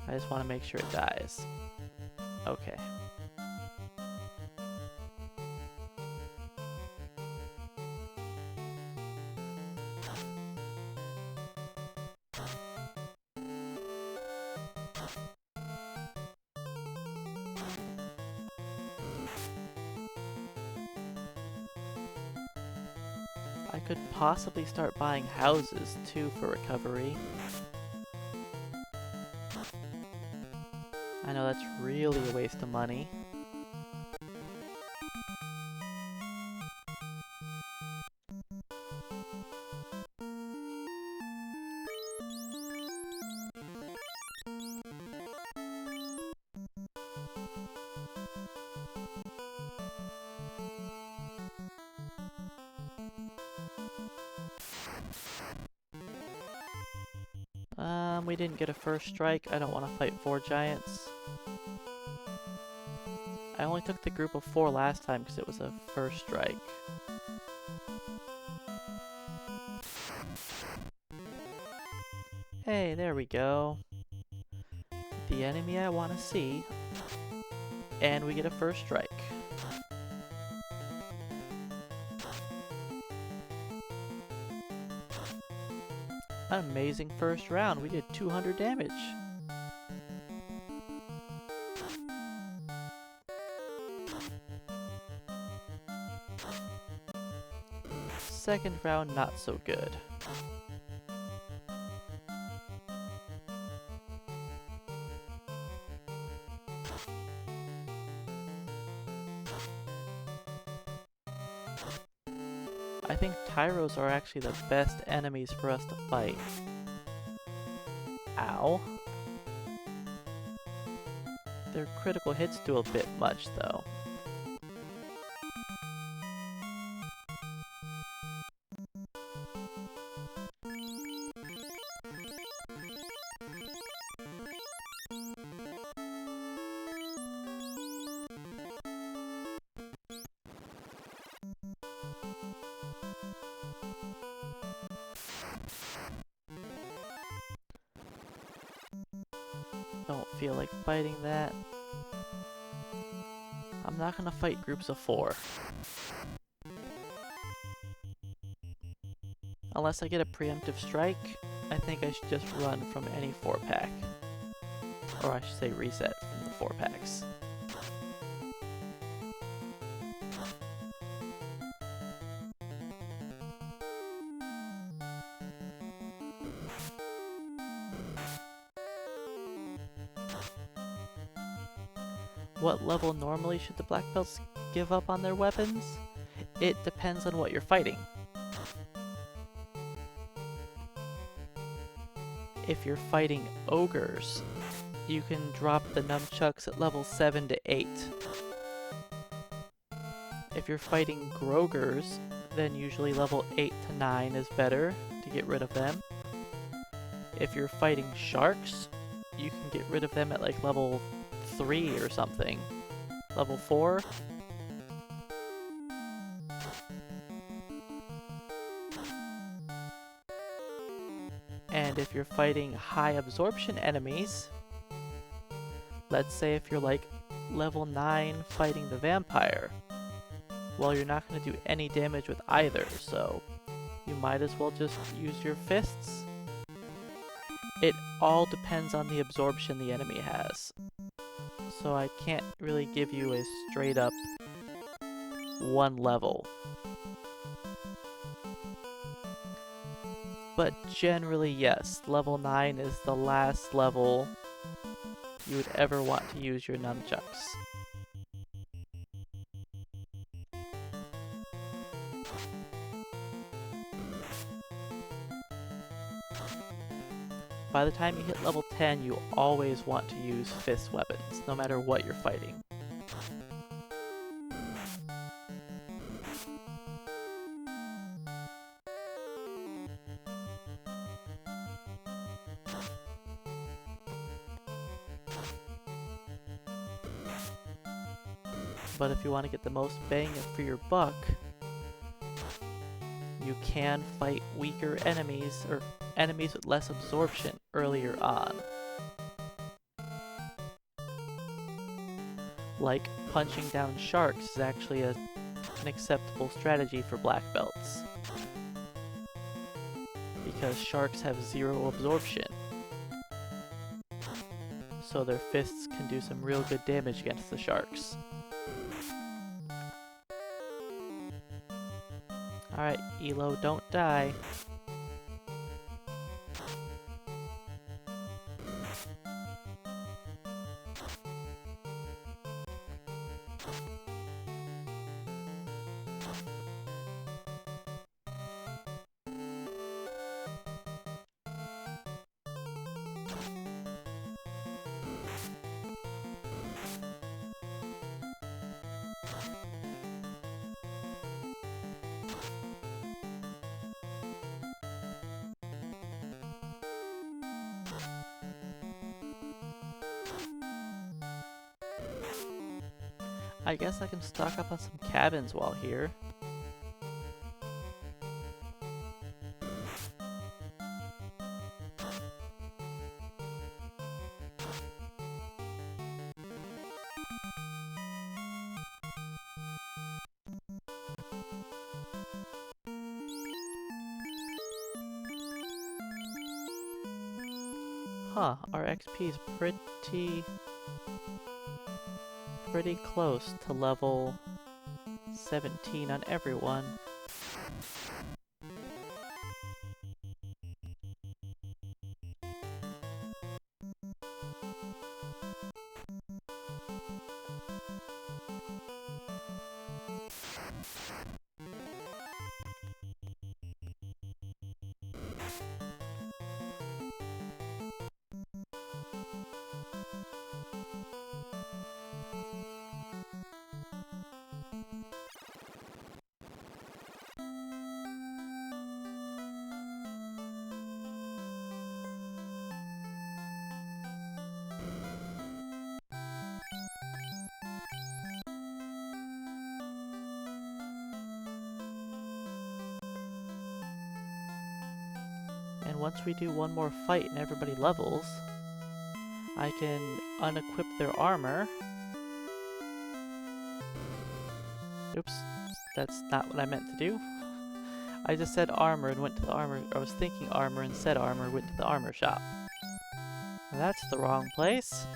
I just want to make sure it dies. Okay. I could possibly start buying houses too for recovery. I know that's really a waste of money. We didn't get a first strike. I don't want to fight 4 giants. I only took the group of 4 last time because it was a first strike. Hey, there we go. The enemy I want to see. And we get a first strike. An amazing first round. We did 200 damage. Second round, not so good. I think Tyros are actually the best enemies for us to fight. Ow. Their critical hits do a bit much, though. Don't feel like fighting that. I'm not gonna fight groups of 4. Unless I get a preemptive strike, I think I should just run from any 4-pack. Or I should say reset from the 4-packs. What level normally should the black belts give up on their weapons? It depends on what you're fighting. If you're fighting ogres, you can drop the nunchucks at level 7 to 8. If you're fighting grogers, then usually level 8 to 9 is better to get rid of them. if you're fighting sharks, you can get rid of them at like level 3 or something. Level 4? And if you're fighting high absorption enemies, let's say if you're like level 9 fighting the vampire, well, you're not going to do any damage with either, so you might as well just use your fists. It all depends on the absorption the enemy has. So I can't really give you a straight up one level. But generally, yes, level 9 is the last level you would ever want to use your nunchucks. By the time you hit level 10, you always want to use fist weapons, no matter what you're fighting. But if you want to get the most bang for your buck, you can fight weaker enemies, or enemies with less absorption earlier on. Like, punching down sharks is actually an acceptable strategy for black belts. Because sharks have 0 absorption. So their fists can do some real good damage against the sharks. Alright, Elo, don't die. I guess I can stock up on some cabins while here. Huh, our XP is pretty close to level 17 on everyone. And once we do one more fight and everybody levels, I can unequip their armor. Oops, that's not what I meant to do. I just said armor and went to the armor, I was thinking armor and said armor, went to the armor shop. That's the wrong place.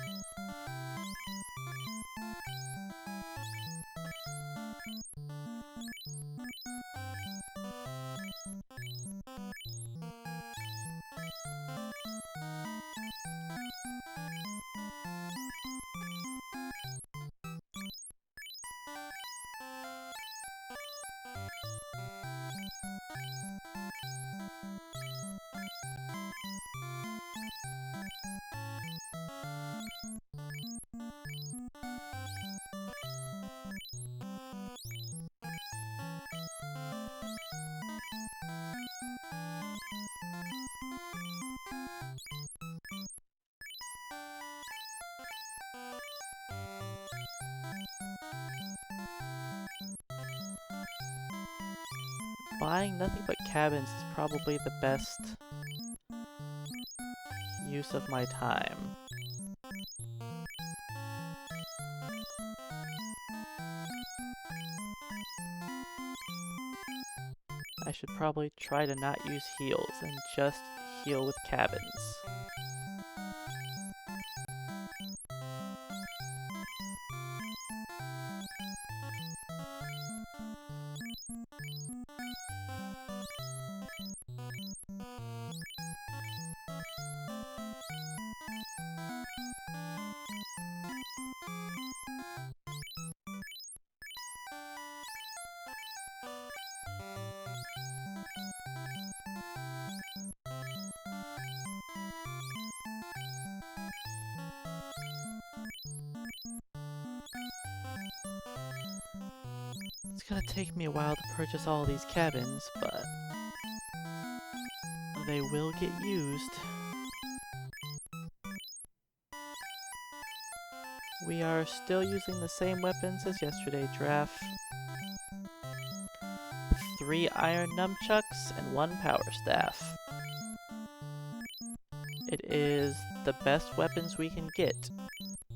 buying nothing but cabins is probably the best use of my time. I should probably try to not use heals and just heal with cabins. It's gonna take me a while to purchase all these cabins, but they will get used. We are still using the same weapons as yesterday, Giraffe. 3 iron nunchucks and 1 power staff. It is the best weapons we can get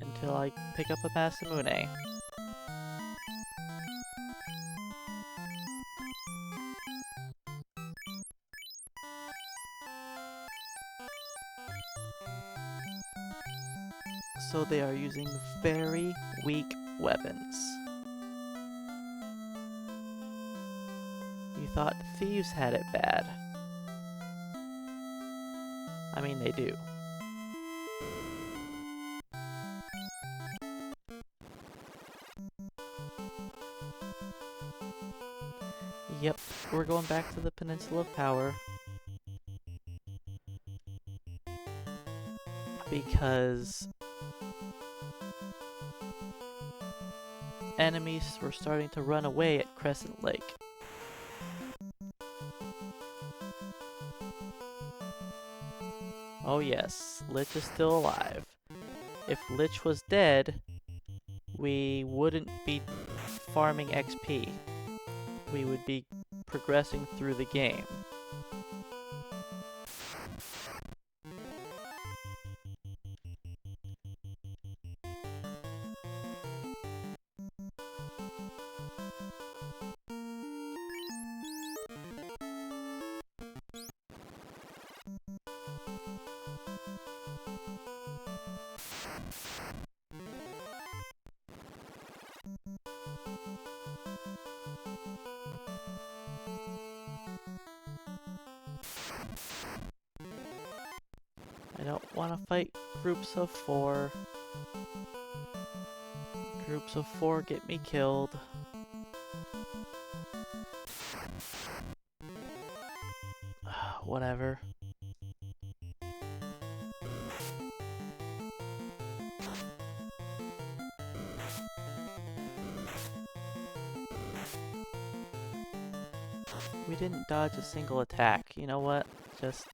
until I pick up a Masamune. So they are using very weak weapons. You thought thieves had it bad. I mean, they do. Yep, we're going back to the Peninsula of Power. Because enemies were starting to run away at Crescent Lake. Oh yes, Lich is still alive. If Lich was dead, we wouldn't be farming XP. We would be progressing through the game. I don't want to fight groups of 4. Groups of 4 get me killed. Whatever. We didn't dodge a single attack. You know what? Just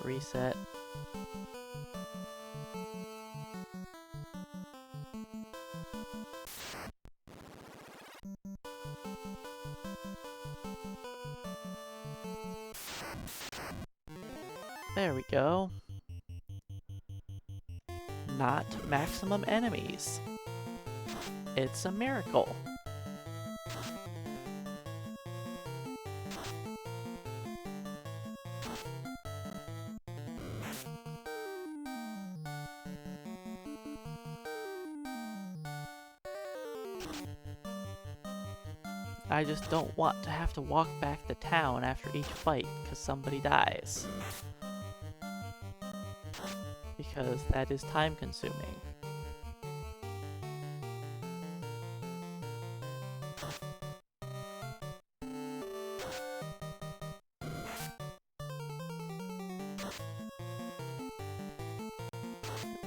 reset. There we go. Not maximum enemies. It's a miracle. I just don't want to have to walk back to town after each fight because somebody dies. Because that is time consuming.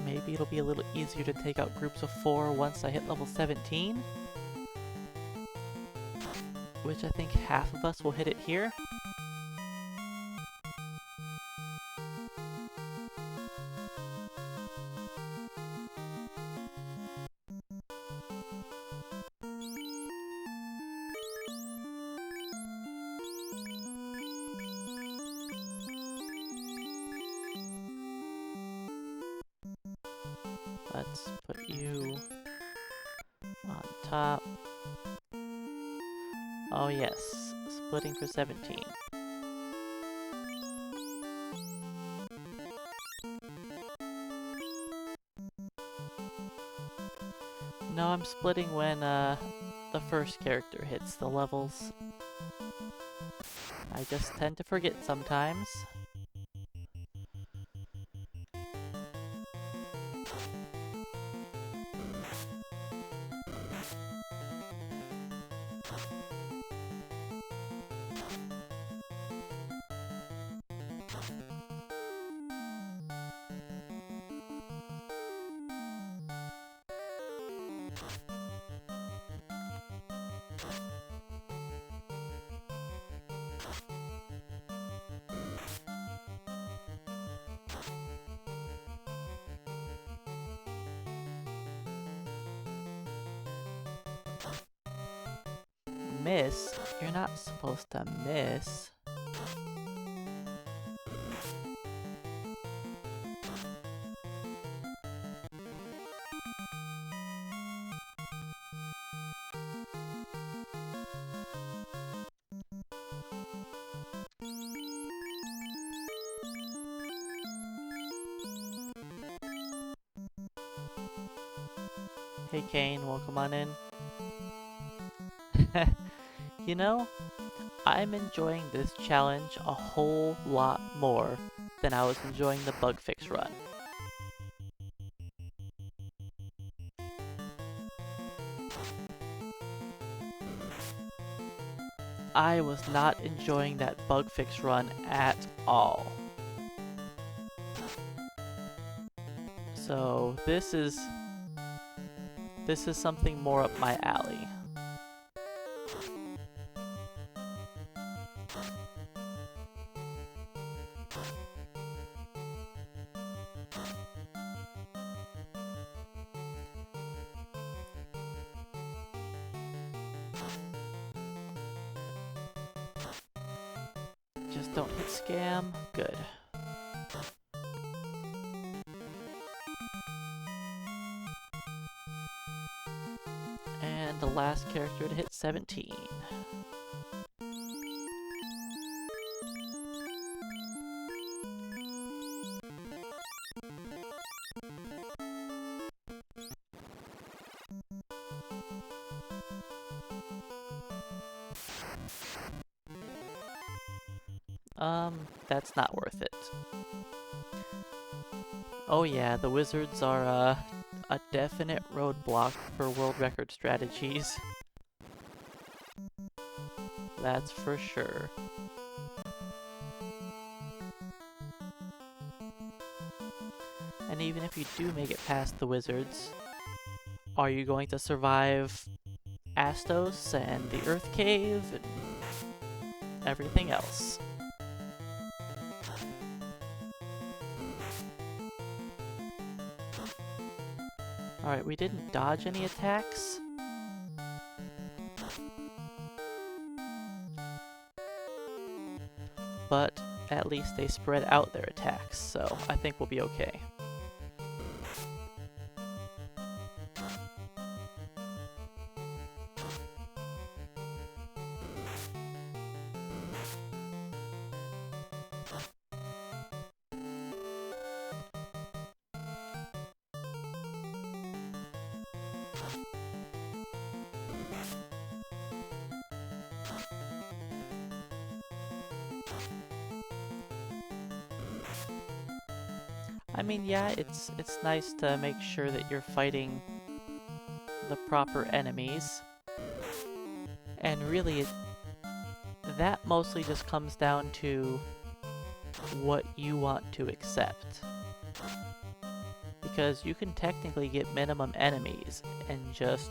Maybe it'll be a little easier to take out groups of 4 once I hit level 17. Which I think half of us will hit it here. Let's put you on top. Oh yes, splitting for 17. No, I'm splitting when the first character hits the levels. I just tend to forget sometimes. Miss? You're not supposed to miss. Hey Kane, welcome on in. You know, I'm enjoying this challenge a whole lot more than I was enjoying the bug fix run. I was not enjoying that bug fix run at all. So this is something more up my alley. Just don't hit scam. Good. And the last character to hit 17. That's not worth it. Oh yeah, the wizards are a definite roadblock for world record strategies. That's for sure. And even if you do make it past the wizards, are you going to survive Astos and the Earth Cave and everything else? Alright, we didn't dodge any attacks. But at least they spread out their attacks, so I think we'll be okay. I mean, yeah, it's nice to make sure that you're fighting the proper enemies. And really, that mostly just comes down to what you want to accept. Because you can technically get minimum enemies and just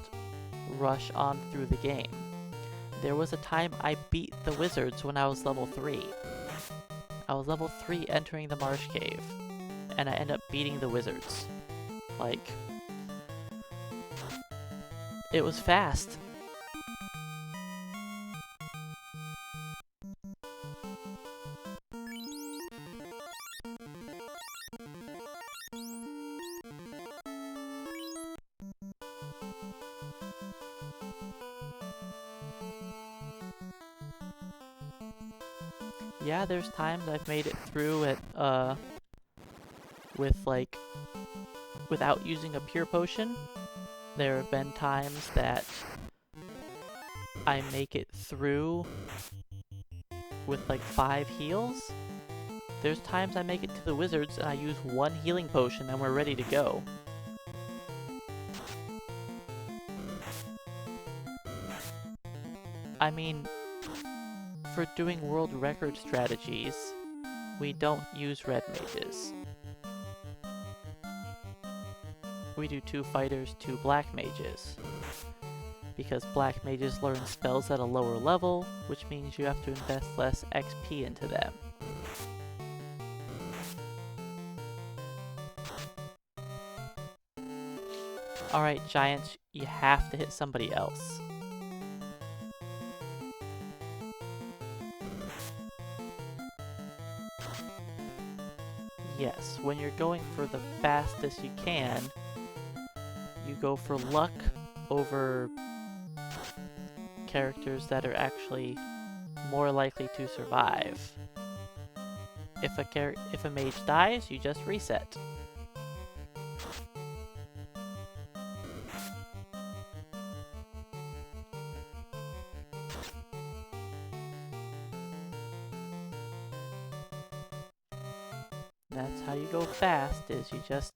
rush on through the game. There was a time I beat the wizards when I was level 3. I was level 3 entering the Marsh Cave, and I ended up beating the wizards. Like, it was fast. Yeah, there's times I've made it through it, without using a pure potion. There have been times that I make it through with like 5 heals. There's times I make it to the wizards and I use 1 healing potion and we're ready to go. I mean, for doing world record strategies, we don't use red mages. We do 2 fighters, 2 black mages. Because black mages learn spells at a lower level, which means you have to invest less XP into them. Alright, giants, you have to hit somebody else. Yes, when you're going for the fastest you can, you go for luck over characters that are actually more likely to survive. If a mage dies, you just reset. That's how you go fast, is you just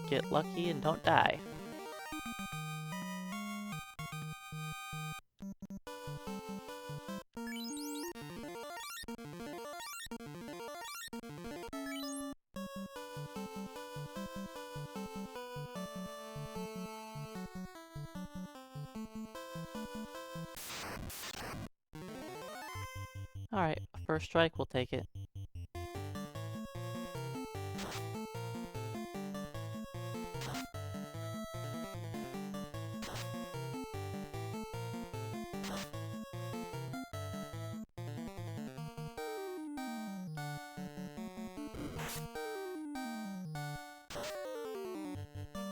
get lucky and don't die. Alright, first strike, we'll take it.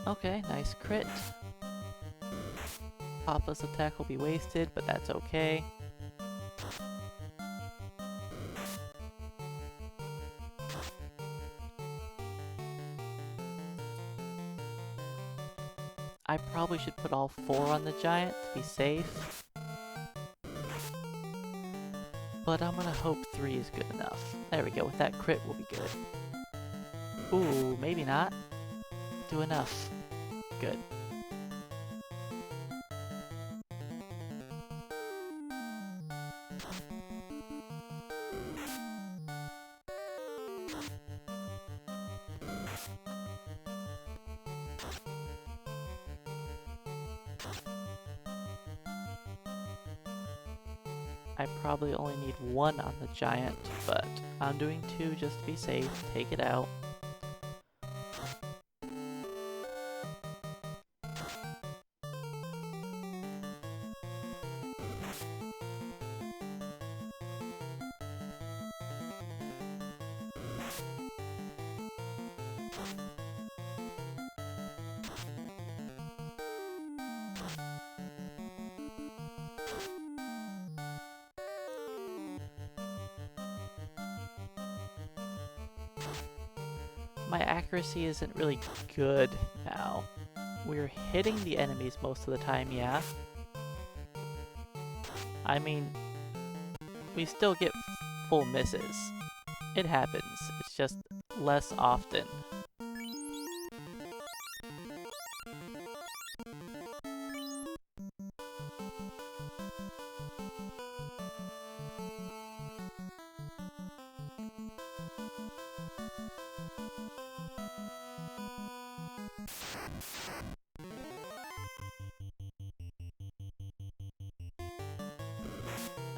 Okay, nice crit. Papa's attack will be wasted, but that's okay. I probably should put all 4 on the giant to be safe. But I'm gonna hope 3 is good enough. There we go, with that crit we'll be good. Ooh, maybe not. Do enough. Good. I probably only need 1 on the giant, but I'm doing 2 just to be safe. Take it out. My accuracy isn't really good now. We're hitting the enemies most of the time, yeah. I mean, we still get full misses. It happens, it's just less often.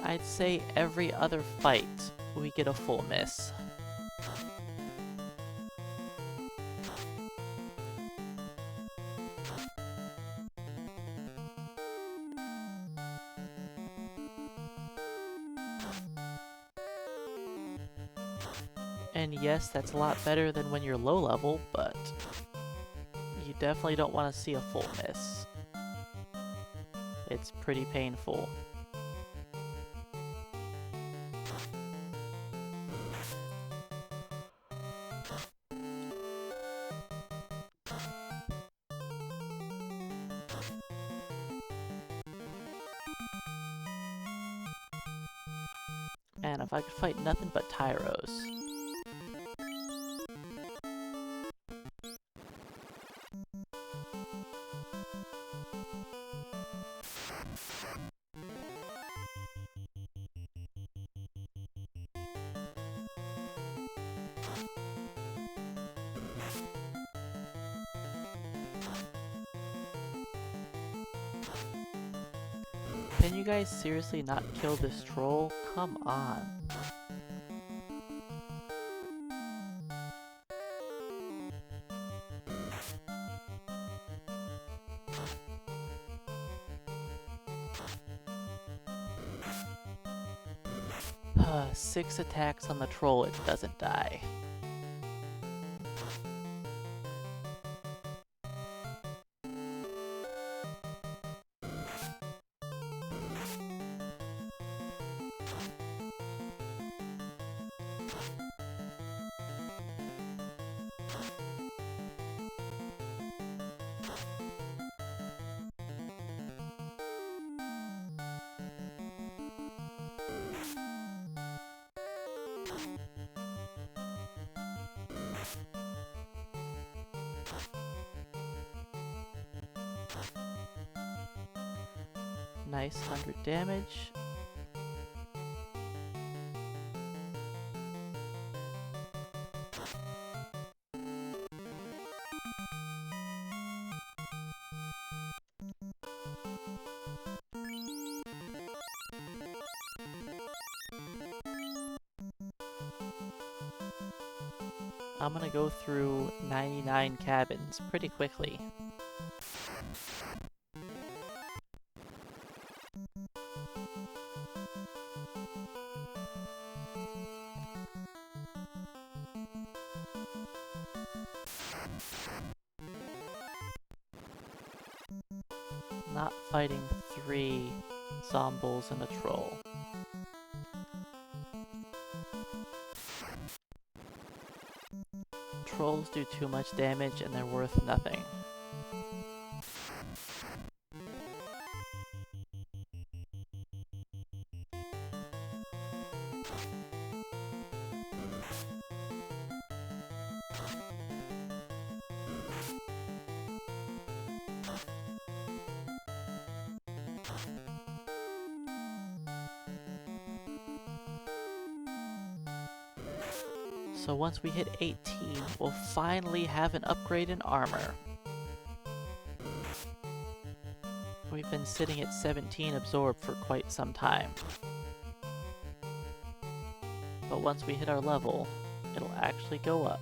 I'd say every other fight, we get a full miss. And yes, that's a lot better than when you're low level, but you definitely don't want to see a full miss. It's pretty painful. Man, if I could fight nothing but Tyros. Can you guys seriously not kill this troll? Come on. 6 attacks on the troll, it doesn't die. Nice 100 damage. I'm gonna go through 99 cabins pretty quickly. Not fighting 3 zombies and a troll. Trolls do too much damage and they're worth nothing. So once we hit 18, we'll finally have an upgrade in armor. We've been sitting at 17 absorbed for quite some time. But once we hit our level, it'll actually go up.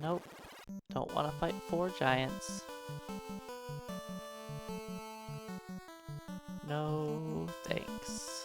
Nope, don't want to fight 4 giants. No thanks.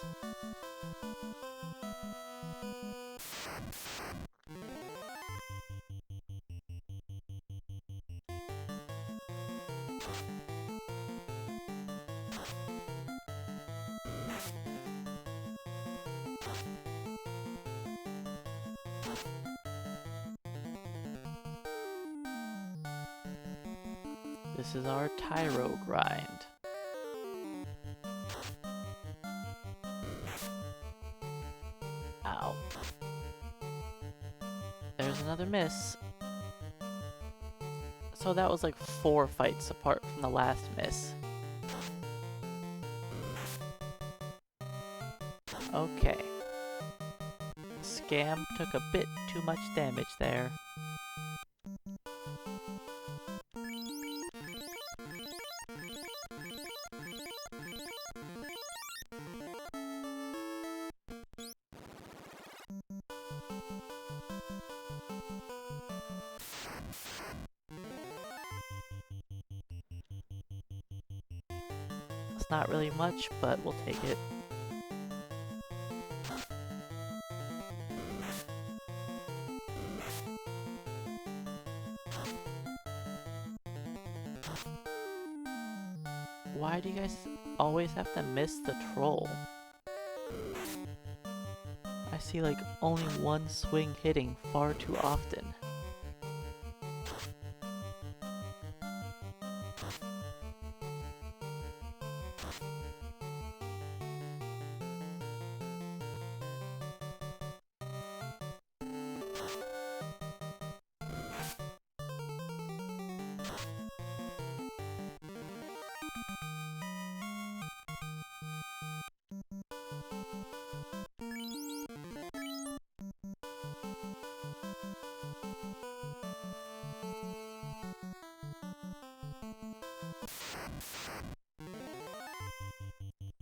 This is our Tyro grind. Ow. There's another miss. So that was like 4 fights apart from the last miss. Okay. Scam took a bit too much damage there. not really much, but we'll take it. Why do you guys always have to miss the troll? I see like only one swing hitting far too often.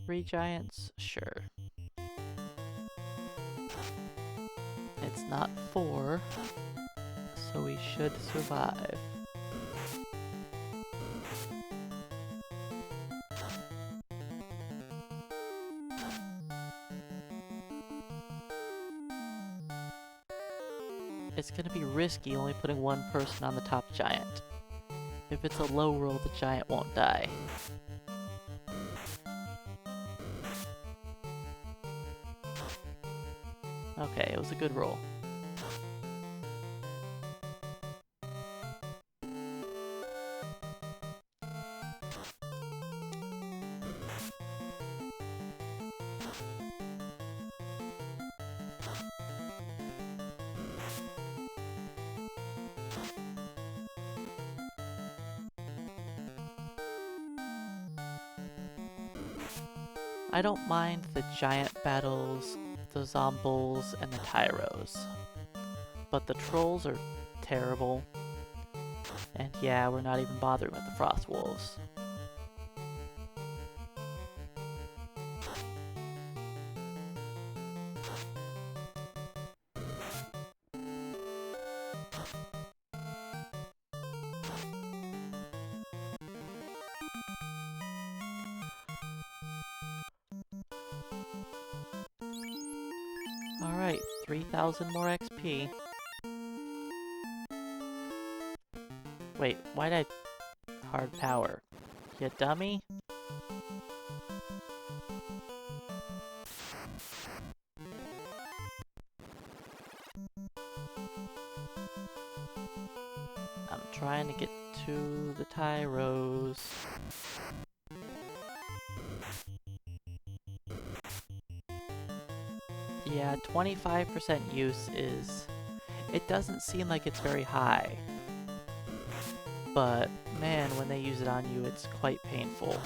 Three giants? Sure. It's not 4, so we should survive. It's gonna be risky only putting one person on the top giant. If it's a low roll, the giant won't die. Okay, it was a good roll. I don't mind the giant battles, the zombles, and the tyros. But the trolls are terrible. And yeah, we're not even bothering with the frost wolves. Alright, 3,000 more XP. Wait, why'd I hard power? You dummy? I'm trying to get to the tyros. Yeah, 25% use is... It doesn't seem like it's very high. But, man, when they use it on you, it's quite painful.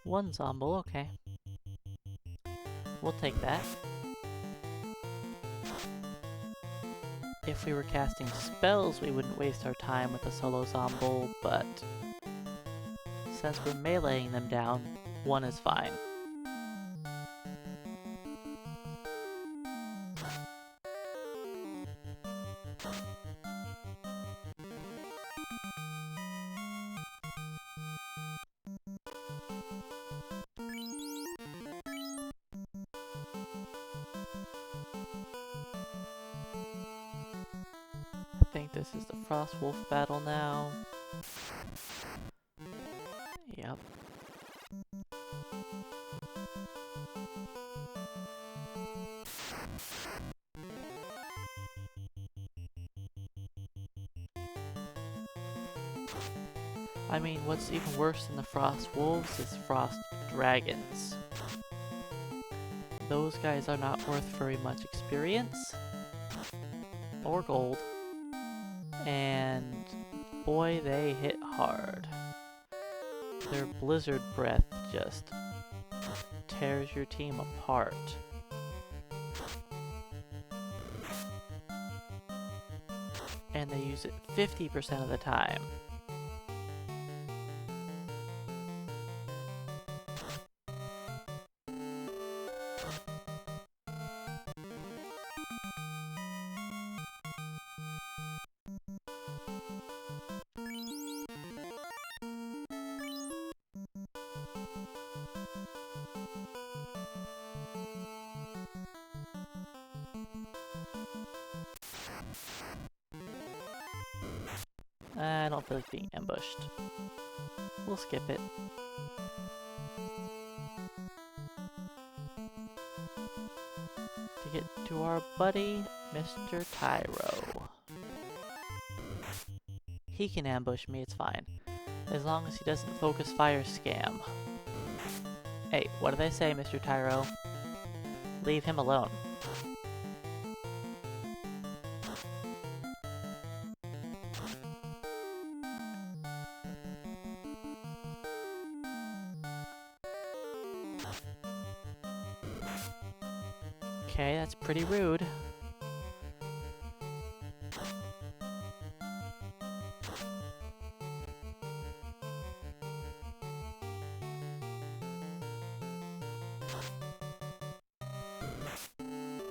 One zomble, okay. We'll take that. If we were casting spells, we wouldn't waste our time with a solo zomble, but since we're meleeing them down, one is fine. I think this is the Frost Wolf battle now. Yep. I mean, what's even worse than the frost wolves is frost dragons. Those guys are not worth very much experience or gold, and boy, they hit hard. Their blizzard breath just tears your team apart. And they use it 50% of the time. I don't feel like being ambushed. We'll skip it. To get to our buddy, Mr. Tyro. He can ambush me, it's fine. As long as he doesn't focus fire scam. Hey, what did I say, Mr. Tyro? Leave him alone. Okay, that's pretty rude.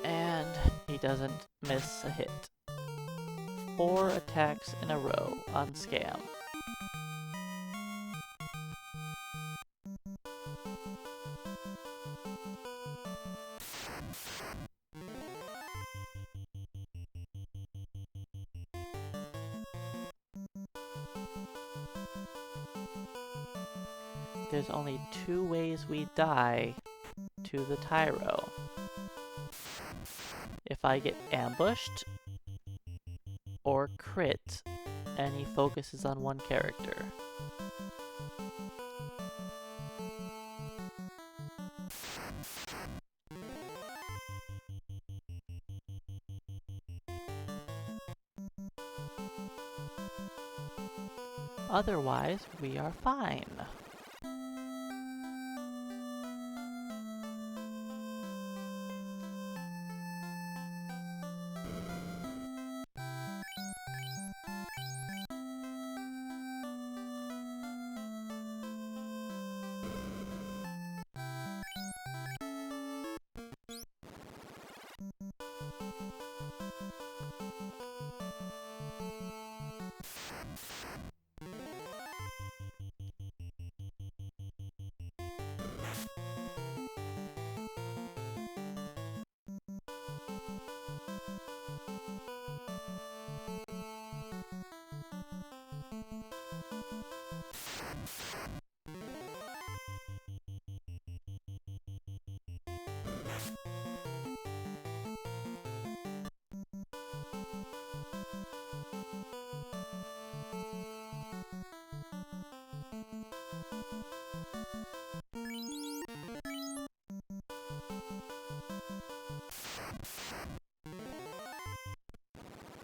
And he doesn't miss a hit. 4 attacks in a row on Scam. There's only 2 ways we die to the Tyro. If I get ambushed, or crit, and he focuses on one character. Otherwise, we are fine.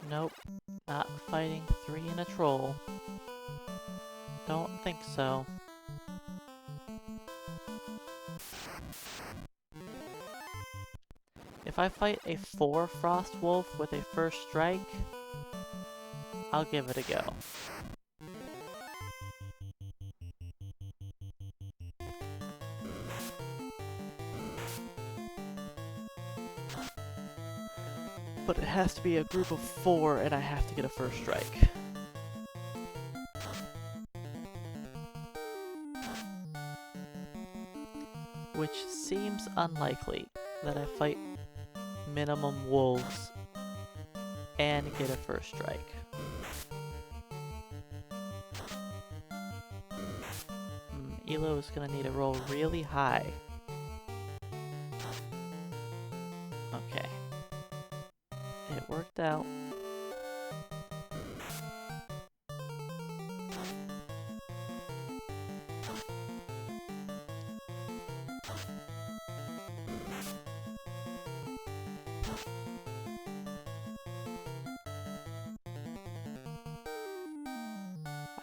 Nope, not fighting 3 in a troll. Don't think so. If I fight a 4 Frost Wolf with a first strike, I'll give it a go. But it has to be a group of 4 and I have to get a first strike. Which seems unlikely that I fight minimum wolves and get a first strike. Elo is gonna need to roll really high. Okay. It worked out.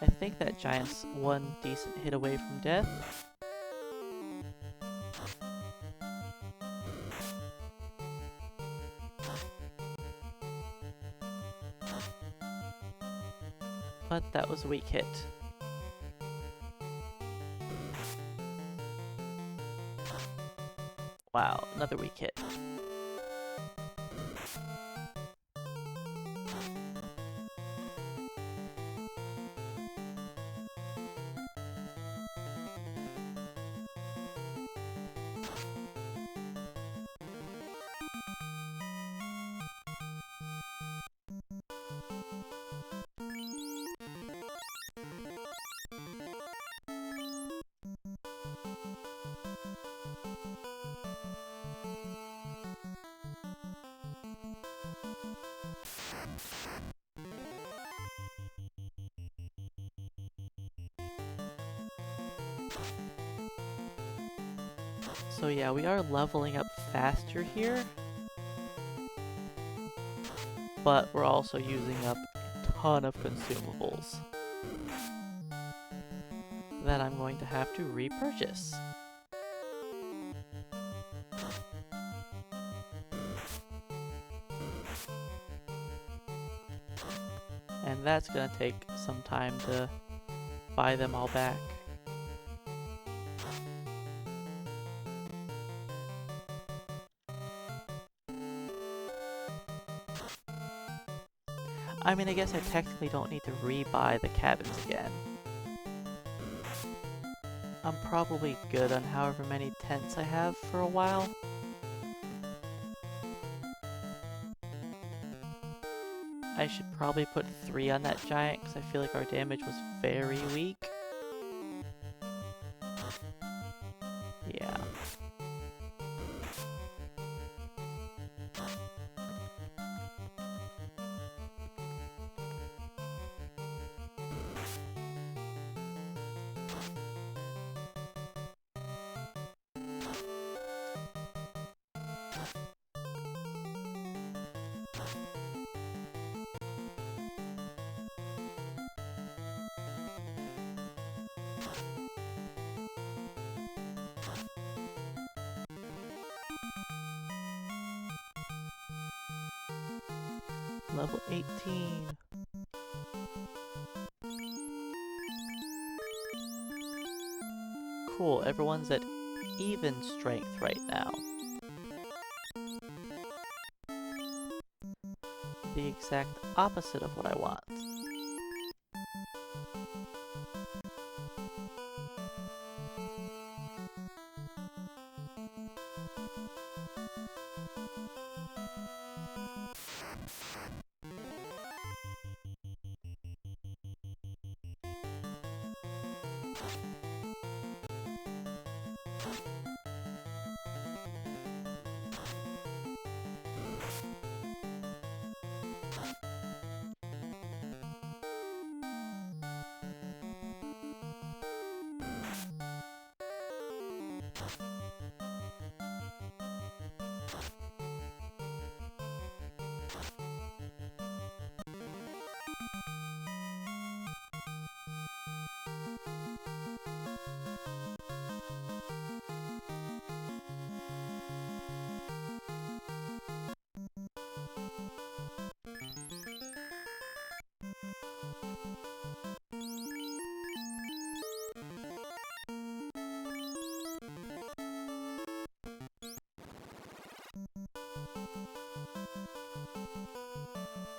I think that giant's one decent hit away from death. But that was a weak hit. Wow, another weak hit. So yeah, we are leveling up faster here, but we're also using up a ton of consumables that I'm going to have to repurchase. And that's gonna take some time to buy them all back. I mean, I guess I technically don't need to rebuy the cabins again. I'm probably good on however many tents I have for a while. I should probably put 3 on that giant because I feel like our damage was very weak. Yeah. Level 18. Cool, everyone's at even strength right now. The exact opposite of what I want.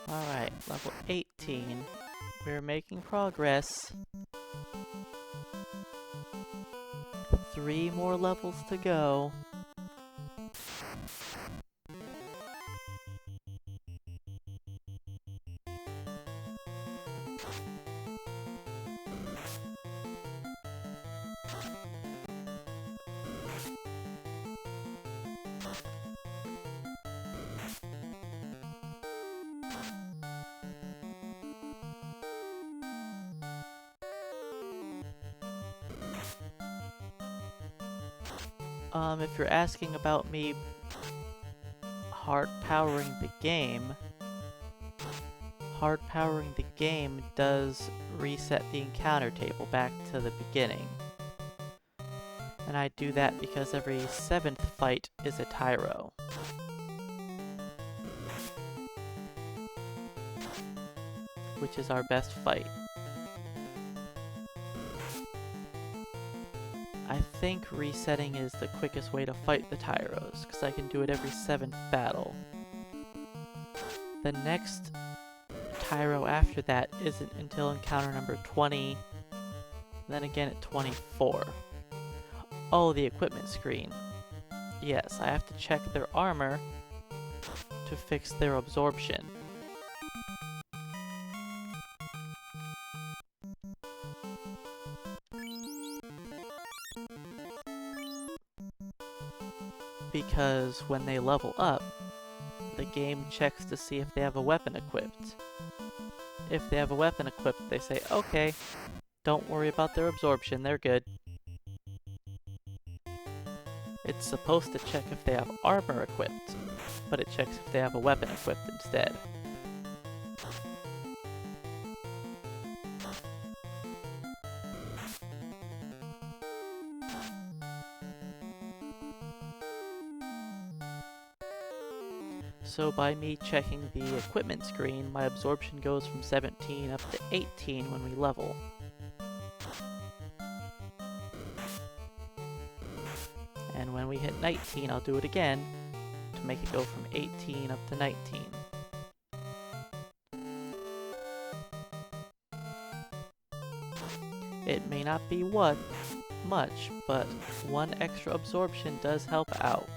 Alright, level 18. We're making progress. 3 more levels to go. If you're asking about me hard powering the game does reset the encounter table back to the beginning. And I do that because every 7th fight is a Tyro. Which is our best fight. I think resetting is the quickest way to fight the Tyros, because I can do it every 7th battle. The next Tyro after that isn't until encounter number 20, then again at 24. Oh, the equipment screen. Yes, I have to check their armor to fix their absorption. Because when they level up, the game checks to see if they have a weapon equipped. If they have a weapon equipped, they say, okay, don't worry about their absorption, they're good. It's supposed to check if they have armor equipped, but it checks if they have a weapon equipped instead. So by me checking the equipment screen, my absorption goes from 17 up to 18 when we level. And when we hit 19, I'll do it again to make it go from 18 up to 19. It may not be much, but one extra absorption does help out.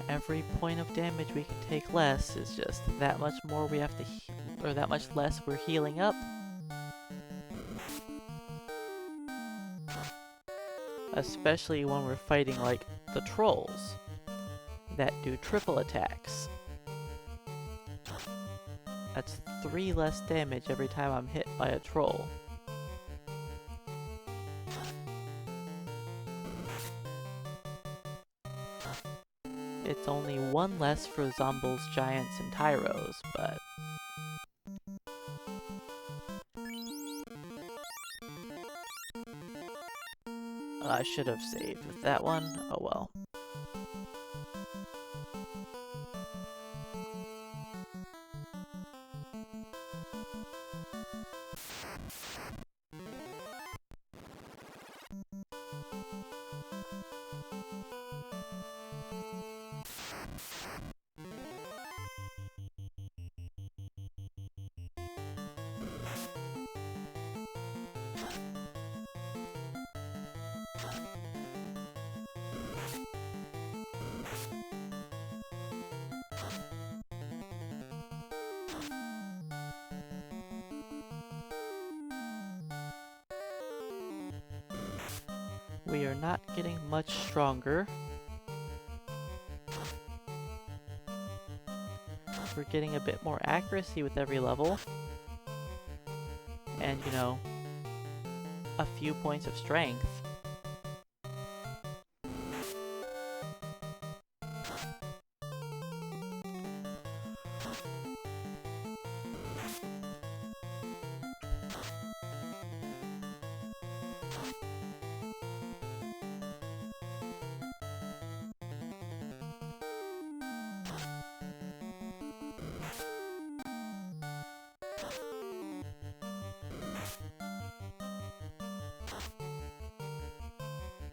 Every point of damage we can take less is just that much more we have to or that much less we're healing up. Especially when we're fighting like the trolls that do triple attacks. That's 3 less damage every time I'm hit by a troll. It's only 1 less for Zombles, Giants, and Tyros, but... I should have saved with that one. Oh well. We are not getting much stronger. We're getting a bit more accuracy with every level. And, you know, a few points of strength.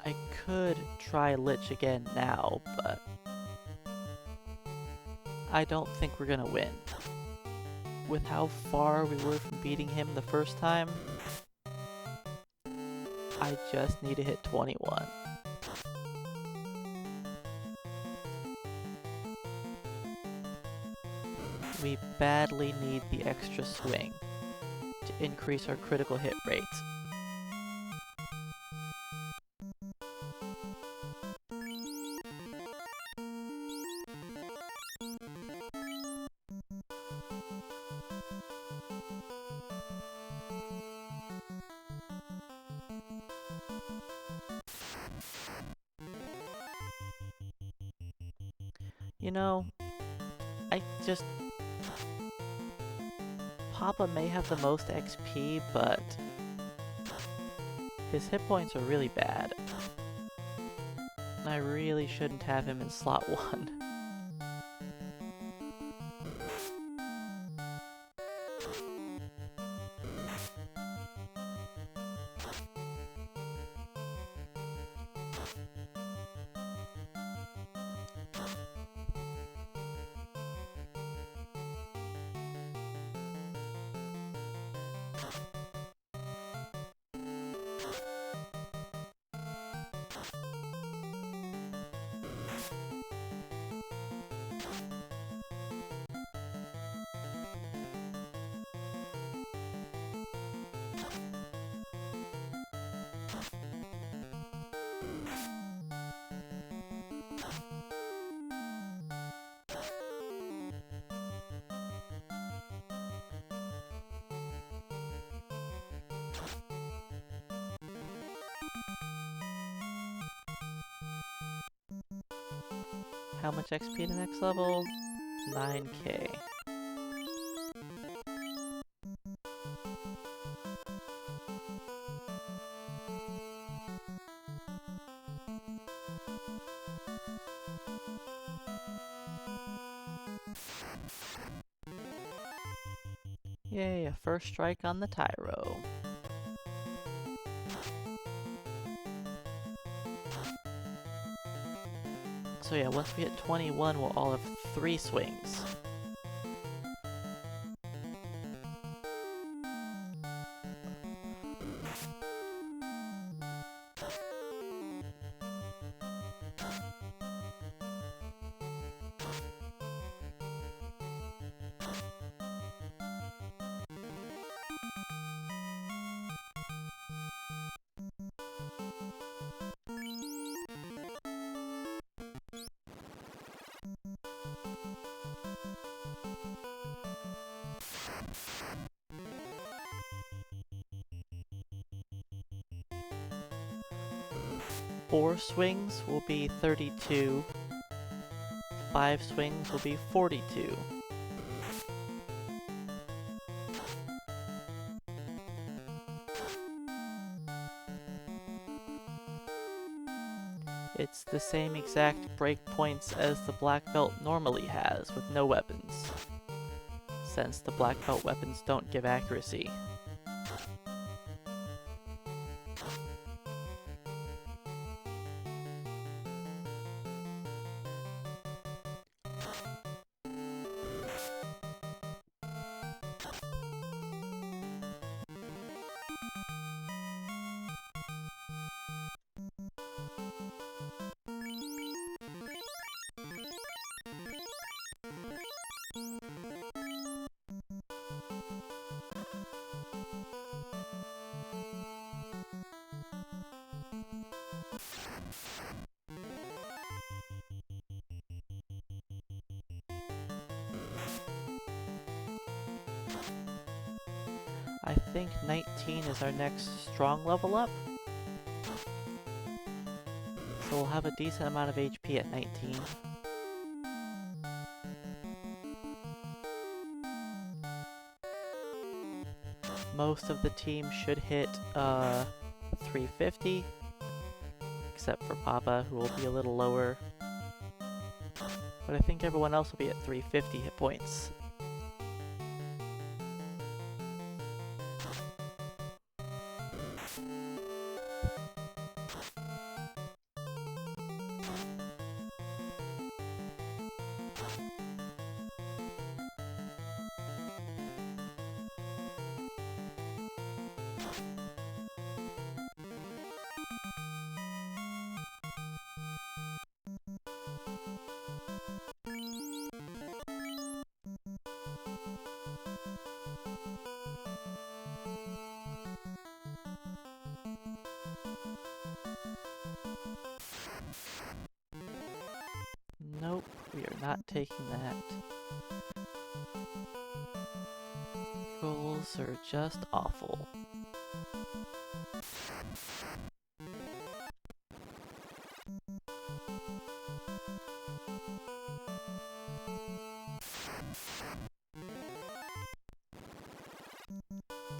I could try Lich again now, but I don't think we're gonna win. With how far we were from beating him the first time, I just need to hit 21. We badly need the extra swing to increase our critical hit rate. You know, I just... Papa may have the most XP, but his hit points are really bad. I really shouldn't have him in slot 1. How much XP the next level? 9k. Yay, a first strike on the Tyro. So yeah, once we hit 21, we'll all have 3 swings. Four swings will be 32. 5 swings will be 42. It's the same exact breakpoints as the black belt normally has, with no weapons, since the black belt weapons don't give accuracy. I think 19 is our next strong level up. So we'll have a decent amount of HP at 19. Most of the team should hit 350, except for Papa, who will be a little lower. But I think everyone else will be at 350 hit points. Nope, we are not taking that. Rolls are just awful.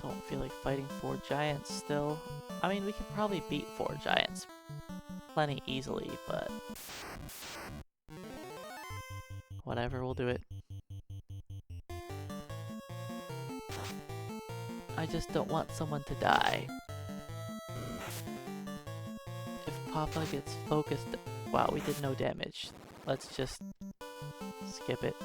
Don't feel like fighting 4 giants still. I mean, we could probably beat 4 giants plenty easily, but whatever, we'll do it. I just don't want someone to die. If Papa gets focused... Wow, we did no damage. Let's just skip it.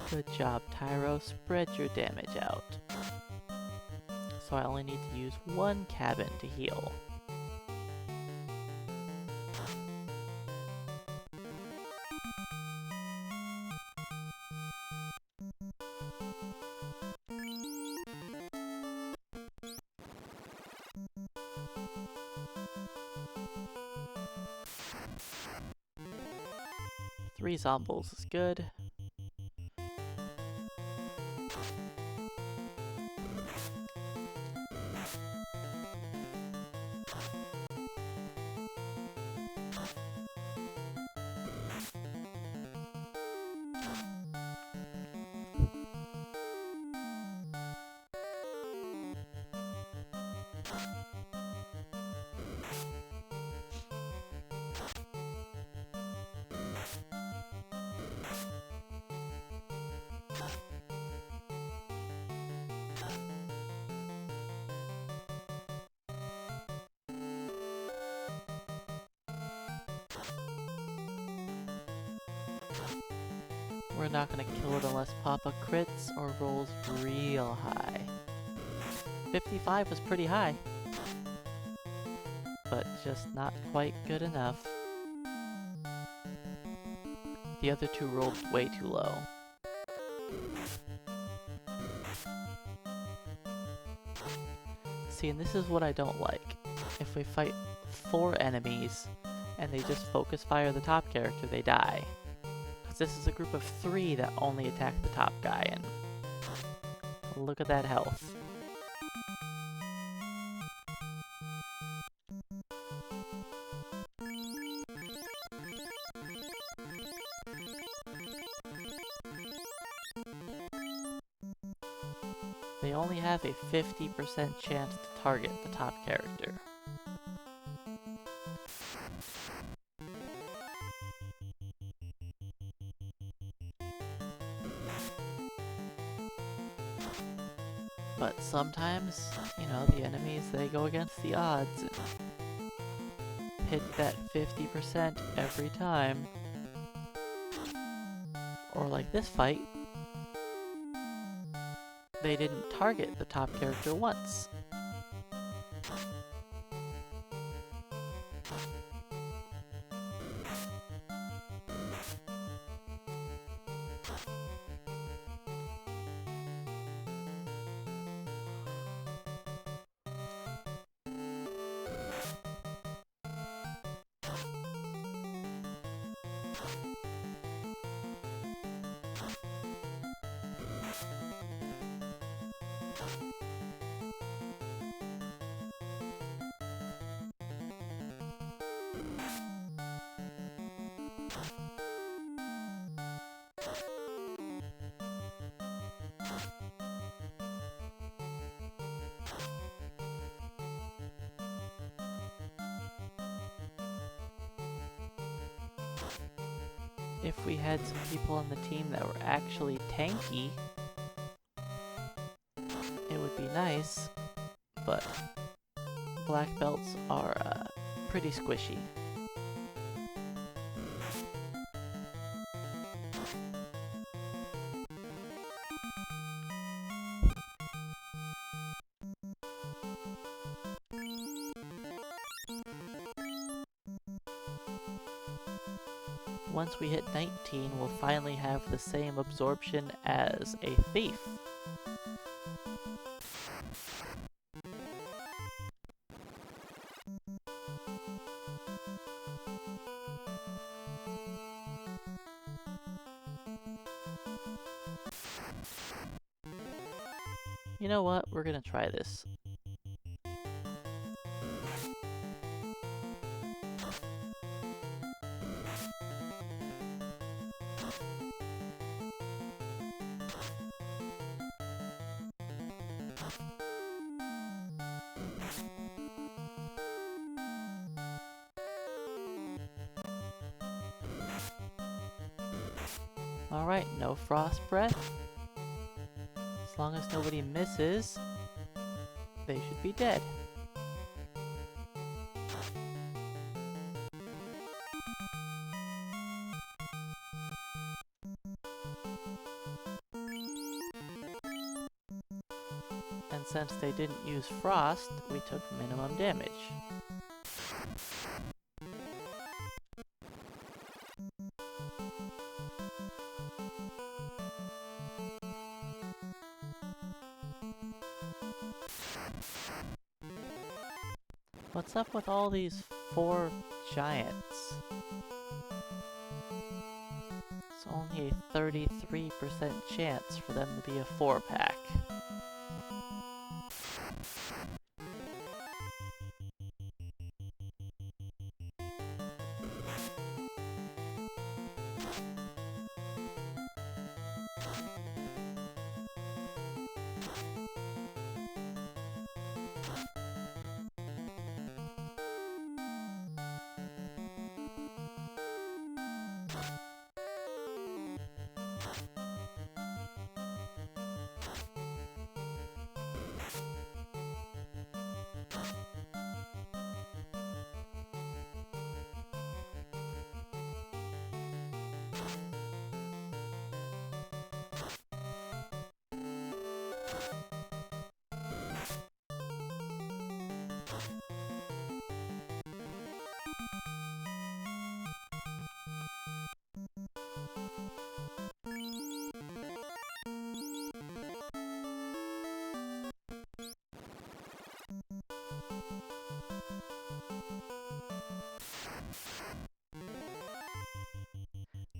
Good job, Tyro. Spread your damage out. So I only need to use 1 cabin to heal. Three zombies is good. We're not gonna kill it unless Papa crits or rolls real high. 55 was pretty high, but just not quite good enough. The other two rolled way too low. See, and this is what I don't like. If we fight 4 enemies and they just focus fire the top character, they die. Because this is a group of 3 that only attack the top guy, and look at that health. They only have a 50% chance to target the top character. But sometimes, you know, the enemies, they go against the odds and hit that 50% every time. Or like this fight, they didn't target the top character once. If we had some people on the team that were actually tanky, it would be nice, but black belts are pretty squishy. once we hit 19, we'll finally have the same absorption as a thief. You know what? We're gonna try this. Alright, no frost breath. As long as nobody misses, they should be dead. And since they didn't use frost, we took minimum damage. What's up with all these 4 giants? It's only a 33% chance for them to be a 4-pack.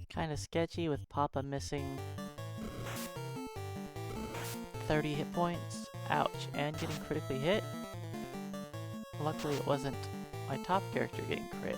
Kinda sketchy with Papa missing 30 hit points. Ouch, and getting critically hit. Luckily it wasn't my top character getting crit.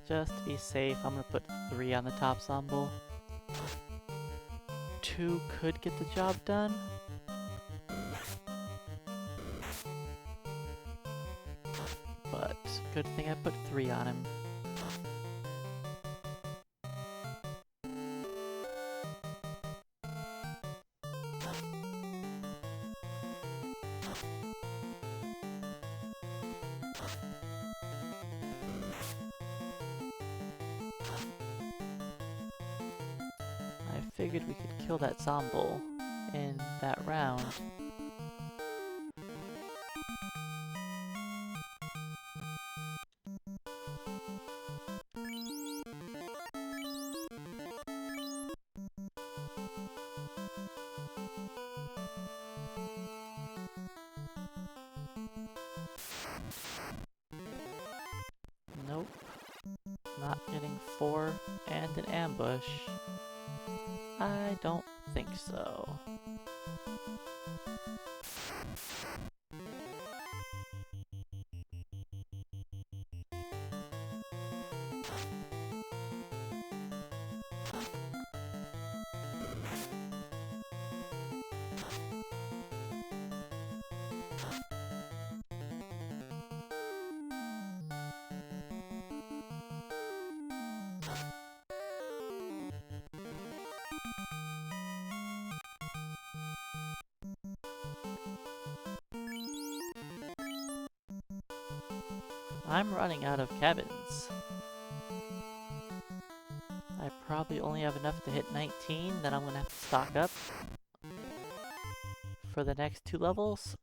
Just to be safe, I'm gonna put 3 on the top ensemble. 2 could get the job done. But good thing I put 3 on him. I figured we could kill that Zomble in that round. Nope. Not getting 4 and an ambush. I don't think so. I'm running out of cabins. I probably only have enough to hit 19, then I'm gonna have to stock up for the next 2 levels.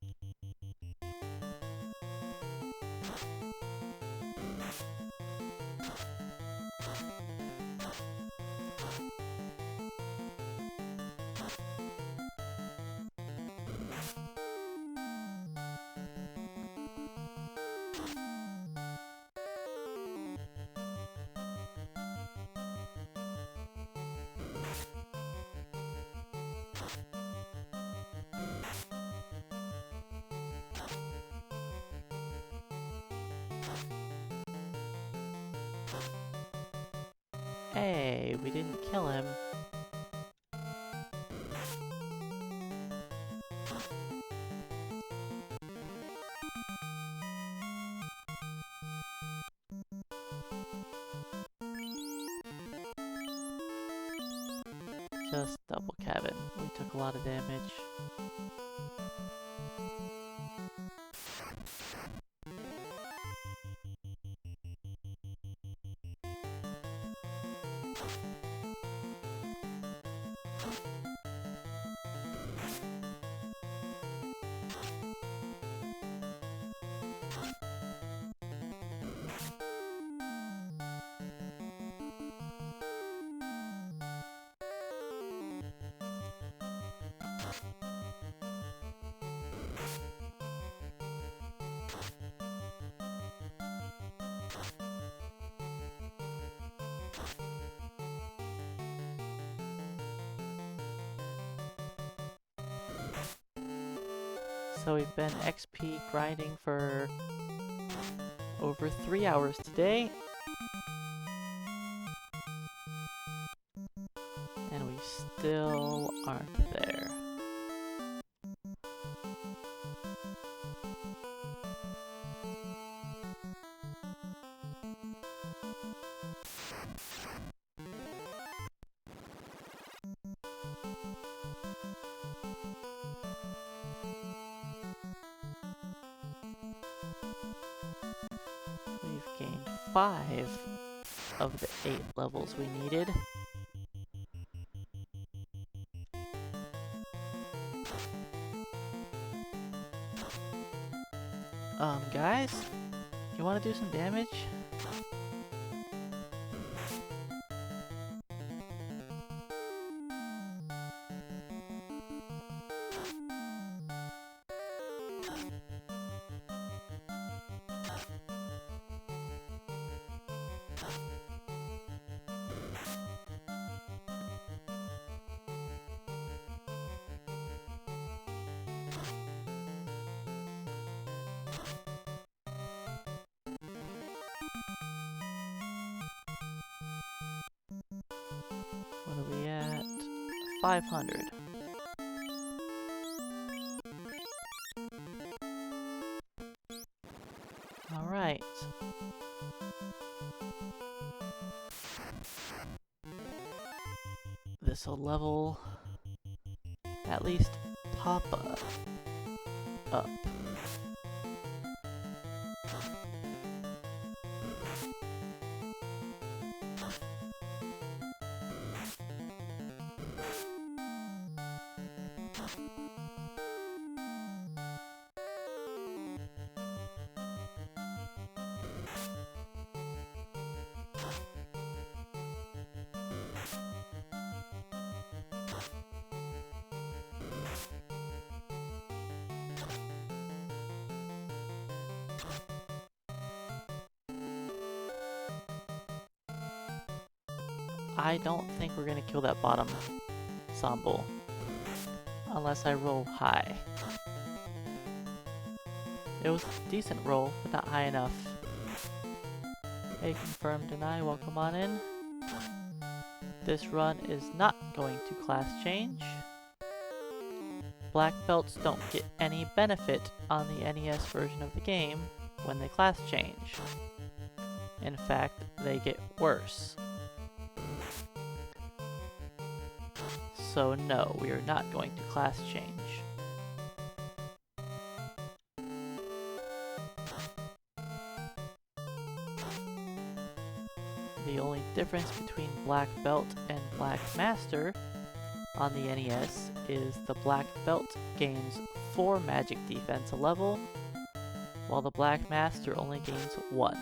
Hey, we didn't kill him. Just double cabin. We took a lot of damage. So we've been XP grinding for over 3 hours today. And we still aren't there. We've gained 5 of the 8 levels we needed. Guys, you want to do some damage? What are we at? 500. Alright. This'll level at least Papa up. I don't think we're gonna kill that bottom Somble unless I roll high. It was a decent roll, but not high enough. Hey, confirm, deny, welcome on in. This run is not going to class change. Black belts don't get any benefit on the NES version of the game when they class change. In fact, they get worse. So no, we are not going to class change. The only difference between Black Belt and Black Master on the NES is the Black Belt gains 4 magic defense a level, while the Black Master only gains 1.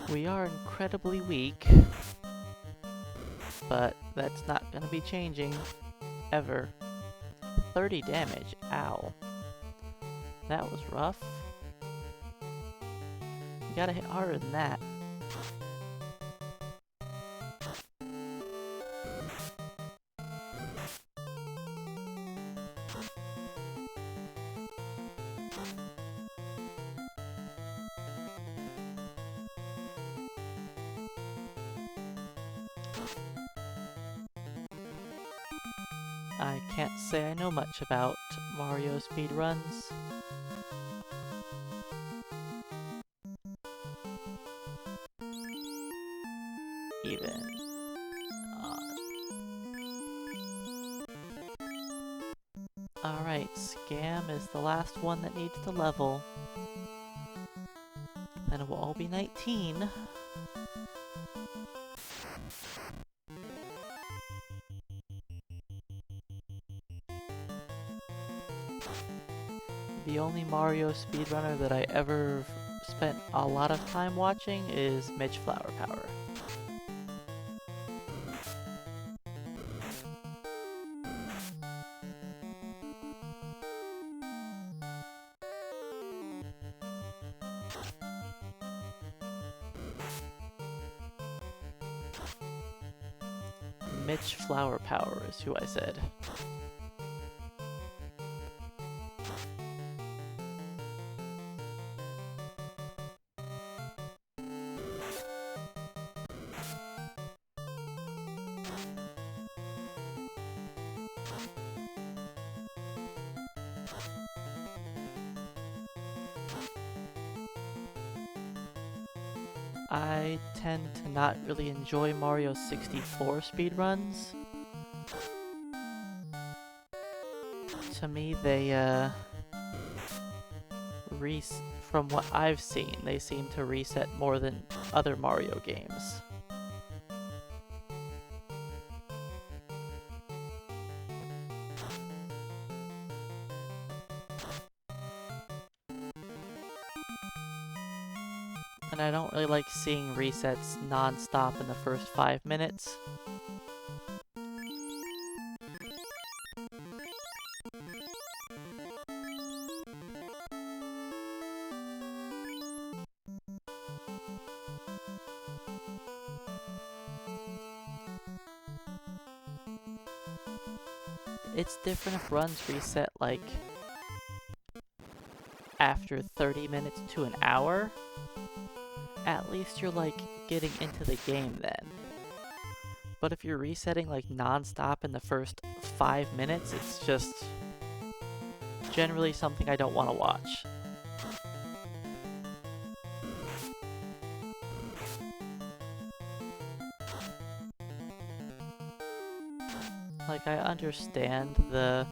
We are incredibly weak, but that's not going to be changing ever. 30 damage, ow. That was rough. You gotta hit harder than that. I can't say I know much about Mario speedruns. Even. Alright, Scam is the last one that needs to level. Then it will all be 19. The only Mario speedrunner that I ever spent a lot of time watching is Mitch Flower Power. Mitch Flower Power is who I said. I tend to not really enjoy Mario 64 speedruns. To me, they, from what I've seen, they seem to reset more than other Mario games. And I don't really like seeing resets non-stop in the first 5 minutes. It's different if runs reset like after 30 minutes to an hour. At least you're like getting into the game then. But if you're resetting like non-stop in the first 5 minutes, it's just generally something I don't want to watch. Like, I understand the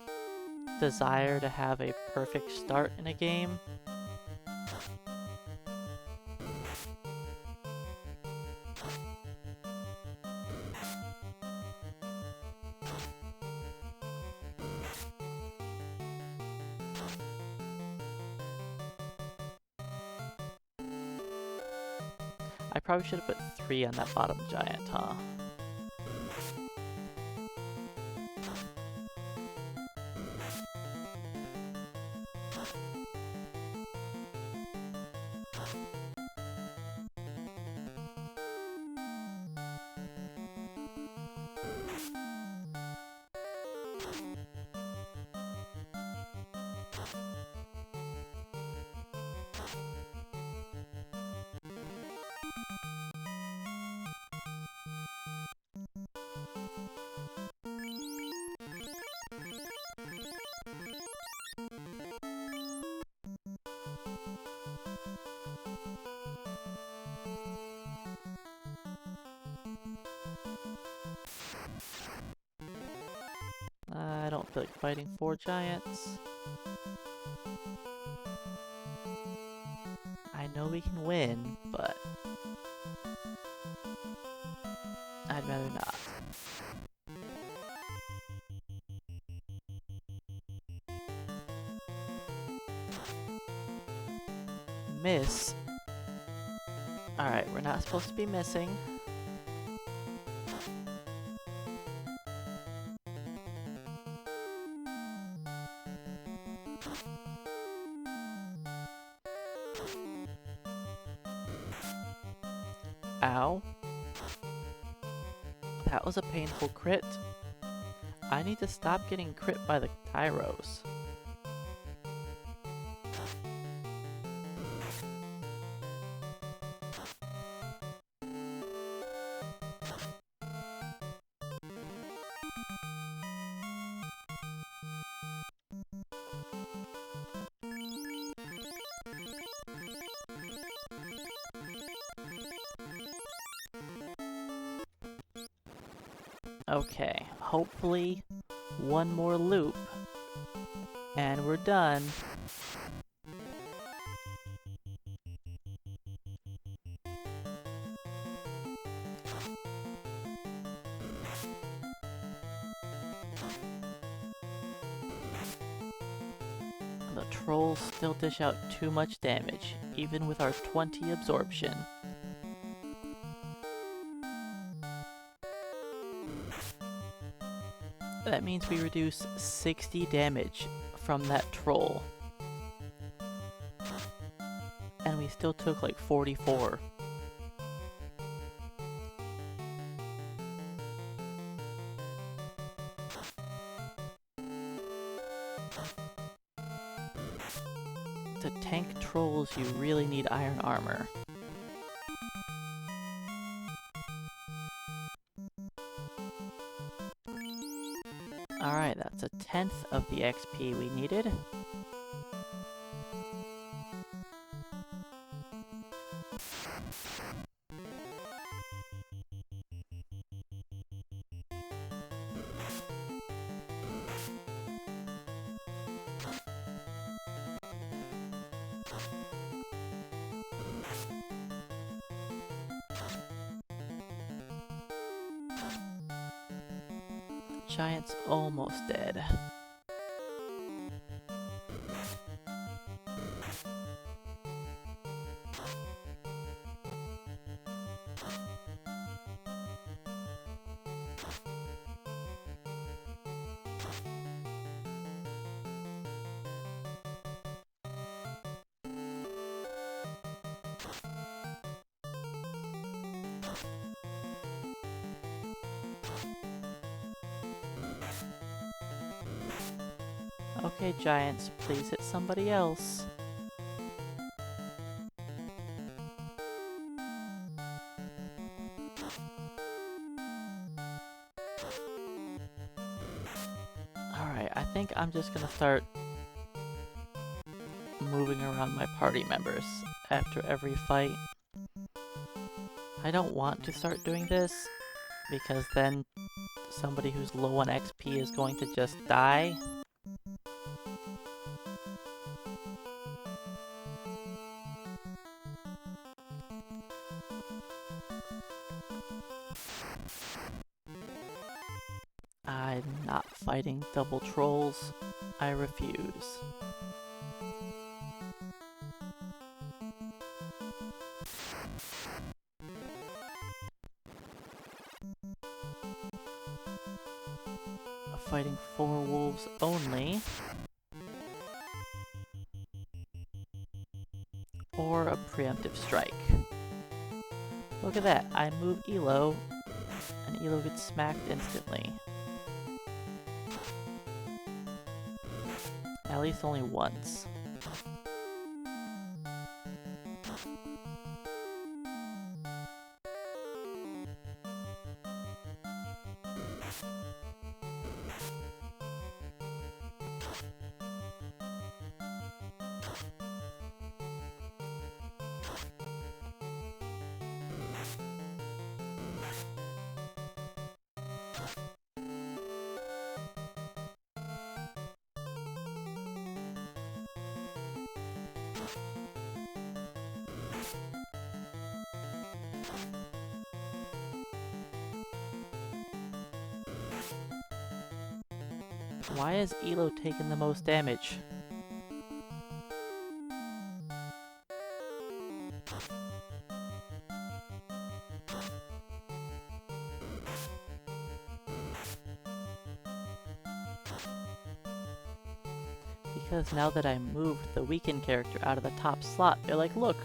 desire to have a perfect start in a game. I probably should have put 3 on that bottom giant, huh? feel like fighting 4 giants. I know we can win, but I'd rather not. Miss. Alright, we're not supposed to be missing. Ow. That was a painful crit. I need to stop getting crit by the tyros. Okay, hopefully one more loop and we're done. The trolls still dish out too much damage, even with our 20 absorption. That means we reduce 60 damage from that troll. And we still took like 44. To tank trolls, you really need iron armor. Alright, that's a 10th of the XP we needed. Giant's almost dead. Okay, giants, please hit somebody else. Alright, I think I'm just gonna start moving around my party members after every fight. I don't want to start doing this, because then somebody who's low on XP is going to just die. I'm not fighting double trolls. I refuse. Fighting 4 wolves only. Or a preemptive strike. Look at that, I move Elo, and Elo gets smacked instantly. At least only once. Why is Elo taking the most damage? Because now that I moved the weakened character out of the top slot, they're like, look,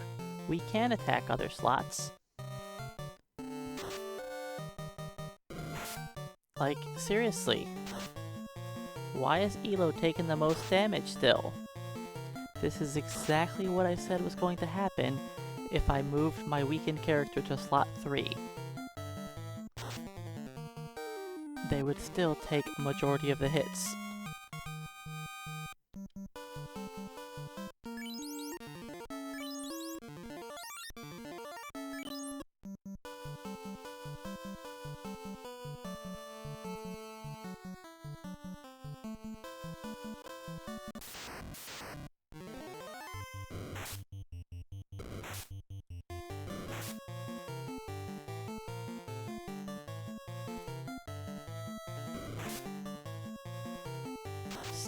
we can attack other slots. Like, seriously. Why is Elo taking the most damage still? This is exactly what I said was going to happen if I moved my weakened character to slot 3. They would still take a majority of the hits.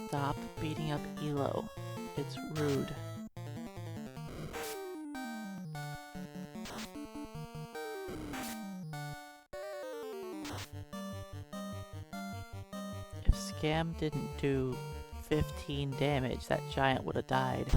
Stop beating up Elo. It's rude. If Scam didn't do 15 damage, that giant would have died.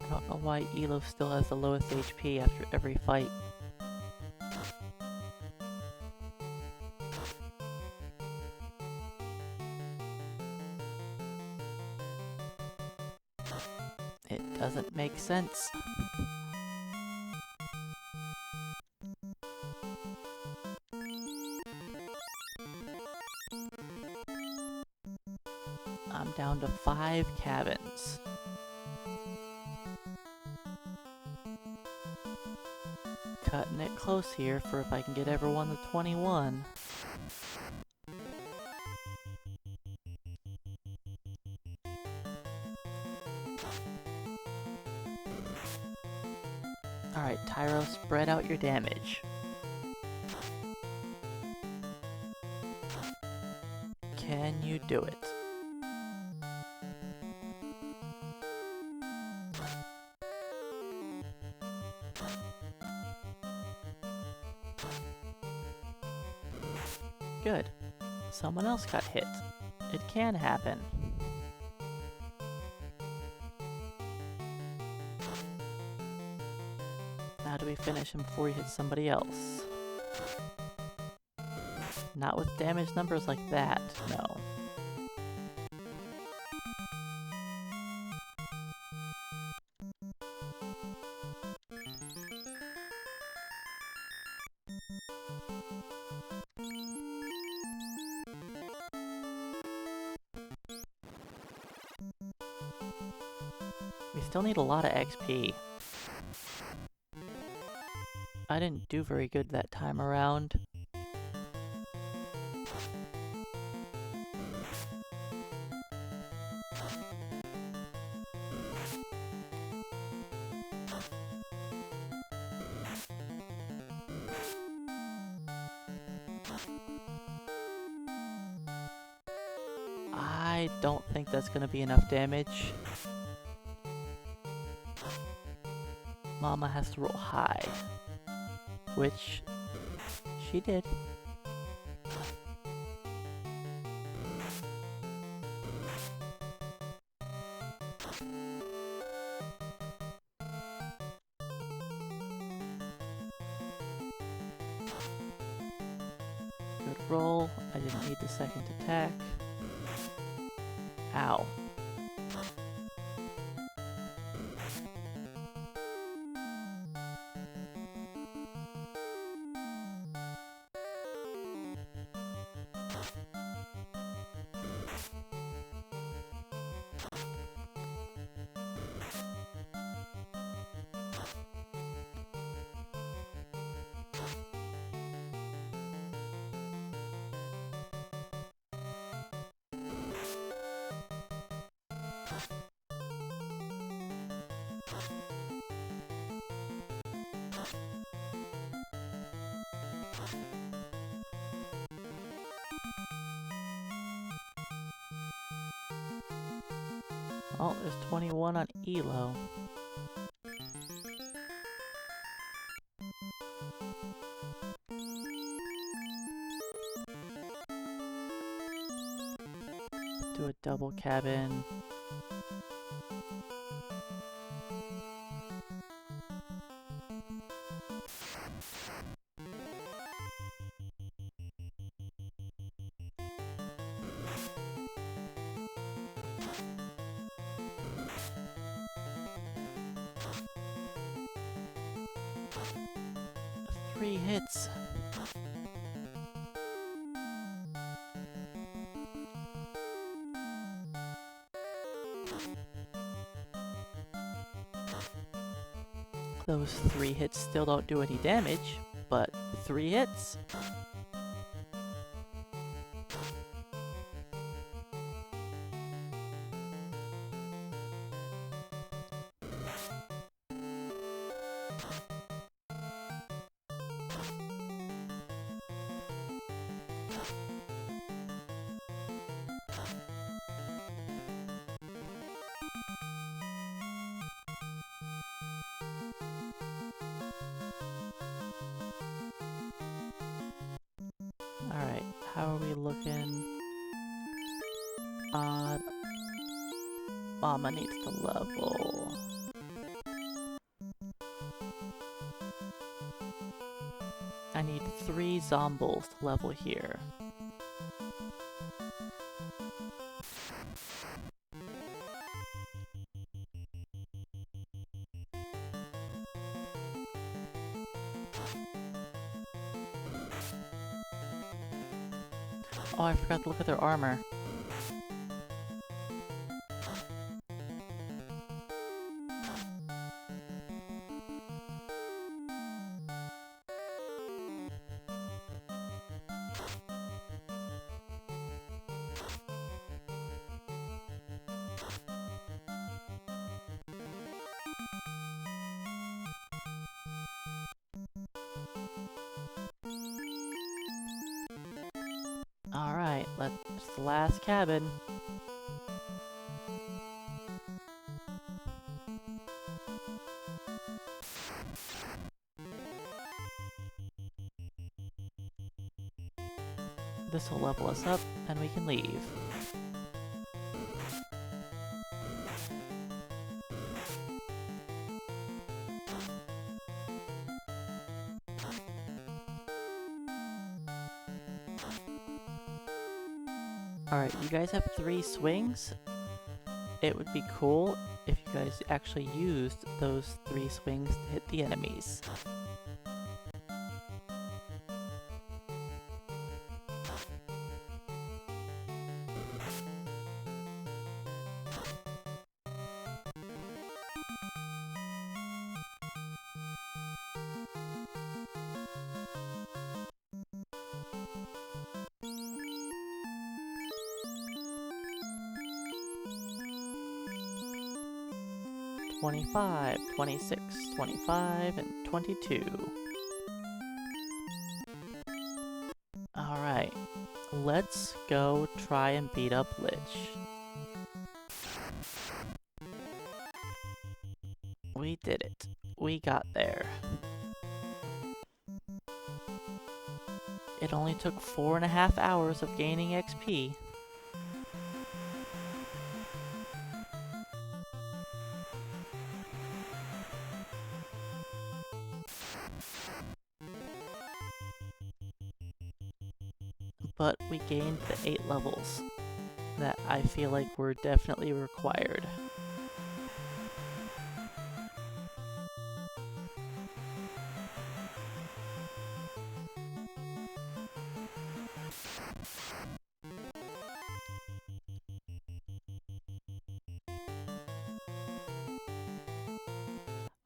I don't know why Elo still has the lowest HP after every fight. It doesn't make sense. I'm down to 5 cabins. Cutting it close here for if I can get everyone to 21. Alright, Tyro, spread out your damage. Can you do it? Good. Someone else got hit. It can happen. How do we finish him before he hits somebody else? Not with damage numbers like that, no. We still need a lot of XP. I didn't do very good that time around. I don't think that's gonna be enough damage. Mama has to roll high. Which she did. Good roll. I didn't need the second attack. Ow. Oh, there's 21 on Elo. Do a double cabin. Three hits. Those 3 hits still don't do any damage, but 3 hits. Alright, how are we looking on... Mama needs to level. I need 3 zombies to level here. Oh, I forgot to look at their armor. Alright, let's the last cabin. This will level us up, and we can leave. Alright, you guys have 3 swings. It would be cool if you guys actually used those 3 swings to hit the enemies. $25, $26, $25, and $22. Alright, let's go try and beat up Lich. We did it. We got there. It only took 4.5 hours of gaining XP. But we gained the 8 levels that I feel like were definitely required.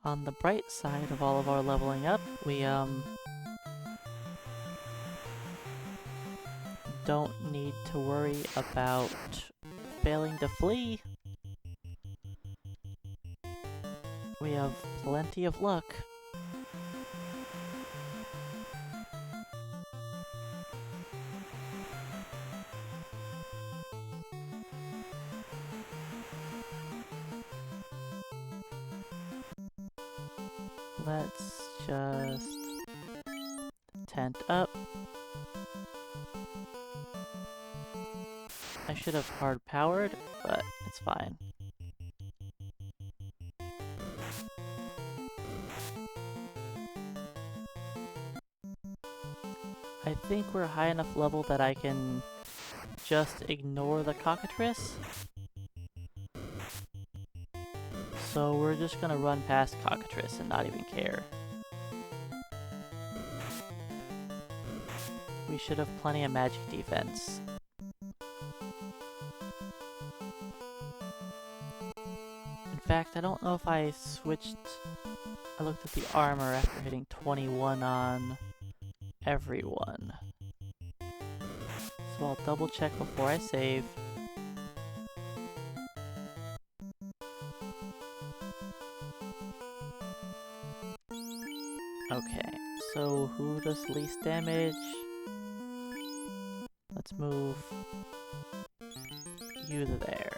On the bright side of all of our leveling up, we don't need to worry about failing to flee. We have plenty of luck. Let's just tent up. I should have hard powered, but it's fine. I think we're high enough level that I can just ignore the cockatrice. So we're just gonna run past cockatrice and not even care. We should have plenty of magic defense. In fact, I don't know if I switched... I looked at the armor after hitting 21 on everyone. So I'll double check before I save. Okay, so who does least damage? Let's move you there.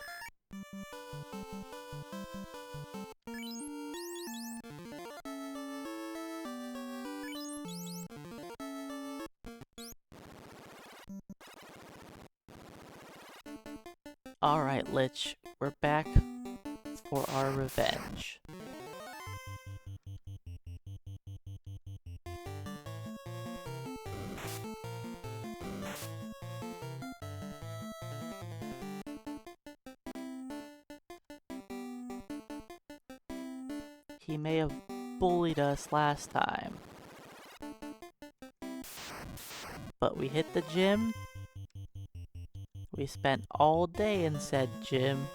Alright, Lich, we're back for our revenge. He may have bullied us last time, but we hit the gym. We spent all day in said gym.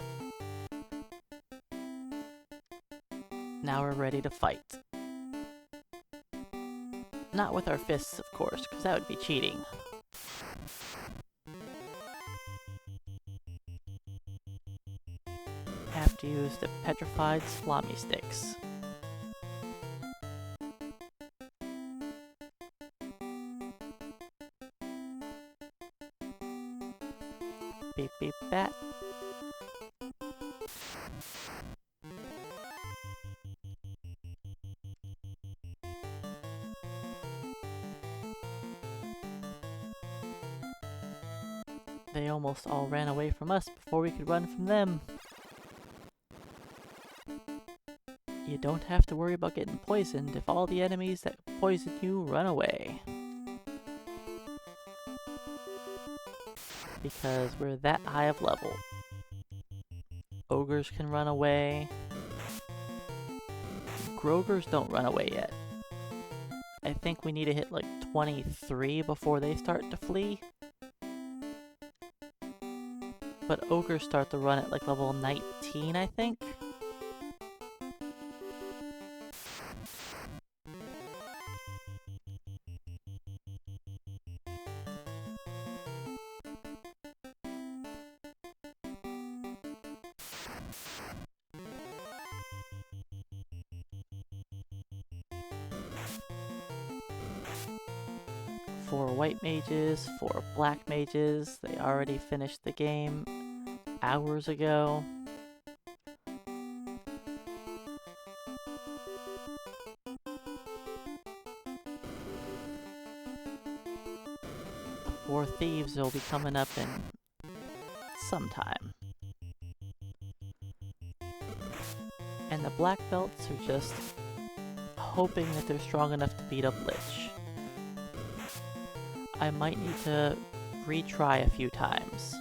Now we're ready to fight. Not with our fists, of course, because that would be cheating. Have to use the petrified salami sticks. Beep beep bat. They almost all ran away from us before we could run from them. You don't have to worry about getting poisoned if all the enemies that poison you run away. Because we're that high of level. Ogres can run away. Grogers don't run away yet. I think we need to hit like 23 before they start to flee. But ogres start to run at like level 19, I think. Four white mages, four black mages. They already finished the game hours ago. Four thieves will be coming up in some time. And the black belts are just hoping that they're strong enough to beat up Lich. I might need to retry a few times.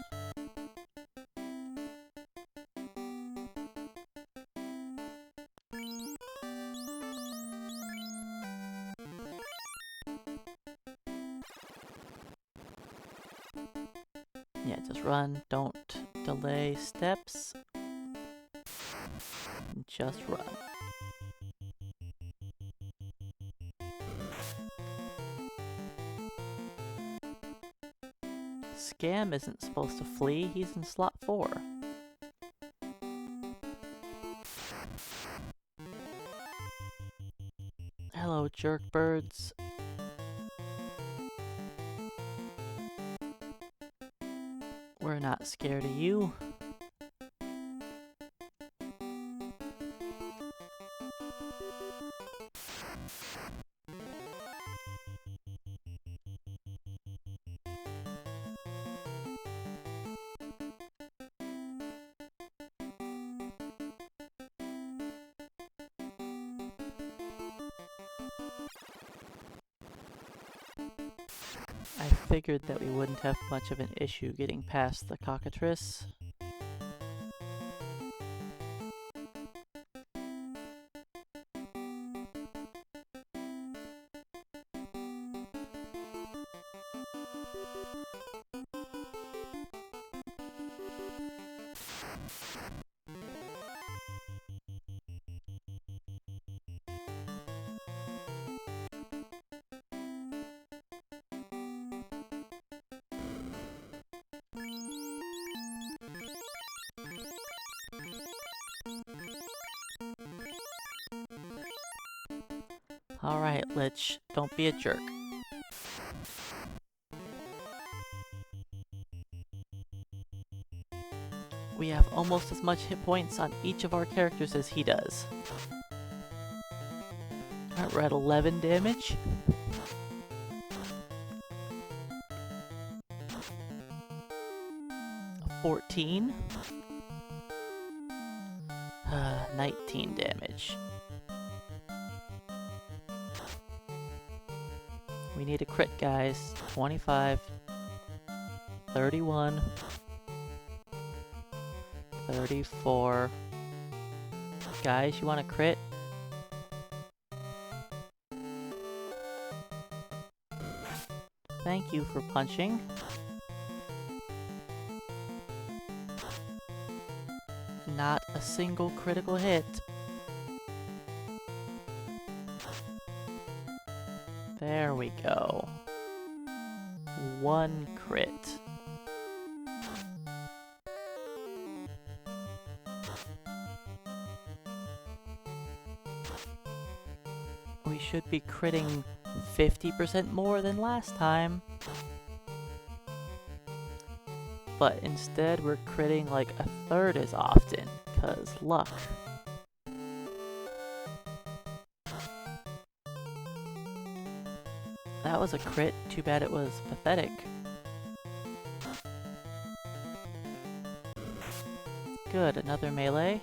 Yeah, just run, don't delay steps. Just run. Scam isn't supposed to flee, he's in slot 4. Hello, jerk birds. We're not scared of you. I figured that we wouldn't have much of an issue getting past the cockatrice. Alright, Lich, don't be a jerk. We have almost as much hit points on each of our characters as he does. Alright, we're at 11 damage. $14. 19 damage. We need a crit, guys. 25. 31. 34. Guys, you want a crit? Thank you for punching. Not a single critical hit. There we go. 1 crit. We should be critting 50% more than last time. But instead we're critting like a third as often, 'cause luck. That was a crit, too bad it was pathetic. Good, another melee.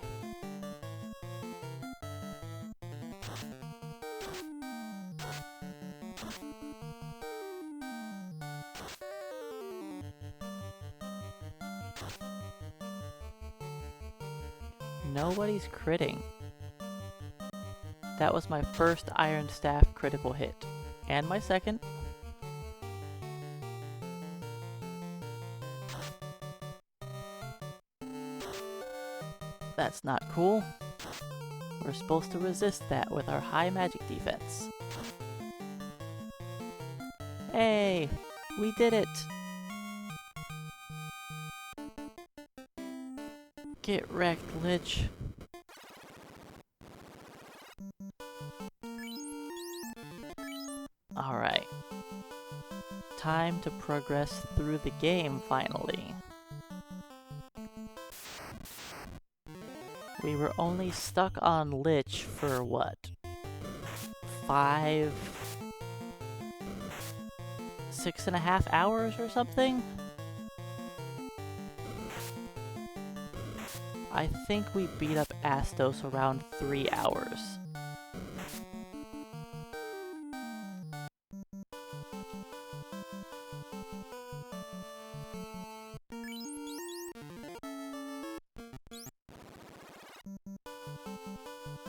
Nobody's critting. That was my first Iron Staff critical hit. And my second. That's not cool. We're supposed to resist that with our high magic defense. Hey! We did it! Get wrecked, Lich. Alright. Time to progress through the game, finally. We were only stuck on Lich for what? 6.5 hours or something? I think we beat up Astos around 3 hours.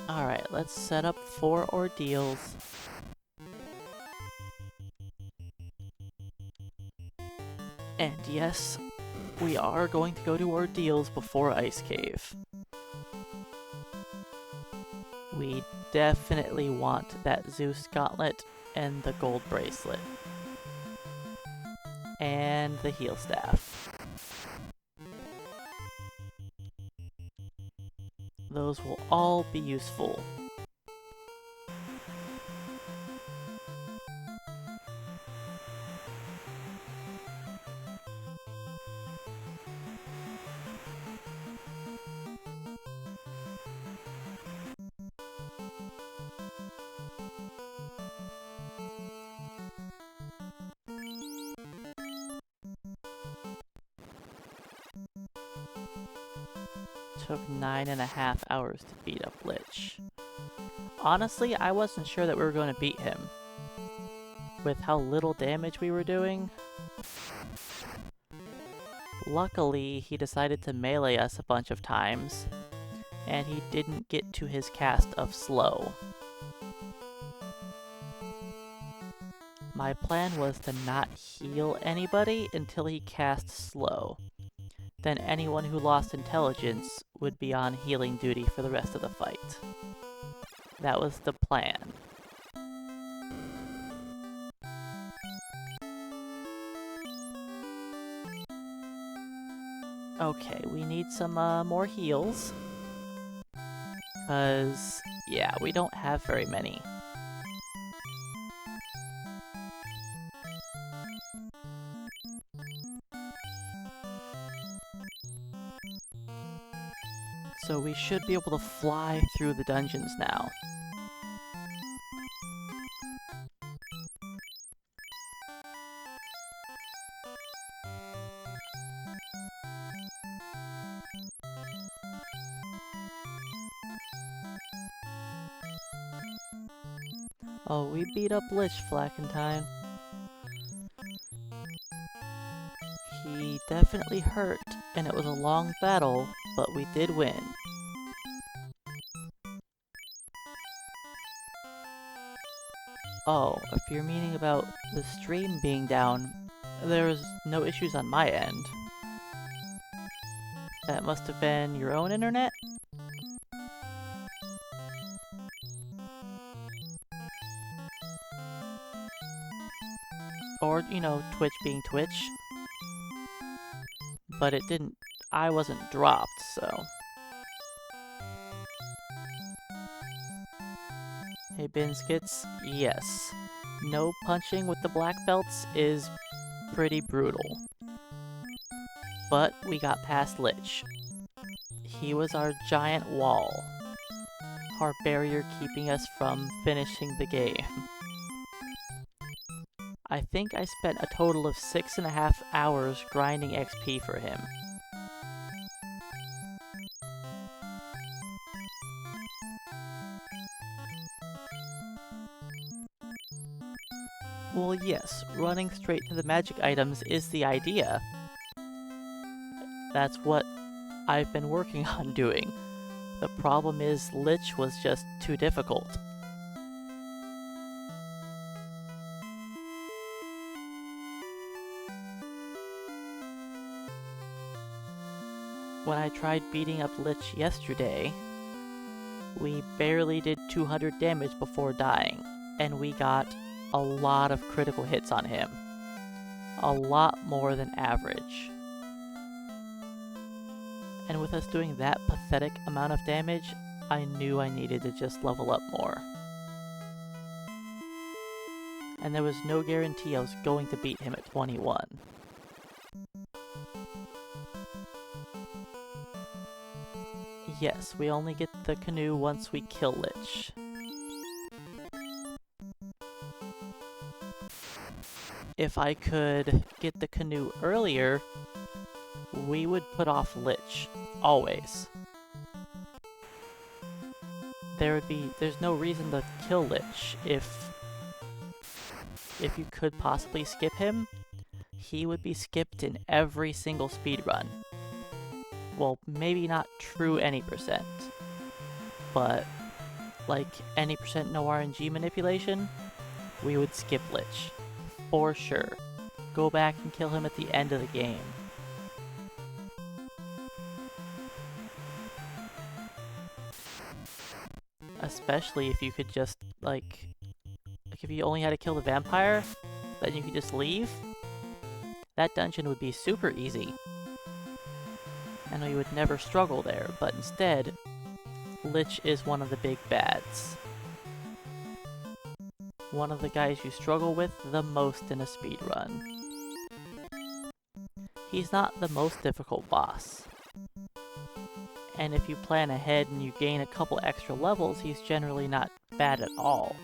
Alright, let's set up 4 ordeals. And yes, we are going to go to ordeals before Ice Cave. We definitely want that Zeus Gauntlet and the gold bracelet. And the heal staff. Those will all be useful. Took 9.5 hours to beat up Lich. Honestly, I wasn't sure that we were going to beat him. With how little damage we were doing. Luckily, he decided to melee us a bunch of times, and he didn't get to his cast of slow. My plan was to not heal anybody until he cast slow. Then anyone who lost intelligence would be on healing duty for the rest of the fight. That was the plan. Okay, we need some more heals. Because, yeah, we don't have very many. So we should be able to fly through the dungeons now. Oh, we beat up Lich Flack in time. He definitely hurt, and it was a long battle, but we did win. Oh, if you're meaning about the stream being down, there was no issues on my end. That must have been your own internet? Or, you know, Twitch being Twitch. But it didn't... I wasn't dropped, so... Hey, Binskits, yes. No punching with the black belts is pretty brutal. But we got past Lich. He was our giant wall. Our barrier keeping us from finishing the game. I think I spent a total of 6.5 hours grinding XP for him. Well, yes, running straight to the magic items is the idea. That's what I've been working on doing. The problem is Lich was just too difficult. When I tried beating up Lich yesterday, we barely did 200 damage before dying, and we got a lot of critical hits on him. A lot more than average. And with us doing that pathetic amount of damage, I knew I needed to just level up more. And there was no guarantee I was going to beat him at 21. Yes, we only get the canoe once we kill Lich. If I could get the canoe earlier, we would put off Lich. Always. There's no reason to kill Lich if you could possibly skip him. He would be skipped in every single speedrun. Well, maybe not true any percent, but like any percent no RNG manipulation, we would skip Lich. For sure. Go back and kill him at the end of the game. Especially if you could just, like if you only had to kill the vampire, then you could just leave. That dungeon would be super easy. And we would never struggle there, but instead, Lich is one of the big bads. One of the guys you struggle with the most in a speedrun. He's not the most difficult boss. And if you plan ahead and you gain a couple extra levels, he's generally not bad at all.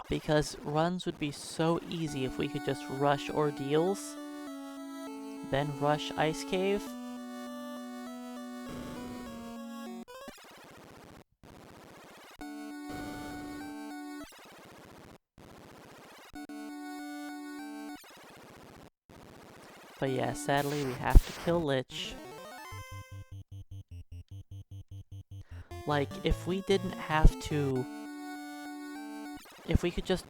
Because runs would be so easy if we could just rush ordeals, then rush Ice Cave. But yeah, sadly we have to kill Lich. Like, if we didn't have to... If we could just...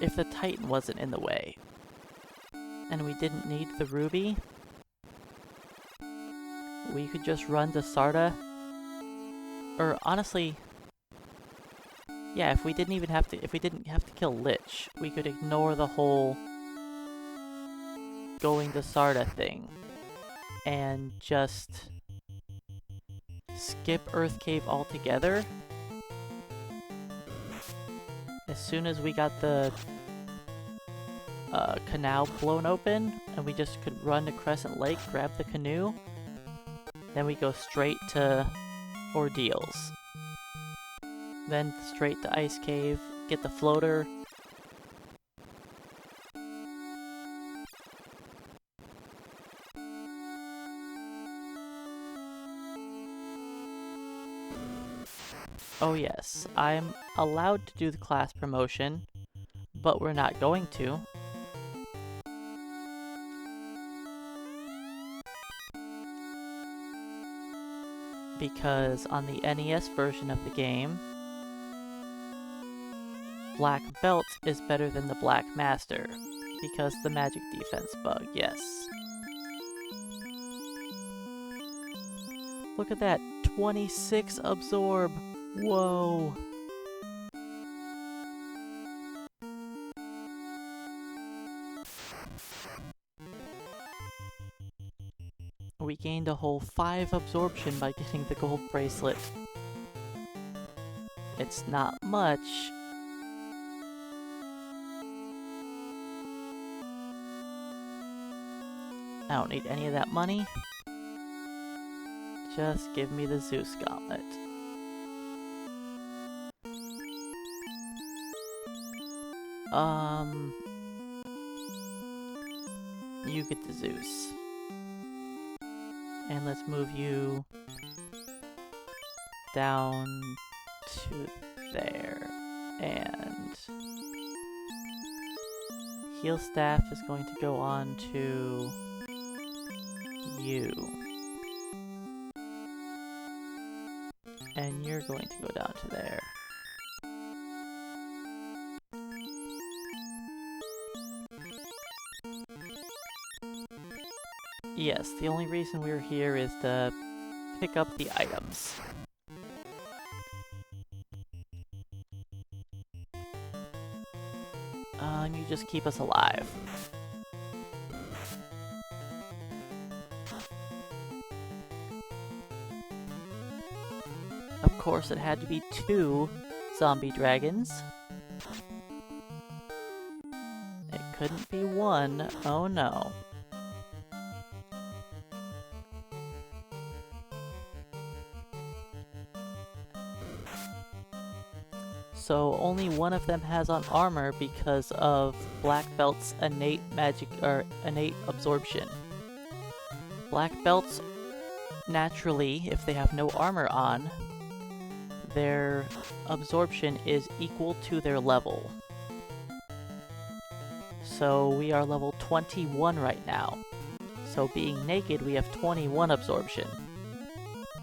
If the Titan wasn't in the way, and we didn't need the Ruby, we could just run to Sarda. Or, honestly... Yeah, if we didn't have to kill Lich, we could ignore the whole going to Sarda thing, and just skip Earth Cave altogether. As soon as we got the canal blown open, and we just could run to Crescent Lake, grab the canoe, then we go straight to Ordeals. Then straight to Ice Cave, get the floater. Oh yes, I'm allowed to do the class promotion, but we're not going to. Because on the NES version of the game, Black Belt is better than the Black Master, because the magic defense bug, yes. Look at that, 26 absorb! Whoa! We gained a whole 5 absorption by getting the gold bracelet. It's not much. I don't need any of that money. Just give me the Zeus Gauntlet. You get the Zeus. And let's move you down to there. And Heal Staff is going to go on to you. And you're going to go down to there. Yes, the only reason we're here is to pick up the items. You just keep us alive. Of course, it had to be 2 zombie dragons. It couldn't be 1. Oh no. So only one of them has on armor because of Black Belt's innate magic or innate absorption. Black Belts, naturally, if they have no armor on, their absorption is equal to their level. So we are level 21 right now. So being naked, we have 21 absorption.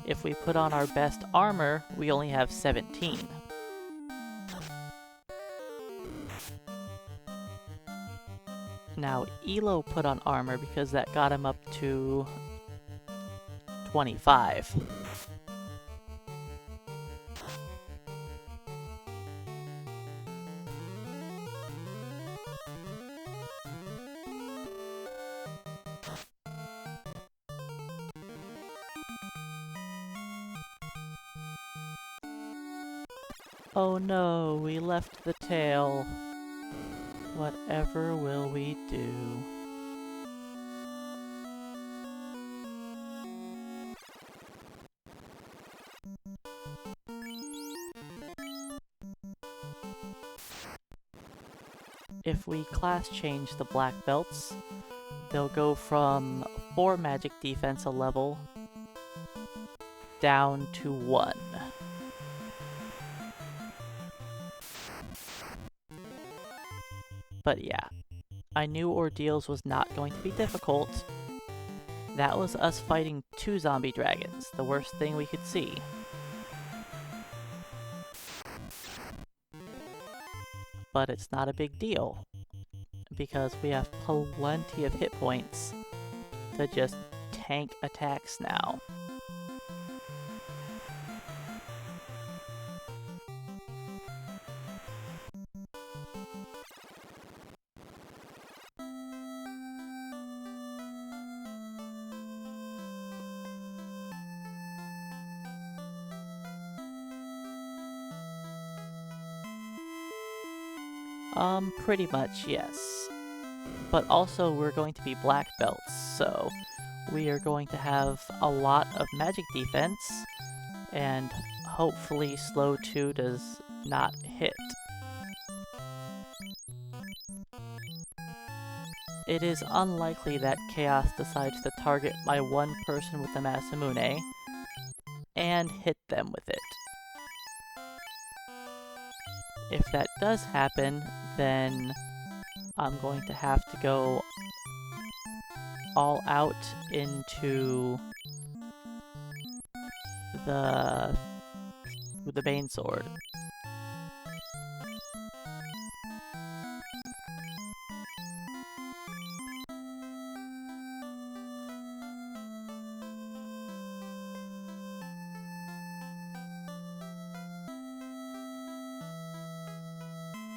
If we put on our best armor, we only have 17. Now, Elo put on armor because that got him up to 25. Oh no, we left the tail. Whatever will we do? If we class change the black belts, they'll go from 4 magic defense a level down to 1. But yeah, I knew Ordeals was not going to be difficult. That was us fighting 2 zombie dragons, the worst thing we could see. But it's not a big deal, because we have plenty of hit points to just tank attacks now. Pretty much, yes. But also, we're going to be black belts, so we are going to have a lot of magic defense, and hopefully slow 2 does not hit. It is unlikely that Chaos decides to target my one person with the Masamune and hit them with it. If that does happen, then I'm going to have to go all out into the Bane Sword.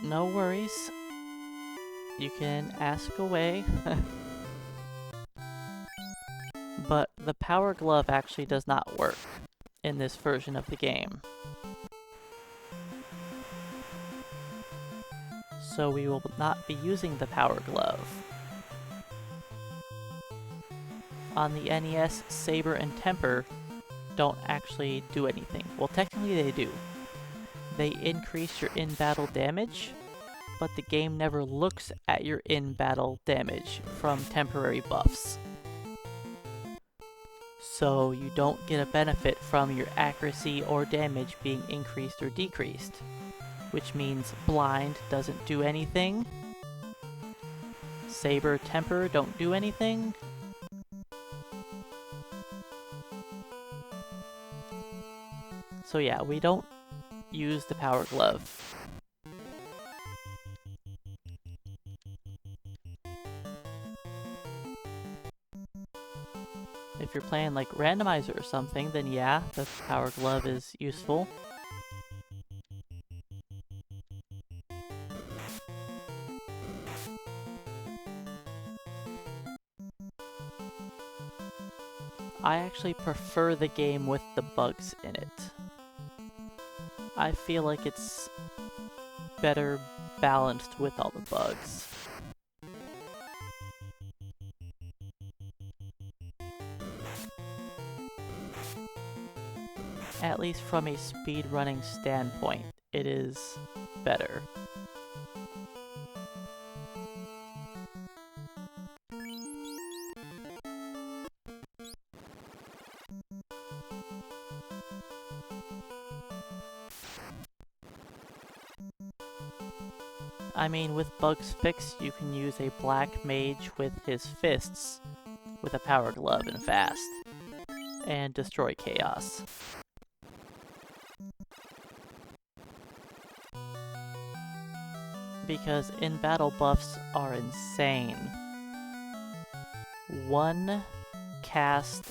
No worries. You can ask away. But the Power Glove actually does not work in this version of the game. So we will not be using the Power Glove. On the NES, Saber and Temper don't actually do anything. Well, technically they do. They increase your in-battle damage, but the game never looks at your in-battle damage from temporary buffs. So you don't get a benefit from your accuracy or damage being increased or decreased, which means Blind doesn't do anything, Saber, Temper don't do anything, so yeah, we don't use the Power Glove. If you're playing like Randomizer or something, then yeah, the Power Glove is useful. I actually prefer the game with the bugs in it. I feel like it's better balanced with all the bugs. At least from a speedrunning standpoint, it is better. I mean, with bugs fixed, you can use a black mage with his fists with a Power Glove and fast, and destroy Chaos. Because in-battle buffs are insane. One cast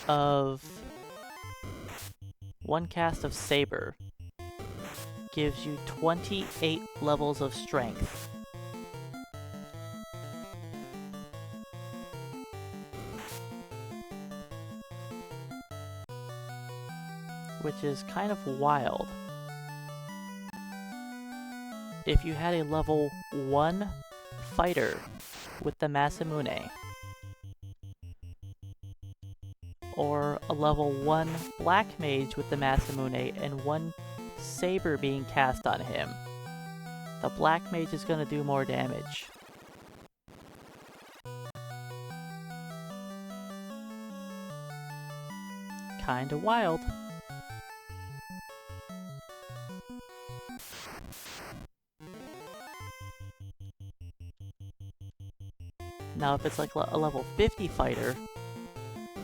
of Saber gives you 28 levels of strength. Which is kind of wild. if you had a level 1 fighter with the Masamune, or a level 1 black mage with the Masamune and 1 saber being cast on him, the black mage is going to do more damage. Kinda wild. Now if it's like a level 50 fighter,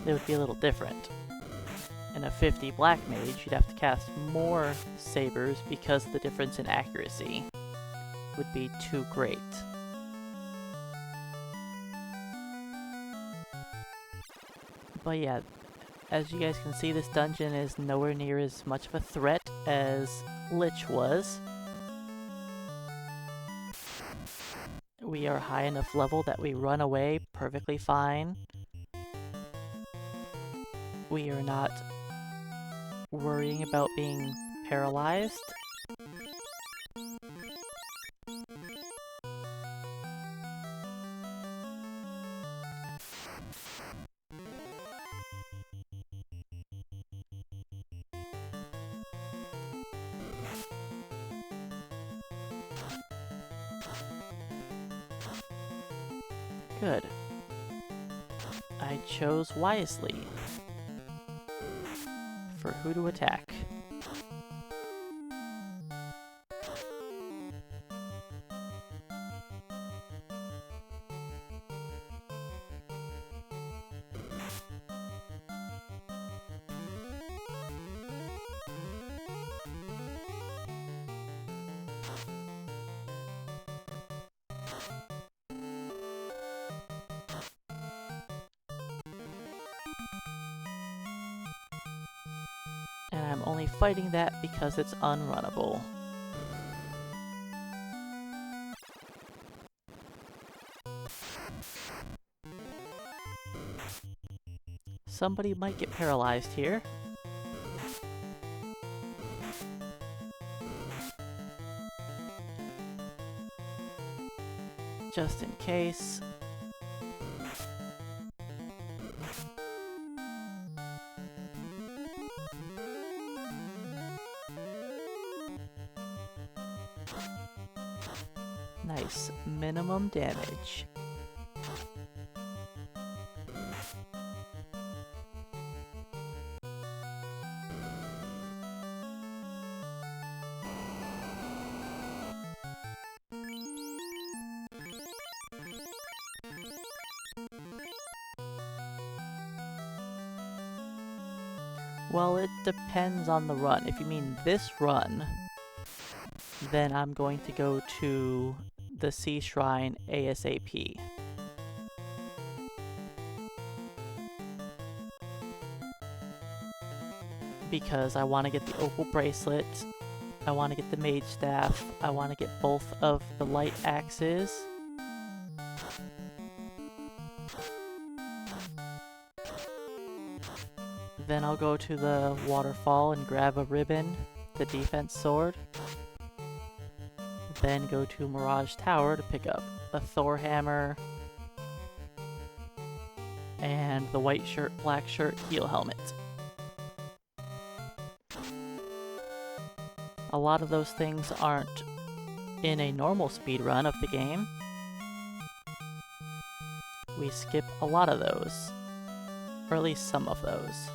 it would be a little different. In a 50 black mage, you'd have to cast more sabers because the difference in accuracy would be too great. But yeah, as you guys can see, this dungeon is nowhere near as much of a threat as Lich was. We are high enough level that we run away perfectly fine. We are not worrying about being paralyzed. Good. I chose wisely for who to attack. And I'm only fighting that because it's unrunnable. Somebody might get paralyzed here. Just in case. Nice. Minimum damage. Well, it depends on the run. If you mean this run, then I'm going to go to the Sea Shrine ASAP. Because I want to get the Opal Bracelet, I want to get the Mage Staff, I want to get both of the Light Axes. Then I'll go to the waterfall and grab a ribbon, the defense sword. Then go to Mirage Tower to pick up a Thor hammer and the white shirt, black shirt, heel helmet. A lot of those things aren't in a normal speedrun of the game. We skip a lot of those, or at least some of those.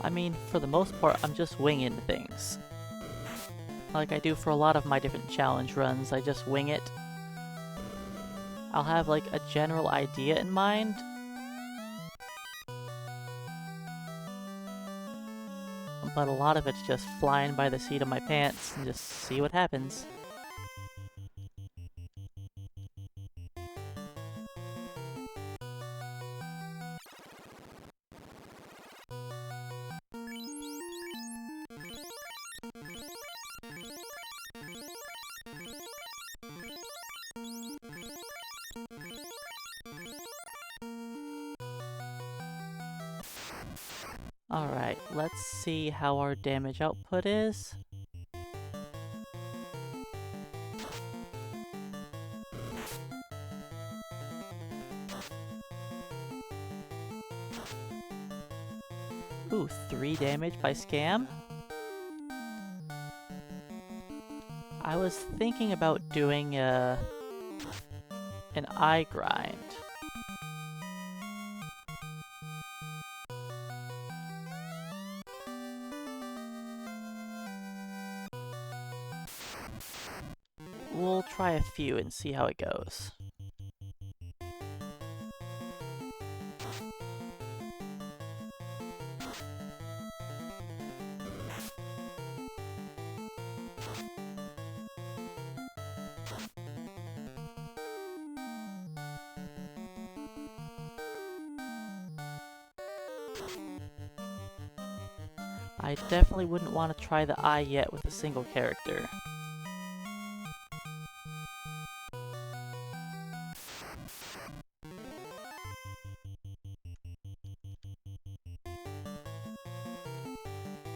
I mean, for the most part, I'm just winging things. Like I do for a lot of my different challenge runs, I just wing it. I'll have like a general idea in mind. but a lot of it's just flying by the seat of my pants and just see what happens. Alright, let's see how our damage output is. Ooh, 3 damage by Scam? I was thinking about doing an eye grind. We'll try a few and see how it goes. I definitely wouldn't want to try the eye yet with a single character.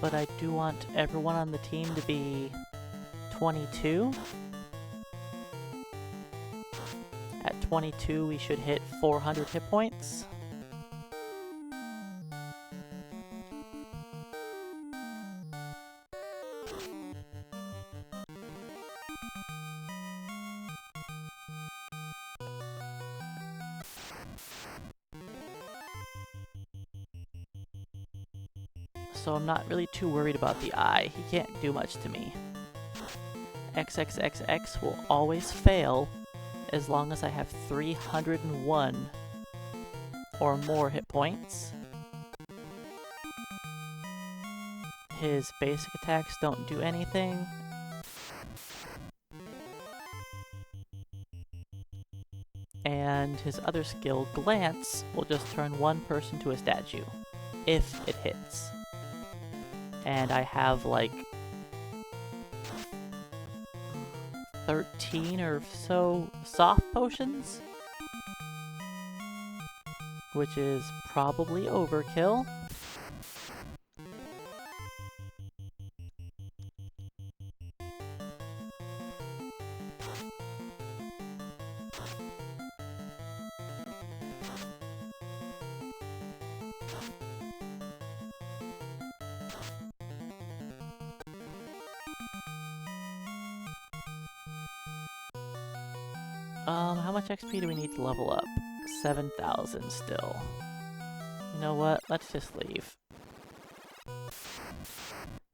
But I do want everyone on the team to be 22. At 22, we should hit 400 hit points. So I'm not really too worried about the eye. He can't do much to me. XXXX will always fail as long as I have 301 or more hit points. His basic attacks don't do anything. And his other skill, Glance, will just turn one person to a statue, if it hits. And I have like 13 or so soft potions, which is probably overkill. How much XP do we need to level up? 7,000 still. You know what? Let's just leave.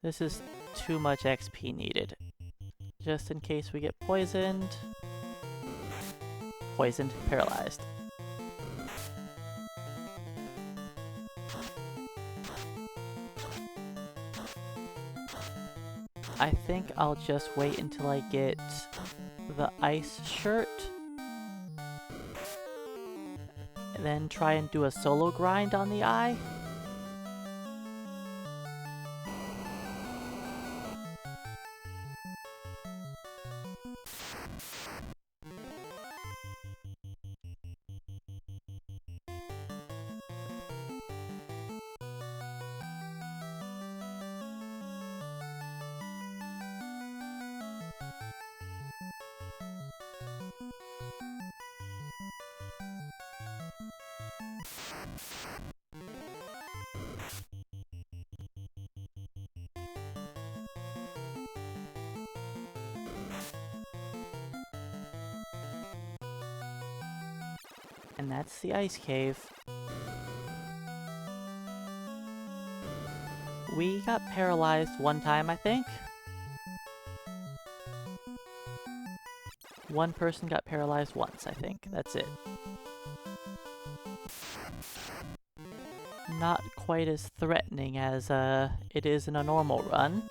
This is too much XP needed. Just in case we get poisoned. Poisoned, paralyzed. I think I'll just wait until I get the ice shirt. And then try and do a solo grind on the eye. And that's the ice cave. We got paralyzed one time, I think. One person got paralyzed once, I think. That's it. not quite as threatening as it is in a normal run.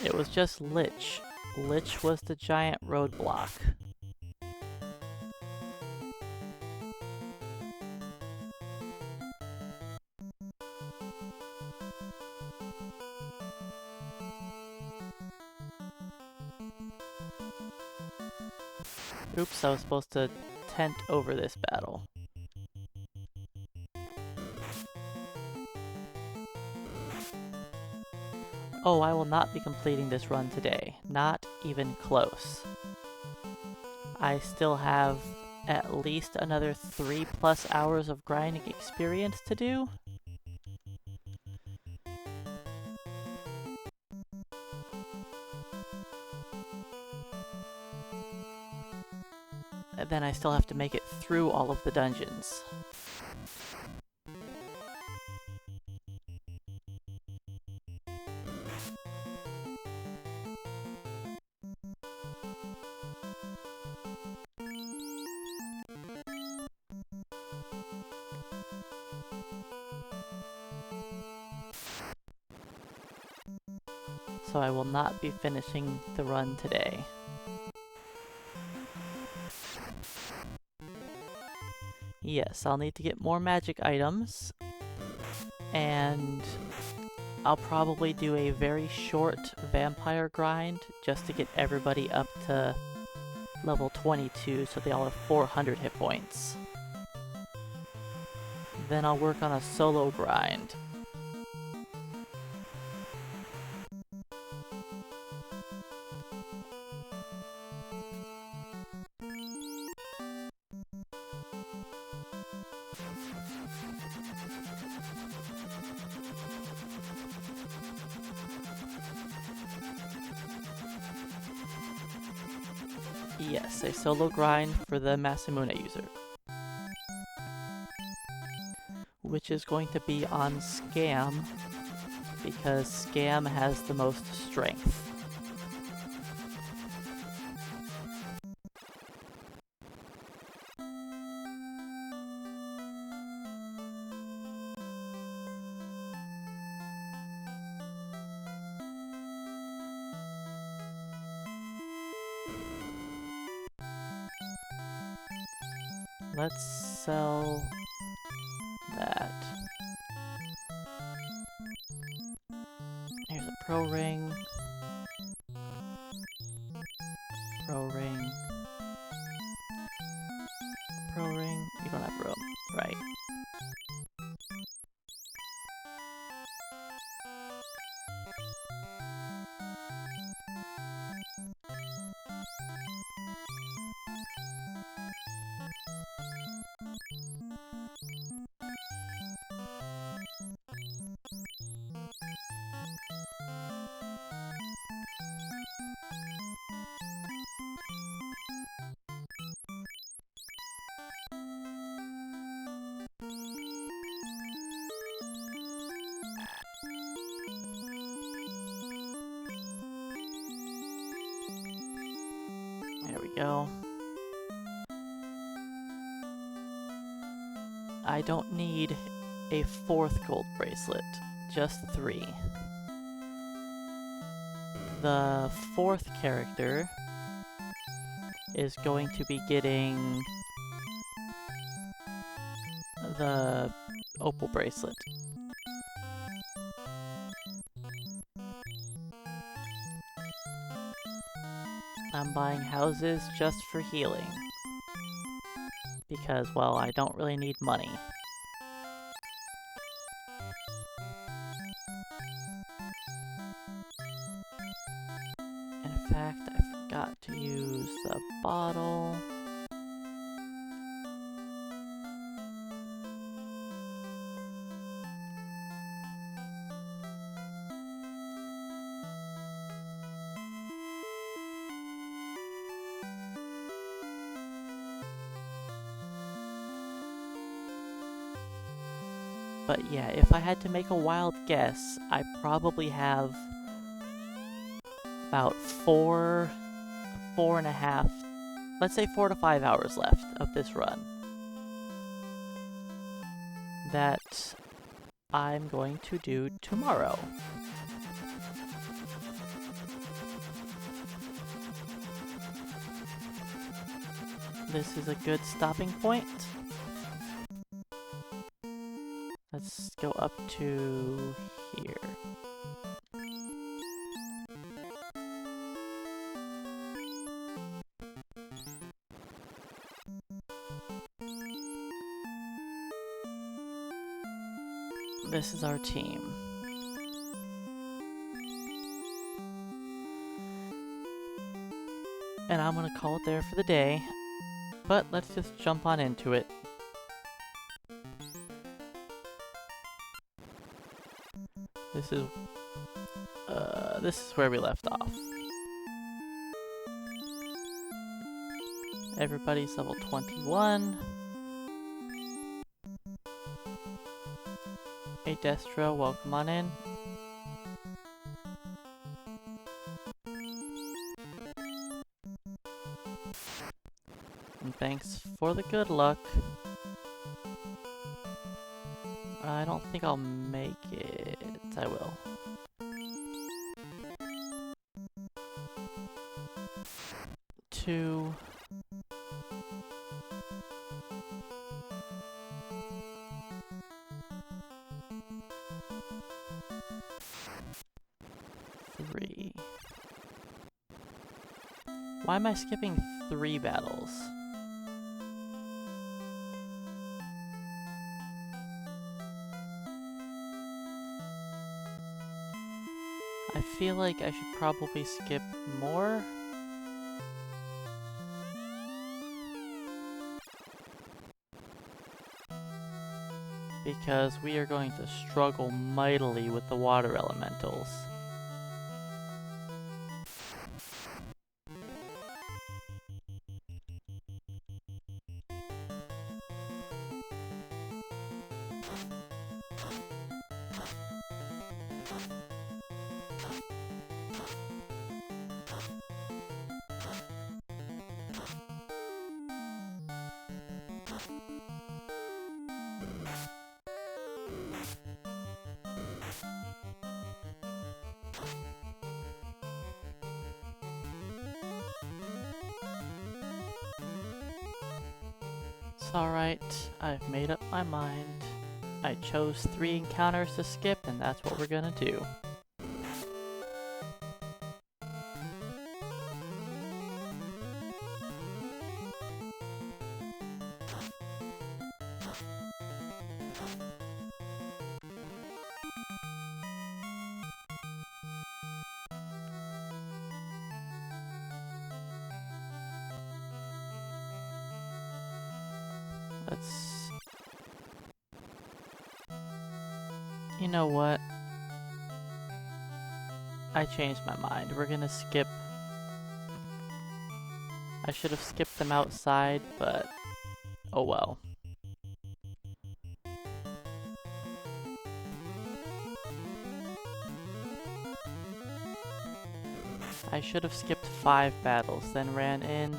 It was just Lich. Lich was the giant roadblock. Oops, I was supposed to tent over this battle. Oh, I will not be completing this run today. Not even close. I still have at least another 3+ hours of grinding experience to do. And then I still have to make it through all of the dungeons. So I will not be finishing the run today. Yes, I'll need to get more magic items, and I'll probably do a very short vampire grind just to get everybody up to level 22 so they all have 400 hit points. Then I'll work on a solo grind. Yes, a solo grind for the Masamune user. Which is going to be on Scam, because Scam has the most strength. Let's sell that. Here's a pro ring. Pro ring. Pro ring. You don't have room. Right. There we go. I don't need a 4th gold bracelet, just 3. The 4th character is going to be getting the opal bracelet. I'm buying houses just for healing. Because, well, I don't really need money. In fact, I forgot to use the bottle. But yeah, if I had to make a wild guess, I probably have about 4.5 let's say 4 to 5 hours left of this run that I'm going to do tomorrow. This is a good stopping point. Let's go up to here. This is our team. And I'm gonna call it there for the day. But let's just jump on into it. This is where we left off. Everybody's level 21. Hey Destro, welcome on in. And thanks for the good luck. I don't think I'll make it. I will. Two. Three. Why am I skipping 3 battles? I feel like I should probably skip more. Because we are going to struggle mightily with the water elementals. It's alright, I've made up my mind. I chose 3 encounters to skip, and that's what we're gonna do. You know what? I changed my mind. We're gonna skip... I should have skipped them outside, but... oh well. I should have skipped 5 battles, then ran in.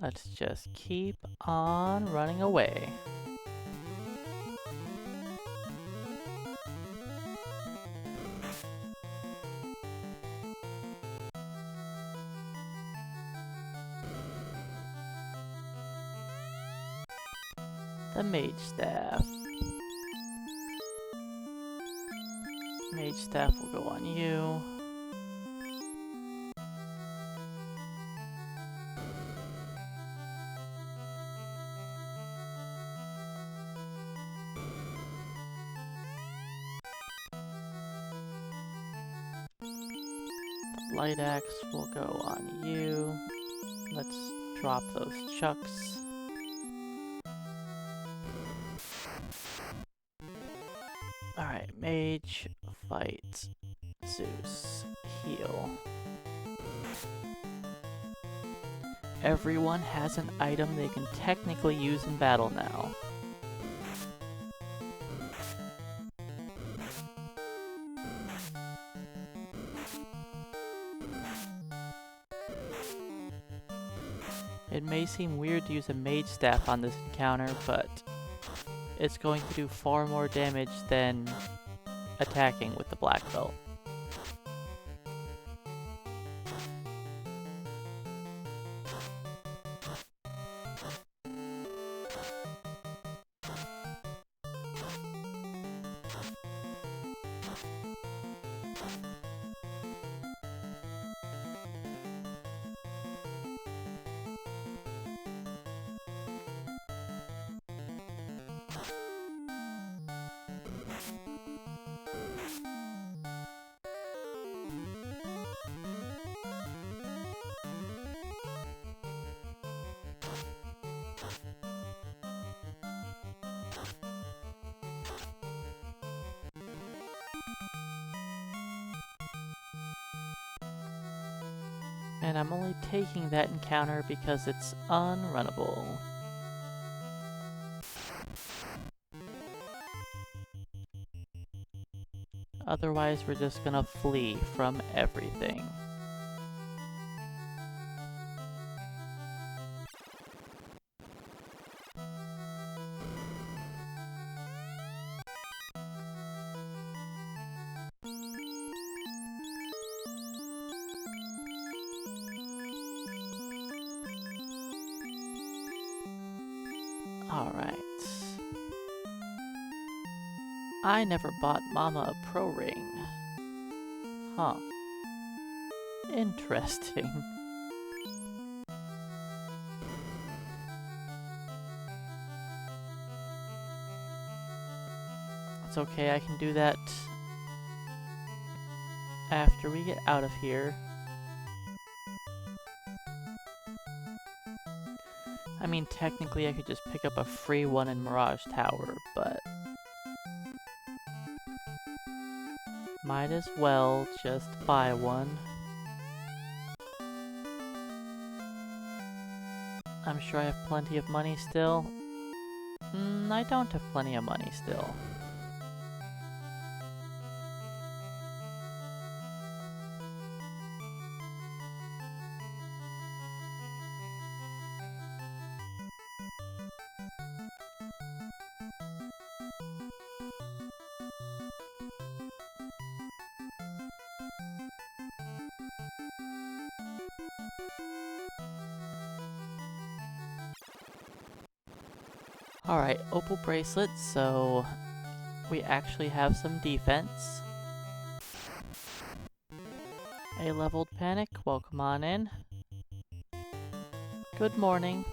Let's just keep on running away. The mage staff. Mage staff will go on you. Light axe will go on you. Let's drop those chucks. Alright, mage, fight, Zeus, heal. Everyone has an item they can technically use in battle now. It may seem weird to use a mage staff on this encounter, but it's going to do far more damage than attacking with the black belt. And I'm only taking that encounter because it's unrunnable. Otherwise, we're just gonna flee from everything. Alright. I never bought Mama a pro ring. Huh. Interesting. It's okay, I can do that after we get out of here. I mean, technically I could just pick up a free one in Mirage Tower, but might as well just buy one. I'm sure I have plenty of money still. I don't have plenty of money still. Alright, opal bracelet, so we actually have some defense. A-leveled panic, welcome on in. Good morning,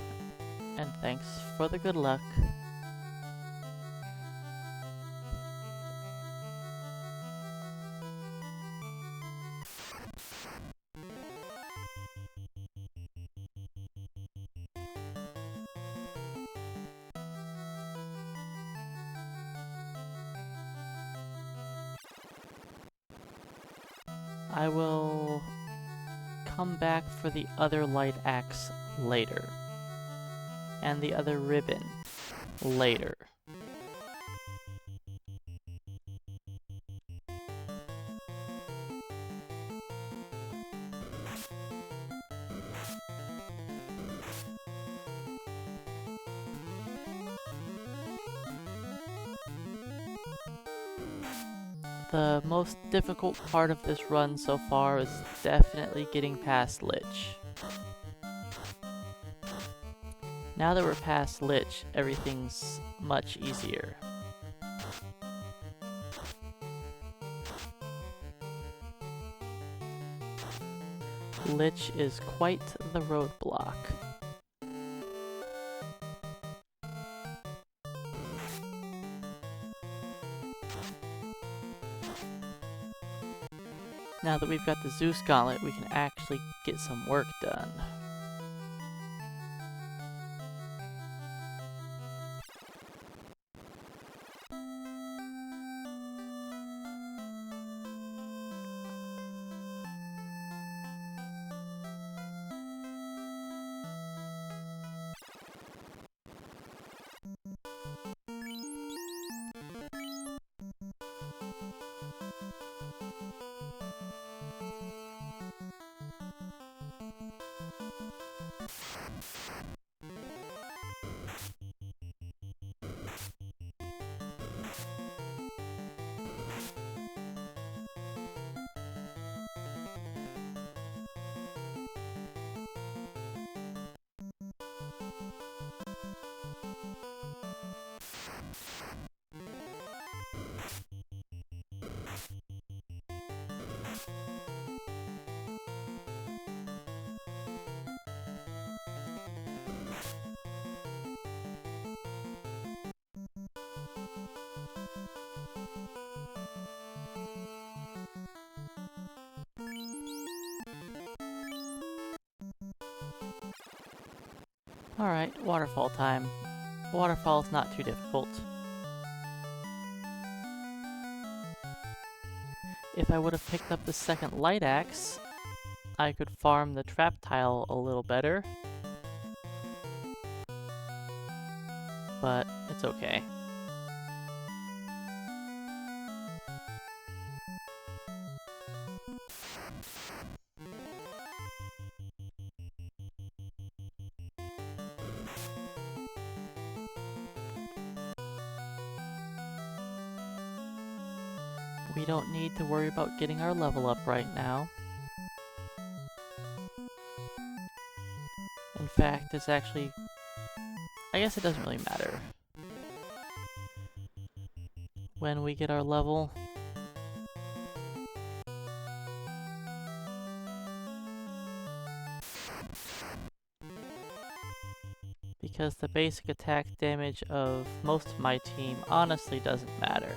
and thanks for the good luck. I will come back for the other light axe later. And the other ribbon later. The most difficult part of this run so far is definitely getting past Lich. Now that we're past Lich, everything's much easier. Lich is quite the roadblock. Now that we've got the Zeus Gauntlet, we can actually get some work done. Alright, waterfall time. Waterfall's not too difficult. If I would have picked up the second light axe, I could farm the trap tile a little better. But it's okay. We don't need to worry about getting our level up right now. In fact, it's actually... I guess it doesn't really matter. When we get our level... Because the basic attack damage of most of my team honestly doesn't matter.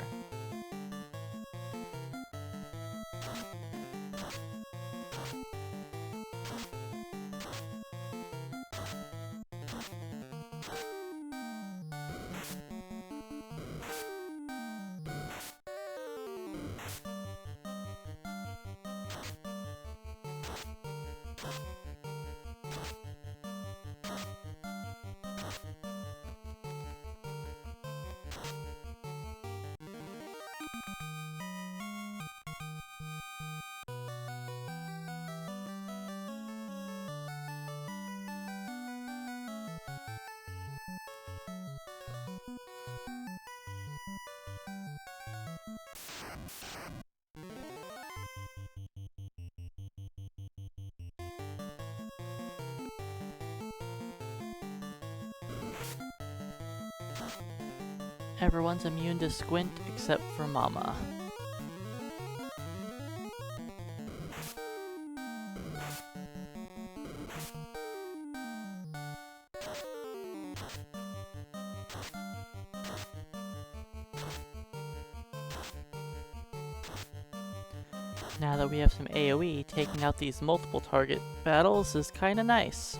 Everyone's immune to squint except for Mama. Now that we have some AoE, taking out these multiple target battles is kinda nice.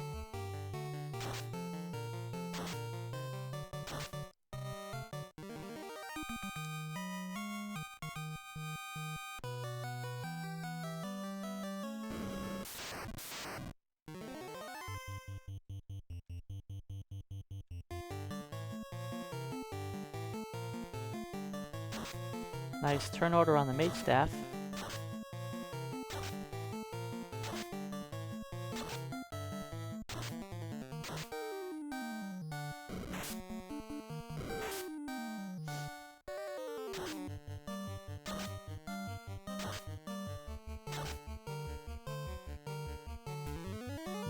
Nice turn order on the mage staff.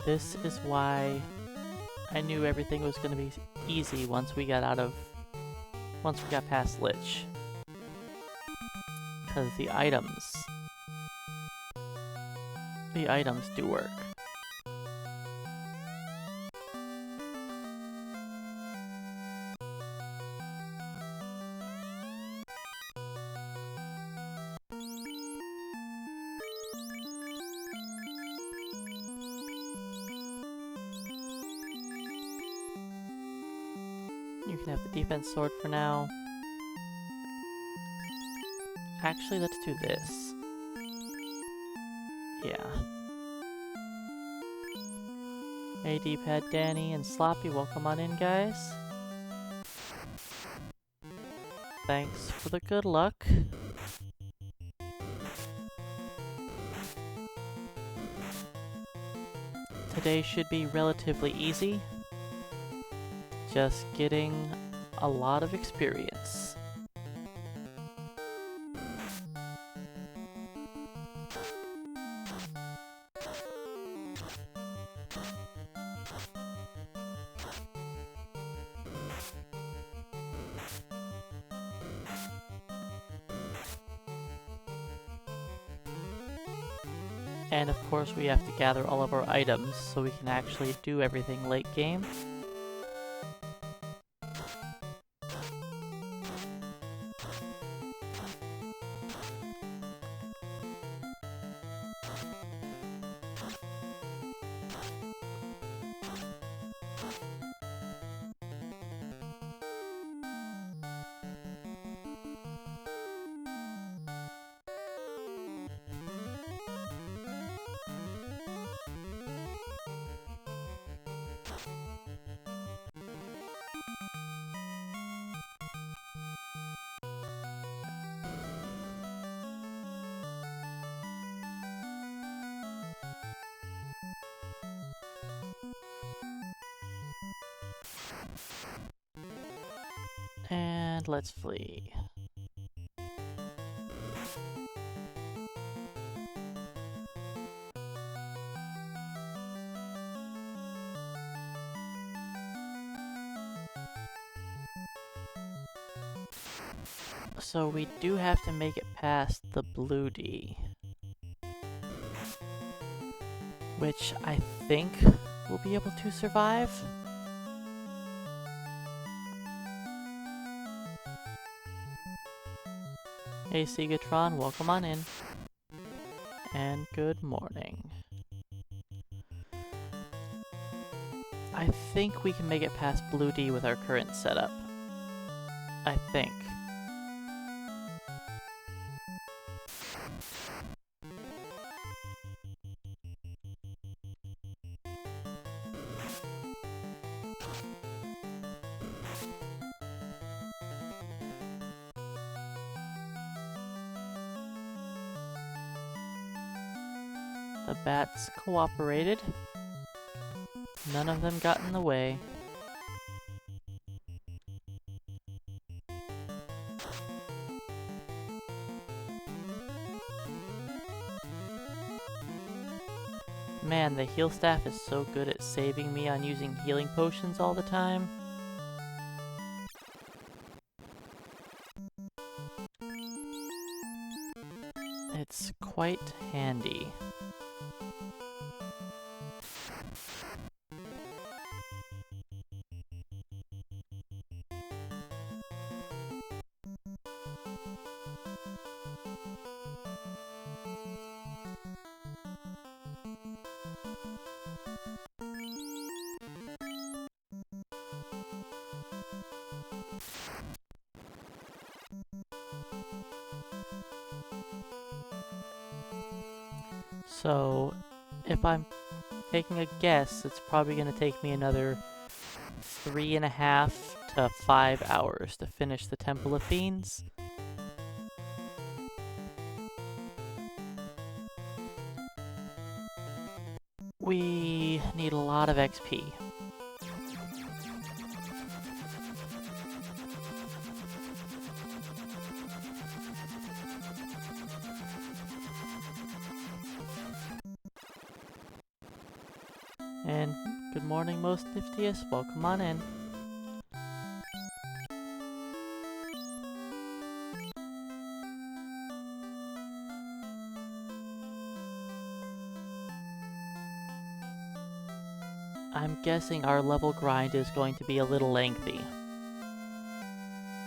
This is why I knew everything was going to be easy once we got past Lich. Because the items the items do work. You can have the defense sword for now. Actually, let's do this. Yeah. Hey, D-pad Danny and Sloppy, welcome on in, guys. Thanks for the good luck. Today should be relatively easy. Just getting a lot of experience. And of course we have to gather all of our items so we can actually do everything late game. And let's flee. So we do have to make it past the blue D, which I think we'll be able to survive. Hey Segatron, welcome on in. And good morning. I think we can make it past Blue D with our current setup. I think. The bats cooperated. None of them got in the way. Man, the heal staff is so good at saving me on using healing potions all the time. It's quite handy. So, if I'm taking a guess, it's probably going to take me another 3.5 to 5 hours to finish the Temple of Fiends. We need a lot of XP. And good morning, most niftiest. Welcome on in. guessing our level grind is going to be a little lengthy.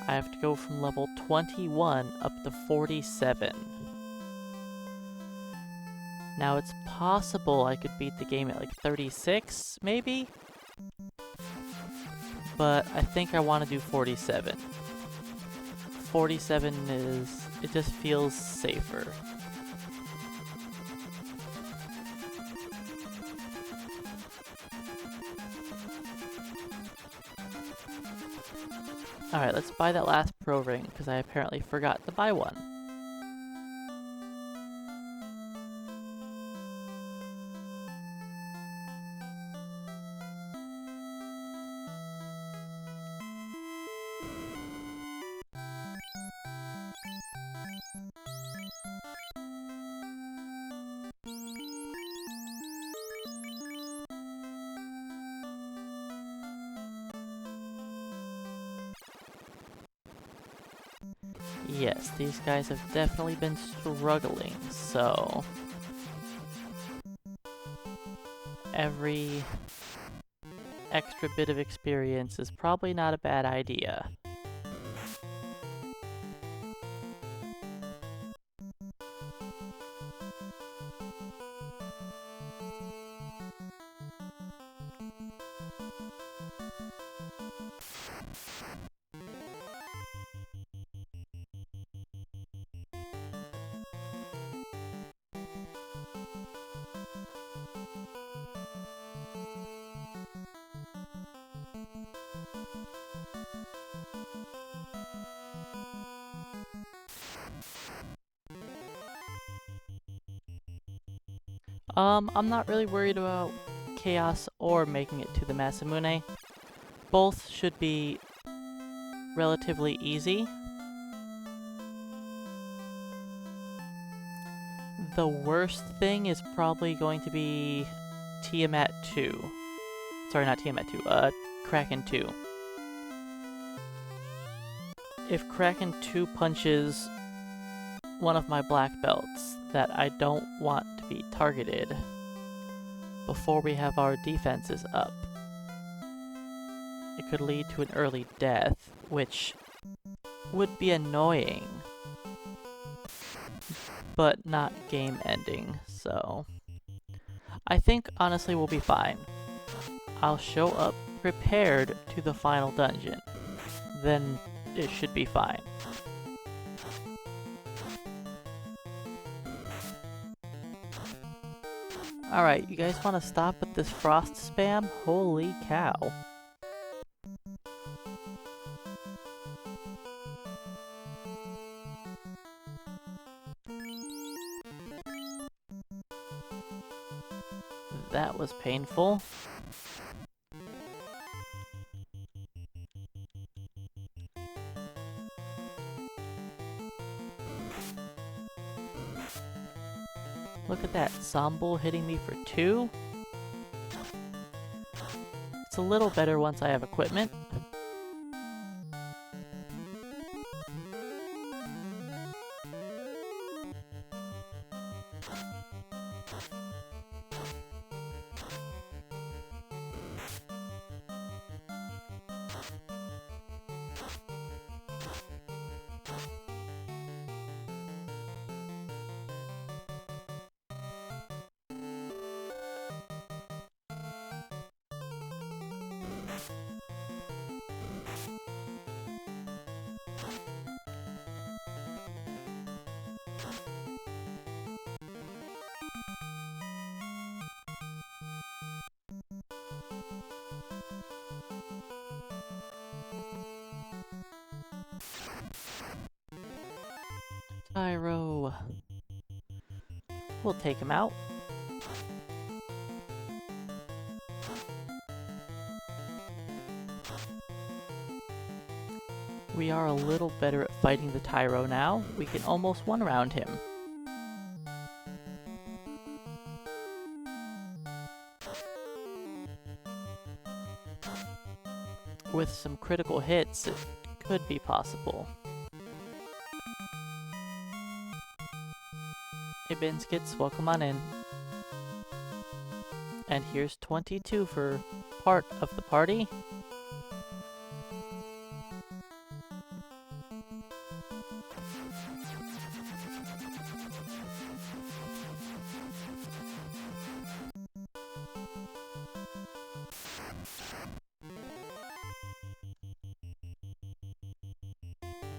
I have to go from level 21 up to 47. Now it's possible I could beat the game at like 36, maybe? But I think I want to do 47. 47 it just feels safer. Alright, let's buy that last pro ring, because I apparently forgot to buy one. Yes, these guys have definitely been struggling, so every extra bit of experience is probably not a bad idea. I'm not really worried about Chaos or making it to the Masamune. Both should be relatively easy. The worst thing is probably going to be Tiamat 2. Sorry, not Tiamat 2, Kraken 2. If Kraken 2 punches one of my black belts that I don't want to be targeted before we have our defenses up, it could lead to an early death, which would be annoying, but not game ending, so I think honestly we'll be fine. I'll show up prepared to the final dungeon, then it should be fine. Alright, you guys want to stop with this frost spam? Holy cow. That was painful. Look at that, Zombul hitting me for 2. It's a little better once I have equipment. Tyro. We'll take him out. We are a little better at fighting the Tyro now. We can almost one-round him. With some critical hits, it could be possible. Hey Binskits, welcome on in. And here's 22 for part of the party.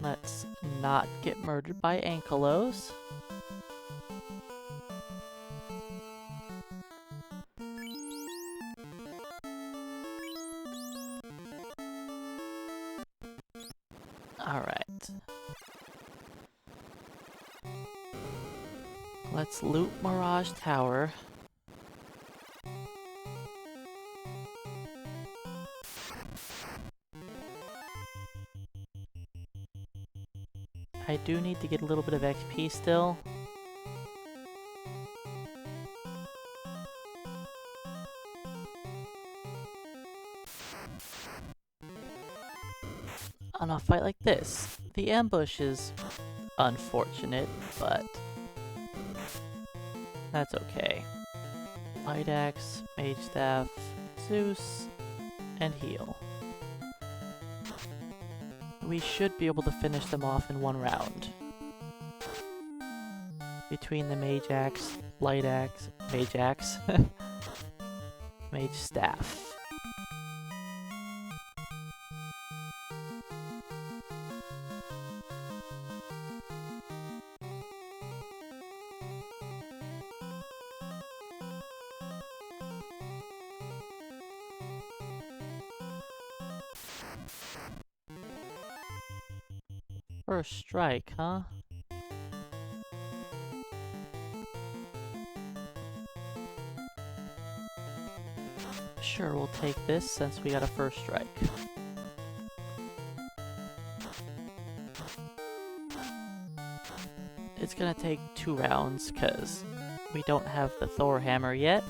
Let's not get murdered by ankylos. Alright. Let's loot Mirage Tower. I do need to get a little bit of XP still. On a fight like this, the ambush is unfortunate, but that's okay. Light Axe, Mage Staff, Zeus, and heal. We should be able to finish them off in one round. Between the Mage Axe, Light Axe, Mage Axe, Mage Staff. First strike, huh? Sure, we'll take this since we got a first strike. It's gonna take 2 rounds because we don't have the Thor hammer yet.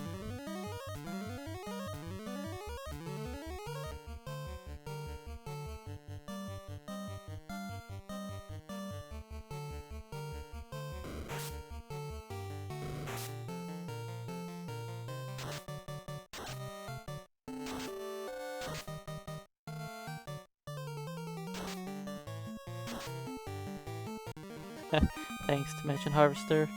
Thanks, Dimension Harvester.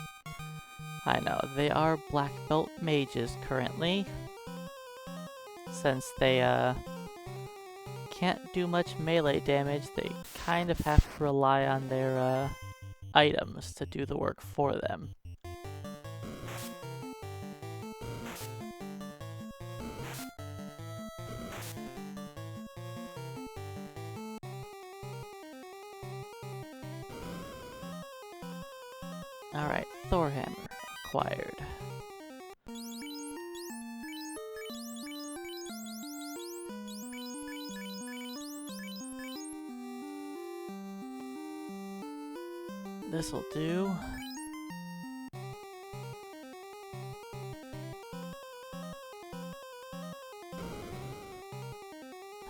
I know, they are black belt mages currently. Since they can't do much melee damage, they kind of have to rely on their items to do the work for them. Alright, Thor hammer acquired. This'll do.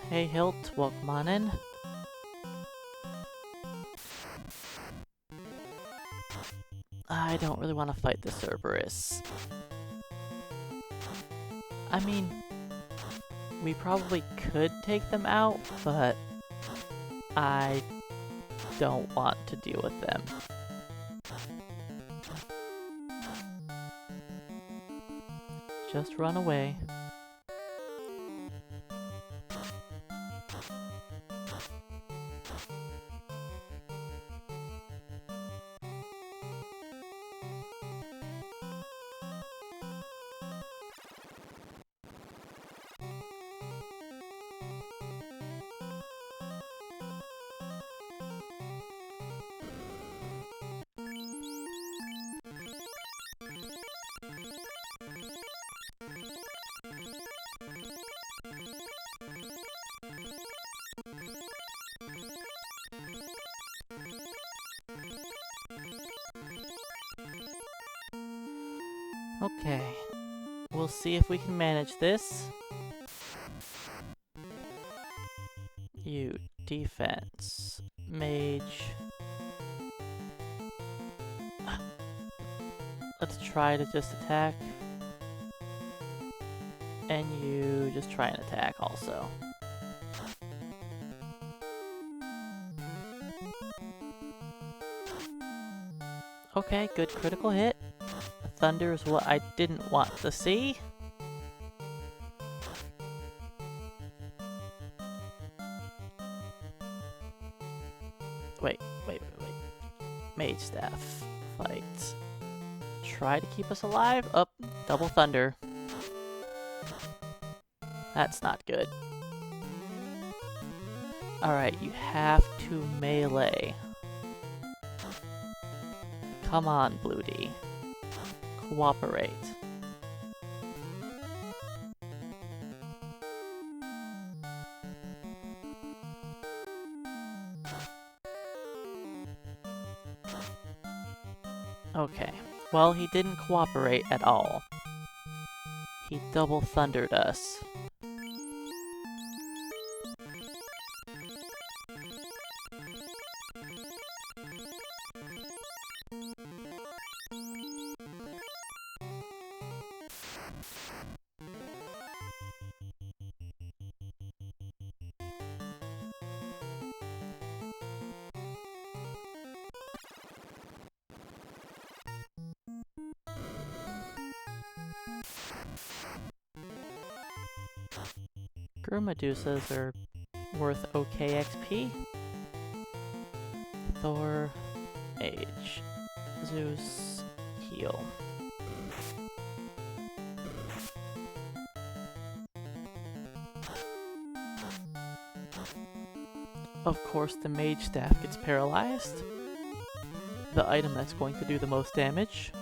Hey Hilt, welcome on in. I don't really want to fight the Cerberus. I mean, we probably could take them out, but I don't want to deal with them. Just run away. Okay, we'll see if we can manage this. You defense, mage. Let's try to just attack. And you just try and attack also. Okay, good critical hit. Thunder is what I didn't want to see. Wait. Mage staff. Fight. Try to keep us alive. Up. Double thunder. That's not good. Alright, you have to melee. Come on, Blue D. Cooperate. Okay. Well, he didn't cooperate at all. He double thundered us. Medusas are worth okay XP. Thor, Mage, Zeus, heal. Of course, the Mage staff gets paralyzed. The item that's going to do the most damage.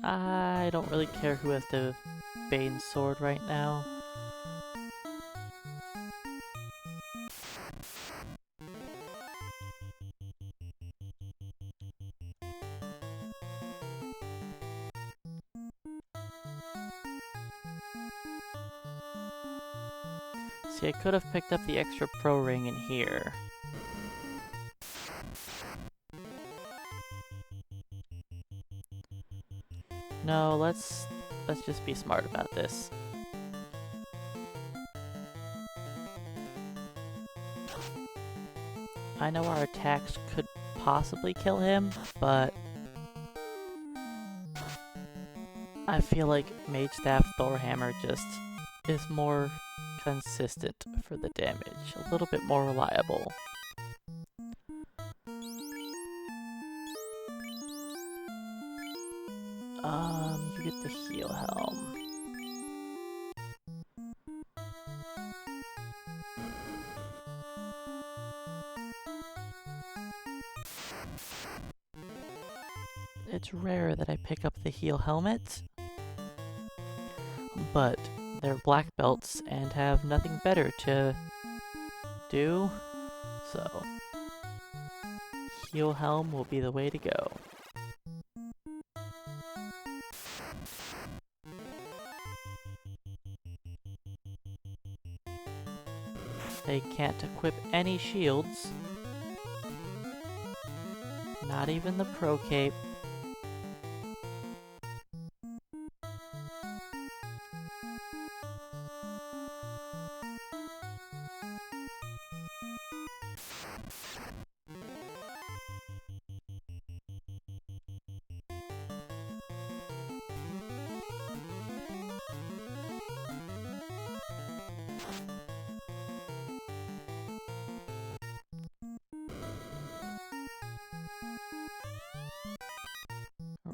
I don't really care who has the Bane's sword right now. See, I could have picked up the extra pro ring in here. No, let's just be smart about this. I know our attacks could possibly kill him, but I feel like Mage Staff Thor Hammer just is more consistent for the damage, a little bit more reliable. You get the heal helm. It's rare that I pick up the heal helmet, but they're black belts and have nothing better to do, so heal helm will be the way to go. They can't equip any shields, not even the pro cape.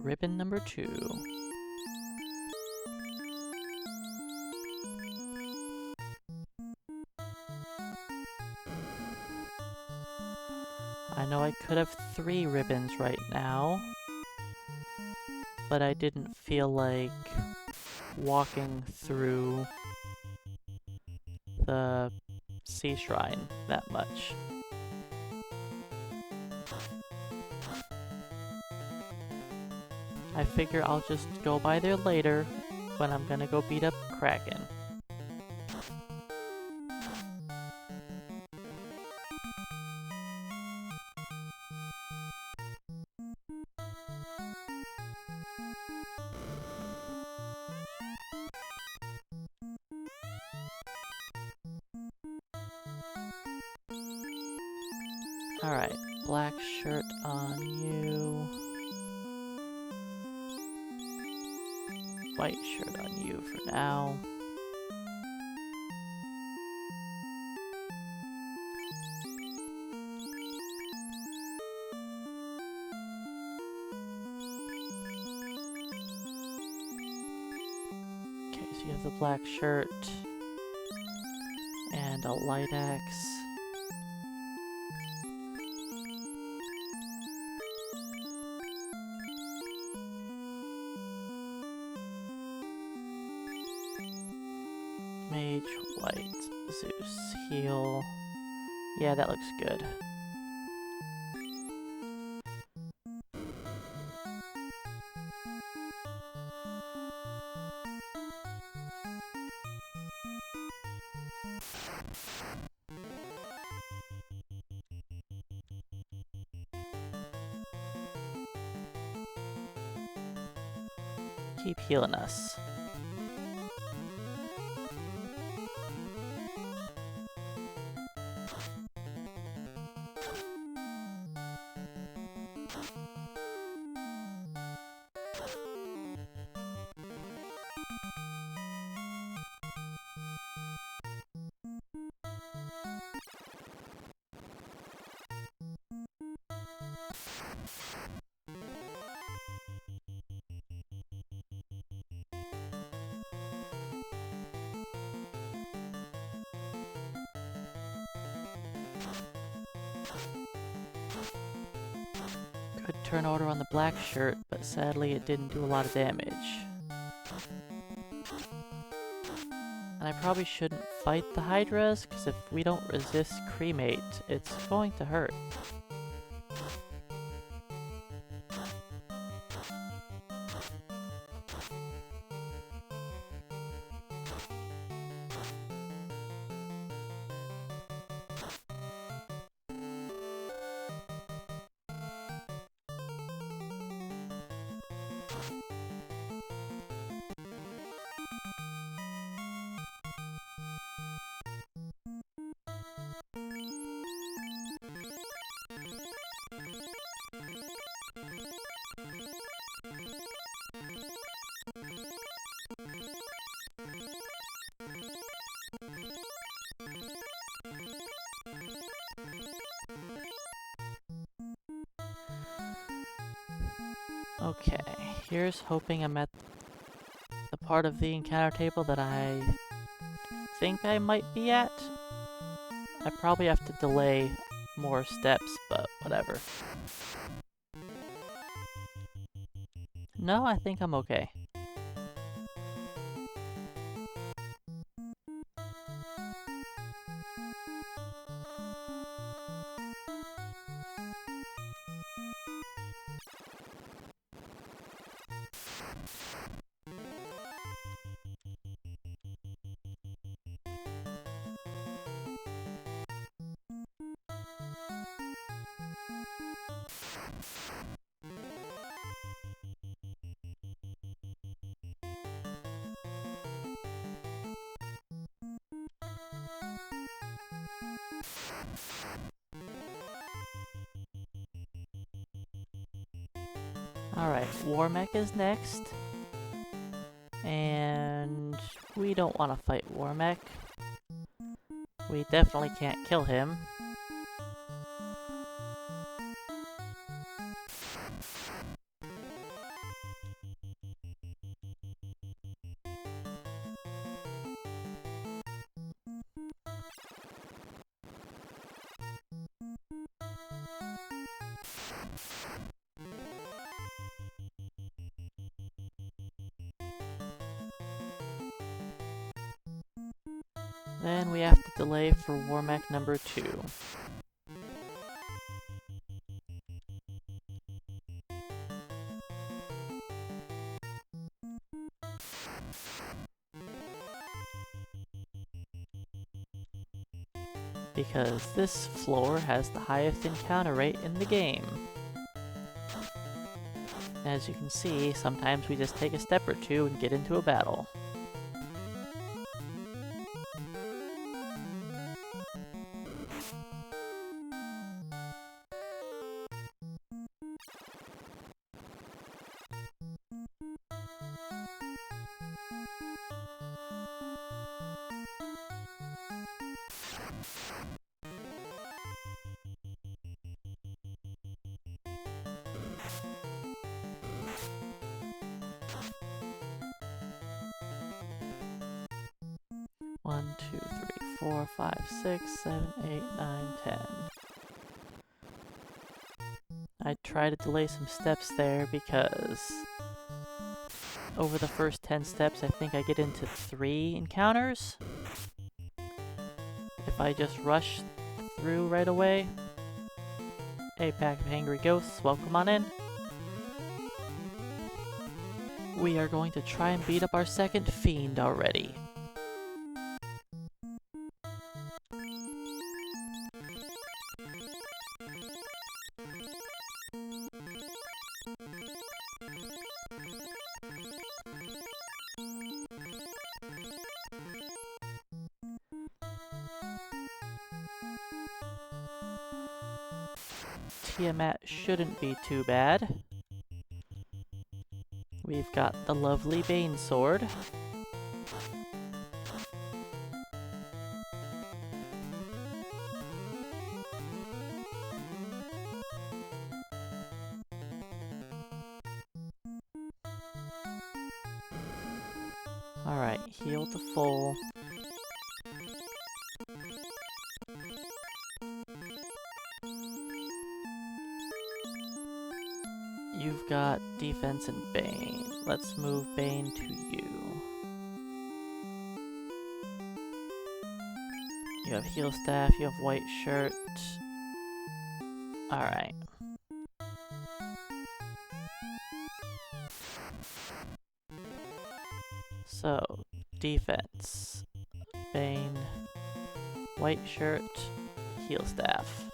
Ribbon number 2. I know I could have 3 ribbons right now, but I didn't feel like walking through the sea shrine that much. I I figure I'll just go by there later when I'm gonna go beat up Kraken. Alright, black shirt on you. White shirt on you for now. Okay, so you have the black shirt and a light axe. Mage, white, Zeus, heal. Yeah, that looks good. Keep healing us. Good turn order on the black shirt, but sadly it didn't do a lot of damage. And I probably shouldn't fight the Hydras, because if we don't resist cremate, it's going to hurt. Okay, here's hoping I'm at the part of the encounter table that I think I might be at. I probably have to delay more steps, but whatever. No, I think I'm okay. Alright, Warmech is next. And we don't want to fight Warmech. We definitely can't kill him. Then we have to delay for Warmech number 2. because this floor has the highest encounter rate in the game. As you can see, sometimes we just take a step or two and get into a battle. One, two, three, 4, 5, 6, 7, 8, 9, 10. I try to delay some steps there because over the first 10 steps I think I get into 3 encounters. If I just rush through right away. A pack of angry ghosts, welcome on in. We are going to try and beat up our second fiend already. Tiamat shouldn't be too bad. We've got the lovely Bane Sword. Alright, heal to full. You've got defense and Bane. Let's move Bane to you. You have heal staff, you have white shirt. Alright. So, defense, Bane, white shirt, heal staff.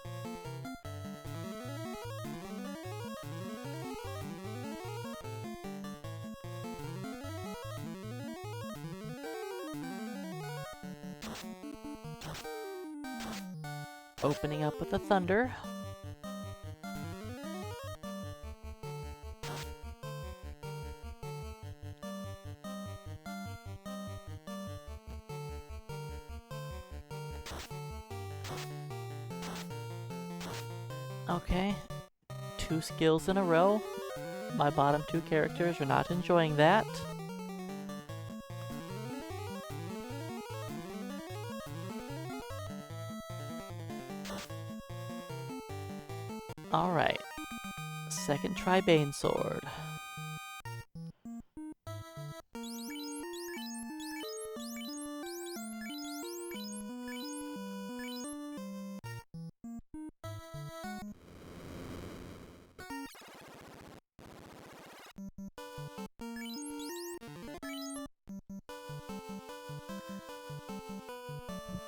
Opening up with the thunder. Okay, 2 skills in a row. My bottom 2 characters are not enjoying that. Alright, second try Bane Sword.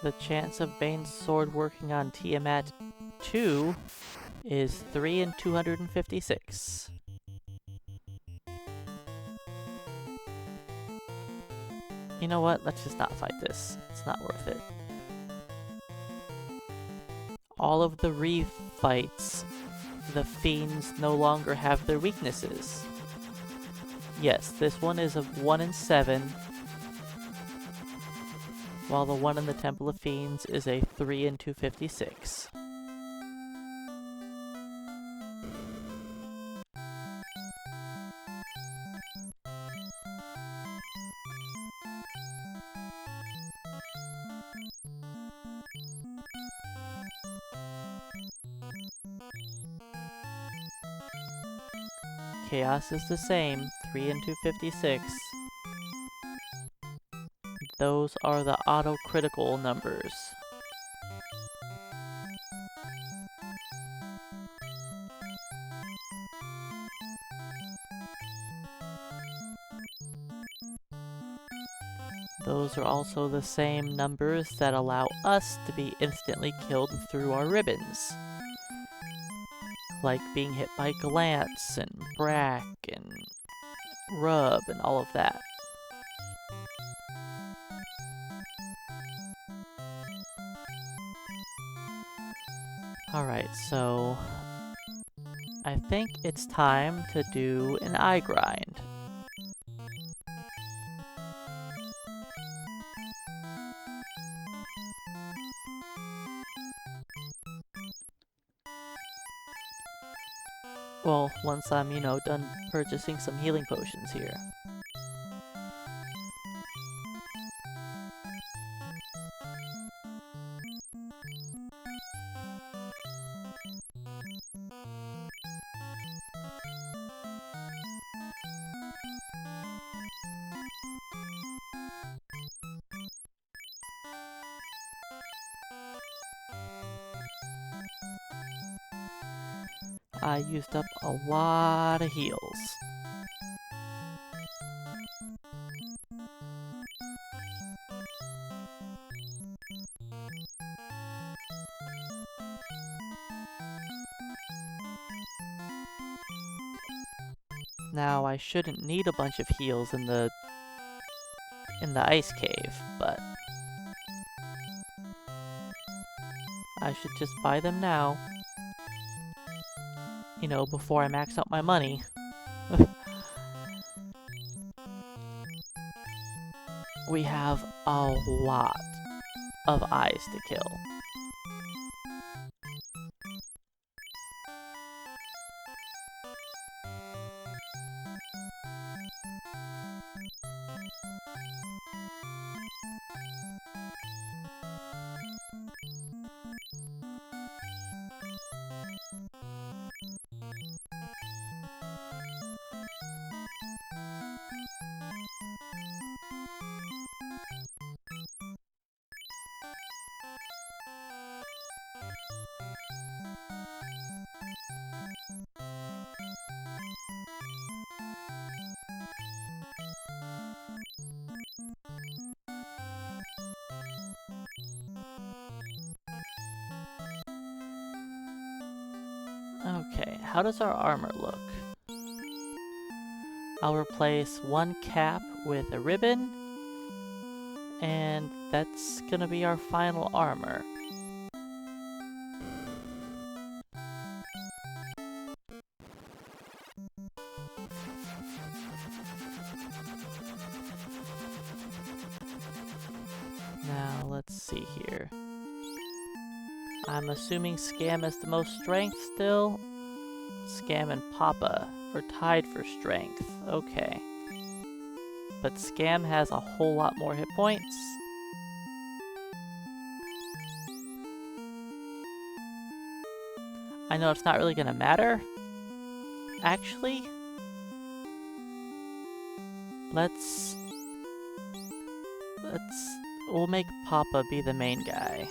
The chance of Bane's sword working on Tiamat 2 is 3 in 256. You know what? Let's just not fight this. It's not worth it. All of the refights, the fiends no longer have their weaknesses. Yes, this one is a 1 in 7, while the one in the Temple of Fiends is a 3 in 256. Chaos is the same, 3 in 256. Those are the auto-critical numbers. Those those are also the same numbers that allow us to be instantly killed through our ribbons. Like being hit by Glance and Brack and Rub and all of that. Alright, so I think it's time to do an eye grind. Well, once I'm, done purchasing some healing potions here. I used up a lot of heals. Now, I shouldn't need a bunch of heals in the ice cave, but I should just buy them now. Before I max out my money. We have a lot of eyes to kill. Okay, how does our armor look? I'll replace one cap with a ribbon, and that's gonna be our final armor. Now, let's see here. I'm assuming Scam has the most strength still. Scam and Papa are tied for strength. Okay. But Scam has a whole lot more hit points. I know it's not really gonna matter. Actually, we'll make Papa be the main guy.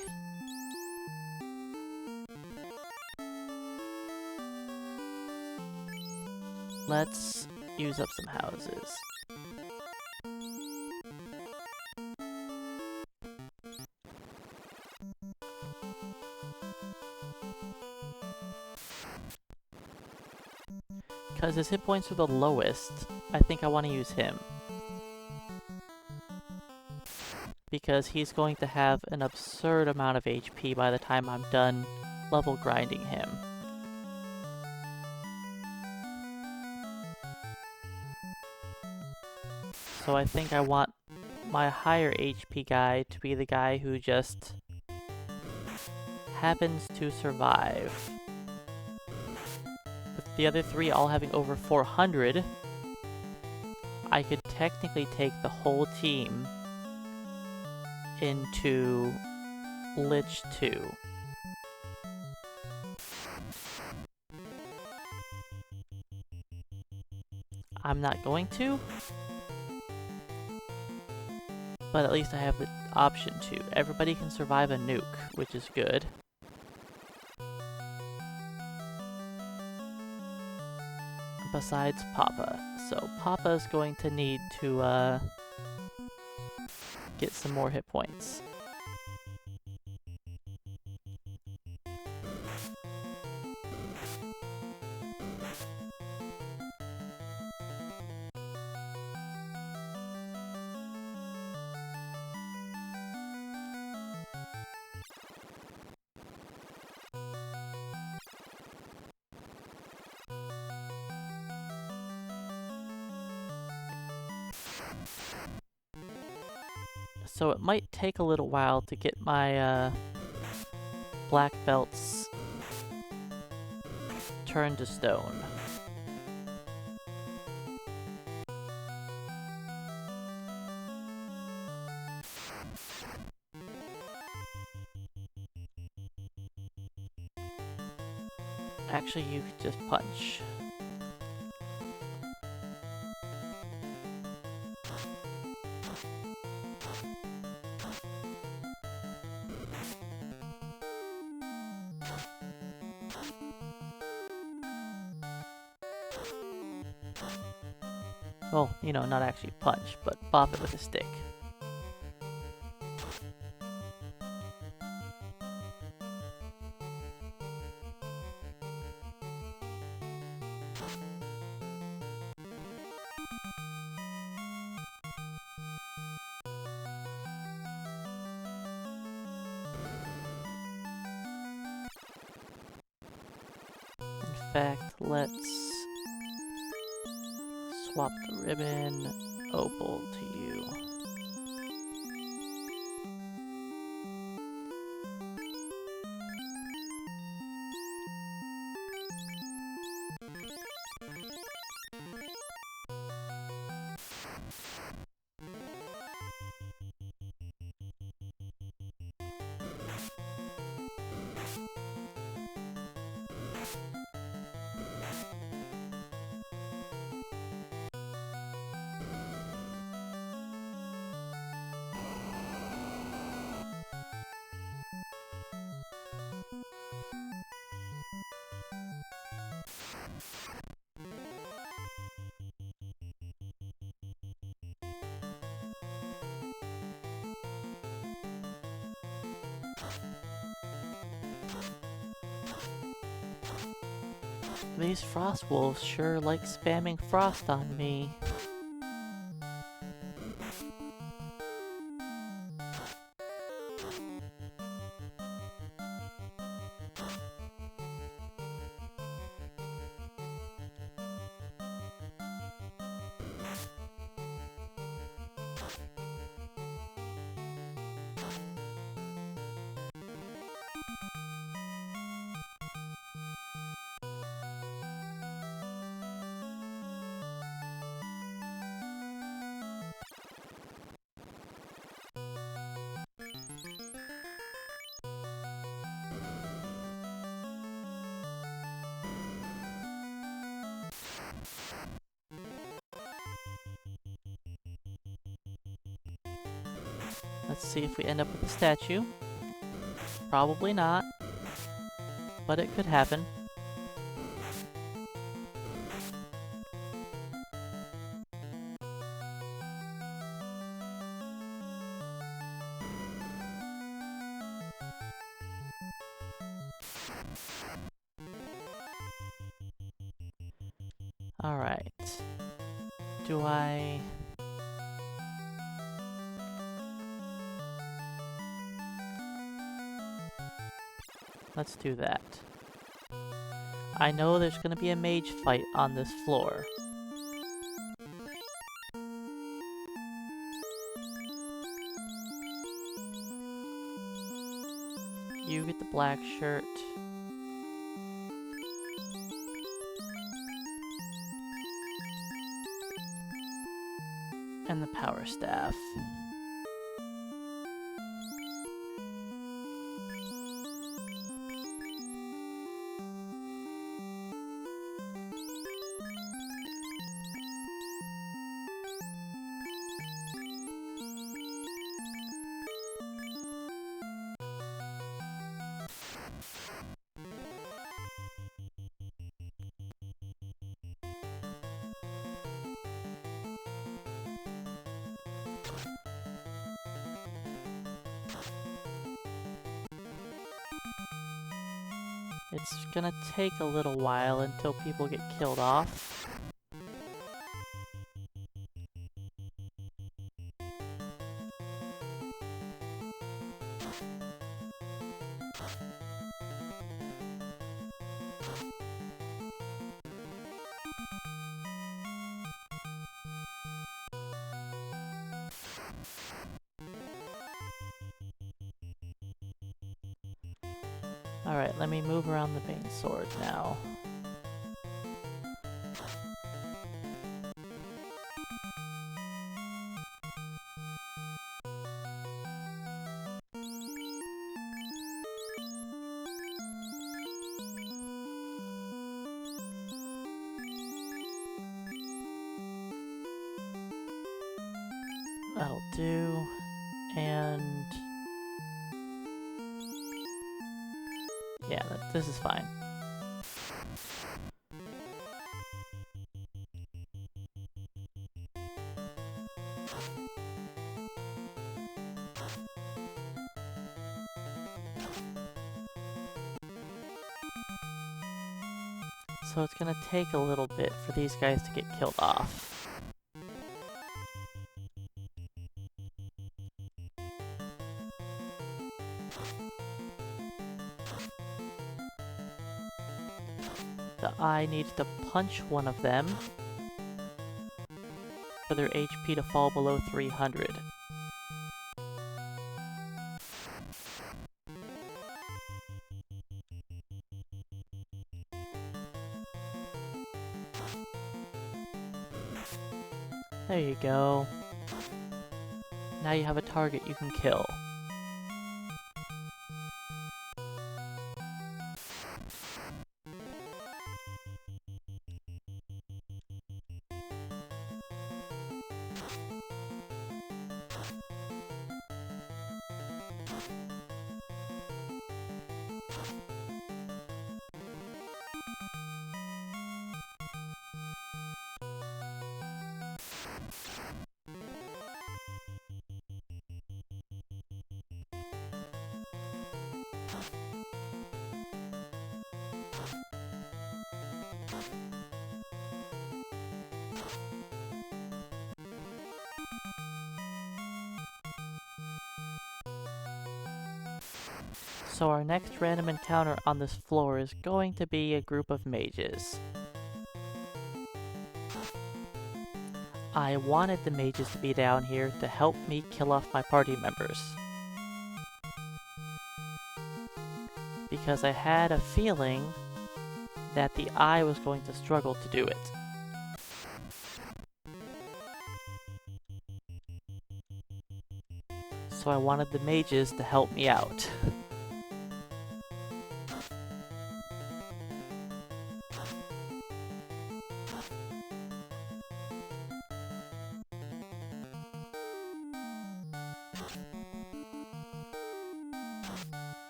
Let's use up some houses. Because his hit points are the lowest, I think I want to use him. Because he's going to have an absurd amount of HP by the time I'm done level grinding him. So I think I want my higher HP guy to be the guy who just happens to survive. With the other three all having over 400, I could technically take the whole team into Lich 2. I'm not going to, but at least I have the option to. Everybody can survive a nuke, which is good. Besides Papa. So Papa's going to need to get some more hit points. So it might take a little while to get my black belts turned to stone. Actually, you could just punch. Well, you know, not actually punch, but bop it with a stick. In fact, let's swap the ribbon opal to you. These frost wolves sure like spamming frost on me. Let's see if we end up with a statue. Probably not, but it could happen. Alright. Do I... Let's do that. I know there's gonna be a mage fight on this floor. You get the black shirt. And the power staff. It's gonna take a little while until people get killed off. Alright, let me move around the main sword now. That'll do. And yeah, this is fine. So it's gonna take a little bit for these guys to get killed off. The eye needs to punch one of them for their HP to fall below 300. There you go. Now you have a target you can kill. So our next random encounter on this floor is going to be a group of mages. I wanted the mages to be down here to help me kill off my party members, because I had a feeling that the eye was going to struggle to do it. So I wanted the mages to help me out.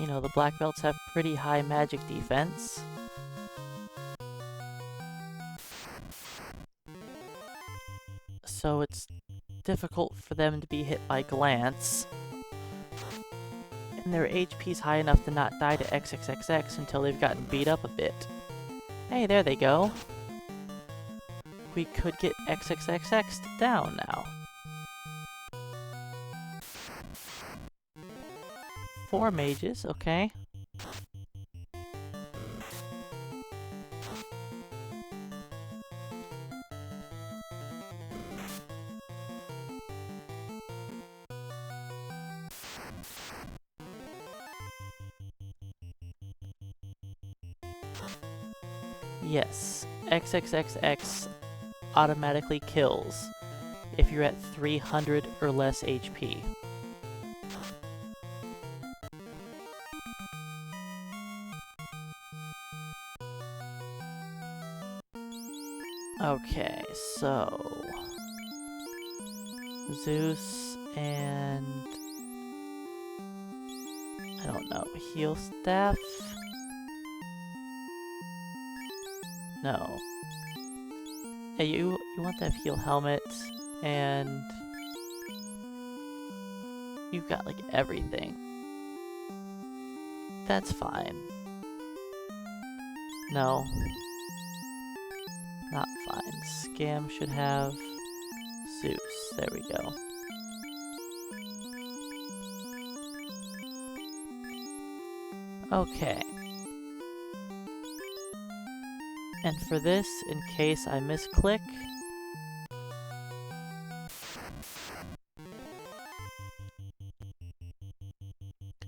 You know, the black belts have pretty high magic defense. So it's difficult for them to be hit by glance. And their HP's high enough to not die to XXXX until they've gotten beat up a bit. Hey, there they go. We could get XXXX'd down now. 4 mages, okay. Yes, XXXX automatically kills if you're at 300 or less HP. Okay, so Zeus and I don't know, heal staff? No. Hey, you want that heal helmet, and you've got like everything. that's fine. No. Not fine. Scam should have Zeus. There we go. Okay. And for this, in case I misclick,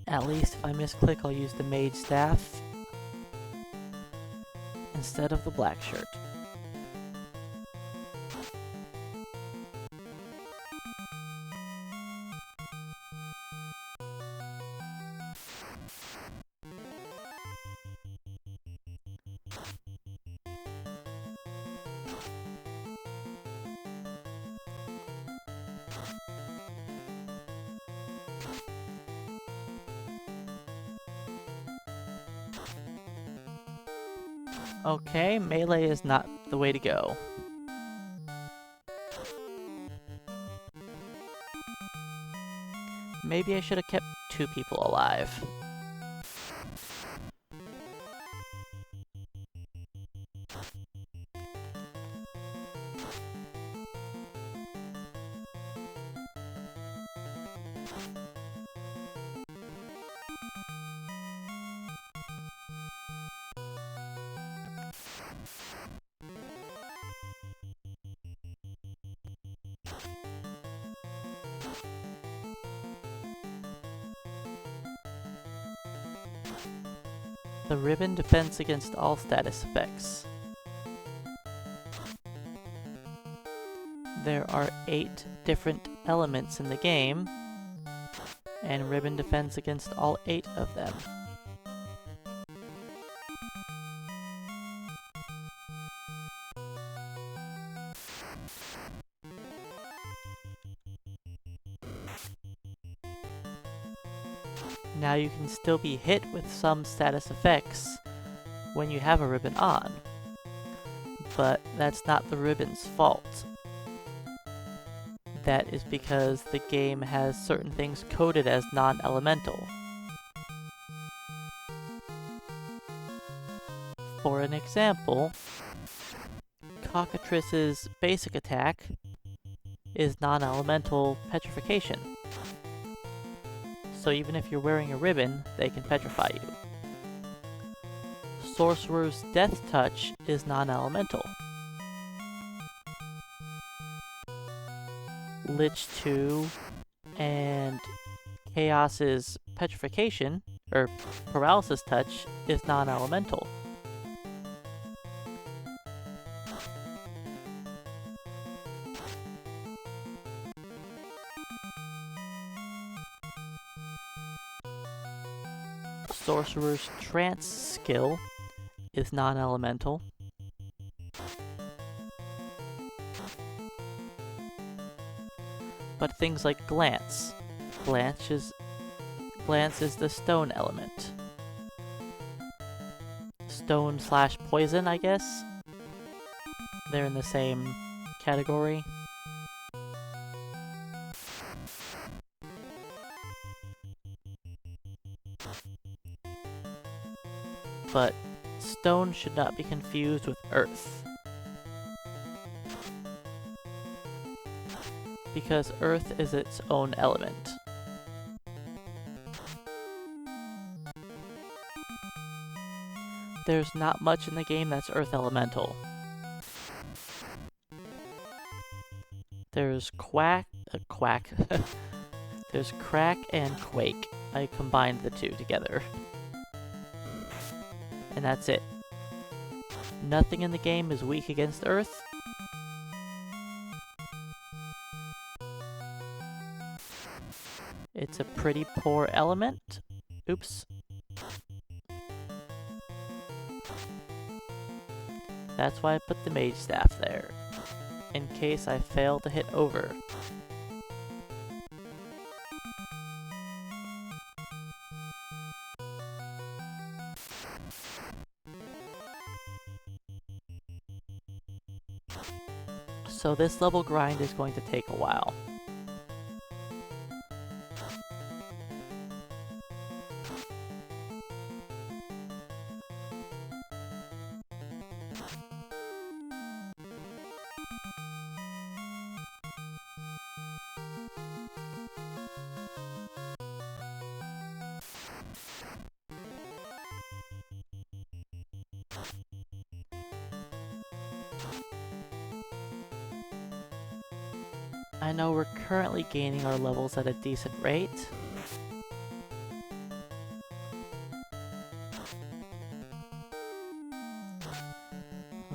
at least if I misclick, I'll use the mage staff instead of the black shirt. Okay, melee is not the way to go. Maybe I should have kept 2 people alive. The ribbon defends against all status effects. There are 8 different elements in the game, and ribbon defends against all 8 of them. Now you can still be hit with some status effects when you have a ribbon on, but that's not the ribbon's fault. That is because the game has certain things coded as non-elemental. For an example, Cockatrice's basic attack is non-elemental petrification. So even if you're wearing a ribbon, they can petrify you. Sorcerer's Death Touch is non-elemental. Lich 2 and Chaos's Petrification, or Paralysis Touch, is non-elemental. Sorcerer's Trance skill is non-elemental. But things like Glance. Glance is the stone element. Stone / poison, I guess? They're in the same category. But stone should not be confused with earth, because earth is its own element. There's not much in the game that's earth elemental. There's There's Crack and Quake. I combined the two together. And that's it. Nothing in the game is weak against Earth. It's a pretty poor element. Oops. That's why I put the mage staff there, in case I fail to hit over. So this level grind is going to take a while. I know we're currently gaining our levels at a decent rate.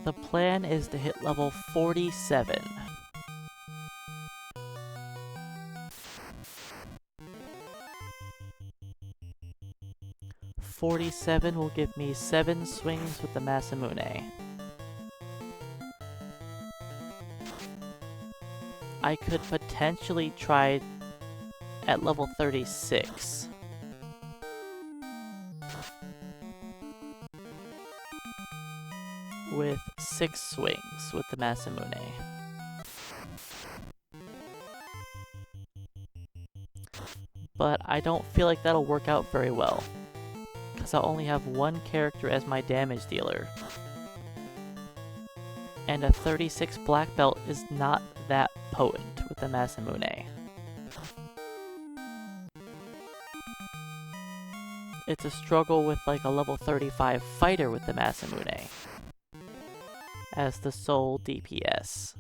The plan is to hit level 47. '47 will give me 7 swings with the Masamune. I could potentially try at level 36. With 6 swings with the Masamune. But I don't feel like that'll work out very well, because I'll only have one character as my damage dealer. And a 36 black belt is not that potent with the Masamune. It's a struggle with like a level 35 fighter with the Masamune as the sole DPS.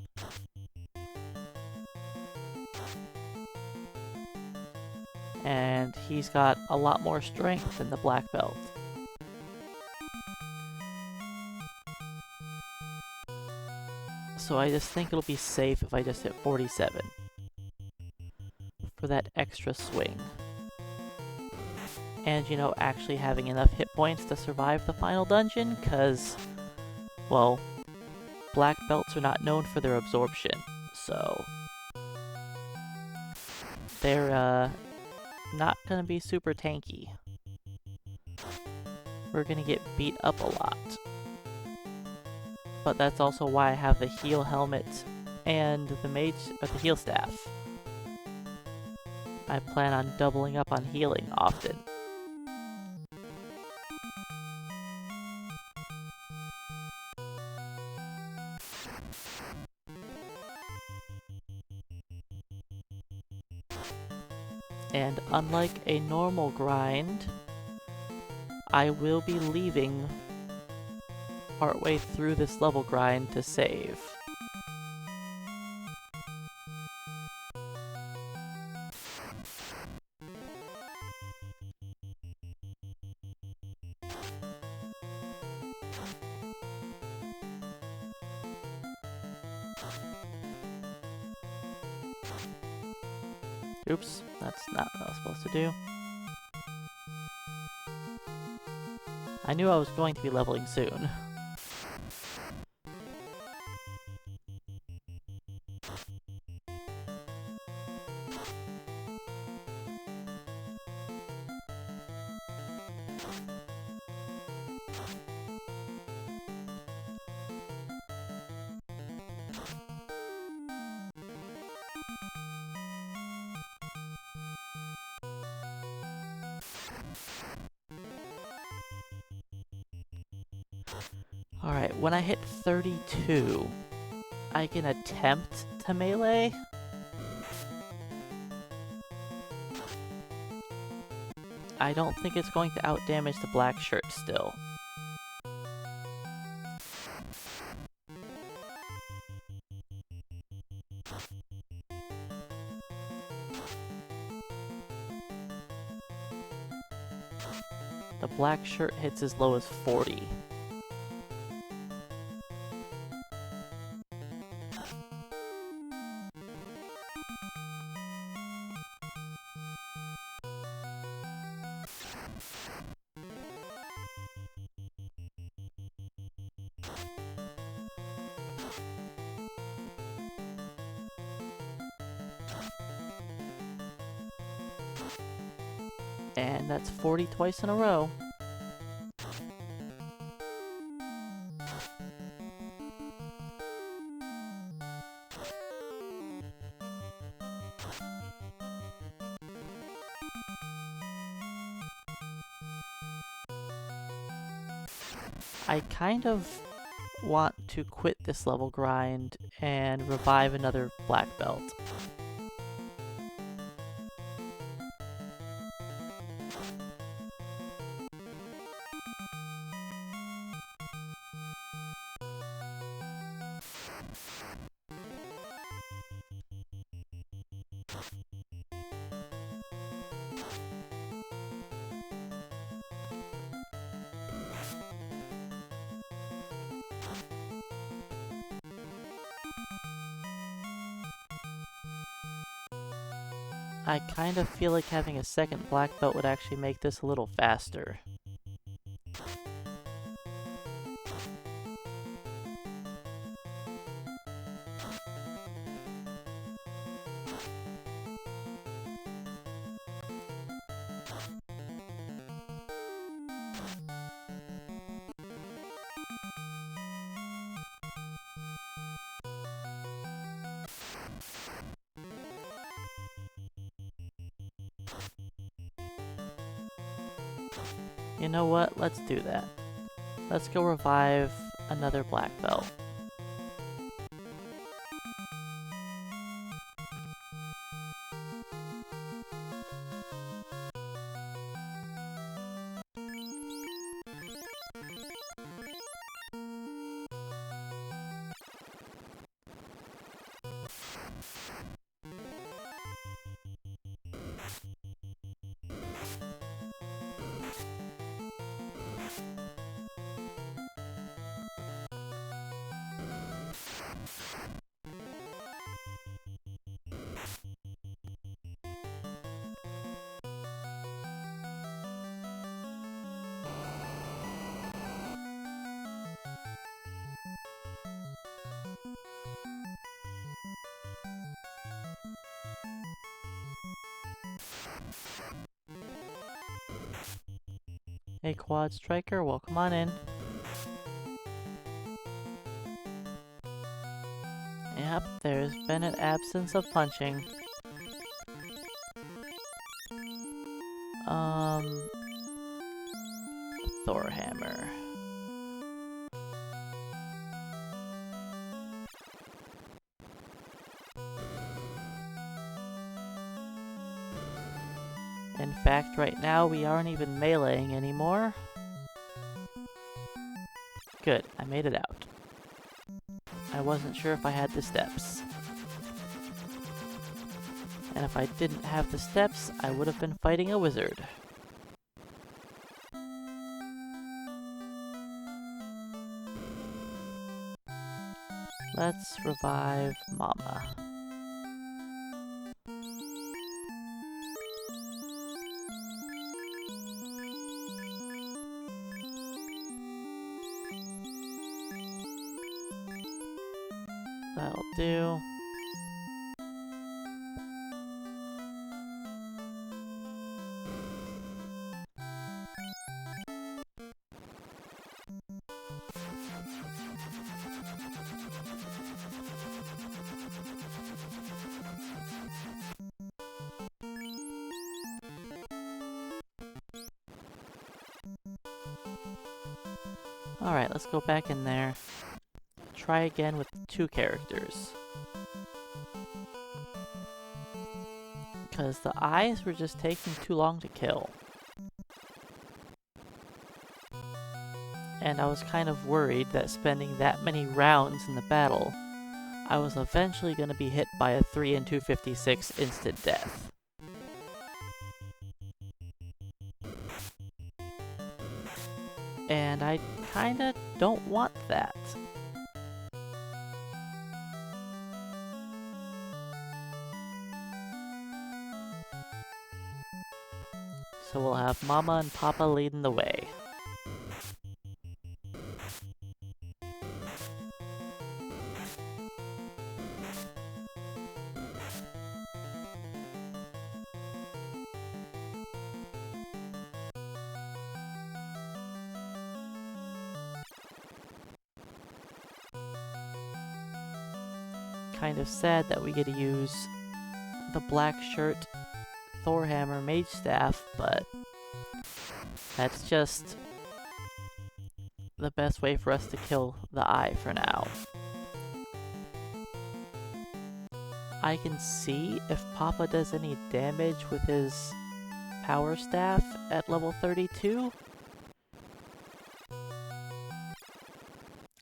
And he's got a lot more strength than the black belt. So I just think it'll be safe if I just hit 47 for that extra swing. And, you know, actually having enough hit points to survive the final dungeon, because, well, black belts are not known for their absorption, so they're not gonna be super tanky. We're gonna get beat up a lot. But that's also why I have the heal helmet and the heal staff. I plan on doubling up on healing often. And unlike a normal grind, I will be leaving partway through this level grind to save. Oops, that's not what I was supposed to do. I knew I was going to be leveling soon. Alright, when I hit 32, I can attempt to melee. I don't think it's going to outdamage the black shirt still. The black shirt hits as low as 40. And that's 40 twice in a row. I kind of want to quit this level grind and revive another black belt. I kind of feel like having a second black belt would actually make this a little faster. You know what? Let's do that. Let's go revive another black belt. Hey, Quad Striker, welcome on in. Yep, there's been an absence of punching. Thor hammer. In fact, right now we aren't even meleeing anymore. Good, I made it out. I wasn't sure if I had the steps. And if I didn't have the steps, I would have been fighting a wizard. Let's revive Mama. That'll do. Alright, let's go back in there. Try again with 2 characters. Because the eyes were just taking too long to kill. And I was kind of worried that spending that many rounds in the battle, I was eventually going to be hit by a 3 and 256 instant death. And I kinda don't want that. So we'll have Mama and Papa leading the way. Kind of sad that we get to use the black shirt Thor hammer mage staff, but that's just the best way for us to kill the eye for now. I can see if Papa does any damage with his power staff at level 32.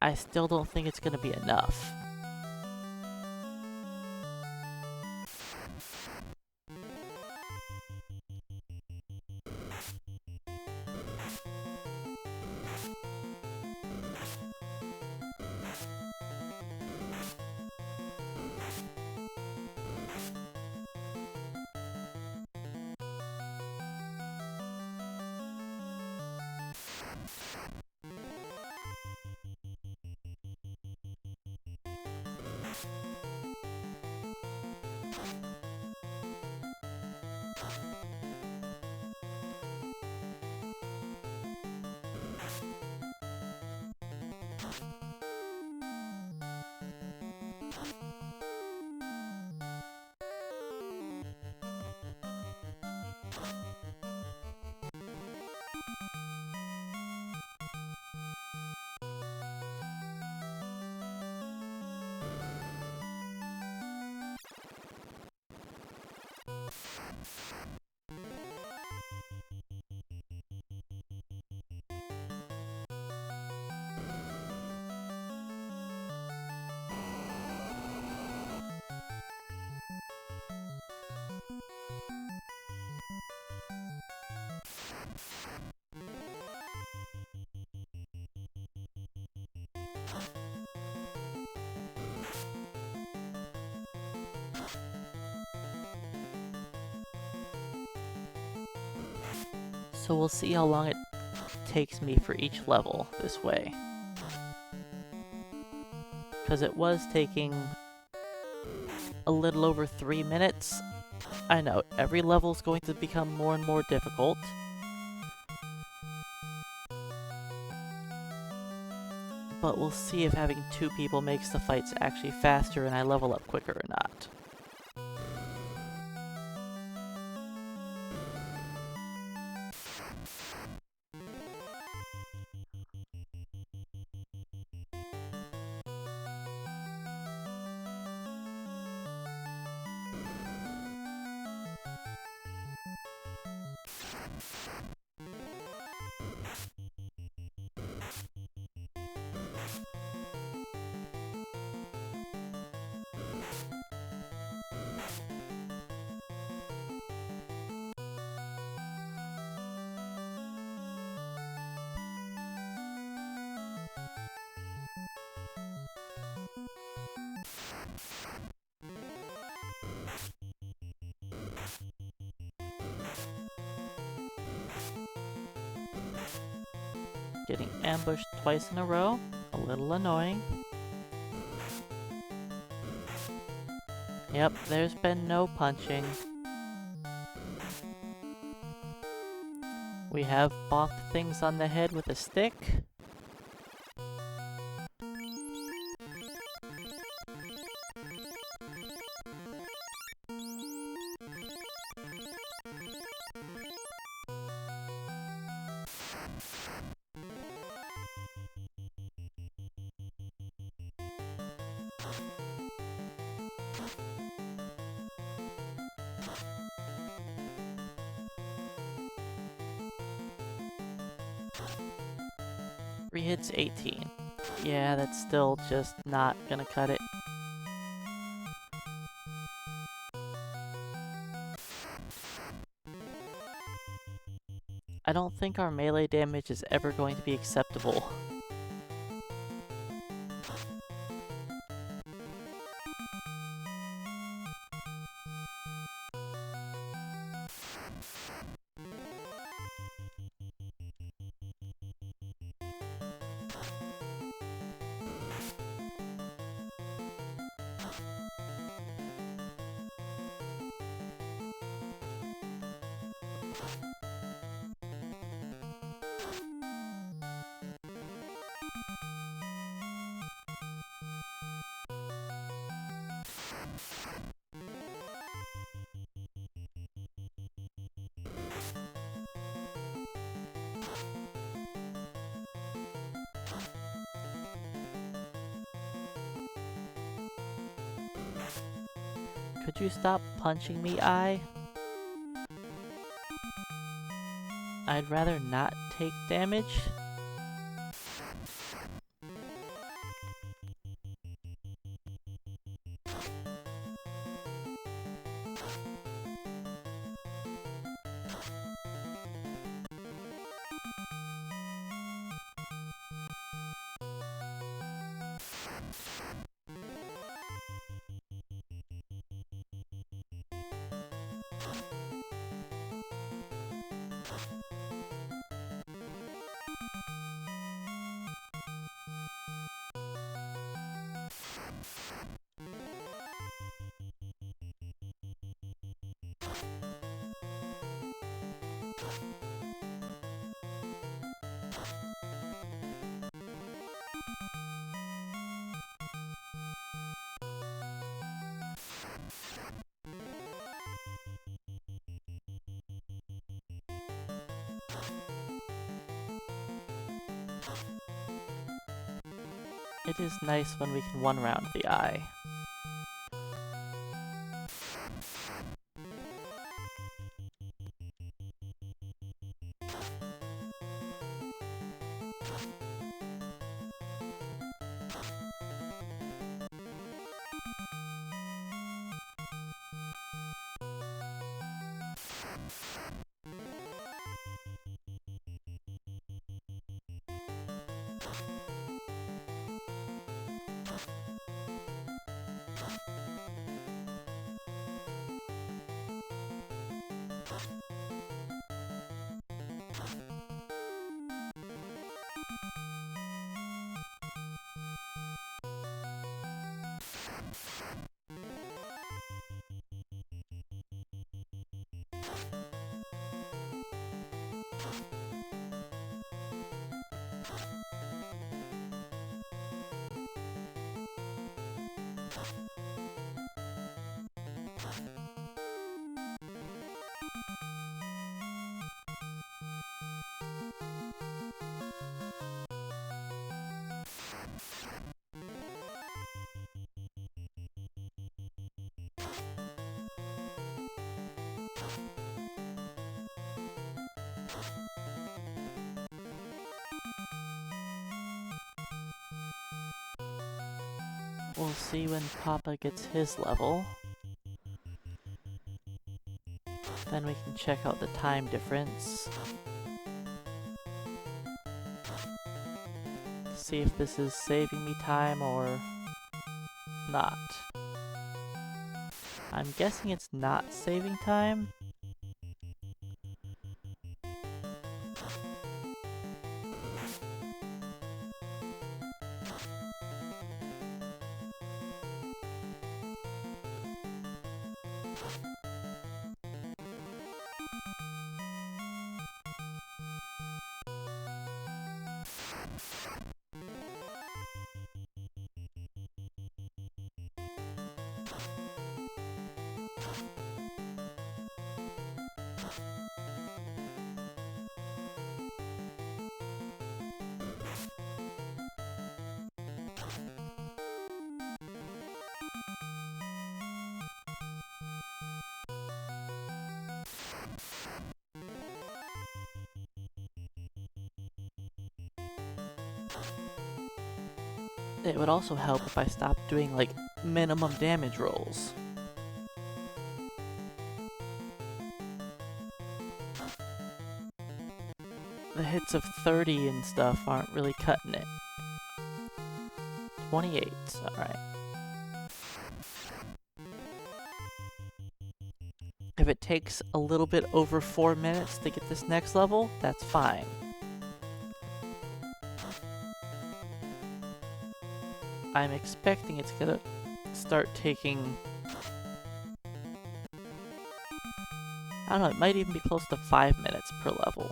I still don't think it's gonna be enough. So we'll see how long it takes me for each level this way. Because it was taking a little over 3 minutes. I know, every level is going to become more and more difficult. But we'll see if having 2 people makes the fights actually faster and I level up quicker or not. Getting ambushed twice in a row, a little annoying. Yep, there's been no punching. We have bonked things on the head with a stick. Hits 18. Yeah, that's still just not gonna cut it. I don't think our melee damage is ever going to be acceptable. Could you stop punching me, I'd rather not take damage. It is nice when we can one-round the eye. We'll see when Papa gets his level. Then we can check out the time difference. See if this is saving me time or not. I'm guessing it's not saving time. It would also help if I stopped doing, like, minimum damage rolls. The hits of 30 and stuff aren't really cutting it. 28, alright. If it takes a little bit over 4 minutes to get this next level, that's fine. I'm expecting it's gonna start taking... I don't know, it might even be close to 5 minutes per level.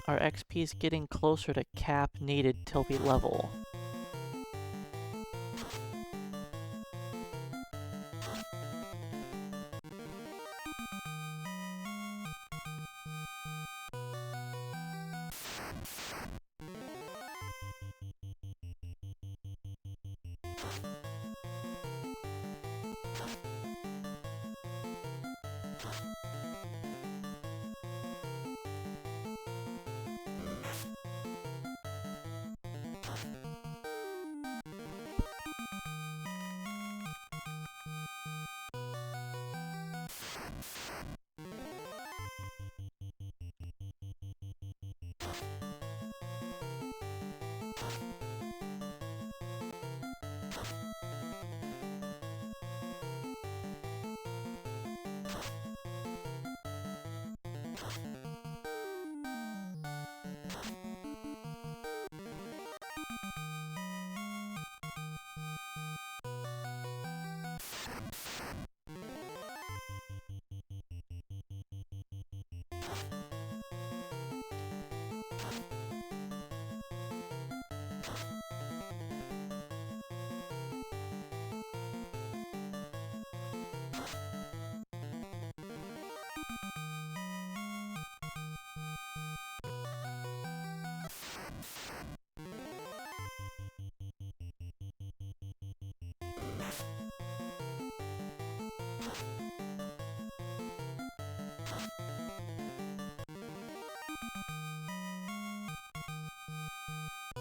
Our XP is getting closer to cap needed till we level.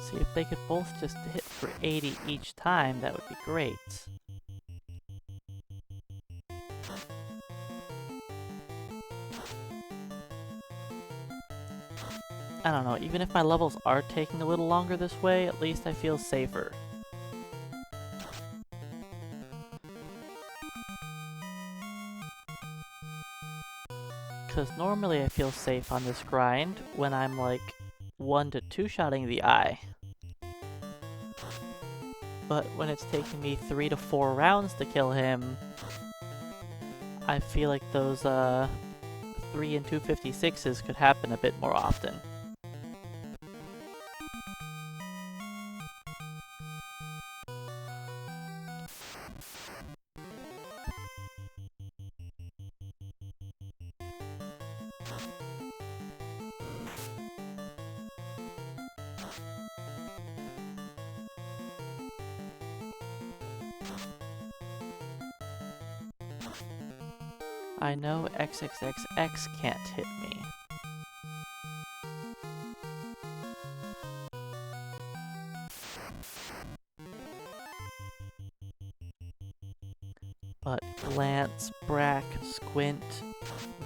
See, if they could both just hit for 80 each time, that would be great. I don't know, even if my levels are taking a little longer this way, at least I feel safer. Because normally I feel safe on this grind when I'm like 1 to 2-shotting the eye. But when it's taking me 3 to 4 rounds to kill him, I feel like those 3 and 256s could happen a bit more often. I know XXXX can't hit me. But Glance, Brack, Squint,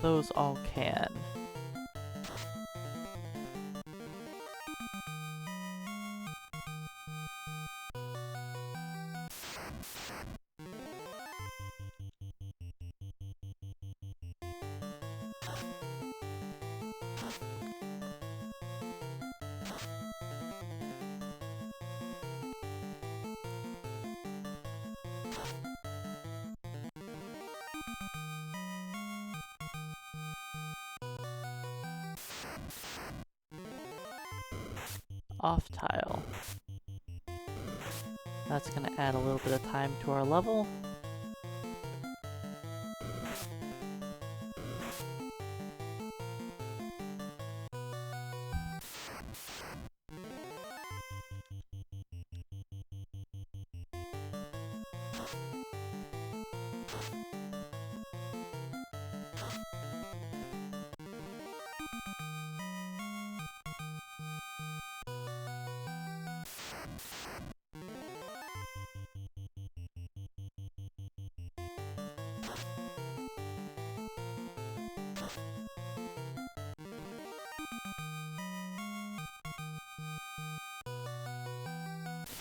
those all can. Off tile. That's gonna add a little bit of time to our level.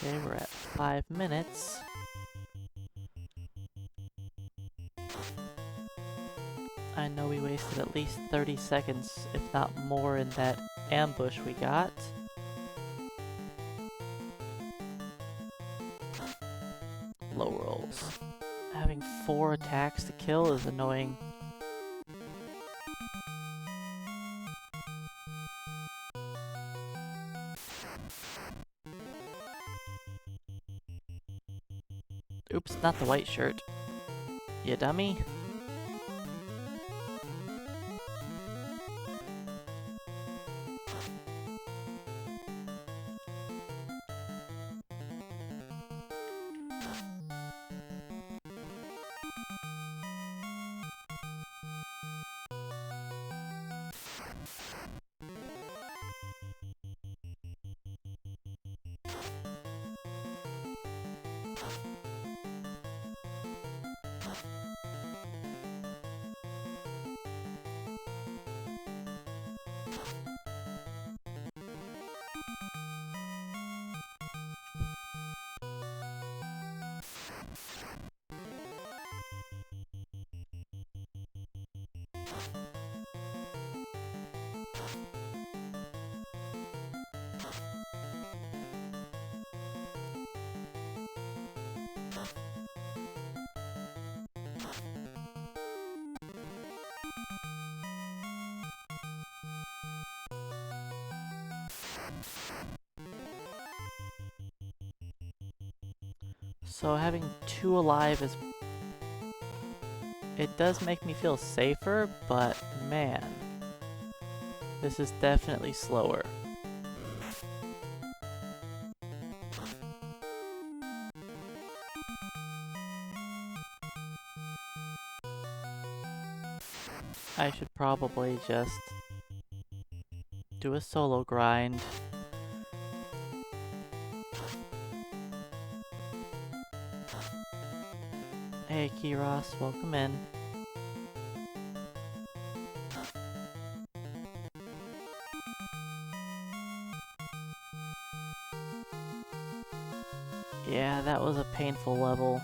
Okay, we're at 5 minutes. I know we wasted at least 30 seconds, if not more, in that ambush we got. Low rolls. Having 4 attacks to kill is annoying. Oops, not the white shirt. You dummy. So having 2 alive is... It does make me feel safer, but man, this is definitely slower. I should probably just do a solo grind. Hey Kiros, welcome in. Yeah, that was a painful level.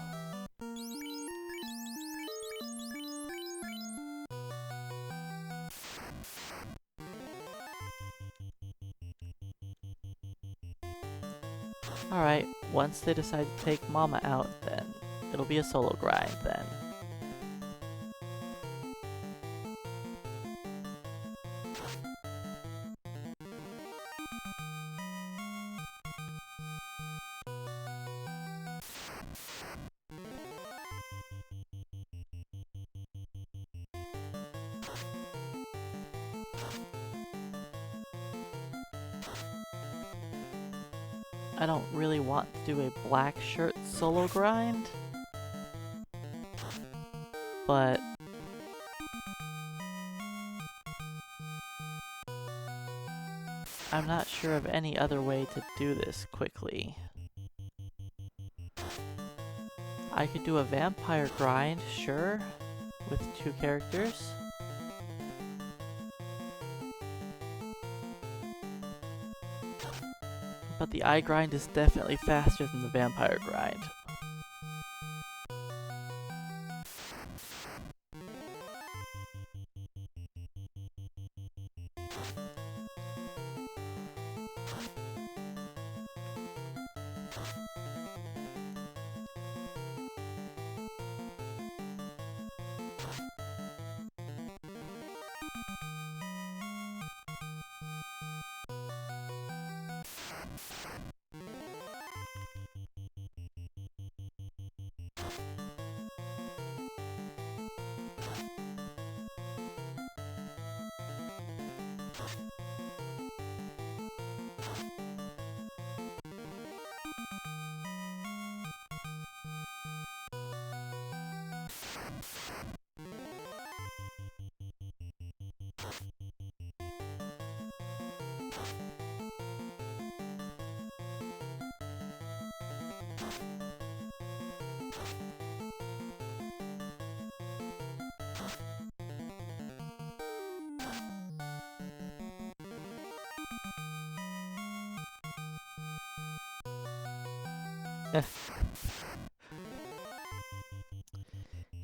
Alright, once they decide to take Mama out, then it'll be a solo grind then. I don't really want to do a black shirt solo grind, but I'm not sure of any other way to do this quickly. I could do a vampire grind, sure, with 2 characters. But the eye grind is definitely faster than the vampire grind.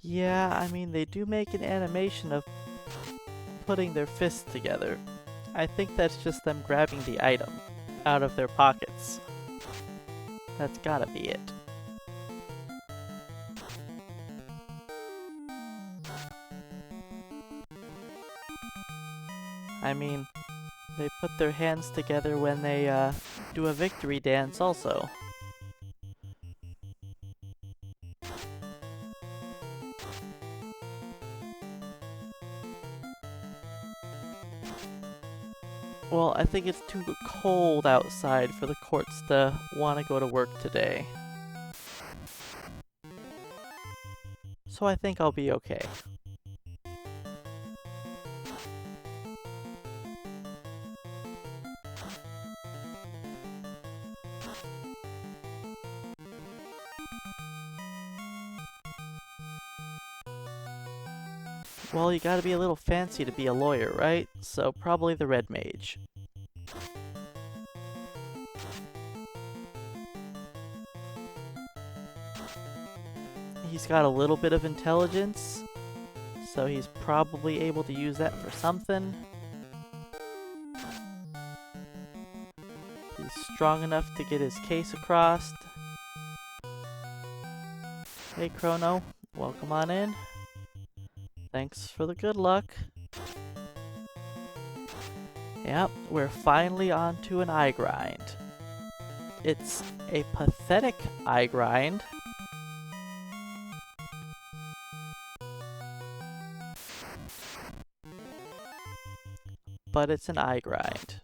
Yeah, I mean, they do make an animation of putting their fists together. I think that's just them grabbing the item out of their pockets. That's gotta be it. I mean, they put their hands together when they do a victory dance also. Well, I think it's too cold outside for the courts to want to go to work today. So I think I'll be okay. Well, you gotta be a little fancy to be a lawyer, right? So probably the red mage. He's got a little bit of intelligence, so he's probably able to use that for something. He's strong enough to get his case across. Hey Chrono, welcome on in. Thanks for the good luck. Yep, we're finally onto an eye grind. It's a pathetic eye grind. But it's an eye grind.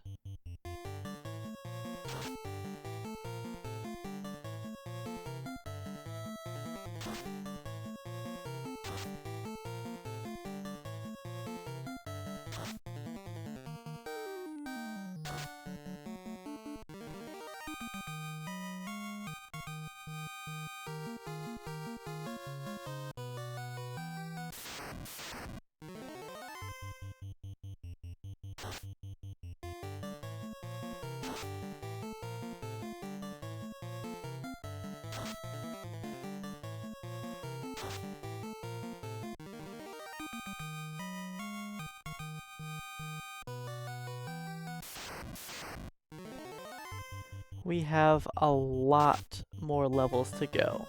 We have a lot more levels to go.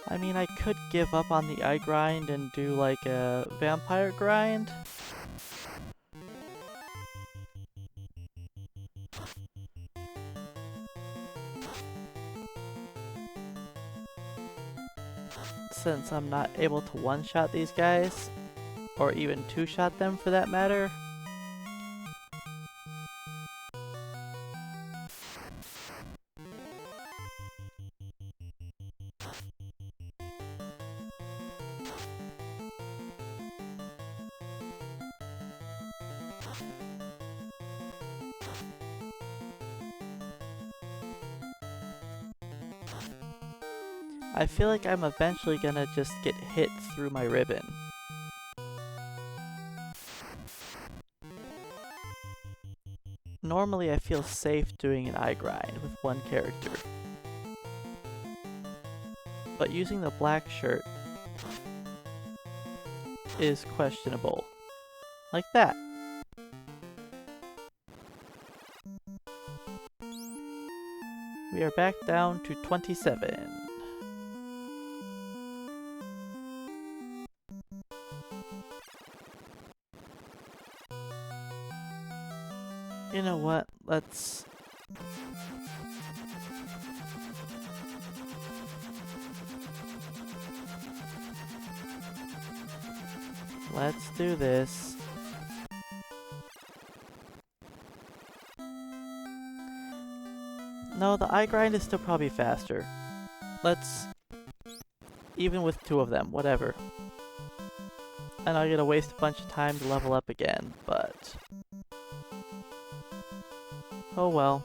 I mean, I could give up on the eye grind and do like a vampire grind. Since I'm not able to one-shot these guys, or even two-shot them for that matter. I feel like I'm eventually gonna just get hit through my ribbon. Normally I feel safe doing an eye grind with one character. But using the black shirt is questionable. Like that. We are back down to 27. You know what? Let's do this. No, the eye grind is still probably faster. Even with two of them, whatever. And I'm gonna waste a bunch of time to level up again, but oh well.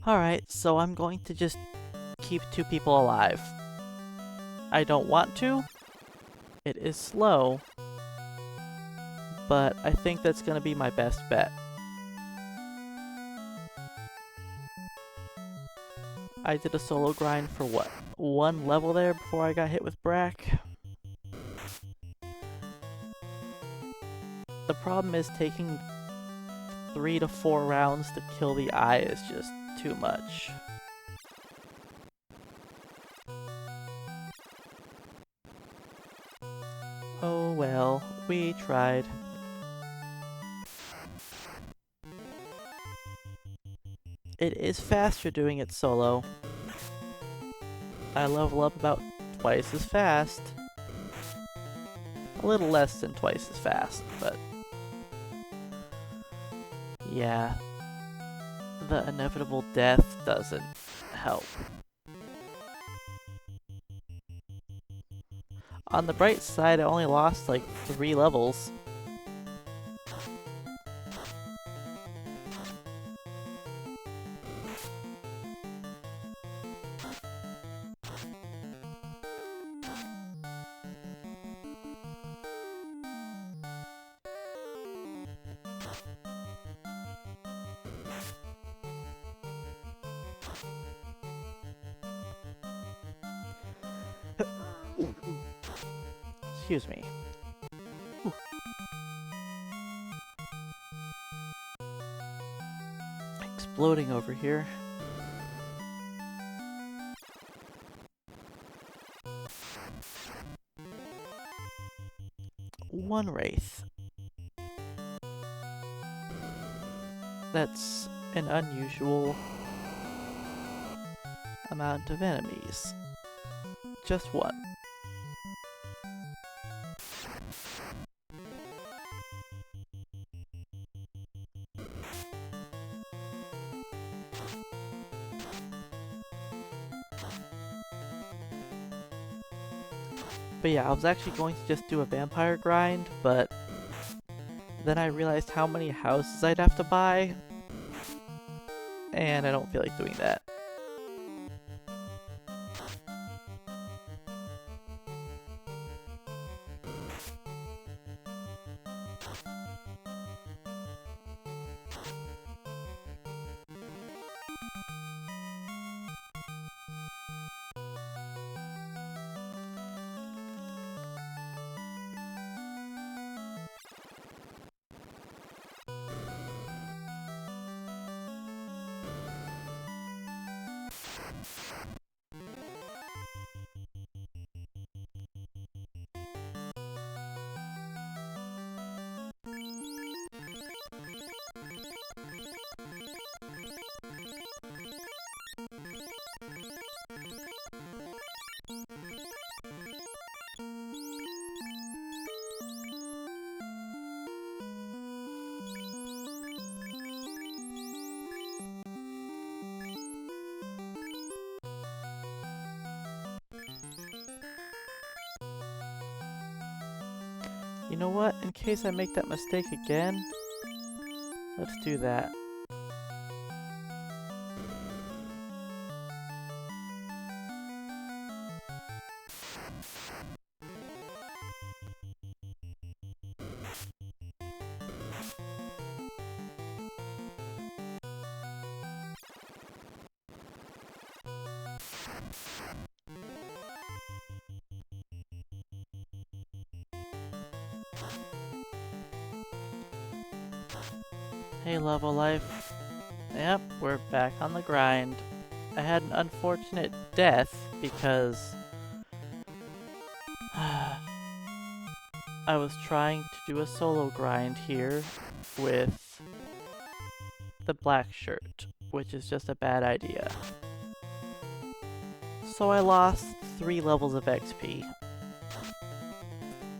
Alright, so I'm going to just keep two people alive. I don't want to. It is slow. But I think that's gonna be my best bet. I did a solo grind for what? One level there before I got hit with Brack. The problem is taking 3 to 4 rounds to kill the eye is just too much. Oh well, we tried. It is faster doing it solo. I level up about twice as fast. A little less than twice as fast, but yeah, the inevitable death doesn't help. On the bright side, I only lost like 3 levels. Excuse me. Ooh. Exploding over here. One wraith. That's an unusual amount of enemies. Just one. But yeah, I was actually going to just do a vampire grind, but then I realized how many houses I'd have to buy, and I don't feel like doing that. You know what? In case I make that mistake again, let's do that. Hey, Level Life. Yep, we're back on the grind. I had an unfortunate death because I was trying to do a solo grind here with the black shirt, which is just a bad idea. So I lost 3 levels of XP.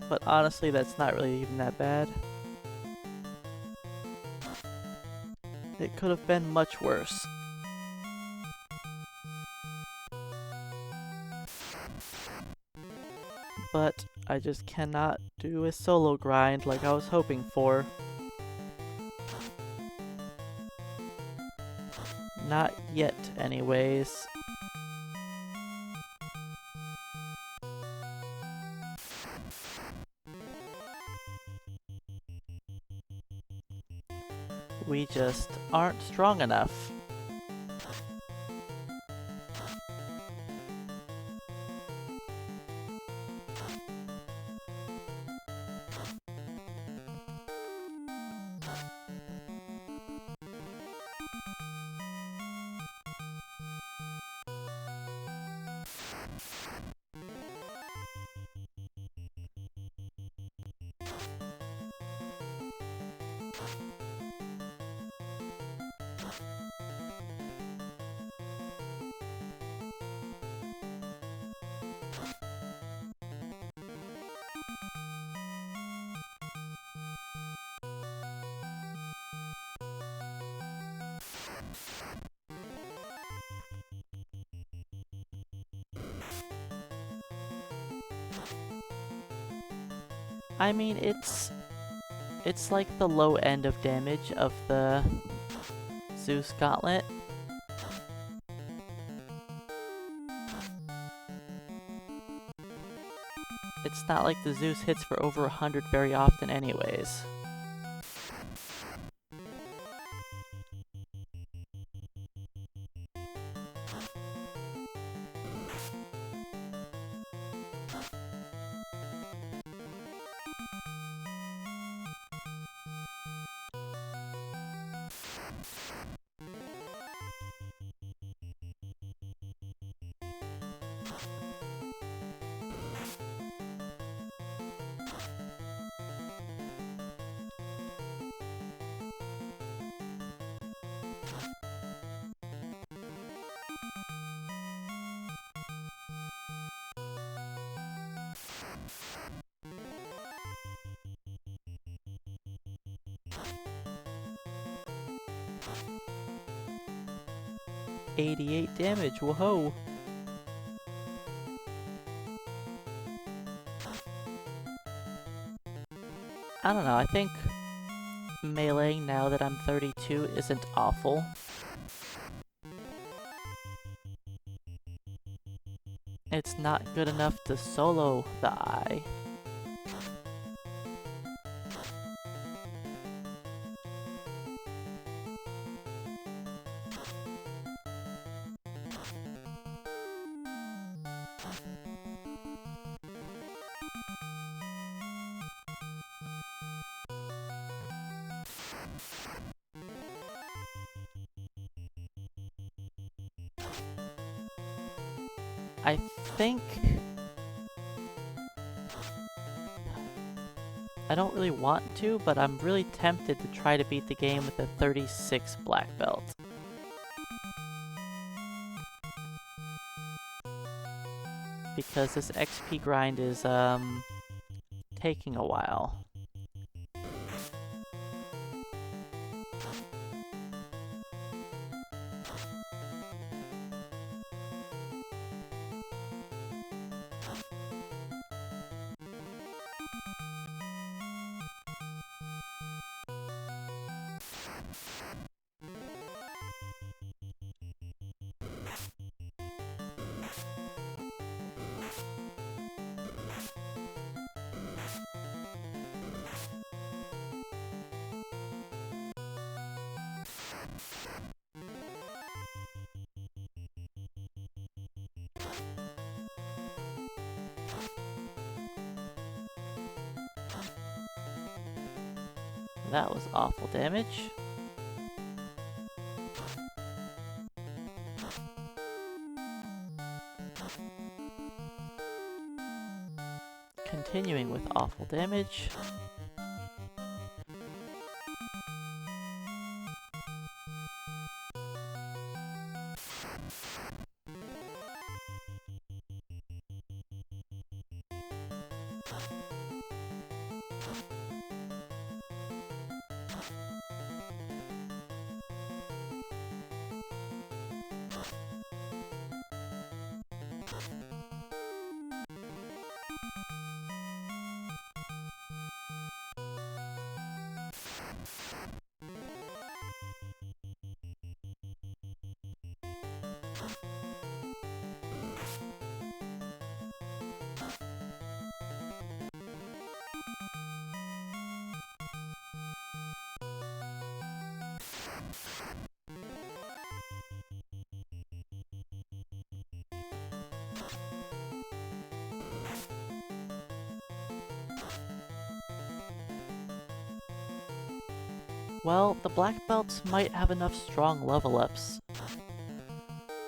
But honestly, that's not really even that bad. It could have been much worse. But I just cannot do a solo grind like I was hoping for. Not yet, anyways. We just aren't strong enough. I mean, it's like the low end of damage of the Zeus Gauntlet. It's not like the Zeus hits for over 100 very often anyways. $88 damage, whoa! I don't know, I think meleeing now that I'm 32 isn't awful. It's not good enough to solo the eye. I think I don't really want to, but I'm really tempted to try to beat the game with a 36 black belt. Because this XP grind is, taking a while. That was awful damage. Continuing with awful damage. Well, the black belts might have enough strong level ups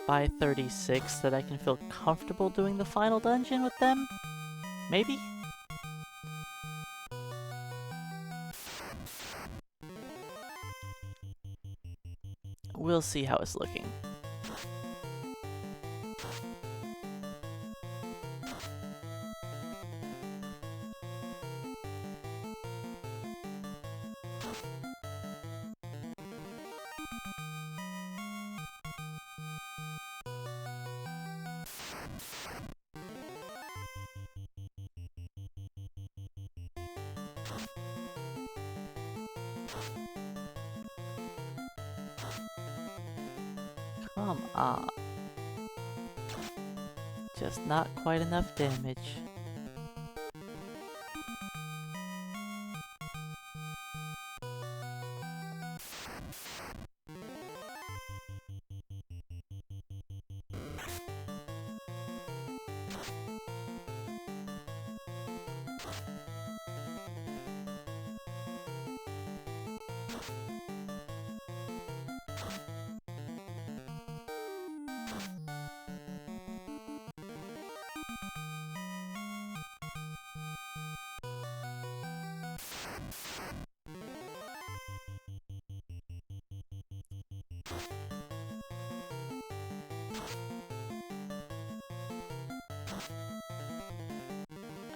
by 36 that I can feel comfortable doing the final dungeon with them? Maybe? We'll see how it's looking. Come on. Just not quite enough damage.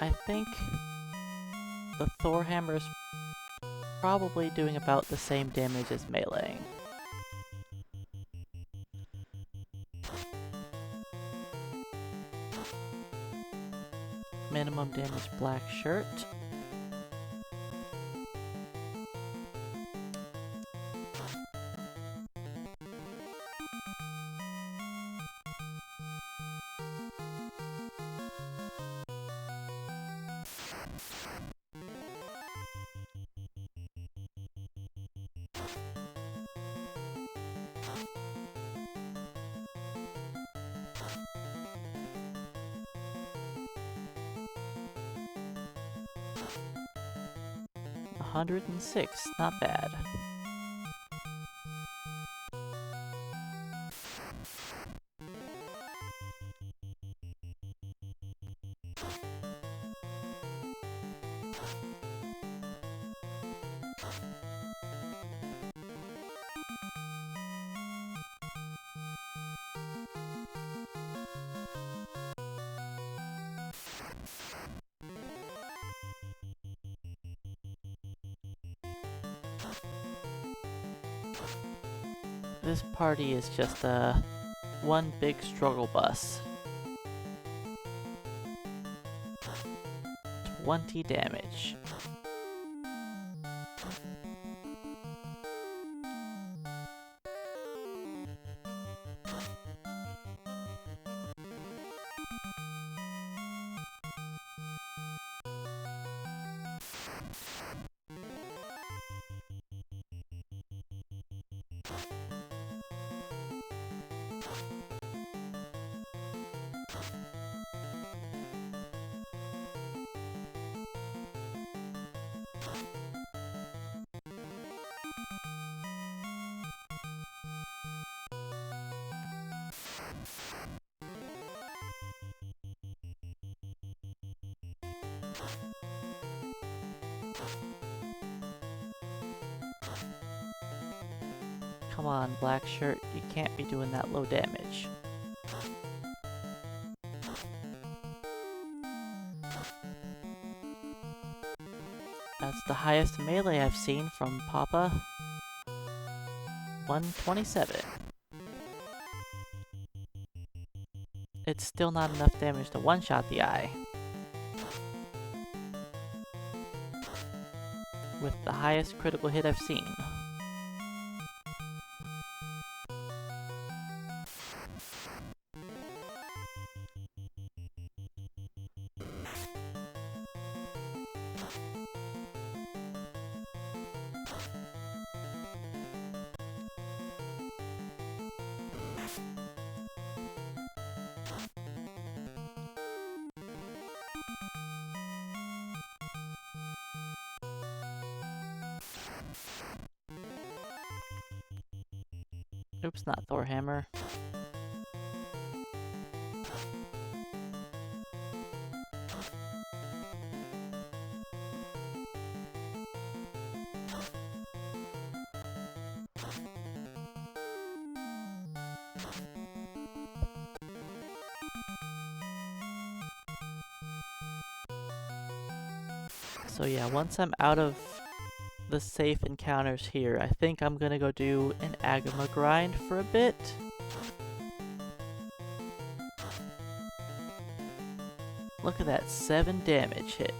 I think the Thor hammer is probably doing about the same damage as meleeing. Minimum damage black shirt. $106, not bad. This party is just one big struggle bus. 20 damage. Come on, black shirt, you can't be doing that low damage. That's the highest melee I've seen from Papa. 127. It's still not enough damage to one-shot the eye. With the highest critical hit I've seen. Oops, not Thor hammer. So yeah, once I'm out of the safe encounters here, I think I'm gonna go do an Agama grind for a bit. Look at that 7 damage hit.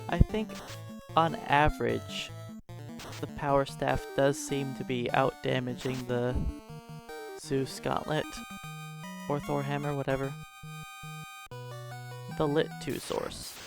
I think, on average, the Power Staff does seem to be out-damaging the Zeus Gauntlet, or Thor Hammer, whatever. The Lit 2 source.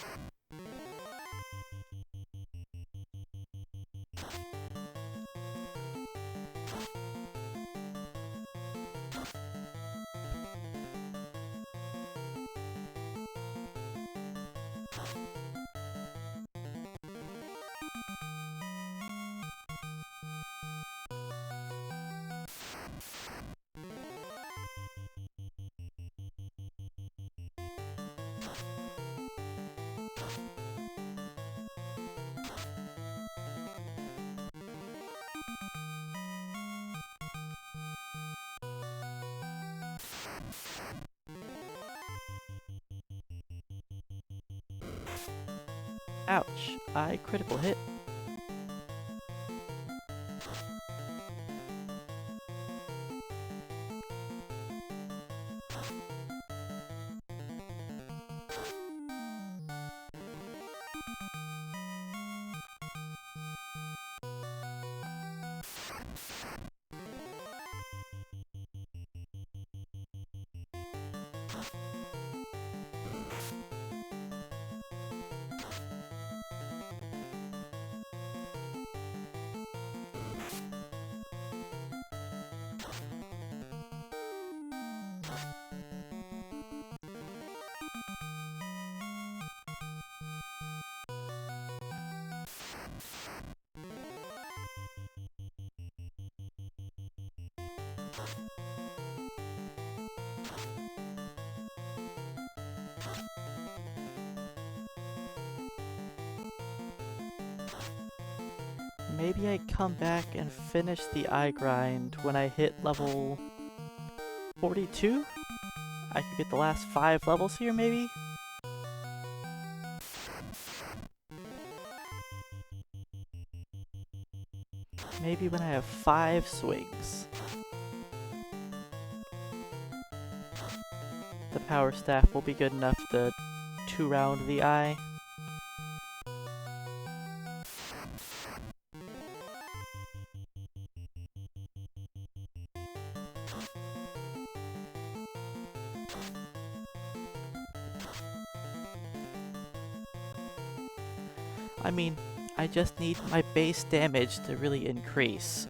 Ouch, I critical hit. Maybe I come back and finish the eye grind when I hit level 42? I could get the last 5 levels here, maybe? Maybe when I have 5 swings. The Power Staff will be good enough to 2-round the eye. I mean, I just need my base damage to really increase.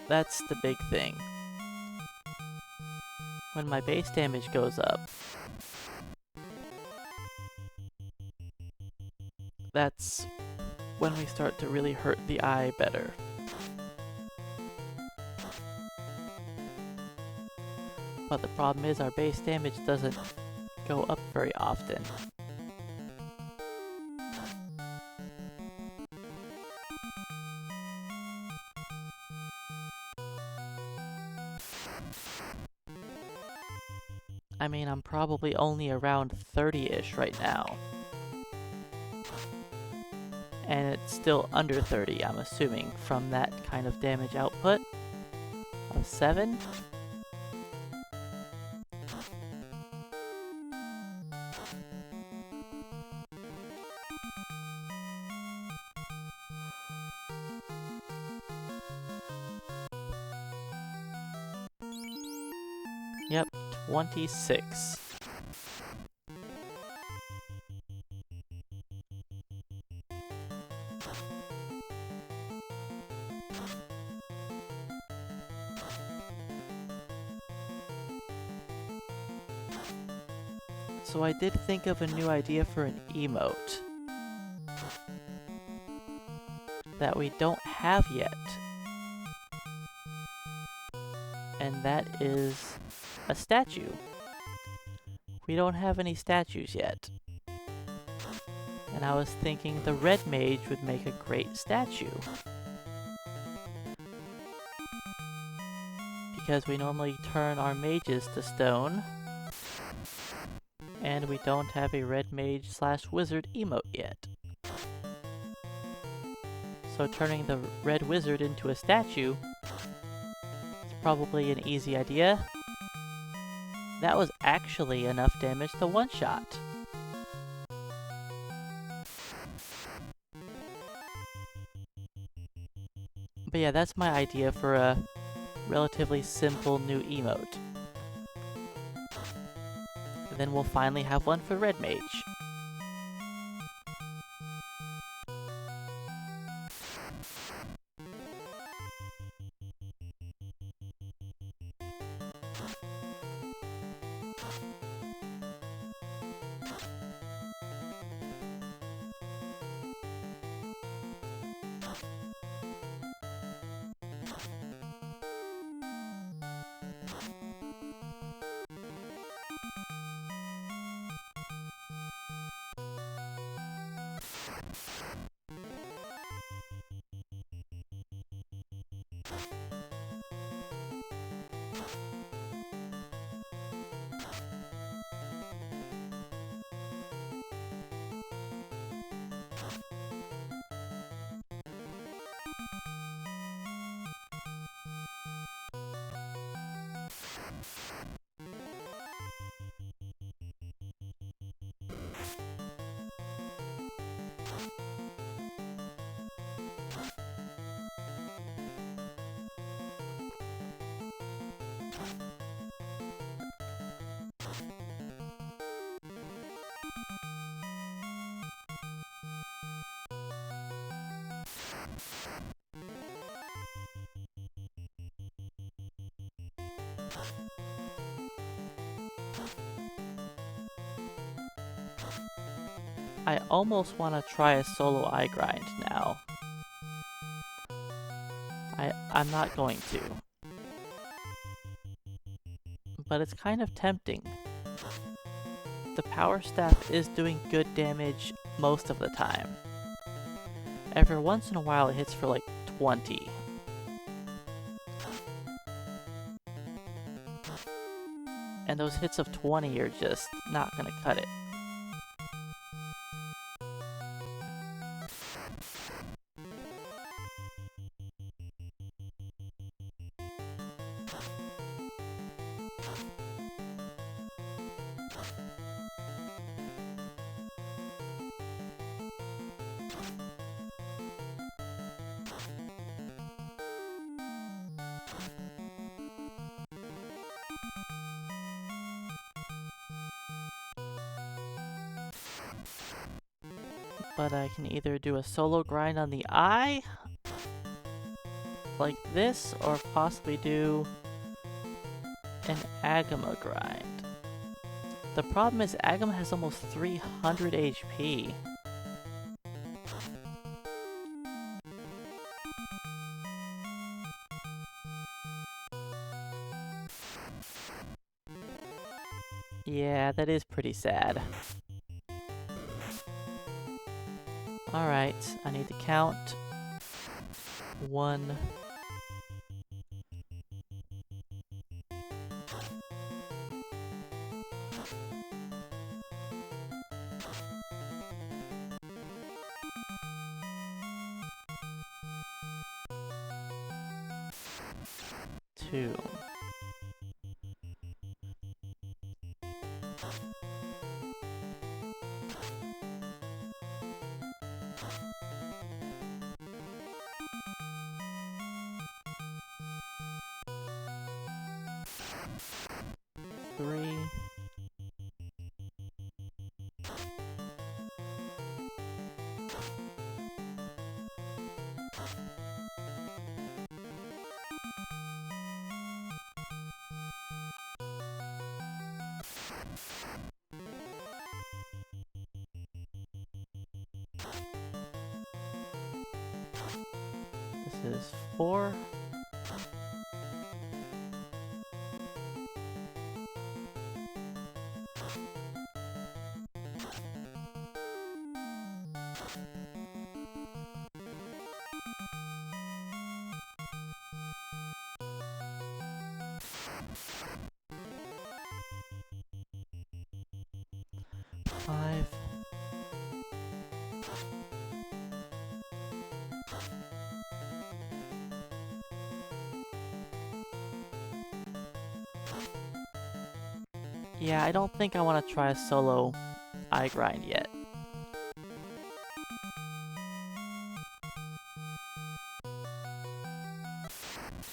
That's the big thing. When my base damage goes up, that's when we start to really hurt the eye better. But the problem is our base damage doesn't go up very often. I mean, I'm probably only around 30-ish right now. And it's still under 30, I'm assuming, from that kind of damage output of 7. Yep, 26. So I did think of a new idea for an emote. that we don't have yet. And that is a statue. We don't have any statues yet. And I was thinking the red mage would make a great statue. Because we normally turn our mages to stone. And we don't have a red mage / wizard emote yet. So turning the red wizard into a statue is probably an easy idea. That was actually enough damage to one-shot. But yeah, that's my idea for a relatively simple new emote. And then we'll finally have one for red mage. I almost want to try a solo eye grind now. I'm not going to. But it's kind of tempting. The power staff is doing good damage most of the time. Every once in a while it hits for like 20. And those hits of 20 are just not gonna cut it. But I can either do a solo grind on the eye, like this, or possibly do an Agama grind. The problem is Agama has almost 300 HP. Yeah, that is pretty sad. Alright, I need to count 1, 2. 3. 4. is 4. Five. Yeah, I don't think I want to try a solo eye grind yet.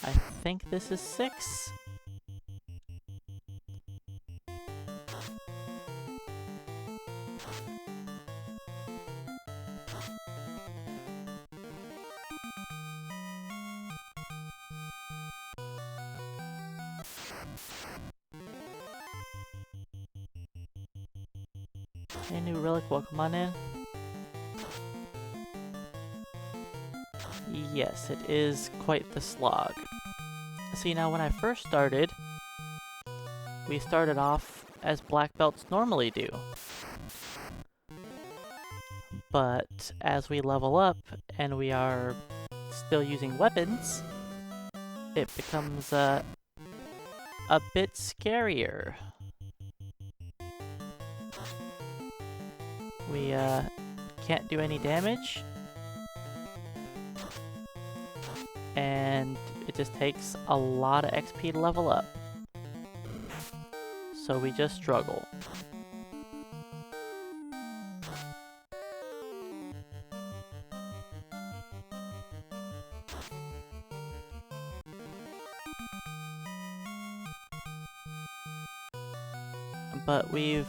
I think this is 6. Hey, new relic, welcome on in. Yes, it is quite the slog. See, now when I first started, we started off as black belts normally do. But as we level up and we are still using weapons, it becomes a bit scarier. We can't do any damage, and it just takes a lot of XP to level up. So we just struggle. But we've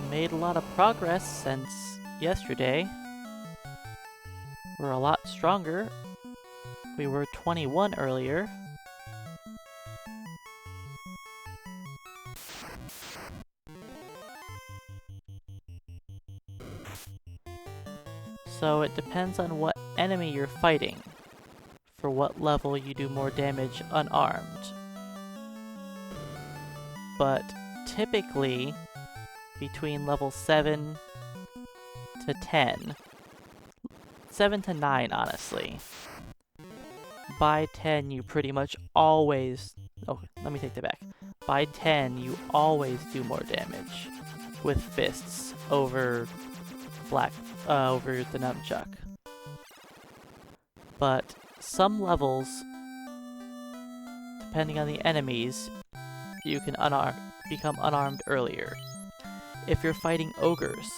made a lot of progress since yesterday. We're a lot stronger. We were 21 earlier. So it depends on what enemy you're fighting, for what level you do more damage unarmed. But typically, between level 7 to 10, 7 to 9 honestly, by 10 you pretty much always, oh, let me take that back. By 10 you always do more damage with fists over over the nunchuck. But some levels, depending on the enemies, you can become unarmed earlier. If you're fighting ogres,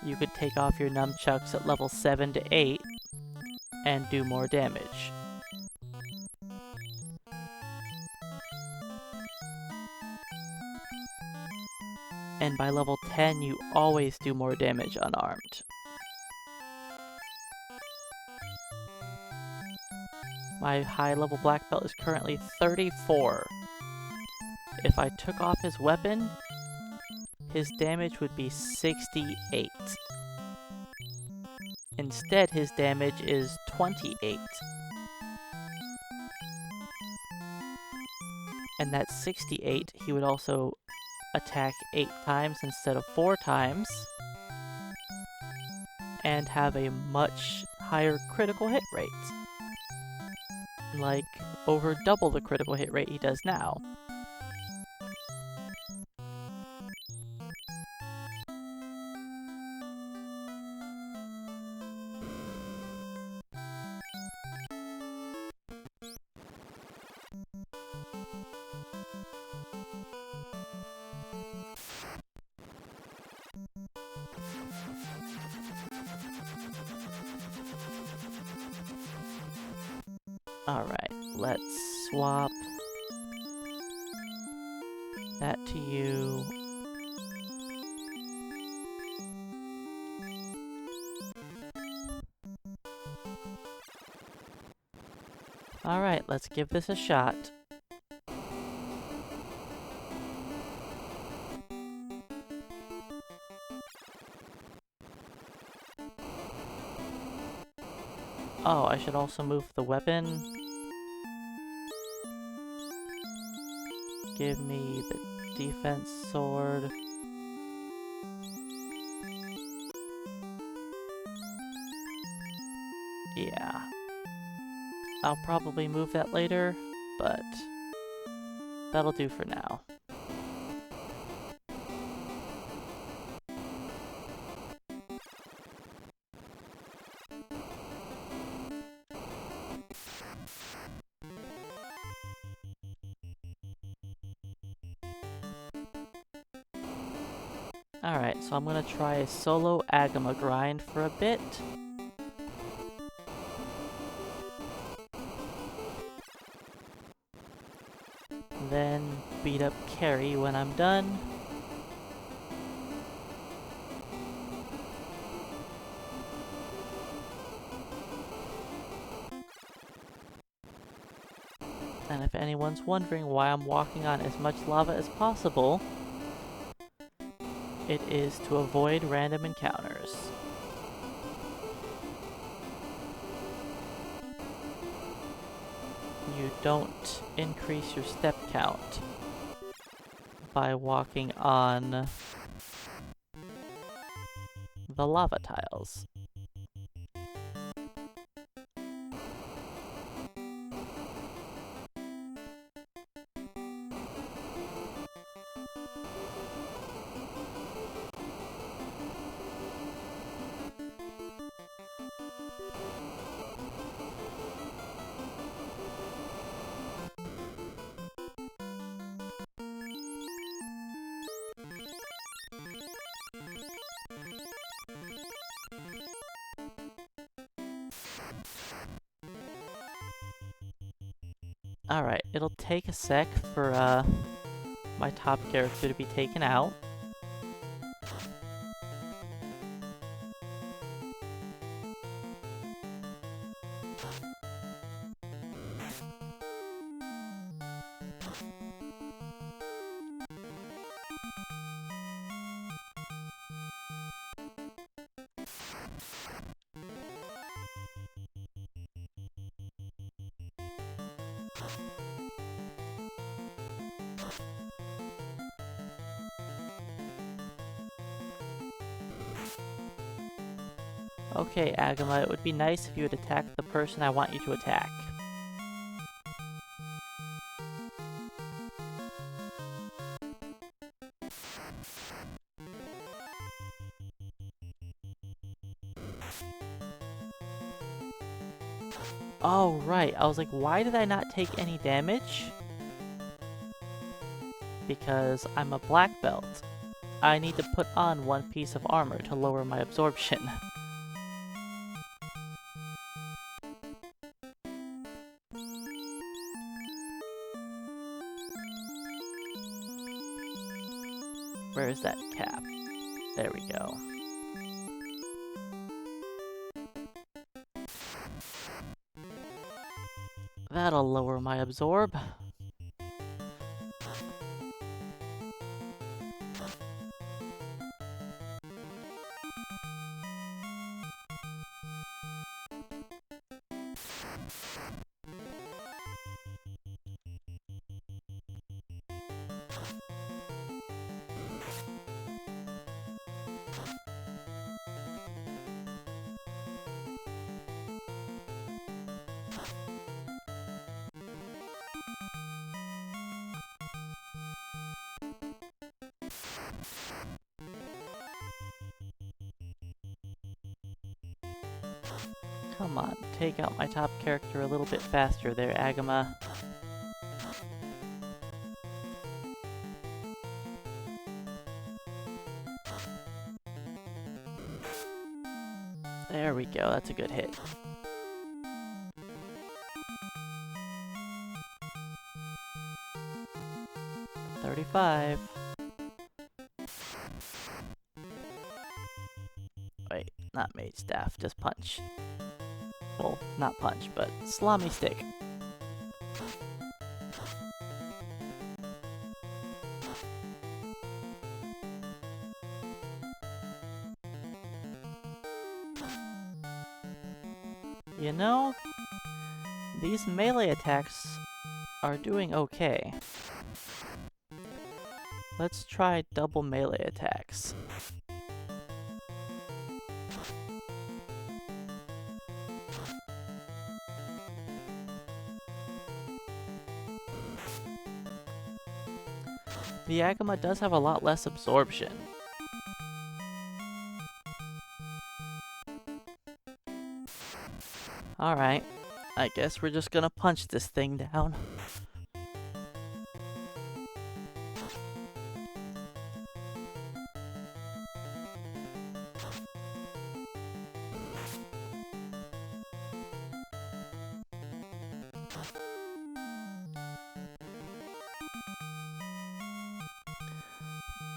you could take off your nunchucks at level 7 to 8 and do more damage. And by level 10, you always do more damage unarmed. My high level black belt is currently 34. If I took off his weapon, his damage would be 68. Instead, his damage is 28. And that 68, he would also attack 8 times instead of 4 times, and have a much higher critical hit rate. Like, over double the critical hit rate he does now. Alright, let's swap that to you. Alright, let's give this a shot. Oh, I should also move the weapon. Give me the defense sword. Yeah. I'll probably move that later, but that'll do for now. Alright, so I'm gonna try a solo Agama grind for a bit. Then beat up Carrie when I'm done. And if anyone's wondering why I'm walking on as much lava as possible, it is to avoid random encounters. You don't increase your step count by walking on the lava tiles. Alright, it'll take a sec for my top character to be taken out. Okay, Agama, it would be nice if you would attack the person I want you to attack. Oh, right. I was like, why did I not take any damage? Because I'm a black belt. I need to put on one piece of armor to lower my absorption. Where is that cap? There we go. That'll lower my absorb. Come on, take out my top character a little bit faster there, Agama. There we go, that's a good hit. $35. Wait, not mage staff, just punch. Well, not punch, but salami stick. You know, these melee attacks are doing okay. Let's try double melee attacks. The Agama does have a lot less absorption. Alright, I guess we're just gonna punch this thing down.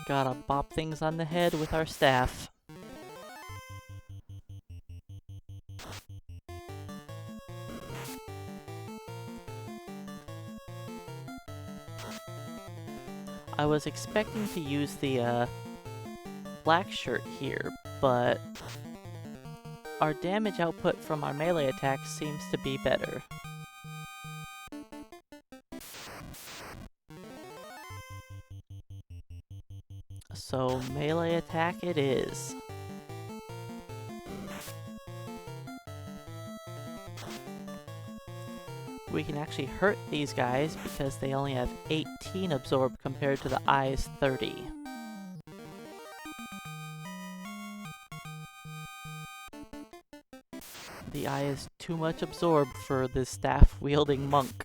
Gotta bop things on the head with our staff. I was expecting to use the black shirt here, but our damage output from our melee attacks seems to be better. So melee attack it is. We can actually hurt these guys because they only have 18 absorb compared to the Eye's 30. The Eye is too much absorbed for this staff-wielding monk.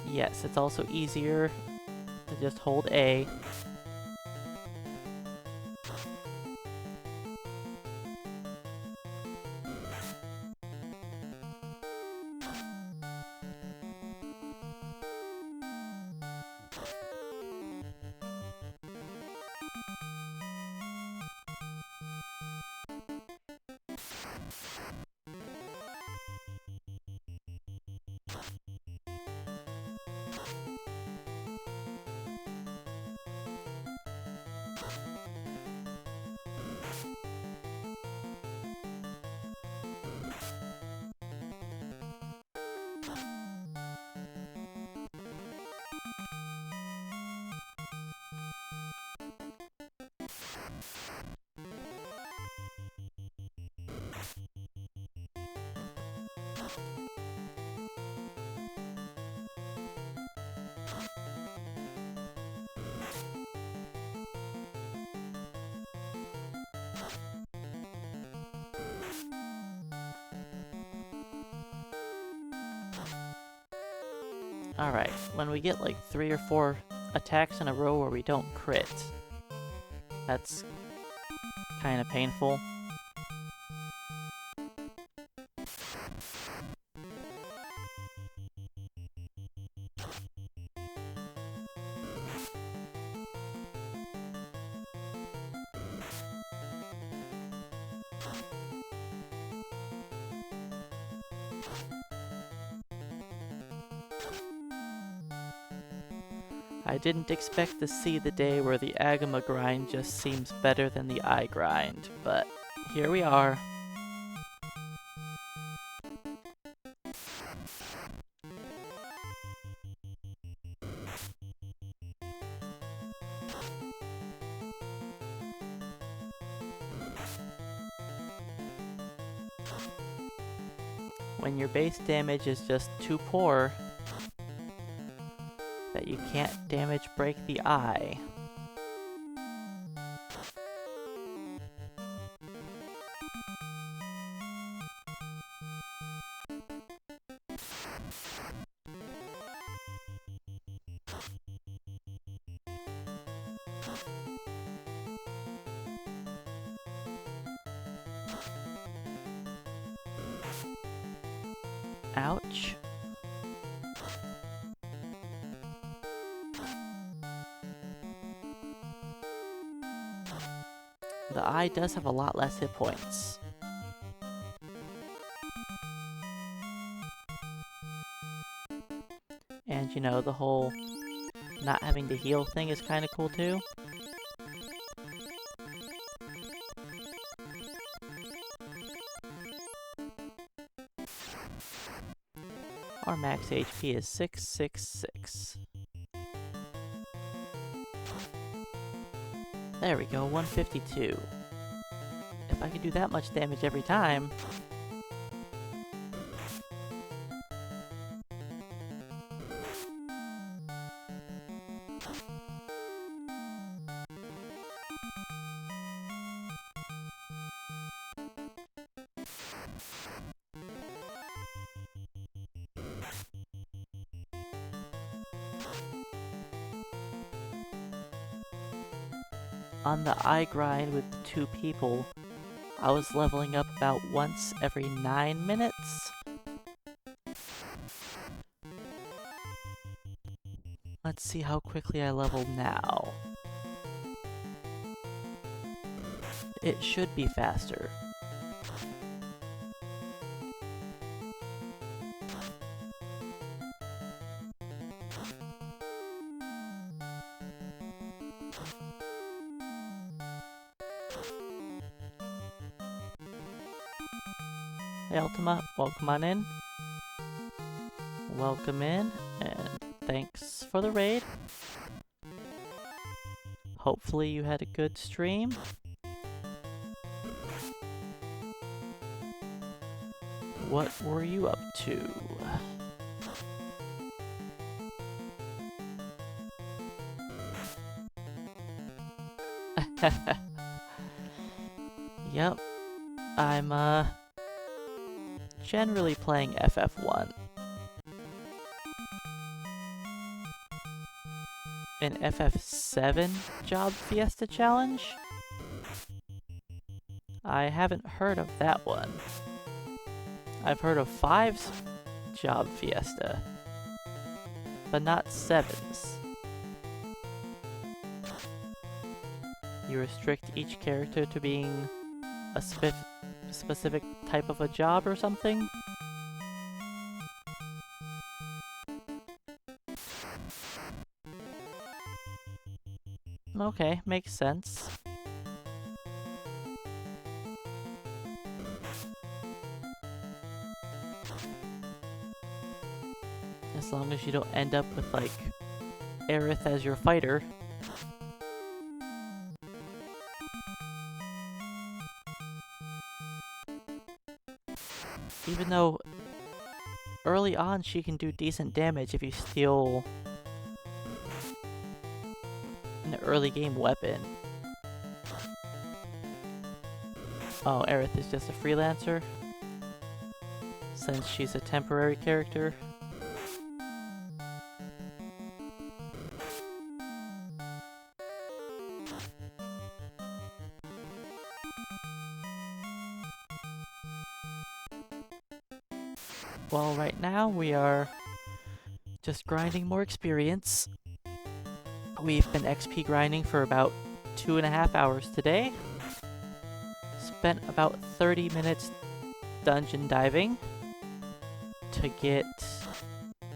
Yes, it's also easier to just hold A. Alright, when we get like 3 or 4 attacks in a row where we don't crit, that's kind of painful. I didn't expect to see the day where the Agama grind just seems better than the Eye grind, but here we are. When your base damage is just too poor, that you can't damage break the Eye. Ouch. The Eye does have a lot less hit points. And you know, the whole not having to heal thing is kind of cool too. our max HP is 666. There we go, 152. If I could do that much damage every time... On the eye grind with the 2 people, I was leveling up about once every 9 minutes. Let's see how quickly I level now. It should be faster. Hey Ultima, welcome on in. Welcome in, and thanks for the raid. Hopefully you had a good stream. What were you up to? Yep, I'm generally playing FF1. An FF7 Job Fiesta Challenge? I haven't heard of that one. I've heard of 5's Job Fiesta, but not 7's. You restrict each character to being a specific type of a job or something? Okay, makes sense. As long as you don't end up with, like, Aerith as your fighter. Even though early on she can do decent damage if you steal an early game weapon. Oh, Aerith is just a freelancer? Since she's a temporary character? Well, right now we are just grinding more experience. We've been XP grinding for about 2.5 hours today. Spent about 30 minutes dungeon diving to get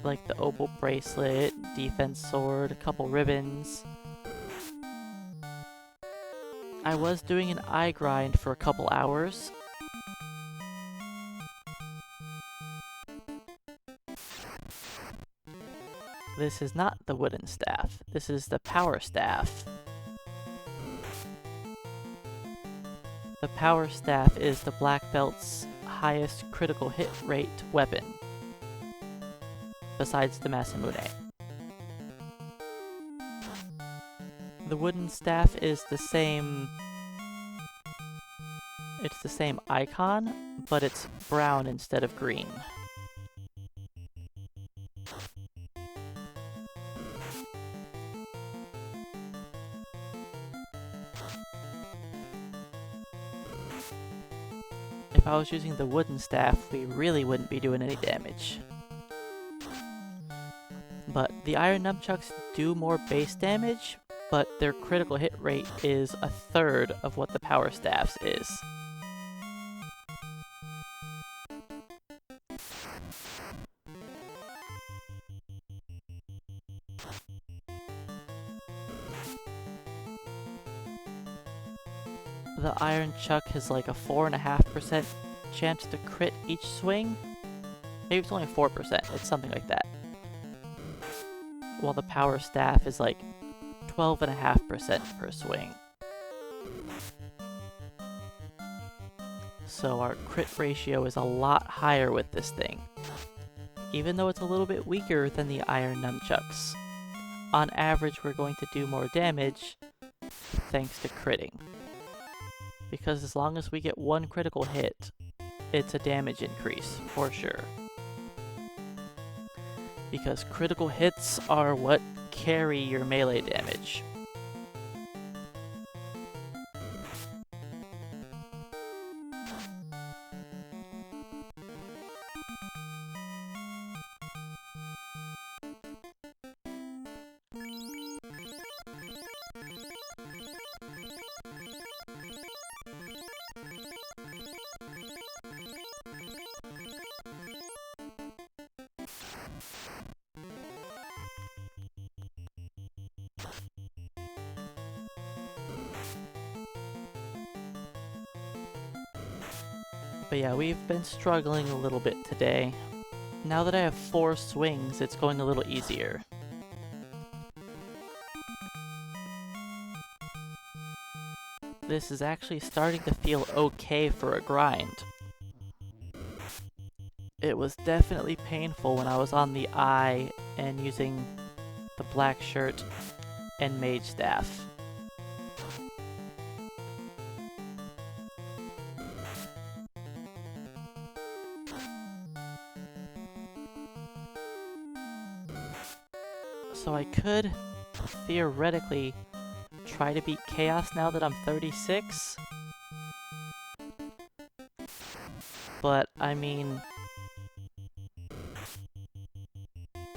like the opal bracelet, defense sword, a couple ribbons. I was doing an eye grind for a couple hours. This is not the wooden staff. This is the power staff. The power staff is the black belt's highest critical hit rate weapon, besides the Masamune. The wooden staff is the same... It's the same icon, but it's brown instead of green. If I was using the wooden staff, we really wouldn't be doing any damage. But the iron nunchucks do more base damage, but their critical hit rate is 1/3 of what the power staff's is. The iron chuck has like a 4.5% chance to crit each swing, Maybe it's only 4%. It's something like that. While the power staff is like 12.5% per swing. So our crit ratio is a lot higher with this thing, even though it's a little bit weaker than the iron nunchucks. On average, we're going to do more damage thanks to critting. Because as long as we get one critical hit, it's a damage increase, for sure. Because critical hits are what carry your melee damage. But yeah, we've been struggling a little bit today. Now that I have 4 swings, it's going a little easier. This is actually starting to feel okay for a grind. It was definitely painful when I was on the eye and using the black shirt and mage staff. So I could theoretically try to beat Chaos now that I'm 36. But, I mean,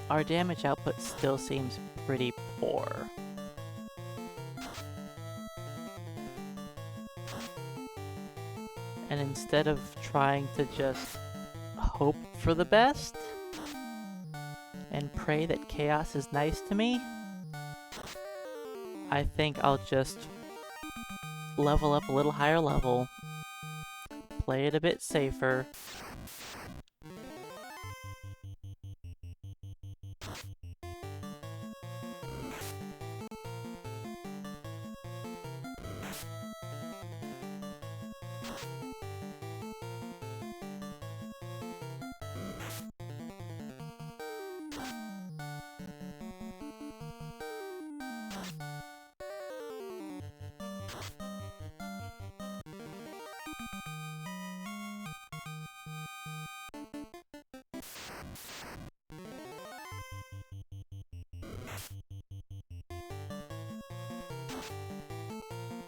our damage output still seems pretty poor. And instead of trying to just hope for the best and pray that Chaos is nice to me, I think I'll just level up a little higher level, play it a bit safer,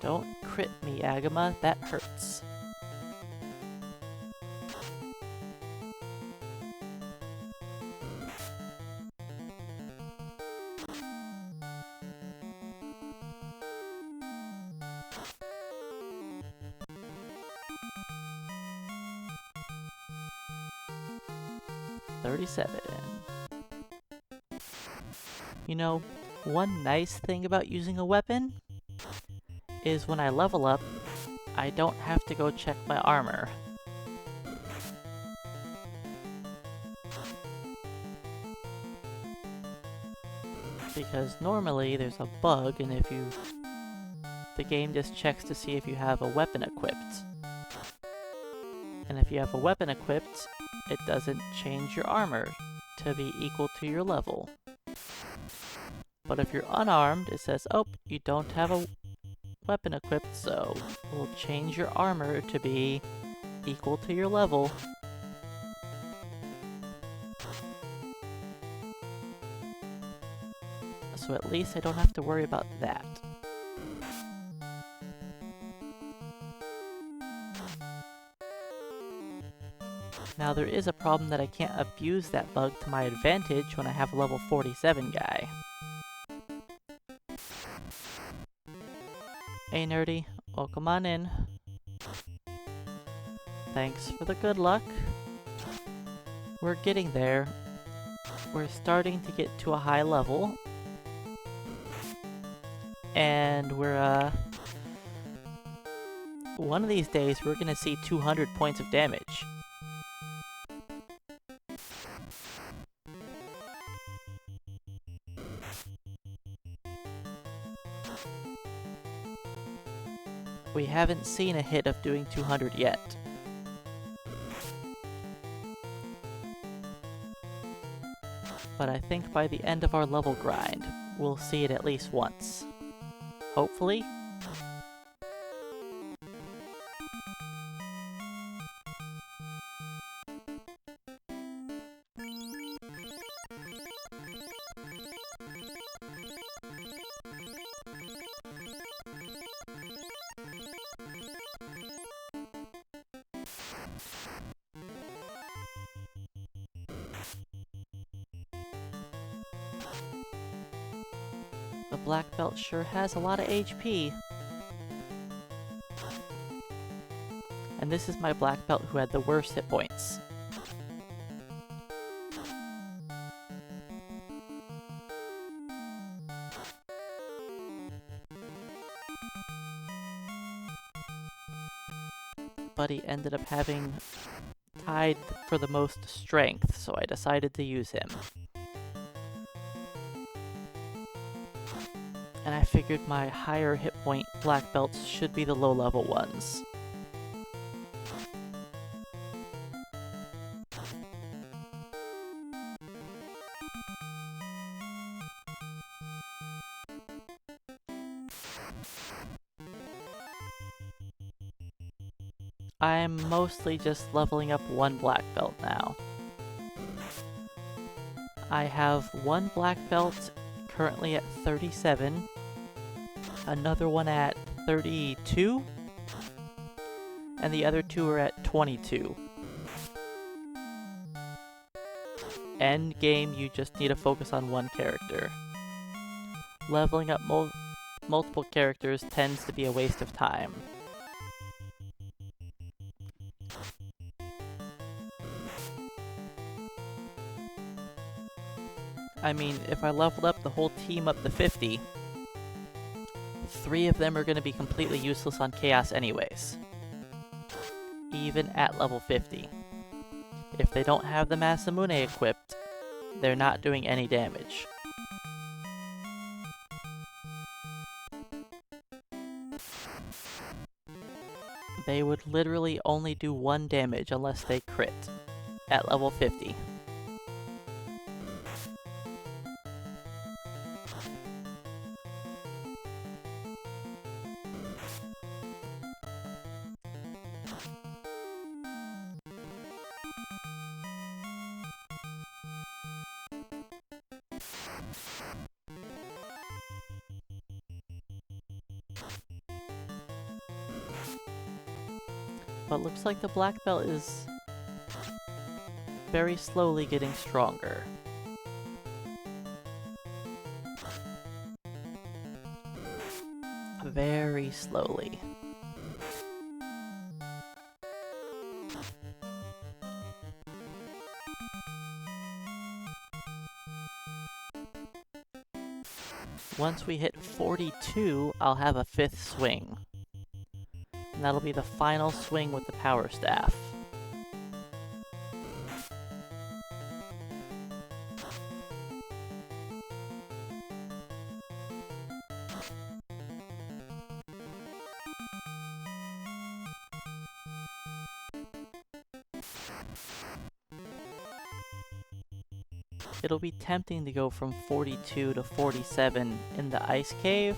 Don't crit me, Agama, that hurts. $37. You know, one nice thing about using a weapon is when I level up, I don't have to go check my armor. Because normally there's a bug, and the game just checks to see if you have a weapon equipped. And if you have a weapon equipped, it doesn't change your armor to be equal to your level. But if you're unarmed, it says, oh, you don't have a weapon equipped, so we'll change your armor to be equal to your level. So at least I don't have to worry about that. Now there is a problem that I can't abuse that bug to my advantage when I have a level 47 guy. Hey nerdy, welcome on in. Thanks for the good luck. We're getting there. We're starting to get to a high level. And we're, one of these days we're gonna see 200 points of damage. We haven't seen a hit of doing 200 yet. But I think by the end of our level grind, we'll see it at least once. Hopefully? The black belt sure has a lot of HP. And this is my black belt who had the worst hit points. But he ended up having tied for the most strength, so I decided to use him. And I figured my higher hit point black belts should be the low level ones. I'm mostly just leveling up one black belt now. I have one black belt currently at 37, another one at 32, and the other two are at 22. End game, you just need to focus on one character. Leveling up multiple characters tends to be a waste of time. I mean, if I leveled up the whole team up to 50, 3 of them are going to be completely useless on Chaos anyways. Even at level 50. If they don't have the Masamune equipped, they're not doing any damage. They would literally only do 1 damage unless they crit at level 50. But looks like the black belt is very slowly getting stronger. Very slowly. Once we hit 42, I'll have a 5th swing. And that'll be the final swing with the power staff. It'll be tempting to go from 42 to 47 in the ice cave.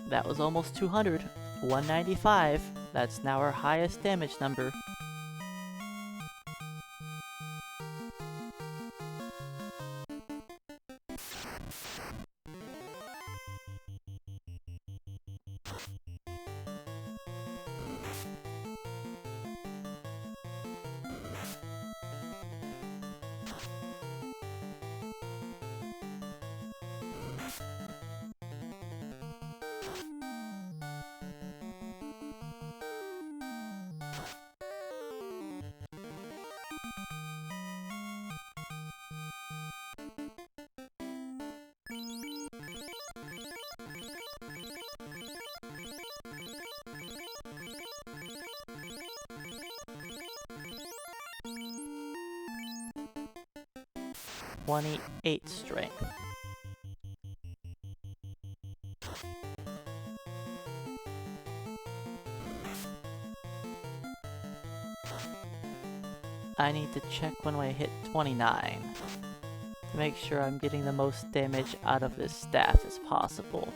That was almost 200. 195. That's now our highest damage number. 28 strength. I need to check when I hit 29 to make sure I'm getting the most damage out of this staff as possible.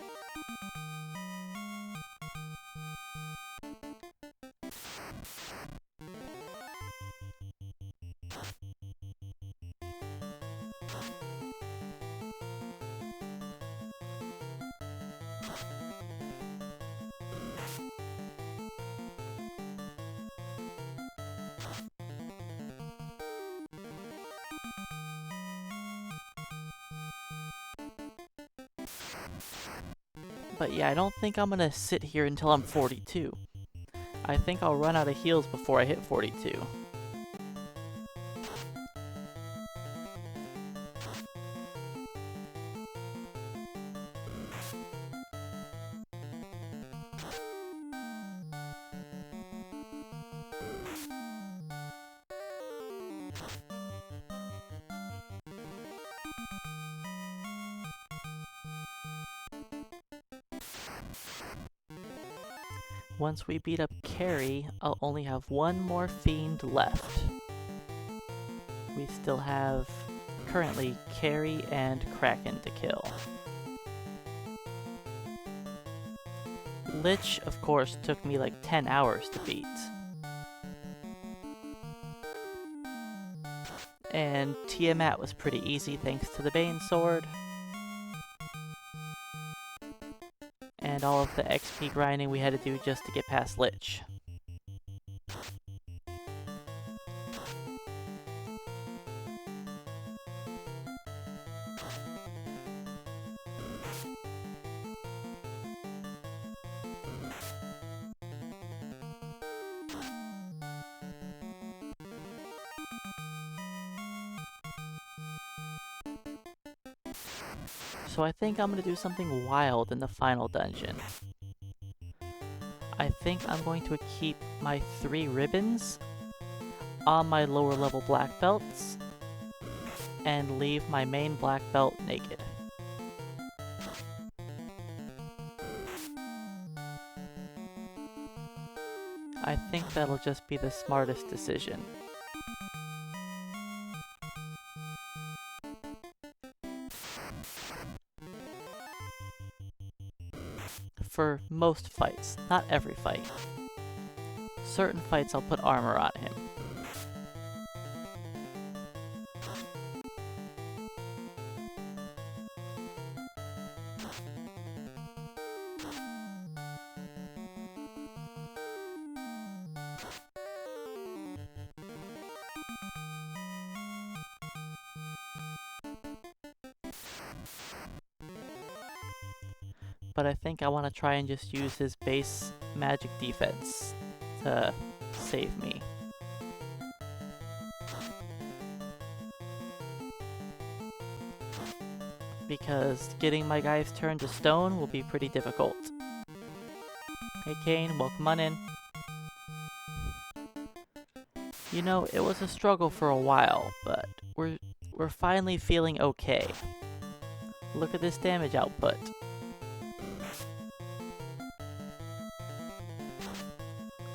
But yeah, I don't think I'm gonna sit here until I'm 42. I think I'll run out of heals before I hit 42. Once we beat up Carrie, I'll only have one more fiend left. We still have, currently, Carrie and Kraken to kill. Lich, of course, took me like 10 hours to beat. And Tiamat was pretty easy thanks to the Bane Sword. And all of the XP grinding we had to do just to get past Lich. So I think I'm going to do something wild in the final dungeon. I think I'm going to keep my 3 ribbons on my lower level black belts and leave my main black belt naked. I think that'll just be the smartest decision. For most fights, not every fight. Certain fights I'll put armor on him. But I think I want to try and just use his base magic defense to save me. Because getting my guys turned to stone will be pretty difficult. Hey Kane, welcome on in. You know, it was a struggle for a while, but we're finally feeling okay. Look at this damage output.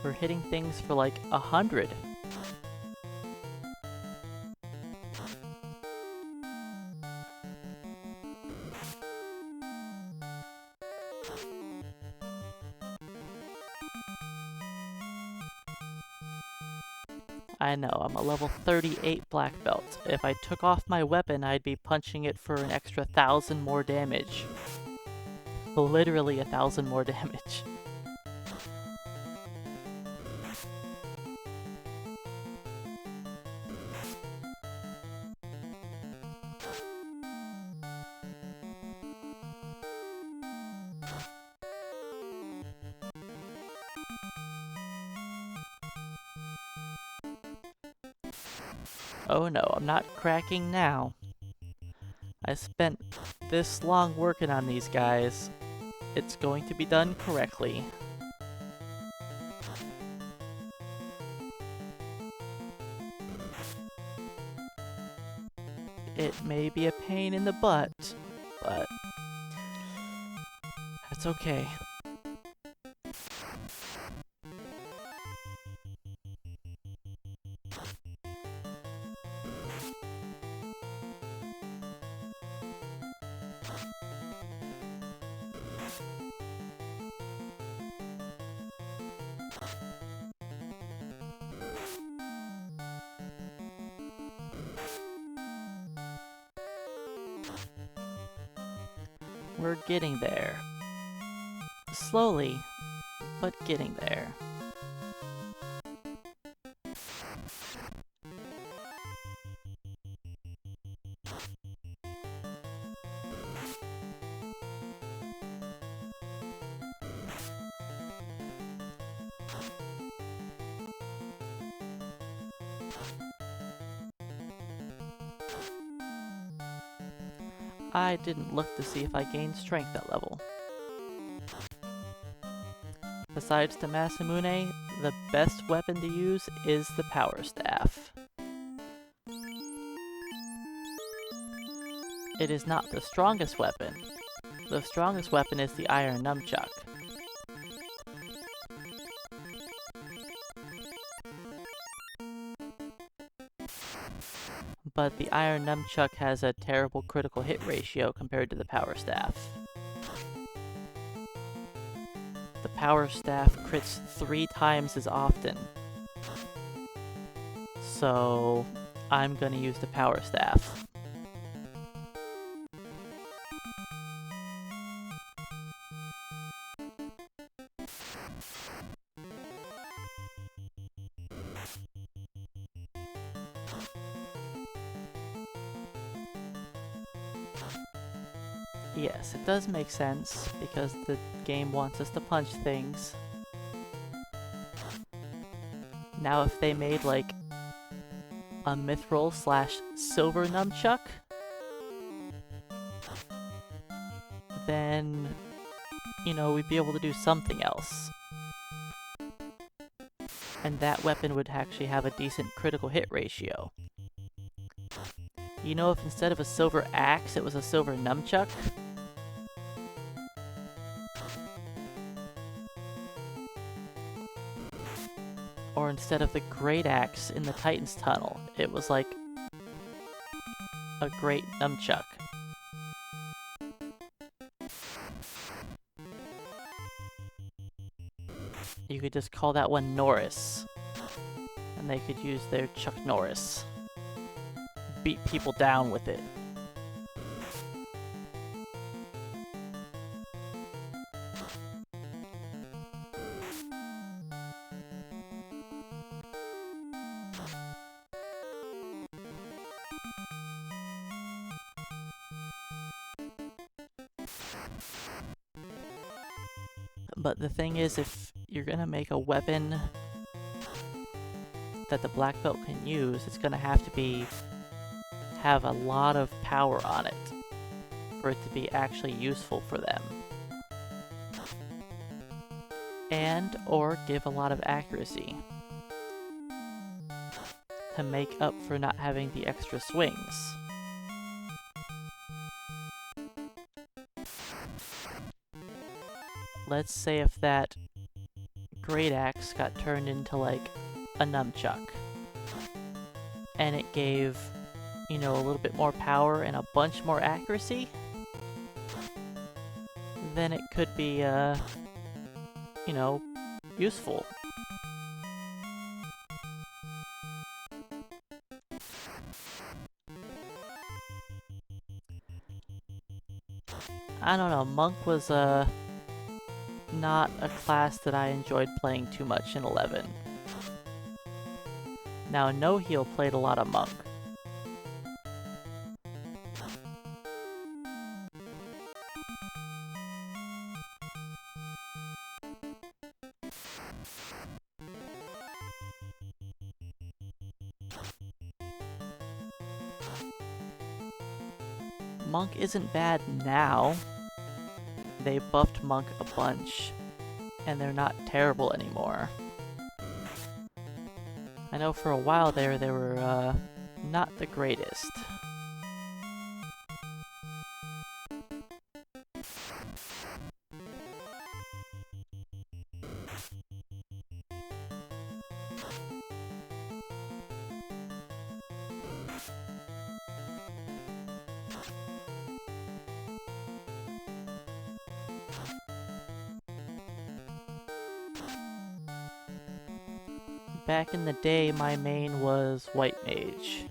We're hitting things for like 100. I know, I'm a level 38 black belt. If I took off my weapon, I'd be punching it for an extra 1,000 more damage. Literally 1,000 more damage. Oh no, I'm not cracking now. I spent this long working on these guys. It's going to be done correctly. It may be a pain in the butt, but that's okay. We're getting there. Slowly, but getting there. I didn't look to see if I gained strength that level. Besides the Masamune, the best weapon to use is the Power Staff. It is not the strongest weapon. The strongest weapon is the Iron Nunchuck. But the Iron Nunchuck has a terrible critical hit ratio compared to the Power Staff. The Power Staff crits 3 times as often. So I'm gonna use the Power Staff. Yes, it does make sense, because the game wants us to punch things. Now if they made, like, a Mithril / Silver Nunchuck, then, you know, we'd be able to do something else. And that weapon would actually have a decent critical hit ratio. You know, if instead of a silver axe, it was a silver nunchuck? Or instead of the great axe in the Titan's Tunnel, it was like a great nunchuck. You could just call that one Norris, and they could use their Chuck Norris. Beat people down with it. But the thing is, if you're gonna make a weapon that the black belt can use, it's gonna have to have a lot of power on it for it to be actually useful for them. And or give a lot of accuracy to make up for not having the extra swings. Let's say if that great axe got turned into like a nunchuck, and it gave, you know, a little bit more power and a bunch more accuracy, then it could be, you know, useful. I don't know, Monk was, not a class that I enjoyed playing too much in 11. Now, No Heal played a lot of Monk. Monk isn't bad now. They buffed Monk a bunch, and they're not terrible anymore. I know for a while there, they were, not the greatest. Back in the day, my main was White Mage.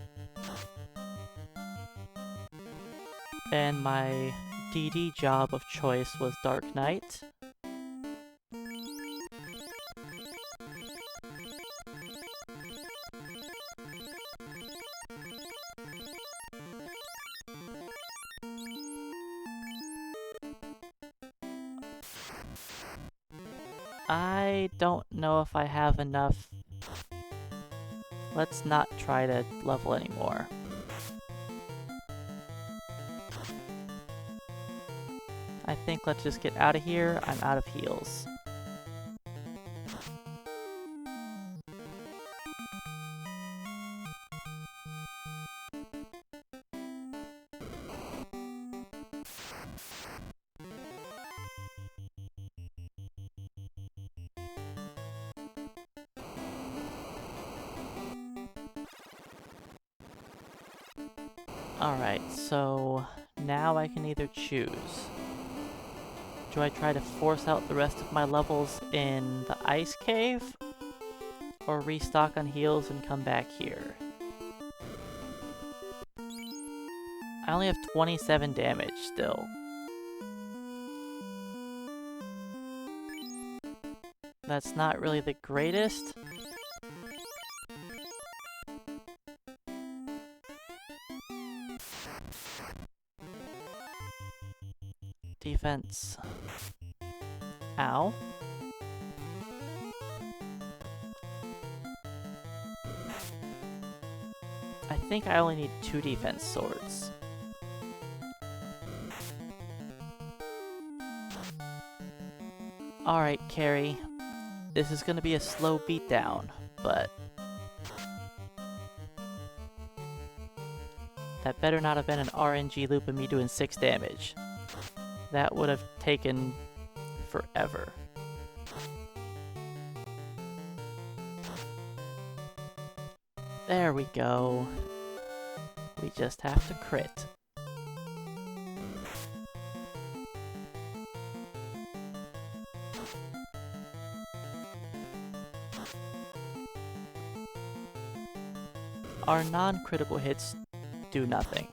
And my DD job of choice was Dark Knight. I don't know if I have enough. Let's not try to level anymore. I think let's just get out of here. I'm out of heals. Alright, so now I can either choose. Do I try to force out the rest of my levels in the ice cave? Or restock on heals and come back here? I only have 27 damage still. That's not really the greatest. Defense. Ow. I think I only need 2 defense swords. Alright, Carrie. This is gonna be a slow beatdown, but that better not have been an RNG loop of me doing 6 damage. That would have taken forever. There we go. We just have to crit. Our non-critical hits do nothing.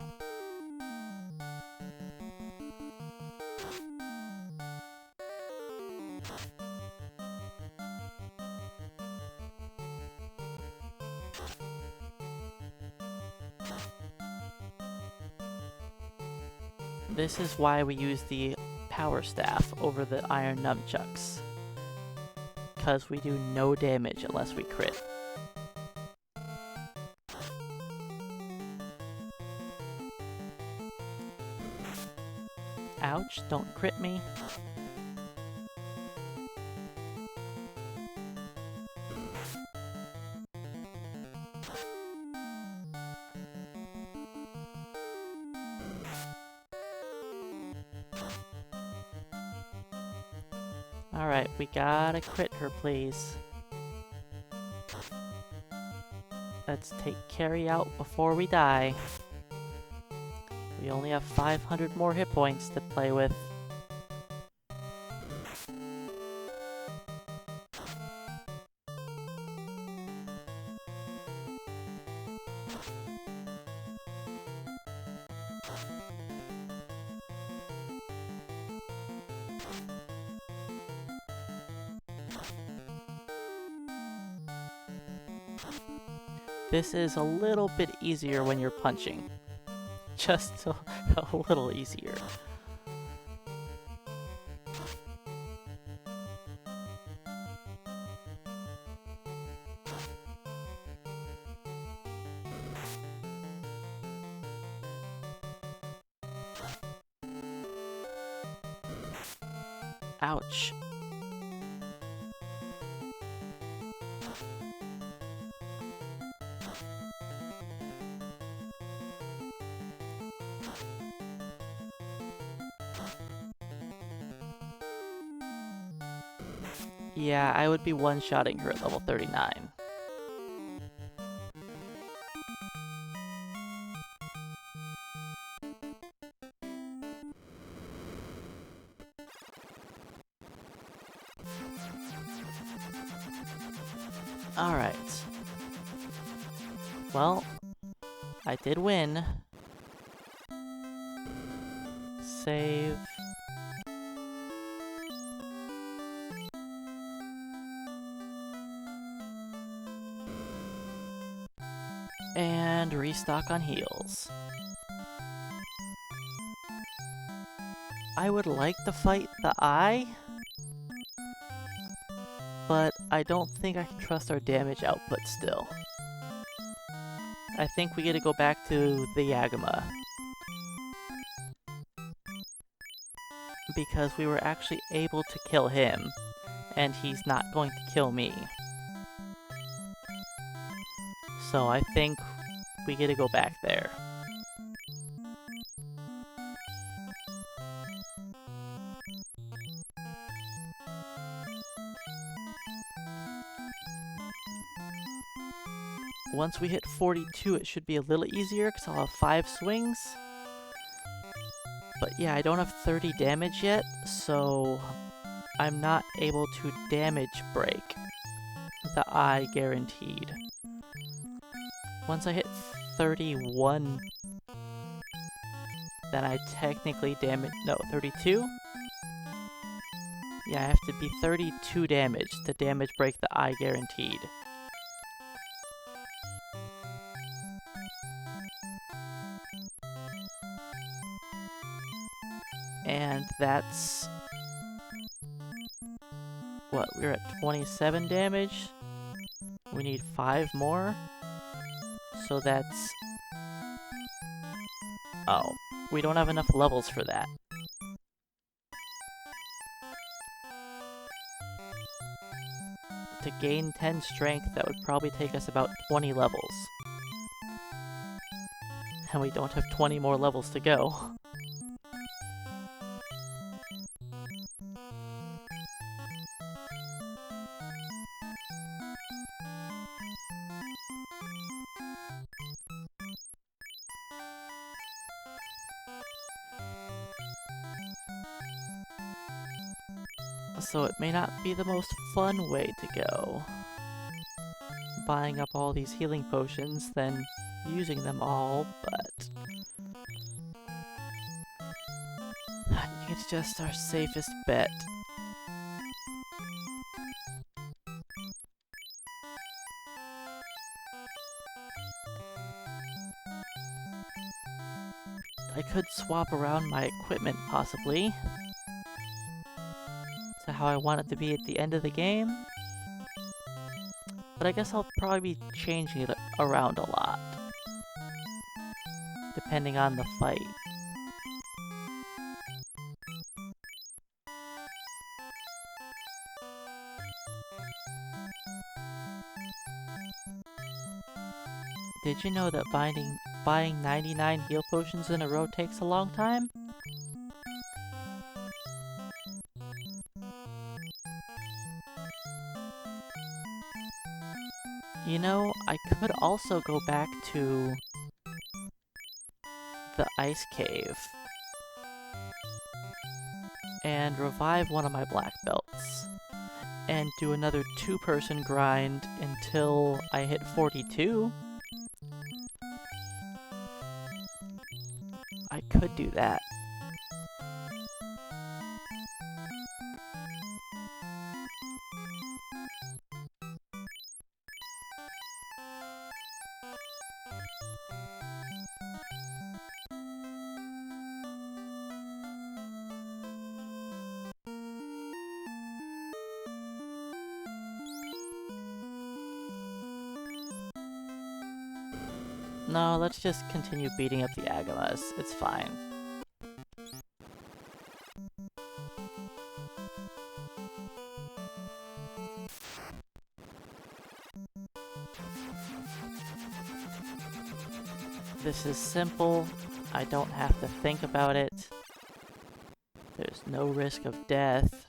This is why we use the power staff over the iron nunchucks. Because we do no damage unless we crit. Ouch, don't crit me. Alright, we gotta crit her, please. Let's take Carrie out before we die. We only have 500 more hit points to play with. This is a little bit easier when you're punching. Just a little easier. Ouch. Yeah, I would be one-shotting her at level 39. Alright. Well, I did win. Save. And restock on heals. I would like to fight the eye, but I don't think I can trust our damage output still. I think we get to go back to the Yagama. Because we were actually able to kill him, and he's not going to kill me. So I think we get to go back there. Once we hit 42, it should be a little easier because I'll have 5 swings. But yeah, I don't have 30 damage yet, so I'm not able to damage break the eye guaranteed. Once I hit 31, then I technically damage... No, 32? Yeah, I have to be 32 damage to damage break the eye guaranteed. And that's... What, we're at 27 damage? We need 5 more? So that's... Oh, we don't have enough levels for that. To gain 10 strength, that would probably take us about 20 levels. And we don't have 20 more levels to go. So it may not be the most fun way to go. Buying up all these healing potions, then using them all, but... I think it's just our safest bet. I could swap around my equipment, possibly. To how I want it to be at the end of the game. But I guess I'll probably be changing it around a lot. Depending on the fight. Did you know that buying 99 heal potions in a row takes a long time? You know, I could also go back to the ice cave and revive one of my black belts and do another 2-person grind until I hit 42. I could do that. No, let's just continue beating up the Agamas. It's fine. This is simple. I don't have to think about it. There's no risk of death.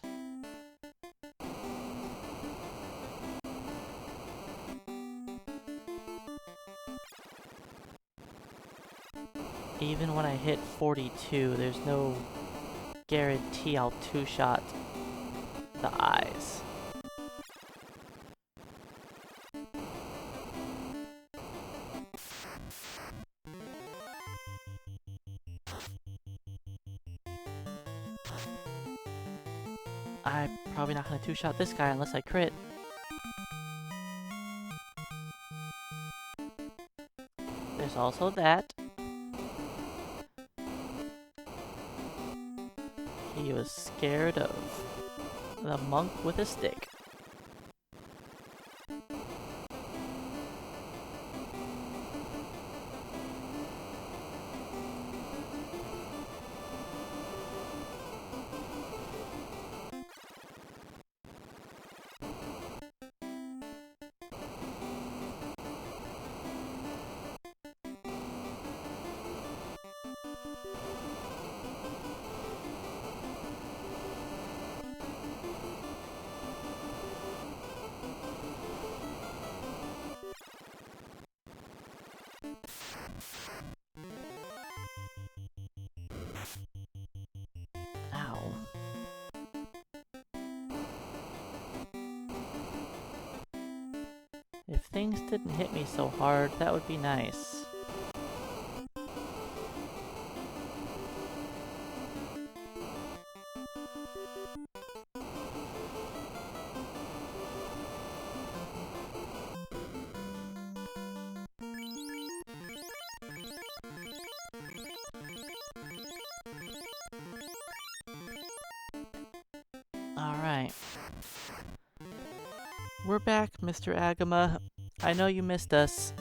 Even when I hit 42, there's no guarantee I'll 2-shot the eyes. probably not gonna two-shot this guy unless I crit. There's also that. He was scared of the monk with a stick. Ow. If things didn't hit me so hard, that would be nice. Alright. We're back, Mr. Agama. I know you missed us.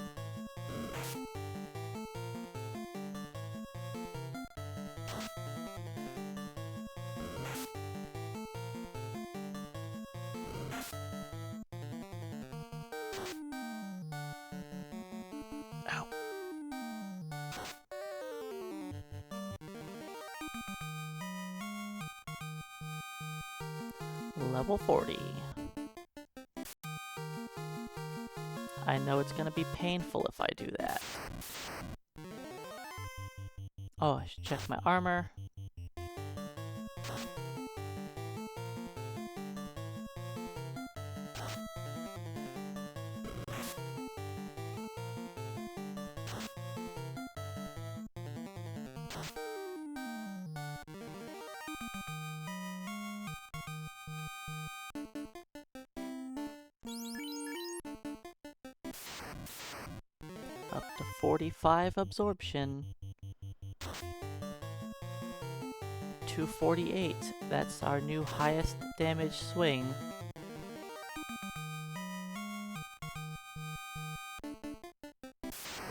Ow. Level 40. I know it's gonna be painful if I do that. Oh, I should check my armor. Up to 45 absorption. 248. That's our new highest damage swing.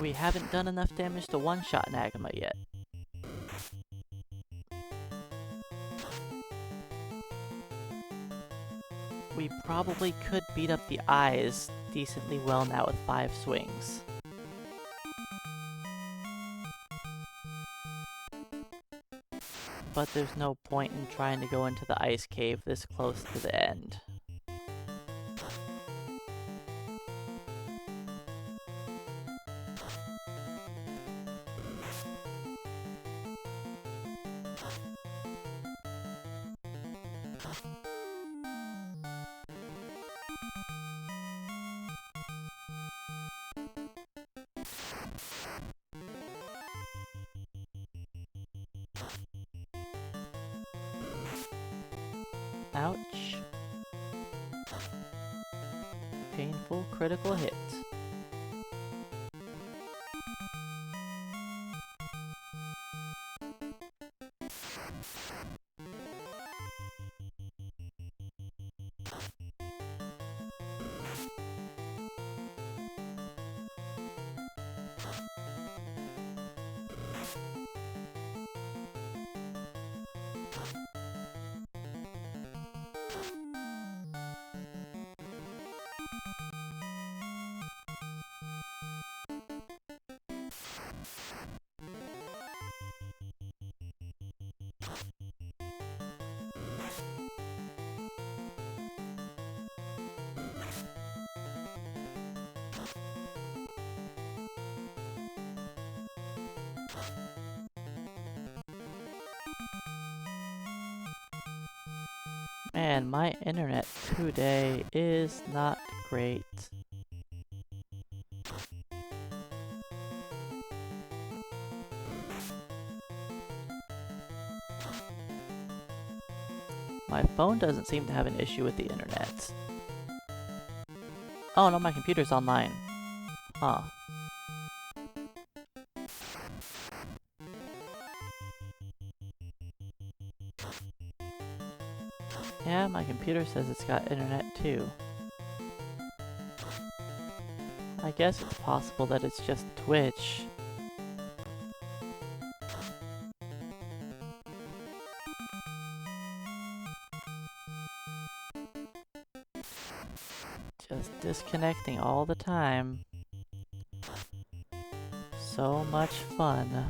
We haven't done enough damage to one-shot Nagama yet. We probably could beat up the eyes decently well now with 5 swings. But there's no point in trying to go into the ice cave this close to the end. Ouch. Painful critical hit. Man, my internet today is not great. My phone doesn't seem to have an issue with the internet. Oh no, my computer's online. Huh. Yeah, my computer says it's got internet too. I guess it's possible that it's just Twitch. Just disconnecting all the time. So much fun.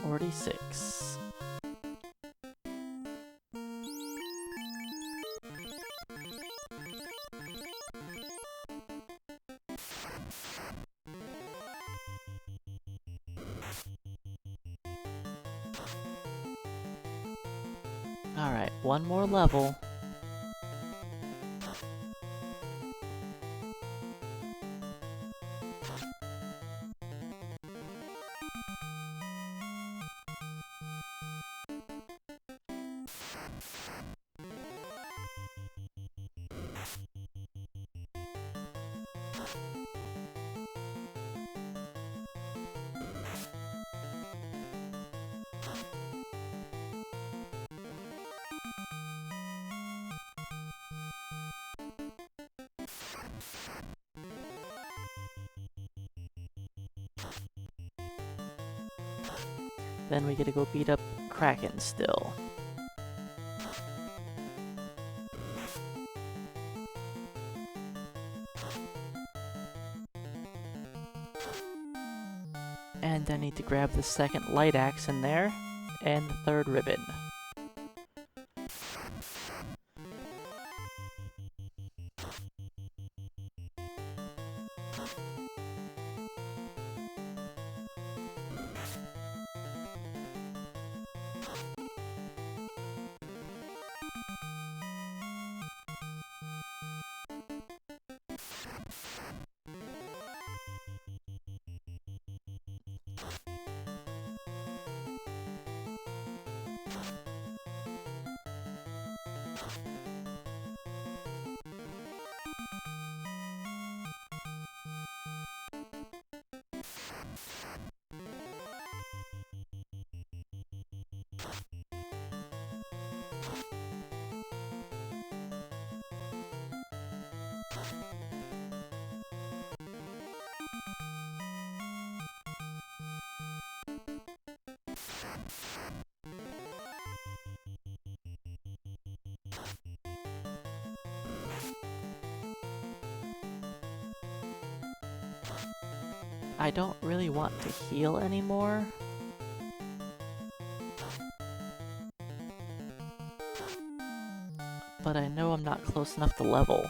"46. Alright, one more level. Then we get to go beat up Kraken still. And I need to grab the second light axe in there, and the third ribbon. I don't really want to heal anymore. But I know I'm not close enough to level.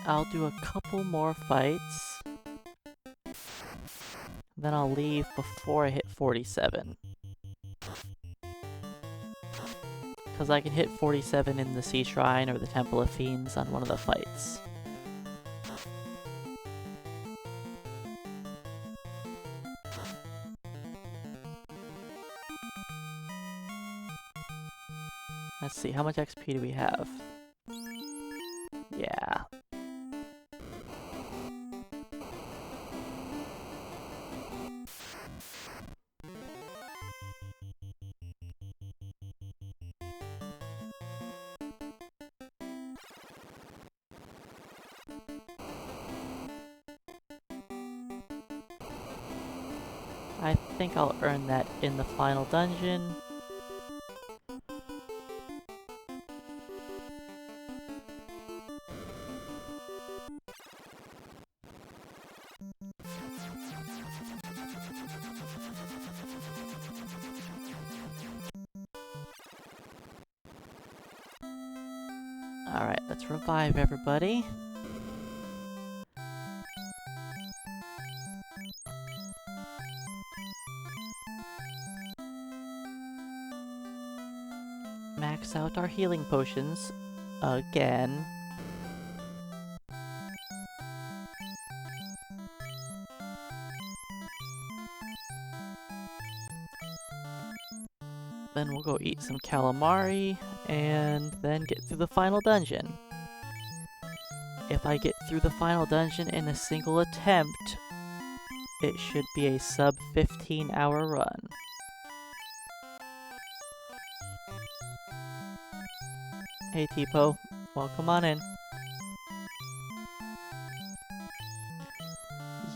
I'll do a couple more fights. Then I'll leave before I hit 47. Because I can hit 47 in the Sea Shrine or the Temple of Fiends on one of the fights. Let's see, how much XP do we have? Yeah. I think I'll earn that in the final dungeon. Alright, let's revive everybody. Max out our healing potions again. Then we'll go eat some calamari, and then get through the final dungeon. If I get through the final dungeon in a single attempt, it should be a sub 15-hour run. Hey Tipo, welcome on in.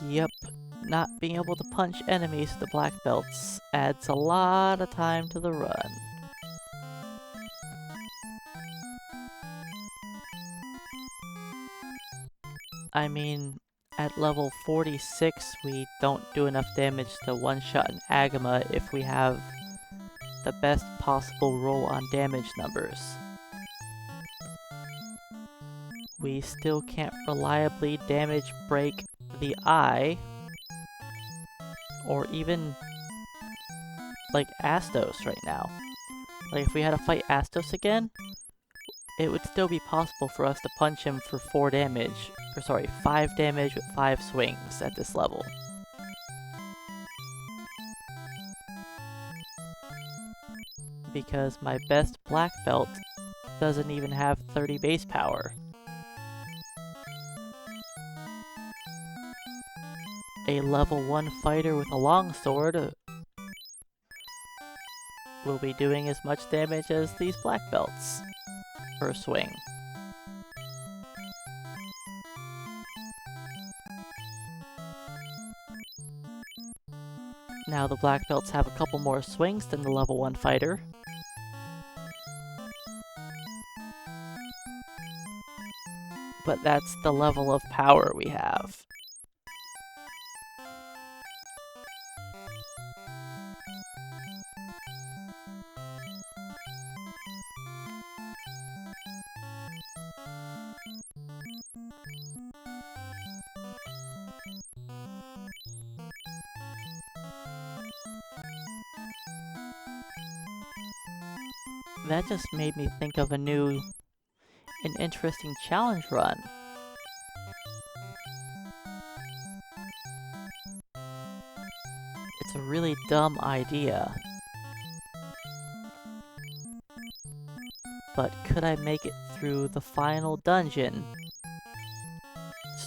Yep, not being able to punch enemies with the black belts adds a lot of time to the run. I mean, at level 46 we don't do enough damage to one-shot an Agama if we have the best possible roll on damage numbers. We still can't reliably damage break the eye, or even, like, Astos right now. Like, if we had to fight Astos again, it would still be possible for us to punch him for 5 damage with 5 swings at this level. Because my best black belt doesn't even have 30 base power. A level 1 fighter with a longsword will be doing as much damage as these black belts per swing. Now the black belts have a couple more swings than the level 1 fighter. But that's the level of power we have. That just made me think of an interesting challenge run. It's a really dumb idea. But could I make it through the final dungeon?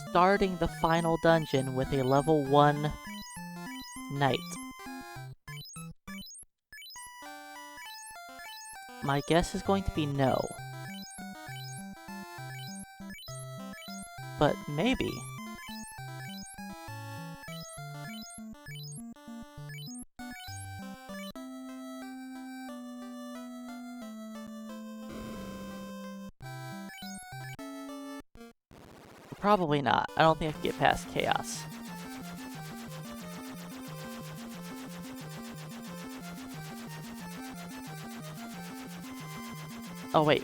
Starting the final dungeon with a level 1 knight. My guess is going to be no. But maybe. Probably not. I don't think I can get past Chaos. Oh wait,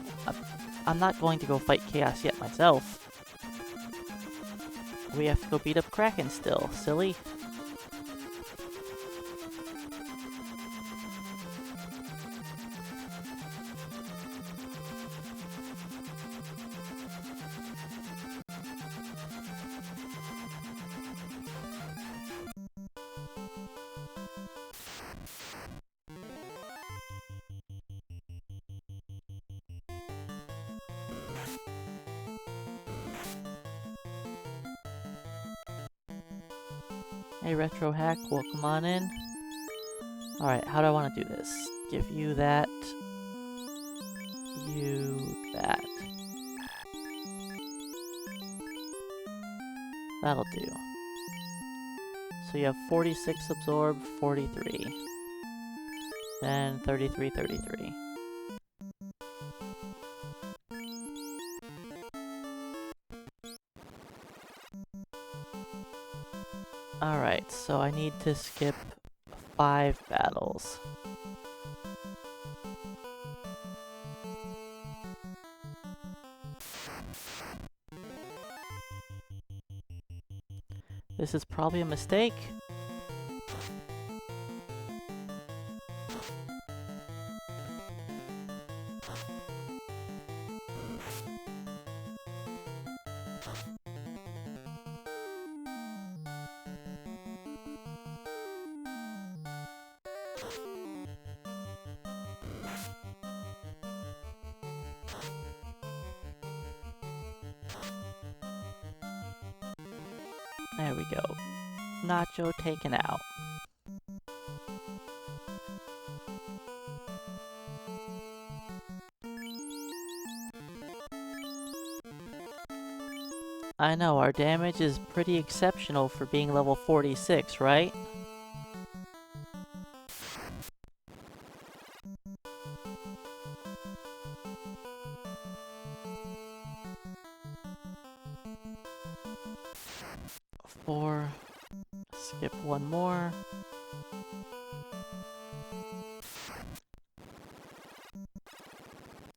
I'm not going to go fight Chaos yet myself. We have to go beat up Kraken still, silly. Hey, Retro Hack, welcome on in. Alright, how do I want to do this? Give you that. You that. That'll do. So you have 46 absorb, 43. Then 33, 33. Alright, so I need to skip 5 battles. This is probably a mistake. There we go. Nacho taken out. I know, our damage is pretty exceptional for being level 46, right? Four. Skip one more.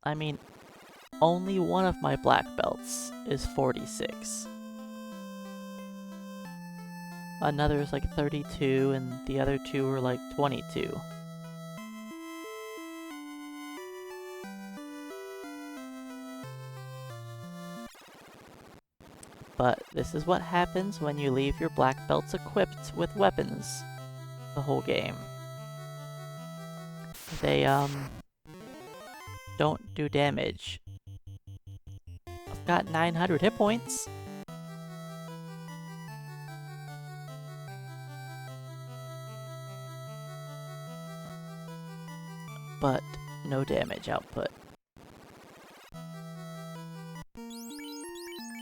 I mean, only one of my black belts is 46. Another is like 32, and the other two are like 22. But this is what happens when you leave your black belts equipped with weapons the whole game. They, don't do damage. I've got 900 hit points. But no damage output.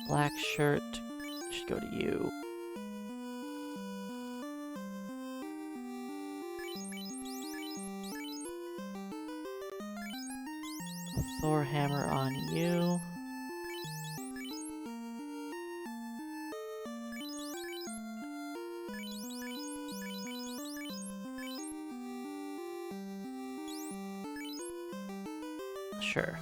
Black shirt should go to you. Thor hammer on you. Sure.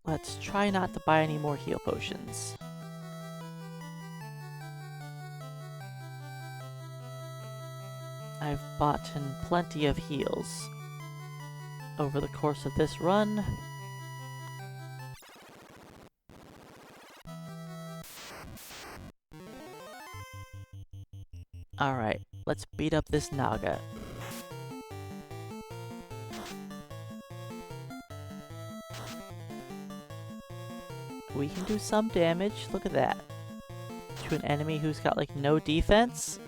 Let's try not to buy any more heal potions. I've bought in plenty of heals over the course of this run. Alright, let's beat up this Naga. We can do some damage, look at that. To an enemy who's got like no defense.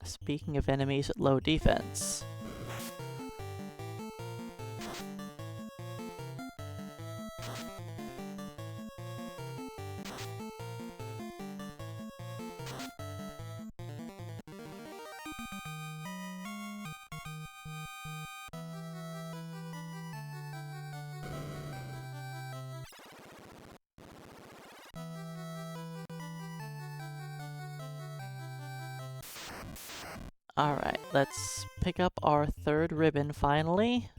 Speaking of enemies at low defense, Alright, let's pick up our third ribbon finally.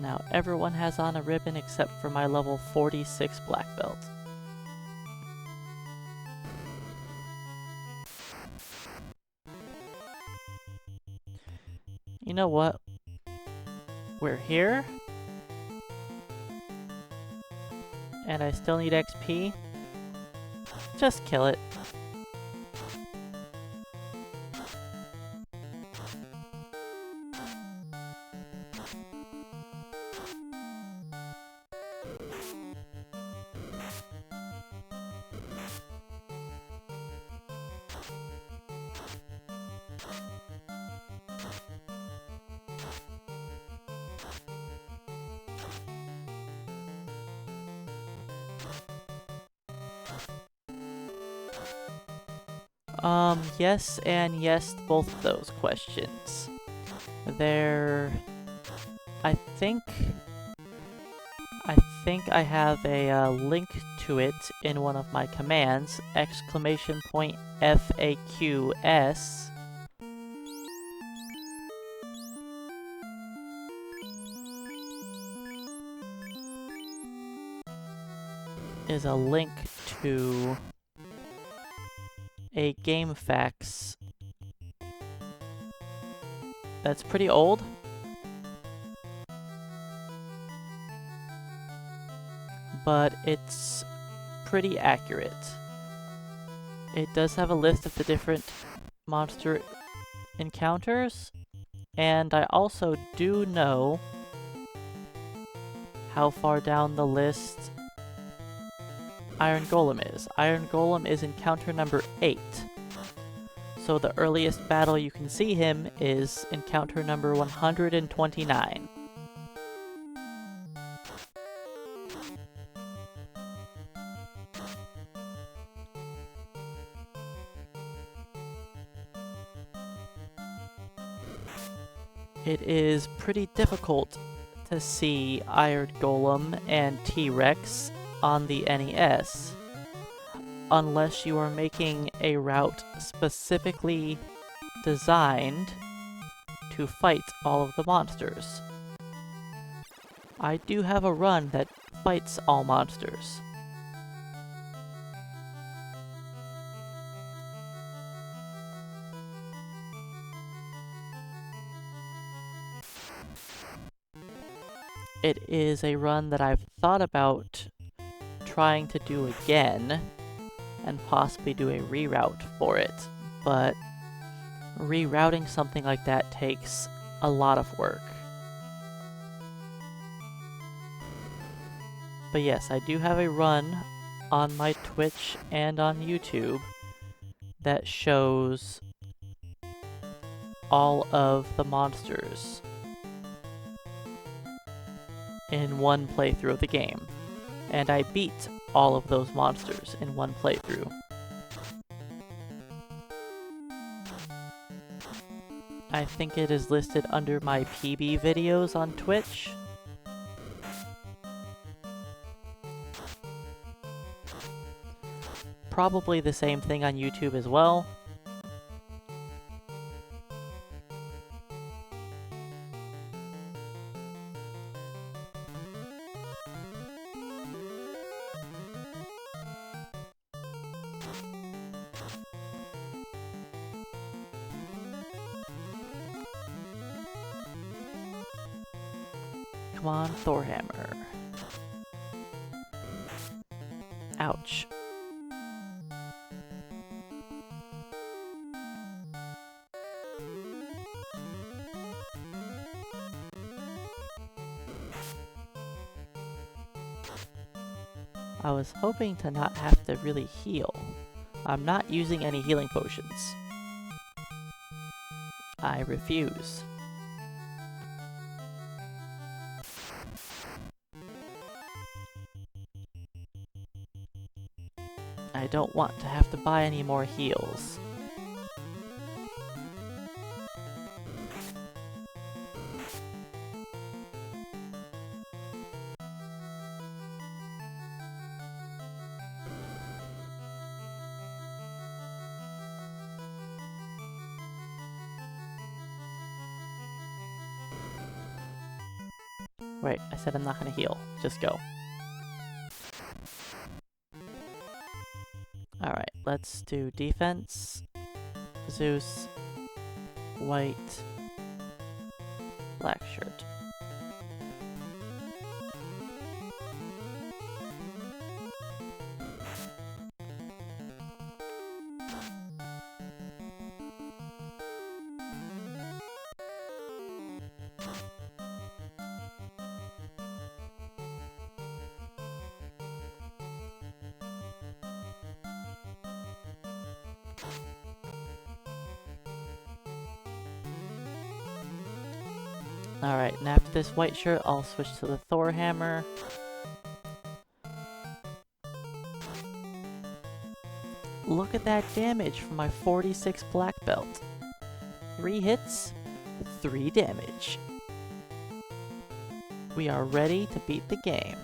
Now everyone has on a ribbon except for my level 46 black belt. You know what? We're here. And I still need XP. Just kill it. Yes and yes to both of those questions. I think I have a link to it in one of my commands, !FAQs. Is a link to a GameFAQs that's pretty old. But it's pretty accurate. It does have a list of the different monster encounters, and I also do know how far down the list Iron Golem is. Iron Golem is encounter number 8. So the earliest battle you can see him is encounter number 129. It is pretty difficult to see Iron Golem and T-Rex on the NES, unless you are making a route specifically designed to fight all of the monsters. I do have a run that fights all monsters. It is a run that I've thought about trying to do again, and possibly do a reroute for it, but rerouting something like that takes a lot of work. But yes, I do have a run on my Twitch and on YouTube that shows all of the monsters in one playthrough of the game. And I beat all of those monsters in one playthrough. I think it is listed under my PB videos on Twitch. Probably the same thing on YouTube as well. Come on, Thorhammer. Ouch. I was hoping to not have to really heal. I'm not using any healing potions. I refuse. I don't want to have to buy any more heals. Wait, I said I'm not gonna heal. Just go. Alright, let's do defense. Zeus. White. Black shirt. Alright, and after this white shirt, I'll switch to the Thor hammer. Look at that damage from my 46 black belt. 3 hits, 3 damage. We are ready to beat the game.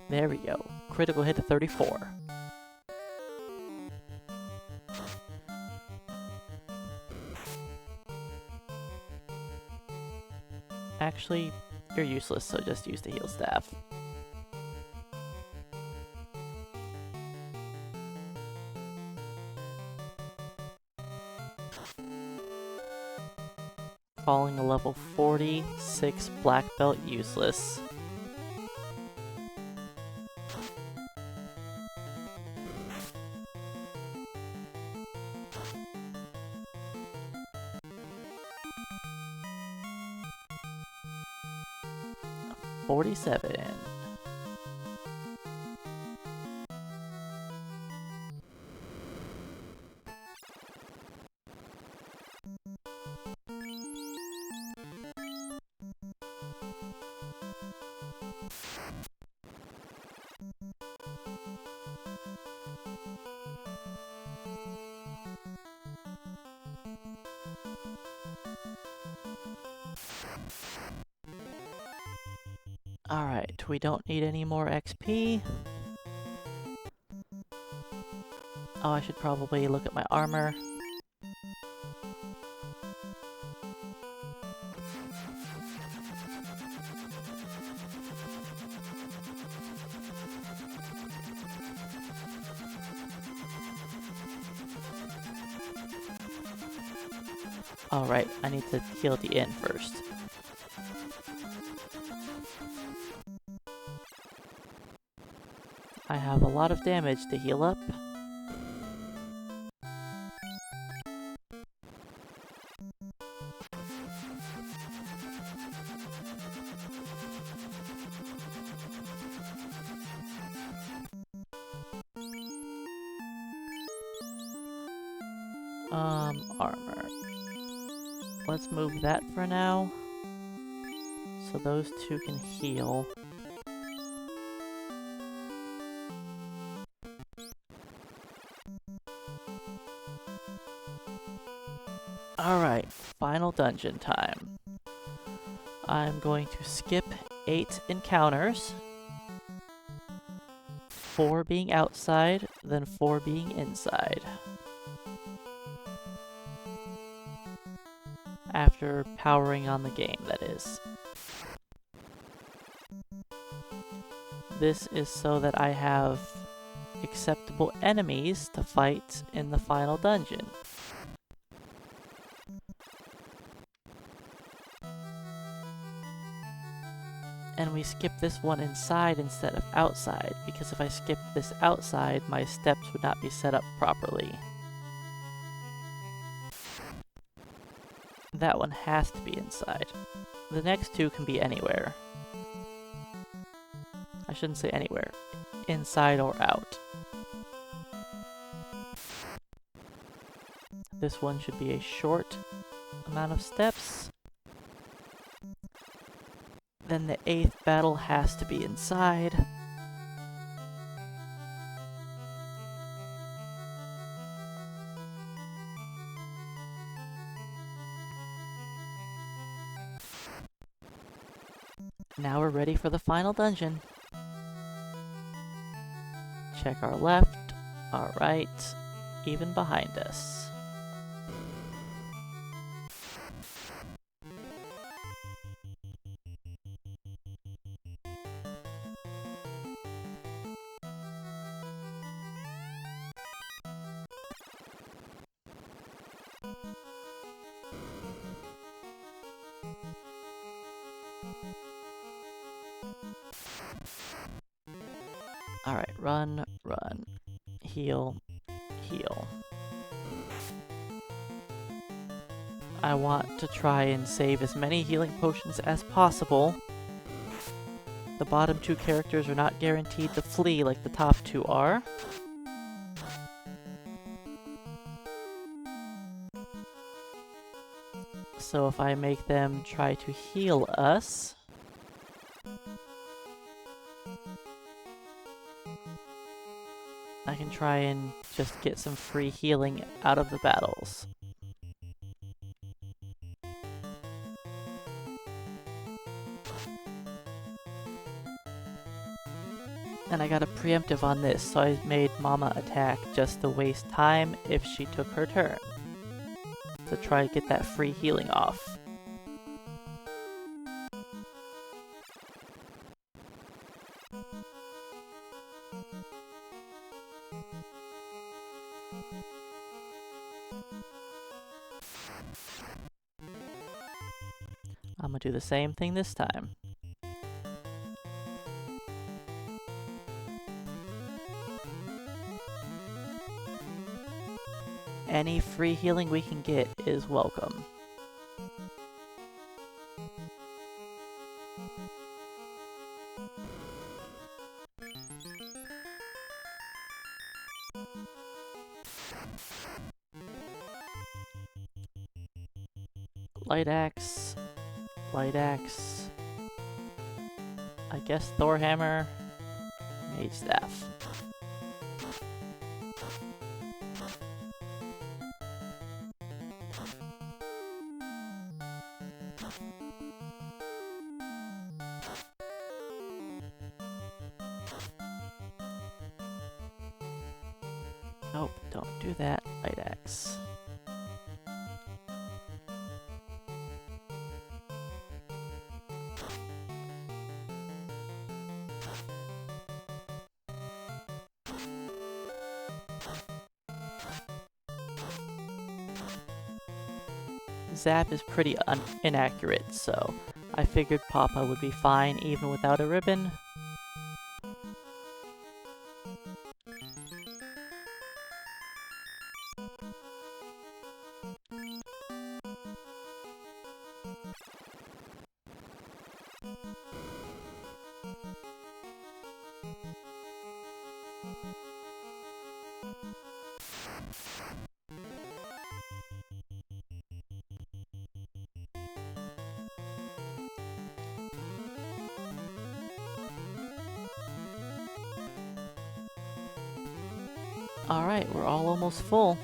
There we go. Critical hit to 34. Actually, you're useless, so just use the heal staff. Falling a level 46 black belt useless. $47. Alright, we don't need any more XP. Oh, I should probably look at my armor. Alright, I need to heal at the end first. I have a lot of damage to heal up. Armor. Let's move that for now. So those two can heal. Alright, final dungeon time. I'm going to skip 8 encounters. 4 being outside, then 4 being inside. After powering on the game, that is. This is so that I have acceptable enemies to fight in the final dungeon. And we skip this one inside instead of outside, because if I skip this outside, my steps would not be set up properly. That one has to be inside. The next two can be anywhere. I shouldn't say anywhere. Inside or out. This one should be a short amount of steps. Then the 8th battle has to be inside. Now we're ready for the final dungeon. Check our left, our right, even behind us. Alright, run, run. Heal, heal. I want to try and save as many healing potions as possible. The bottom two characters are not guaranteed to flee like the top two are. So if I make them try to heal us, I can try and just get some free healing out of the battles. And I got a preemptive on this, so I made Mama attack just to waste time if she took her turn. To try to get that free healing off. I'm gonna do the same thing this time. Any free healing we can get is welcome. Light axe, I guess Thor hammer, mage staff. Nope, don't do that. Light axe. Zap is pretty inaccurate, so I figured Papa would be fine even without a ribbon. Alright, we're all almost full.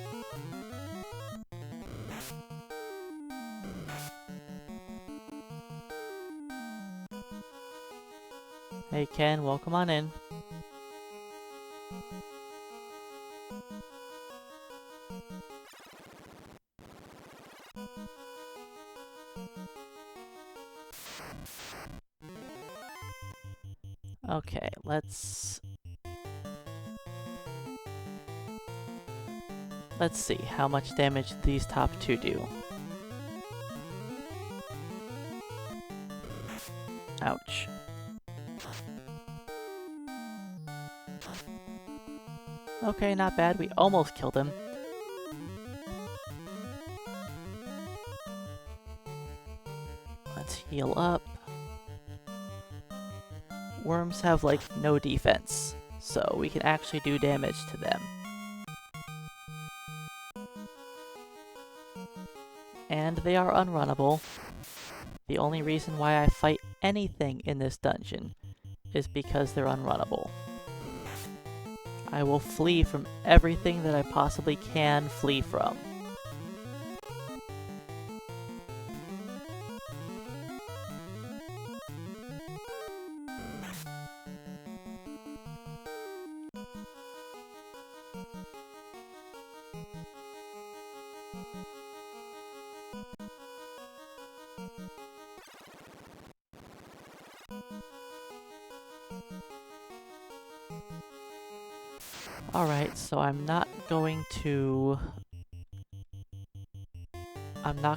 Hey Ken, welcome on in. Okay, let's see how much damage these top two do. Ouch. Okay, not bad. We almost killed him. Let's heal up. Worms have, like, no defense, so we can actually do damage to them. And they are unrunnable. The only reason why I fight anything in this dungeon is because they're unrunnable. I will flee from everything that I possibly can flee from. Alright, so I'm not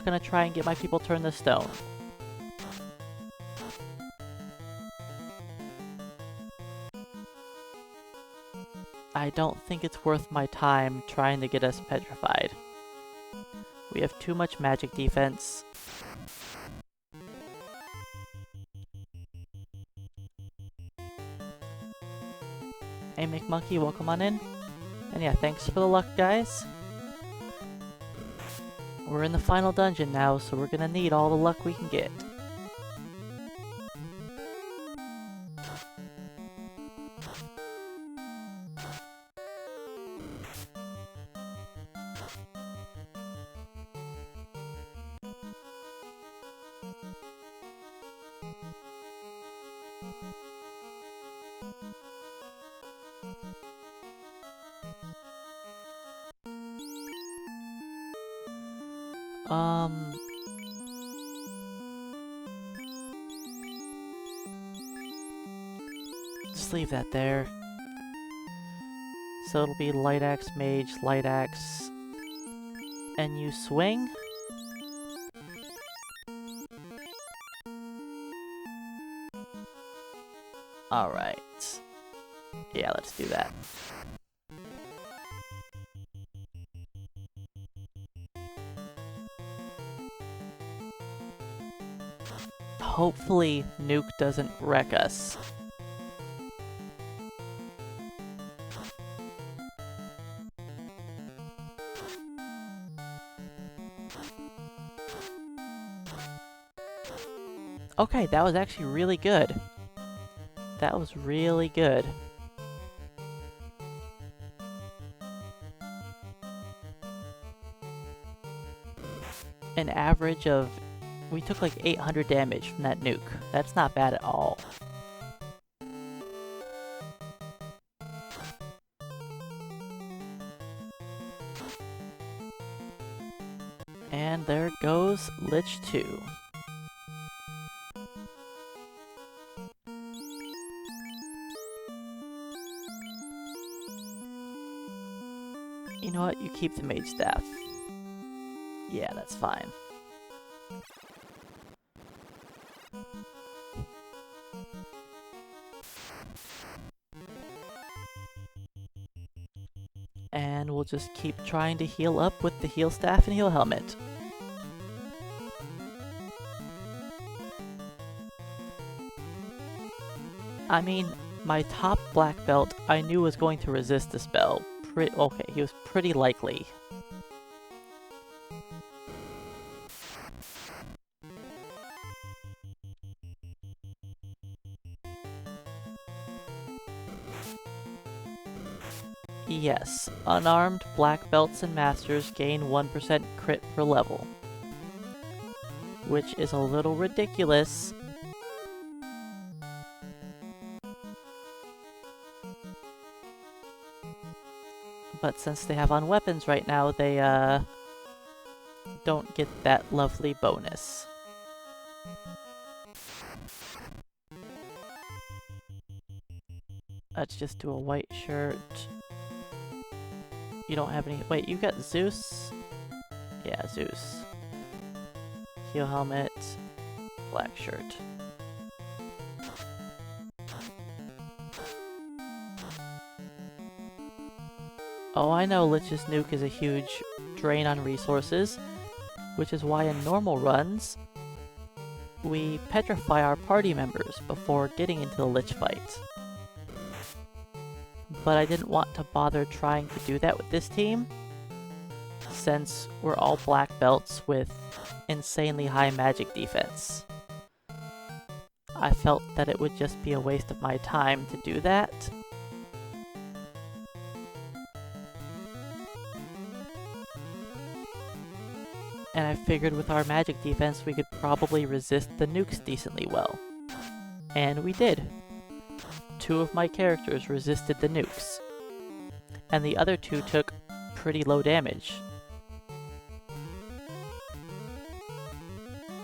gonna try and get my people turn to stone. I don't think it's worth my time trying to get us petrified. We have too much magic defense. Hey McMonkey, welcome on in. And yeah, thanks for the luck, guys. We're in the final dungeon now, so we're gonna need all the luck we can get. Just leave that there. So it'll be Light Axe, Mage, Light Axe, and you swing? Alright. Yeah, let's do that. Hopefully, Nuke doesn't wreck us. Okay, that was actually really good. That was really good. An average of... We took like 800 damage from that nuke. That's not bad at all. And there goes Lich 2. You know what? You keep the mage staff. Yeah, that's fine. And we'll just keep trying to heal up with the heal staff and heal helmet. I mean, my top black belt I knew was going to resist the spell. Okay, he was pretty likely. Yes, unarmed black belts and masters gain 1% crit per level. Which is a little ridiculous. But since they have on weapons right now, they don't get that lovely bonus. Let's just do a white shirt. You don't have any... Wait, you got Zeus? Yeah, Zeus. Heal helmet, black shirt. Oh, I know Lich's nuke is a huge drain on resources, which is why in normal runs, we petrify our party members before getting into the Lich fight. But I didn't want to bother trying to do that with this team, since we're all black belts with insanely high magic defense. I felt that it would just be a waste of my time to do that. And I figured with our magic defense we could probably resist the nukes decently well. And we did. 2 of my characters resisted the nukes. And the other 2 took pretty low damage.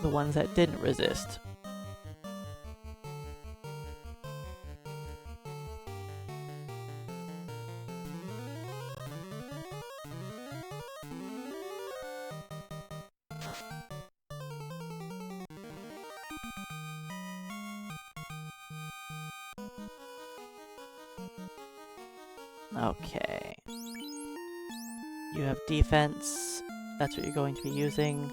The ones that didn't resist. Okay. You have defense. That's what you're going to be using.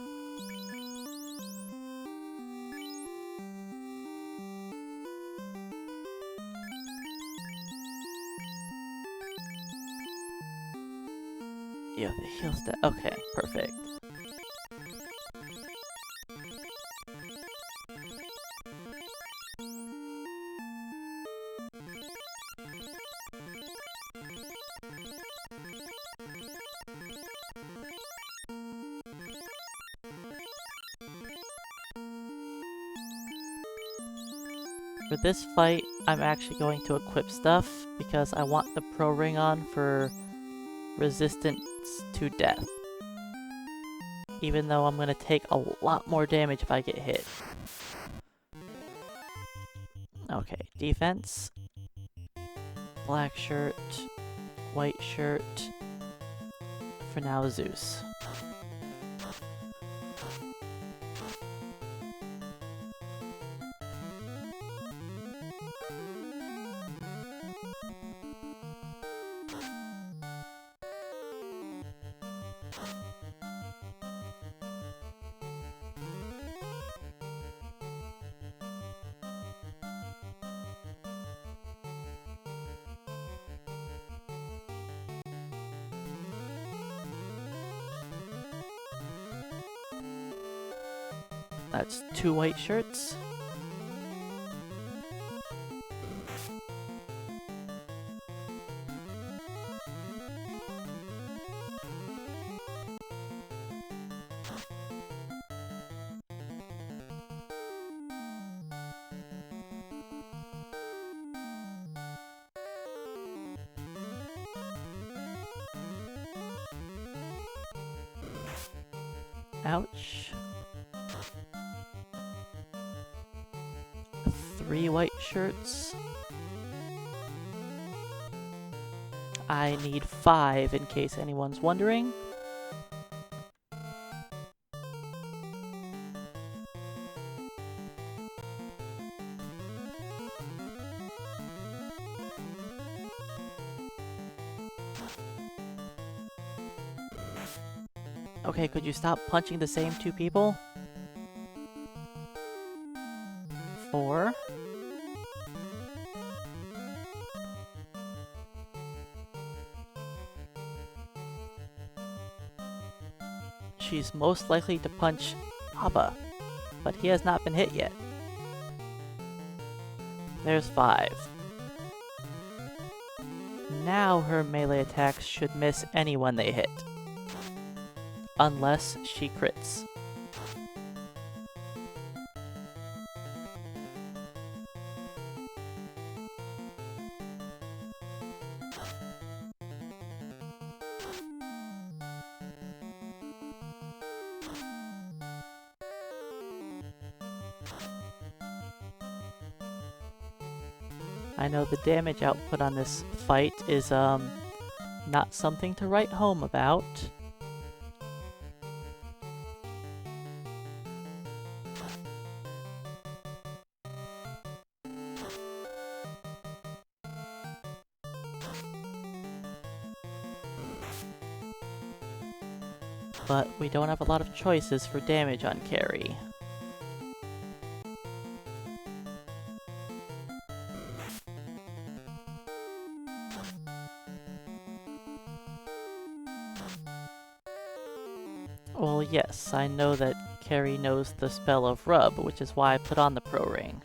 You have the heal stat. Okay, perfect. For this fight, I'm actually going to equip stuff because I want the pro ring on for resistance to death. Even though I'm going to take a lot more damage if I get hit. Okay, defense. Black shirt, white shirt. For now, Zeus. That's 2 white shirts. Ouch. 3 white shirts. I need 5 in case anyone's wondering. Okay, could you stop punching the same 2 people? 4. She's most likely to punch Papa, but he has not been hit yet. There's 5. Now her melee attacks should miss anyone they hit. Unless she crits. I know the damage output on this fight is, not something to write home about. but we don't have a lot of choices for damage on carry. Well, yes, I know that Carrie knows the spell of Rub, which is why I put on the Pro Ring.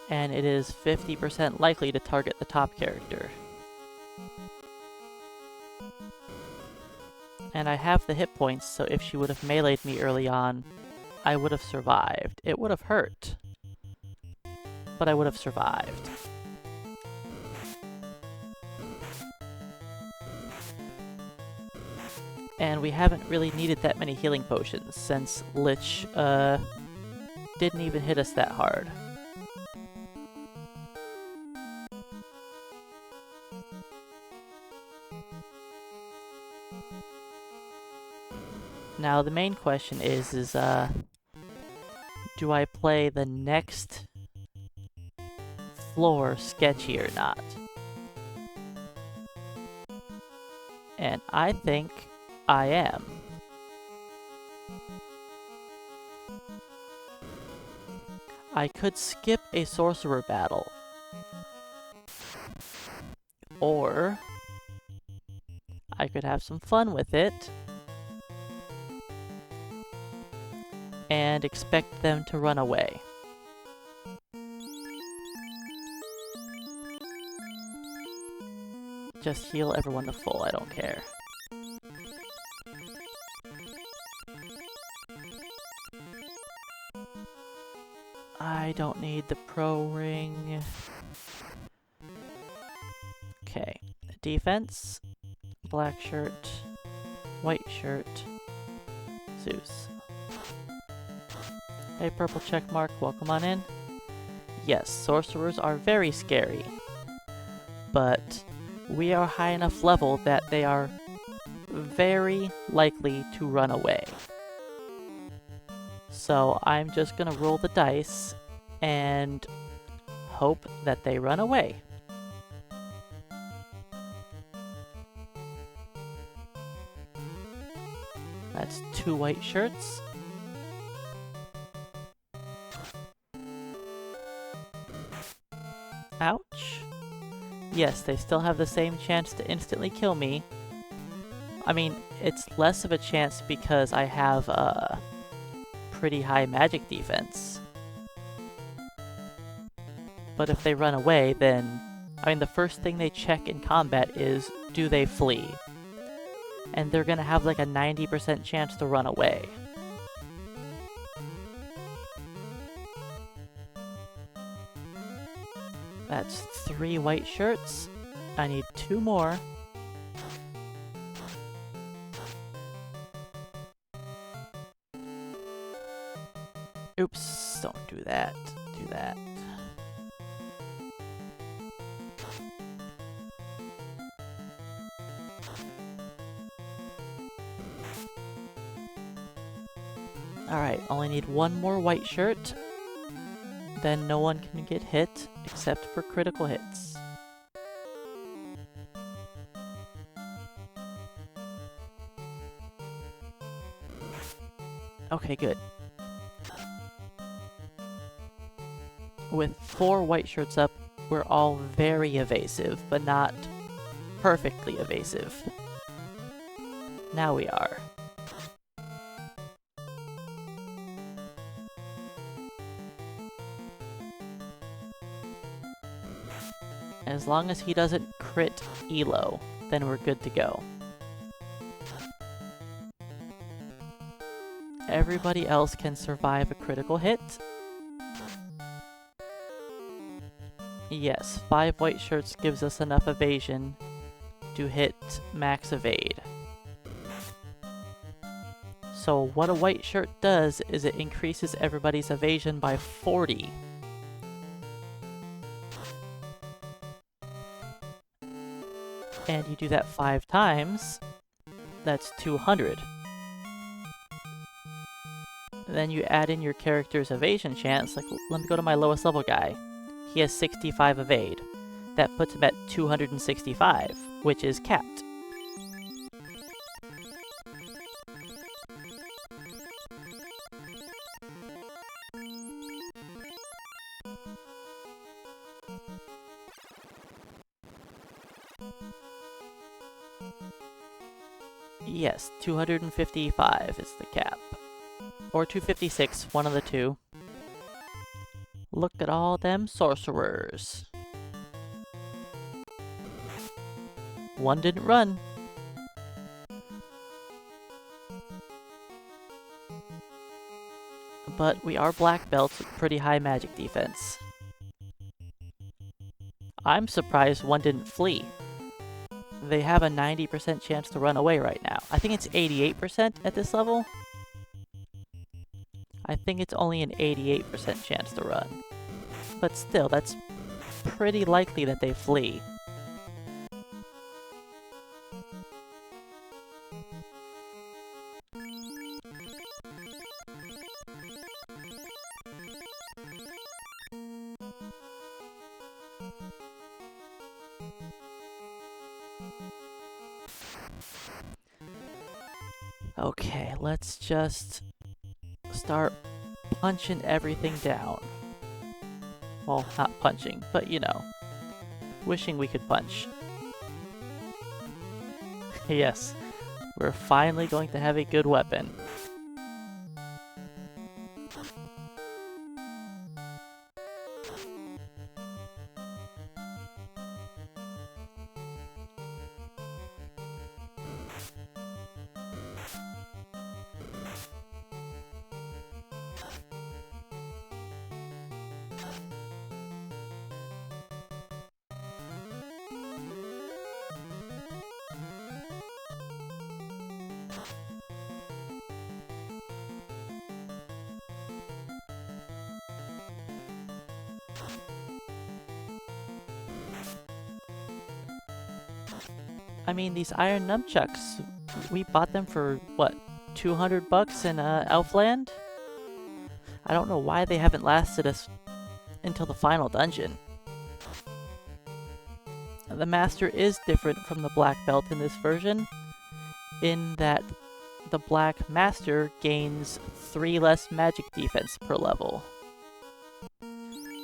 And it is 50% likely to target the top character. And I have the hit points, so if she would have meleeed me early on, I would have survived. It would have hurt, but I would have survived. And we haven't really needed that many healing potions, since Lich didn't even hit us that hard. Now the main question is do I play the next floor sketchy or not? And I think I am. I could skip a sorcerer battle. Or I could have some fun with it and expect them to run away. Just heal everyone to full, I don't care. I don't need the Pro Ring. Okay, defense, black shirt, white shirt, Zeus. Hey, purple check mark, welcome on in. Yes, sorcerers are very scary, but we are high enough level that they are very likely to run away. So I'm just gonna roll the dice and hope that they run away. That's 2 white shirts. Ouch. Yes, they still have the same chance to instantly kill me. I mean, it's less of a chance because I have a pretty high magic defense. But if they run away, then... I mean, the first thing they check in combat is, do they flee? And they're gonna have like a 90% chance to run away. That's 3 white shirts. I need 2 more. Oops, don't do that. Do that. Alright, only need 1 more white shirt. Then no one can get hit, except for critical hits. Okay, good. With 4 white shirts up, we're all very evasive, but not perfectly evasive. Now we are. As long as he doesn't crit Elo, then we're good to go. Everybody else can survive a critical hit. Yes, 5 white shirts gives us enough evasion to hit max evade. So what a white shirt does is it increases everybody's evasion by 40. And you do that 5 times, that's 200. then you add in your character's evasion chance. Like, let me go to my lowest level guy. He has 65 evade. That puts him at 265, which is capped. Yes, 255 is the cap. Or 256, one of the two. Look at all them sorcerers. One didn't run. But we are black belts with pretty high magic defense. I'm surprised one didn't flee. They have a 90% chance to run away right now. I think it's 88% at this level. I think it's only an 88% chance to run. But still, that's pretty likely that they flee. Okay, let's just start punching everything down. Well, not punching, but you know, wishing we could punch. Yes, we're finally going to have a good weapon. I mean, these iron nunchucks, we bought them for, what, 200 bucks in Elfland? I don't know why they haven't lasted us until the final dungeon. The Master is different from the Black Belt in this version, in that the Black Master gains 3 less magic defense per level.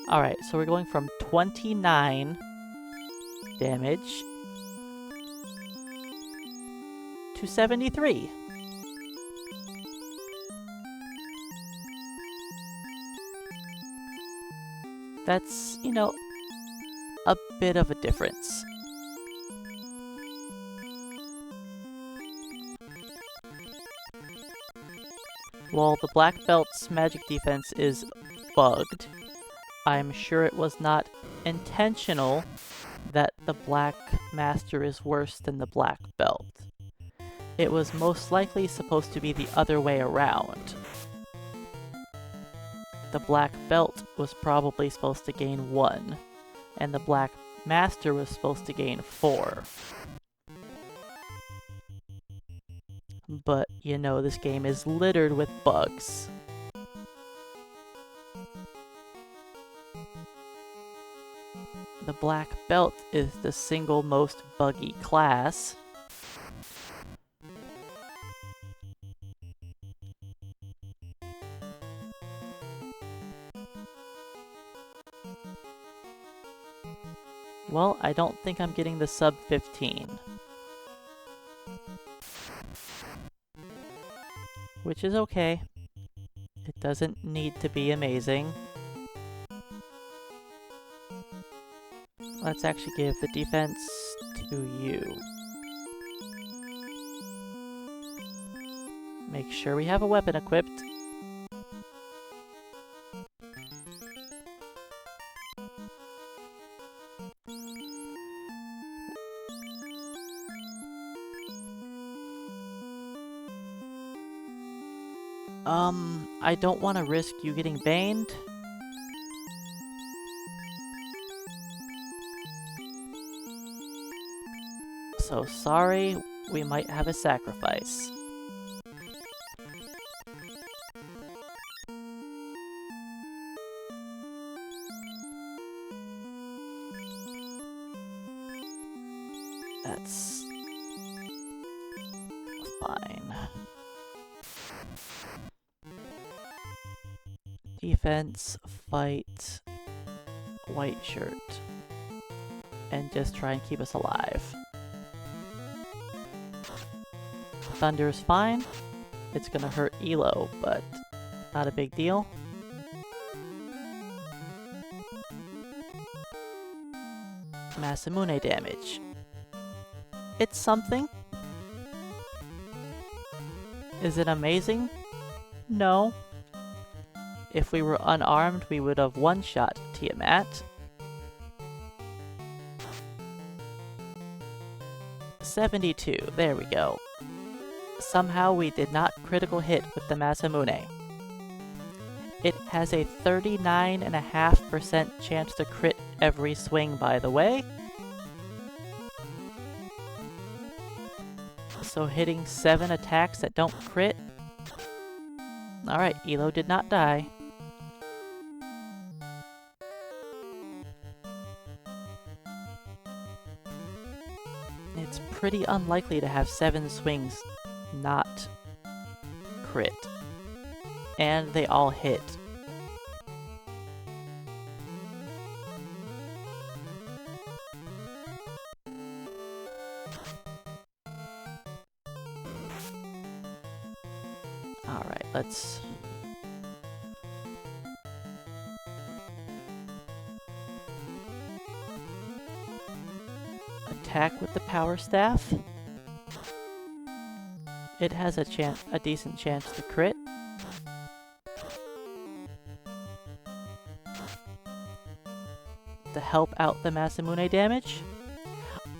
Alright, so we're going from 29 damage to 73. That's, you know, a bit of a difference. While the Black Belt's magic defense is bugged, I'm sure it was not intentional that the Black Master is worse than the Black Belt. It was most likely supposed to be the other way around. The Black Belt was probably supposed to gain 1, and the Black Master was supposed to gain 4. But, you know, this game is littered with bugs. The Black Belt is the single most buggy class. Well, I don't think I'm getting the sub 15. Which is okay. It doesn't need to be amazing. Let's actually give the defense to you. Make sure we have a weapon equipped. I don't want to risk you getting baned. So sorry, we might have a sacrifice. That's fine. Defense, fight, white shirt. And just try and keep us alive. Thunder is fine. It's gonna hurt Elo, but not a big deal. Masamune damage. It's something. Is it amazing? No. If we were unarmed, we would have one-shot Tiamat. 72, there we go. Somehow we did not critical hit with the Masamune. It has a 39.5% chance to crit every swing, by the way. So hitting 7 attacks that don't crit. Alright, Elo did not die. It's pretty unlikely to have 7 swings not crit. And they all hit. Alright, let's... attack with the power staff. It has a decent chance to crit. To help out the Masamune damage.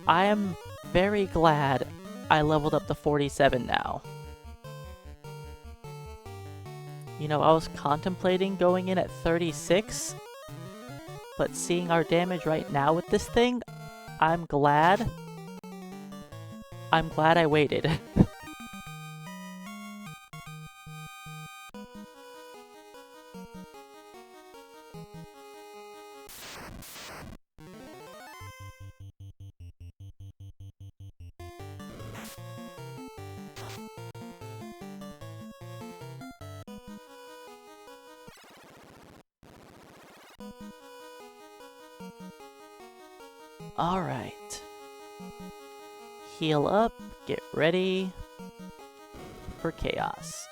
I am very glad I leveled up to 47 now. You know, I was contemplating going in at 36, but seeing our damage right now with this thing, I'm glad I waited. Alright. Heal up, get ready for chaos.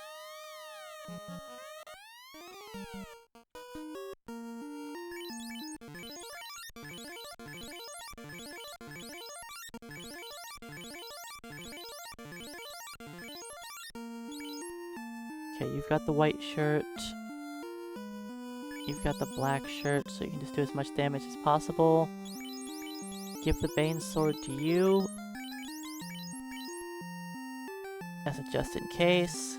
Okay, you've got the white shirt. You've got the black shirt, so you can just do as much damage as possible. Give the Bane Sword to you, as a just in case.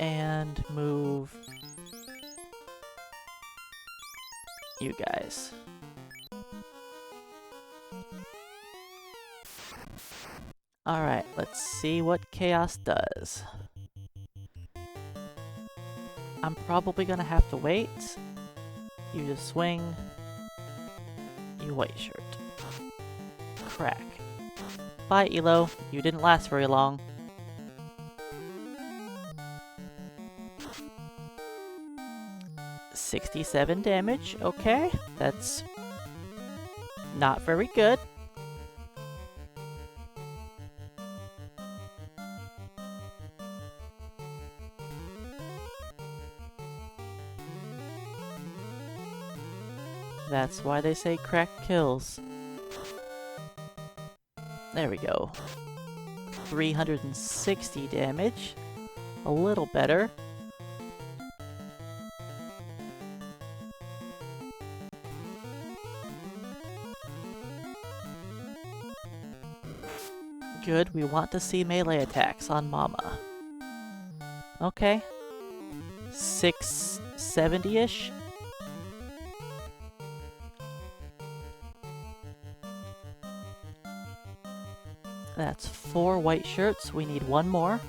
And move you guys. Alright, let's see what Chaos does. I'm probably gonna have to wait. You just swing. You white shirt. Crack. Bye, Elo. You didn't last very long. $67 damage. Okay, that's not very good. That's why they say crack kills. There we go. 360 damage. A little better. Good, we want to see melee attacks on Mama. Okay. 670-ish? That's 4 white shirts. We need 1 more.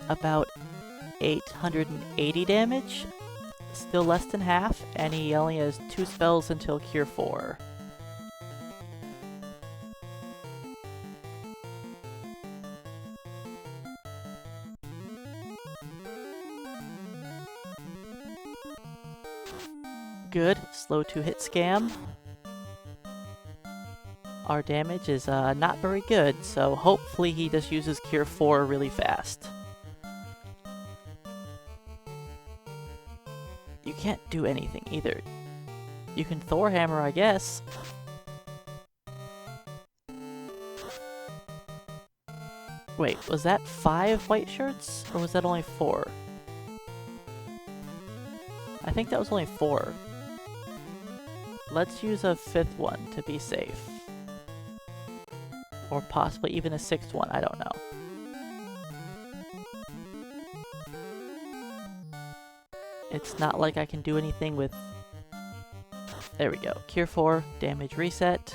About 880 damage. Still less than half, and he only has 2 spells until Cure 4. Good. Slow 2-hit scam. Our damage is not very good, so hopefully he just uses Cure 4 really fast. You can't do anything either. You can Thor Hammer, I guess. Wait, was that 5 white shirts? Or was that only 4? I think that was only 4. Let's use a 5th one to be safe. Or possibly even a 6th one, I don't know. It's not like I can do anything with... There we go. Cure 4, damage reset.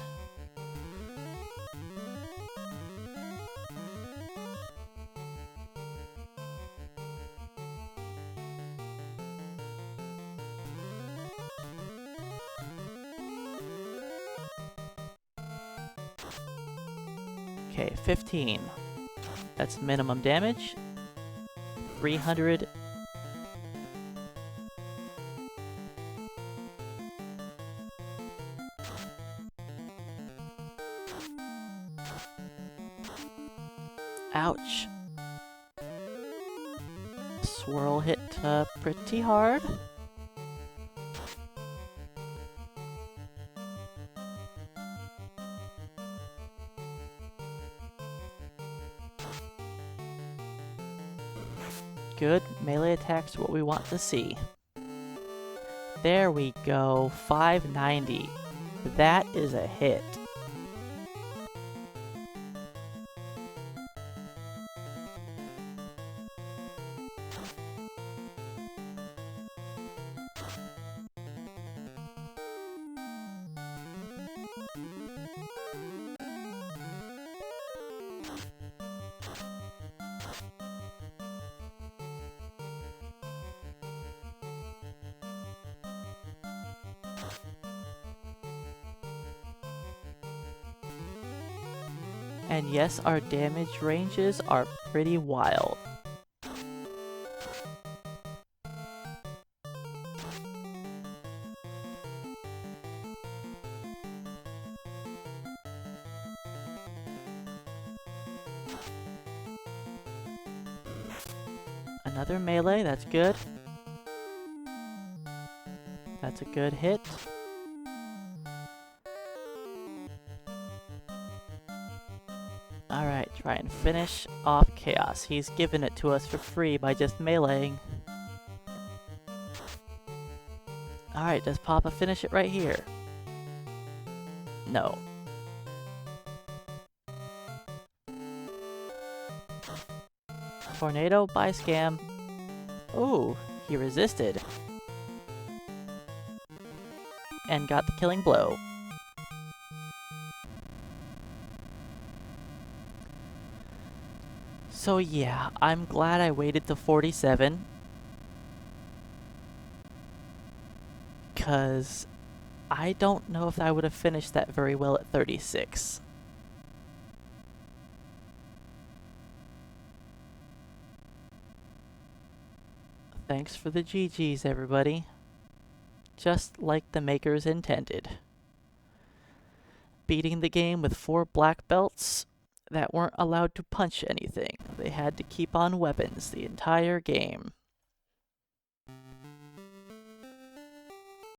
Okay, 15. That's minimum damage. 300. Ouch. Swirl hit pretty hard. Good. Melee attack's what we want to see. There we go. 590. That is a hit. And yes, our damage ranges are pretty wild. Another melee, that's good. That's a good hit. Alright, try and finish off Chaos. He's given it to us for free by just meleeing. Alright, does Papa finish it right here? No. Tornado by Scam. Ooh, he resisted. And got the killing blow. So yeah, I'm glad I waited to 47. 'Cause I don't know if I would have finished that very well at 36. Thanks for the GGs, everybody. Just like the makers intended. Beating the game with 4 black belts that weren't allowed to punch anything. They had to keep on weapons the entire game.